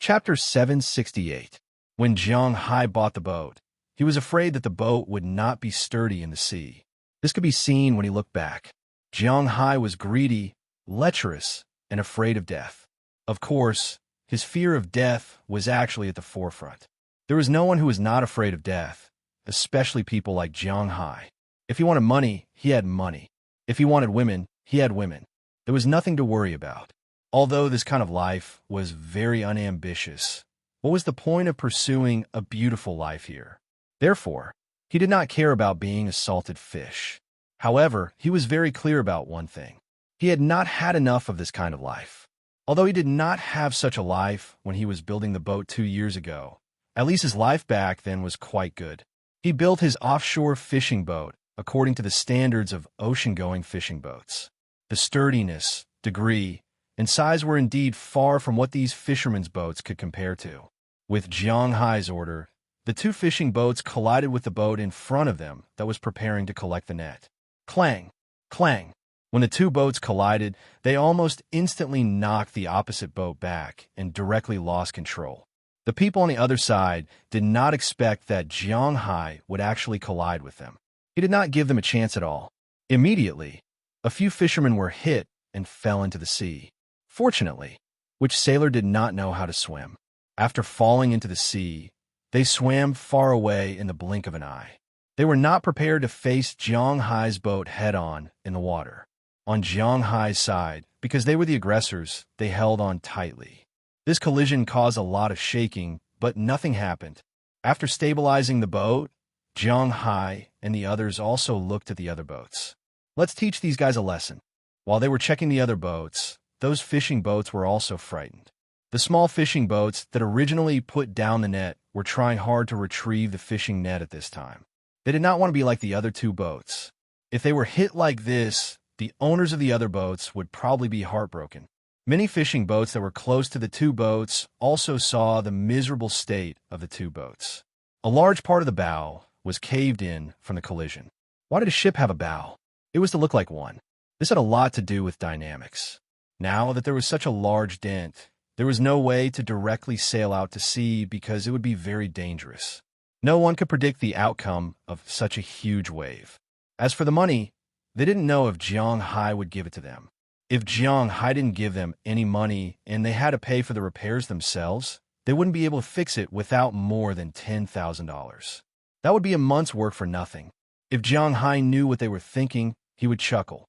Chapter 768. When Jiang Hai bought the boat, he was afraid that the boat would not be sturdy in the sea. This could be seen when he looked back. Jiang Hai was greedy, lecherous, and afraid of death. Of course, his fear of death was actually at the forefront. There was no one who was not afraid of death, especially people like Jiang Hai. If he wanted money, he had money. If he wanted women, he had women. There was nothing to worry about. Although this kind of life was very unambitious, what was the point of pursuing a beautiful life here? Therefore, he did not care about being a salted fish. However, he was very clear about one thing. He had not had enough of this kind of life. Although he did not have such a life when he was building the boat 2 years ago, at least his life back then was quite good. He built his offshore fishing boat according to the standards of ocean-going fishing boats. The sturdiness, degree, and size were indeed far from what these fishermen's boats could compare to. With Jiang Hai's order, the 2 fishing boats collided with the boat in front of them that was preparing to collect the net. Clang! Clang! When the 2 boats collided, they almost instantly knocked the opposite boat back and directly lost control. The people on the other side did not expect that Jiang Hai would actually collide with them. He did not give them a chance at all. Immediately, a few fishermen were hit and fell into the sea. Fortunately, which sailor did not know how to swim? After falling into the sea, they swam far away in the blink of an eye. They were not prepared to face Jiang Hai's boat head-on in the water. On Jiang Hai's side, because they were the aggressors, they held on tightly. This collision caused a lot of shaking, but nothing happened. After stabilizing the boat, Jiang Hai and the others also looked at the other boats. Let's teach these guys a lesson. While they were checking the other boats, those fishing boats were also frightened. The small fishing boats that originally put down the net were trying hard to retrieve the fishing net at this time. They did not want to be like the other 2 boats. If they were hit like this, the owners of the other boats would probably be heartbroken. Many fishing boats that were close to the 2 boats also saw the miserable state of the 2 boats. A large part of the bow was caved in from the collision. Why did a ship have a bow? It was to look like one. This had a lot to do with dynamics. Now that there was such a large dent, there was no way to directly sail out to sea because it would be very dangerous. No one could predict the outcome of such a huge wave. As for the money, they didn't know if Jiang Hai would give it to them. If Jiang Hai didn't give them any money and they had to pay for the repairs themselves, they wouldn't be able to fix it without more than $10,000. That would be a month's work for nothing. If Jiang Hai knew what they were thinking, he would chuckle.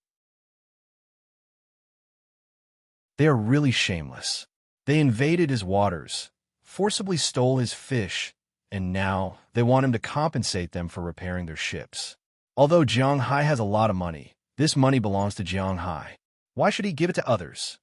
They are really shameless. They invaded his waters, forcibly stole his fish, and now they want him to compensate them for repairing their ships. Although Jiang Hai has a lot of money, this money belongs to Jiang Hai. Why should he give it to others?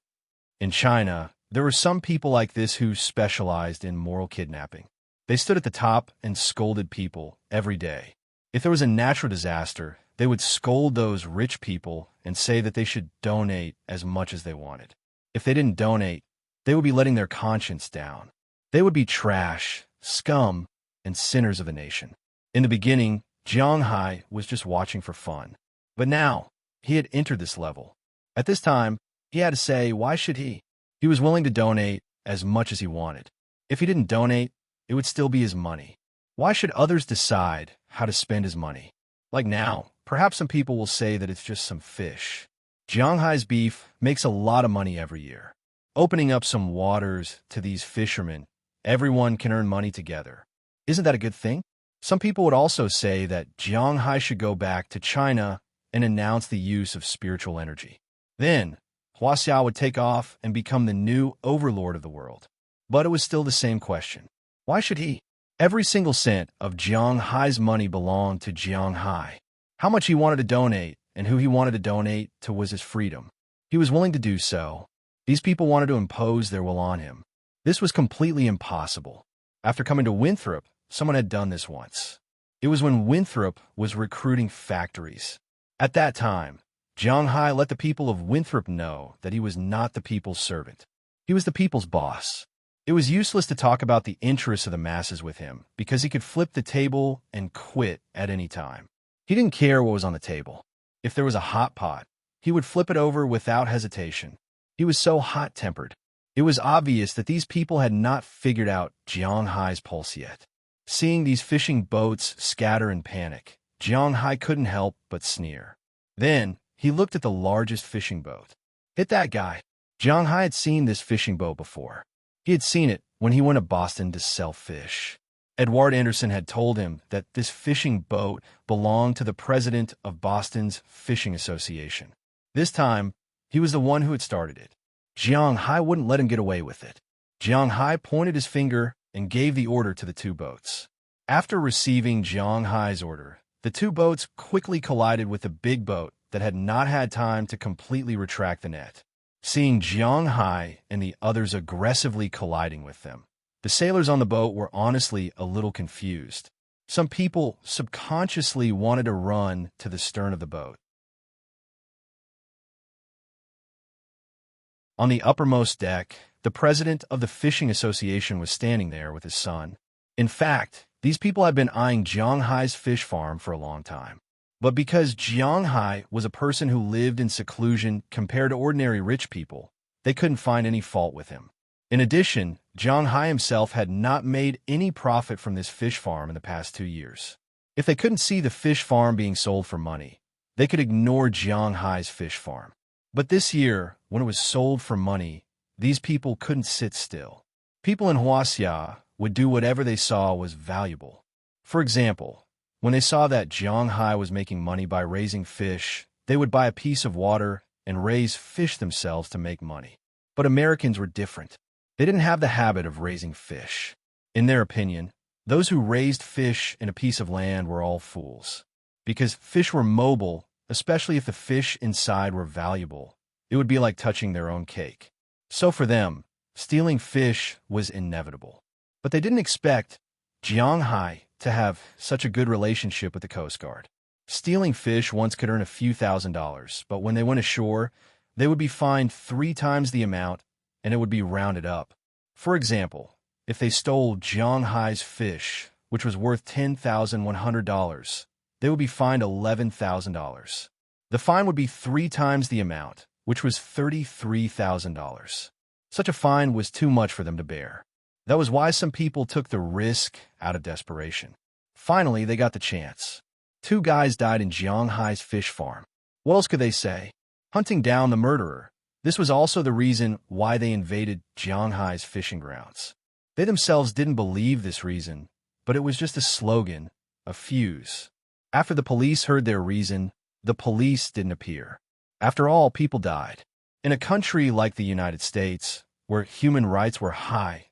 In China, there were some people like this who specialized in moral kidnapping. They stood at the top and scolded people every day. If there was a natural disaster, they would scold those rich people and say that they should donate as much as they wanted. If they didn't donate, they would be letting their conscience down. They would be trash, scum, and sinners of the nation. In the beginning, Jiang Hai was just watching for fun. But now, he had entered this level. At this time, he had to say, why should he? He was willing to donate as much as he wanted. If he didn't donate, it would still be his money. Why should others decide how to spend his money? Like now, perhaps some people will say that it's just some fish. Jiang Hai's beef makes a lot of money every year. Opening up some waters to these fishermen, everyone can earn money together. Isn't that a good thing? Some people would also say that Jiang Hai should go back to China and announce the use of spiritual energy. Then, Huaxia would take off and become the new overlord of the world. But it was still the same question. Why should he? Every single cent of Jiang Hai's money belonged to Jiang Hai. How much he wanted to donate and who he wanted to donate to was his freedom. He was willing to do so. These people wanted to impose their will on him. This was completely impossible. After coming to Winthrop, someone had done this once. It was when Winthrop was recruiting factories. At that time, Jiang Hai let the people of Winthrop know that he was not the people's servant. He was the people's boss. It was useless to talk about the interests of the masses with him because he could flip the table and quit at any time. He didn't care what was on the table. If there was a hot pot, he would flip it over without hesitation. He was so hot-tempered. It was obvious that these people had not figured out Jiang Hai's pulse yet. Seeing these fishing boats scatter in panic, Jiang Hai couldn't help but sneer. Then, he looked at the largest fishing boat. Hit that guy. Jiang Hai had seen this fishing boat before. He had seen it when he went to Boston to sell fish. Edward Anderson had told him that this fishing boat belonged to the president of Boston's Fishing Association. This time, he was the one who had started it. Jiang Hai wouldn't let him get away with it. Jiang Hai pointed his finger and gave the order to the two boats. After receiving Jiang Hai's order, the two boats quickly collided with the big boat that had not had time to completely retract the net. Seeing Jiang Hai and the others aggressively colliding with them, the sailors on the boat were honestly a little confused. Some people subconsciously wanted to run to the stern of the boat. On the uppermost deck, the president of the Fishing Association was standing there with his son. In fact, these people had been eyeing Jiang Hai's fish farm for a long time. But because Jiang Hai was a person who lived in seclusion compared to ordinary rich people, they couldn't find any fault with him. In addition, Jiang Hai himself had not made any profit from this fish farm in the past 2 years. If they couldn't see the fish farm being sold for money, they could ignore Jiang Hai's fish farm. But this year, when it was sold for money, these people couldn't sit still. People in Huaxia would do whatever they saw was valuable. For example, when they saw that Jiang Hai was making money by raising fish, they would buy a piece of water and raise fish themselves to make money. But Americans were different. They didn't have the habit of raising fish. In their opinion, those who raised fish in a piece of land were all fools. Because fish were mobile, especially if the fish inside were valuable, it would be like touching their own cake. So for them, stealing fish was inevitable. But they didn't expect Jiang Hai to have such a good relationship with the Coast Guard. Stealing fish once could earn a few $1,000s, but when they went ashore, they would be fined 3 times the amount, and it would be rounded up. For example, if they stole Jiang Hai's fish, which was worth $10,100, they would be fined $11,000. The fine would be 3 times the amount, which was $33,000. Such a fine was too much for them to bear. That was why some people took the risk out of desperation. Finally, they got the chance. 2 guys died in Jiang Hai's fish farm. What else could they say? Hunting down the murderer. This was also the reason why they invaded Jiang Hai's fishing grounds. They themselves didn't believe this reason, but it was just a slogan, a fuse. After the police heard their reason, the police didn't appear. After all, people died. In a country like the United States, where human rights were high,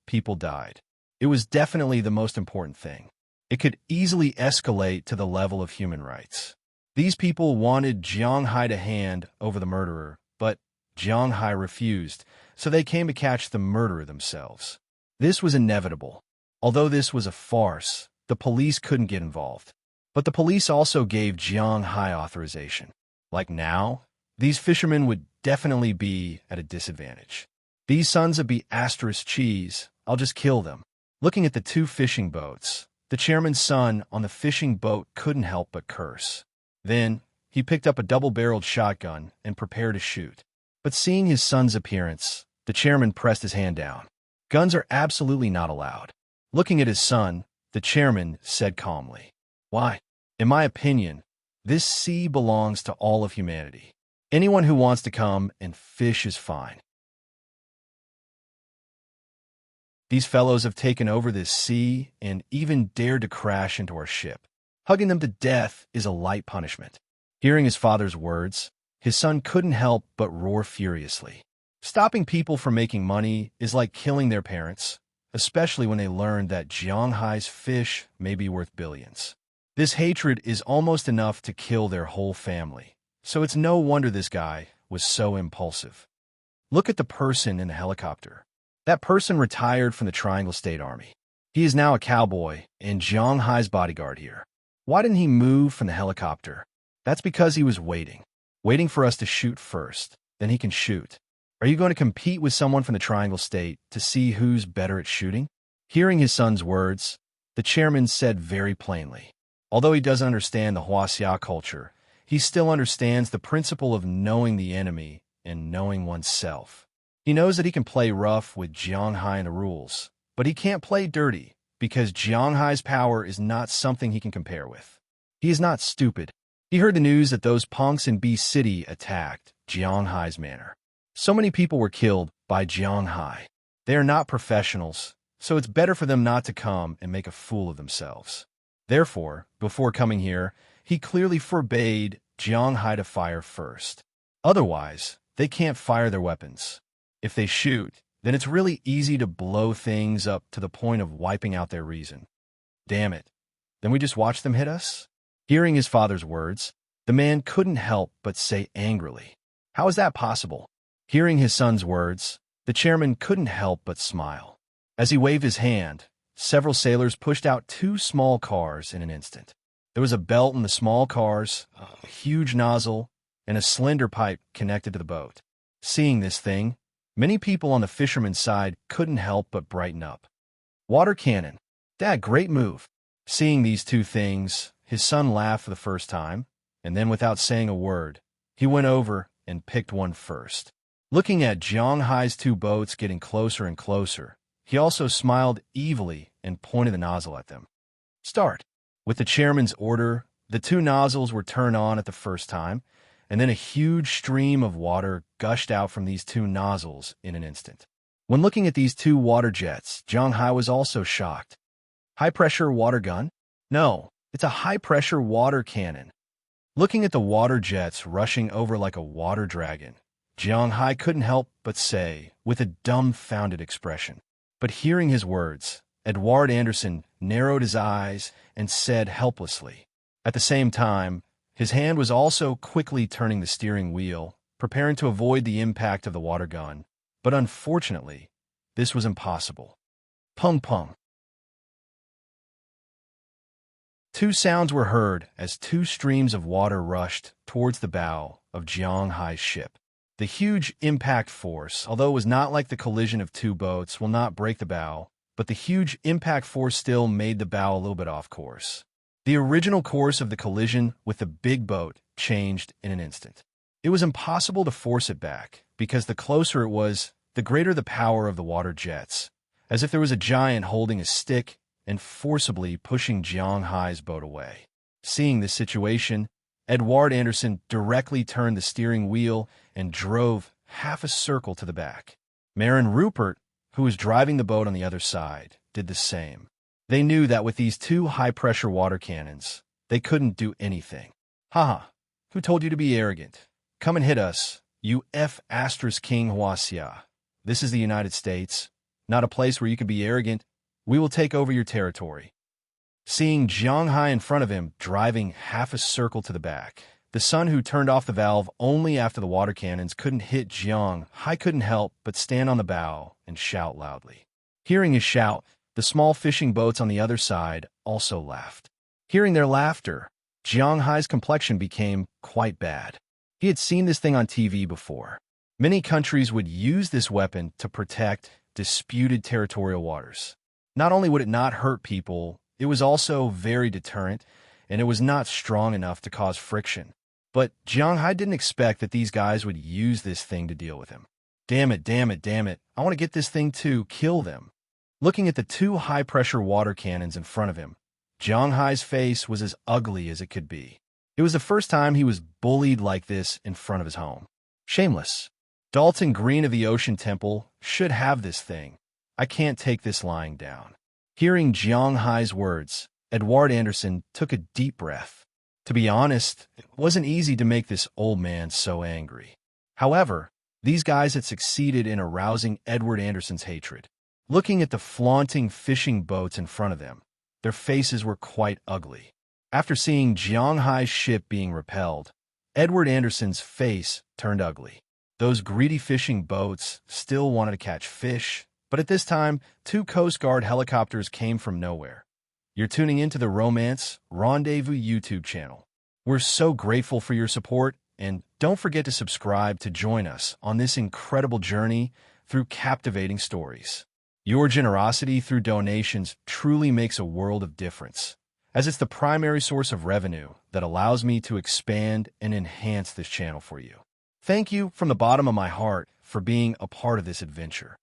people died. It was definitely the most important thing. It could easily escalate to the level of human rights. These people wanted Jiang Hai to hand over the murderer, but Jiang Hai refused, so they came to catch the murderer themselves. This was inevitable. Although this was a farce, the police couldn't get involved. But the police also gave Jiang Hai authorization. Like now, these fishermen would definitely be at a disadvantage. These sons of B***** cheese, I'll just kill them. Looking at the 2 fishing boats, the chairman's son on the fishing boat couldn't help but curse. Then, he picked up a double-barreled shotgun and prepared to shoot. But seeing his son's appearance, the chairman pressed his hand down. Guns are absolutely not allowed. Looking at his son, the chairman said calmly. Why? In my opinion, this sea belongs to all of humanity. Anyone who wants to come and fish is fine. These fellows have taken over this sea and even dared to crash into our ship. Hugging them to death is a light punishment. Hearing his father's words, his son couldn't help but roar furiously. Stopping people from making money is like killing their parents, especially when they learn that Jianghai's fish may be worth billions. This hatred is almost enough to kill their whole family, so it's no wonder this guy was so impulsive. Look at the person in the helicopter. That person retired from the Triangle State Army. He is now a cowboy and Jianghai's bodyguard here. Why didn't he move from the helicopter? That's because he was waiting for us to shoot first. Then he can shoot. Are you going to compete with someone from the Triangle State to see who's better at shooting? Hearing his son's words, the chairman said very plainly, although he doesn't understand the Huaxia culture, he still understands the principle of knowing the enemy and knowing oneself. He knows that he can play rough with Jianghai and the rules, but he can't play dirty because Jianghai's power is not something he can compare with. He is not stupid. He heard the news that those punks in B City attacked Jianghai's manor. So many people were killed by Jianghai. They are not professionals, so it's better for them not to come and make a fool of themselves. Therefore, before coming here, he clearly forbade Jianghai to fire first. Otherwise, they can't fire their weapons. If they shoot, then it's really easy to blow things up to the point of wiping out their reason. Damn it. Then we just watch them hit us? Hearing his father's words, the man couldn't help but say angrily, "How is that possible?" Hearing his son's words, the chairman couldn't help but smile. As he waved his hand, several sailors pushed out 2 small cars in an instant. There was a belt in the small cars, a huge nozzle, and a slender pipe connected to the boat. Seeing this thing, many people on the fisherman's side couldn't help but brighten up. Water cannon. Dad, great move. Seeing these 2 things, his son laughed for the first time, and then without saying a word, he went over and picked one first. Looking at Jianghai's 2 boats getting closer and closer, he also smiled evilly and pointed the nozzle at them. Start. With the chairman's order, the 2 nozzles were turned on at the first time, and then a huge stream of water gushed out from these 2 nozzles in an instant. When looking at these 2 water jets, Jianghai was also shocked. High-pressure water gun? No, it's a high-pressure water cannon. Looking at the water jets rushing over like a water dragon, Jianghai couldn't help but say, with a dumbfounded expression. But hearing his words, Edward Anderson narrowed his eyes and said helplessly. At the same time, his hand was also quickly turning the steering wheel, preparing to avoid the impact of the water gun. But unfortunately, this was impossible. Pung pung. 2 sounds were heard as 2 streams of water rushed towards the bow of Jianghai's ship. The huge impact force, although it was not like the collision of 2 boats, will not break the bow, but the huge impact force still made the bow a little bit off course. The original course of the collision with the big boat changed in an instant. It was impossible to force it back, because the closer it was, the greater the power of the water jets, as if there was a giant holding a stick and forcibly pushing Jianghai's boat away. Seeing this situation, Edward Anderson directly turned the steering wheel and drove half a circle to the back. Marin Rupert, who was driving the boat on the other side, did the same. They knew that with these 2 high-pressure water cannons, they couldn't do anything. Haha, who told you to be arrogant? Come and hit us, you King Huaxia. This is the United States, not a place where you can be arrogant. We will take over your territory. Seeing Jianghai in front of him driving half a circle to the back, the son who turned off the valve only after the water cannons couldn't hit Jianghai couldn't help but stand on the bow and shout loudly. Hearing his shout, the small fishing boats on the other side also laughed. Hearing their laughter, Jianghai's complexion became quite bad. He had seen this thing on TV before. Many countries would use this weapon to protect disputed territorial waters. Not only would it not hurt people, it was also very deterrent, and it was not strong enough to cause friction. But Jianghai didn't expect that these guys would use this thing to deal with him. Damn it, damn it, damn it. I want to get this thing too. Kill them. Looking at the two high-pressure water cannons in front of him, Jiang Hai's face was as ugly as it could be. It was the first time he was bullied like this in front of his home. Shameless. Dalton Green of the Ocean Temple should have this thing. I can't take this lying down. Hearing Jiang Hai's words, Edward Anderson took a deep breath. To be honest, it wasn't easy to make this old man so angry. However, these guys had succeeded in arousing Edward Anderson's hatred. Looking at the flaunting fishing boats in front of them, their faces were quite ugly. After seeing Jiang Hai's ship being repelled, Edward Anderson's face turned ugly. Those greedy fishing boats still wanted to catch fish, but at this time, two Coast Guard helicopters came from nowhere. You're tuning into the Romance Rendezvous YouTube channel. We're so grateful for your support, and don't forget to subscribe to join us on this incredible journey through captivating stories. Your generosity through donations truly makes a world of difference, as it's the primary source of revenue that allows me to expand and enhance this channel for you. Thank you from the bottom of my heart for being a part of this adventure.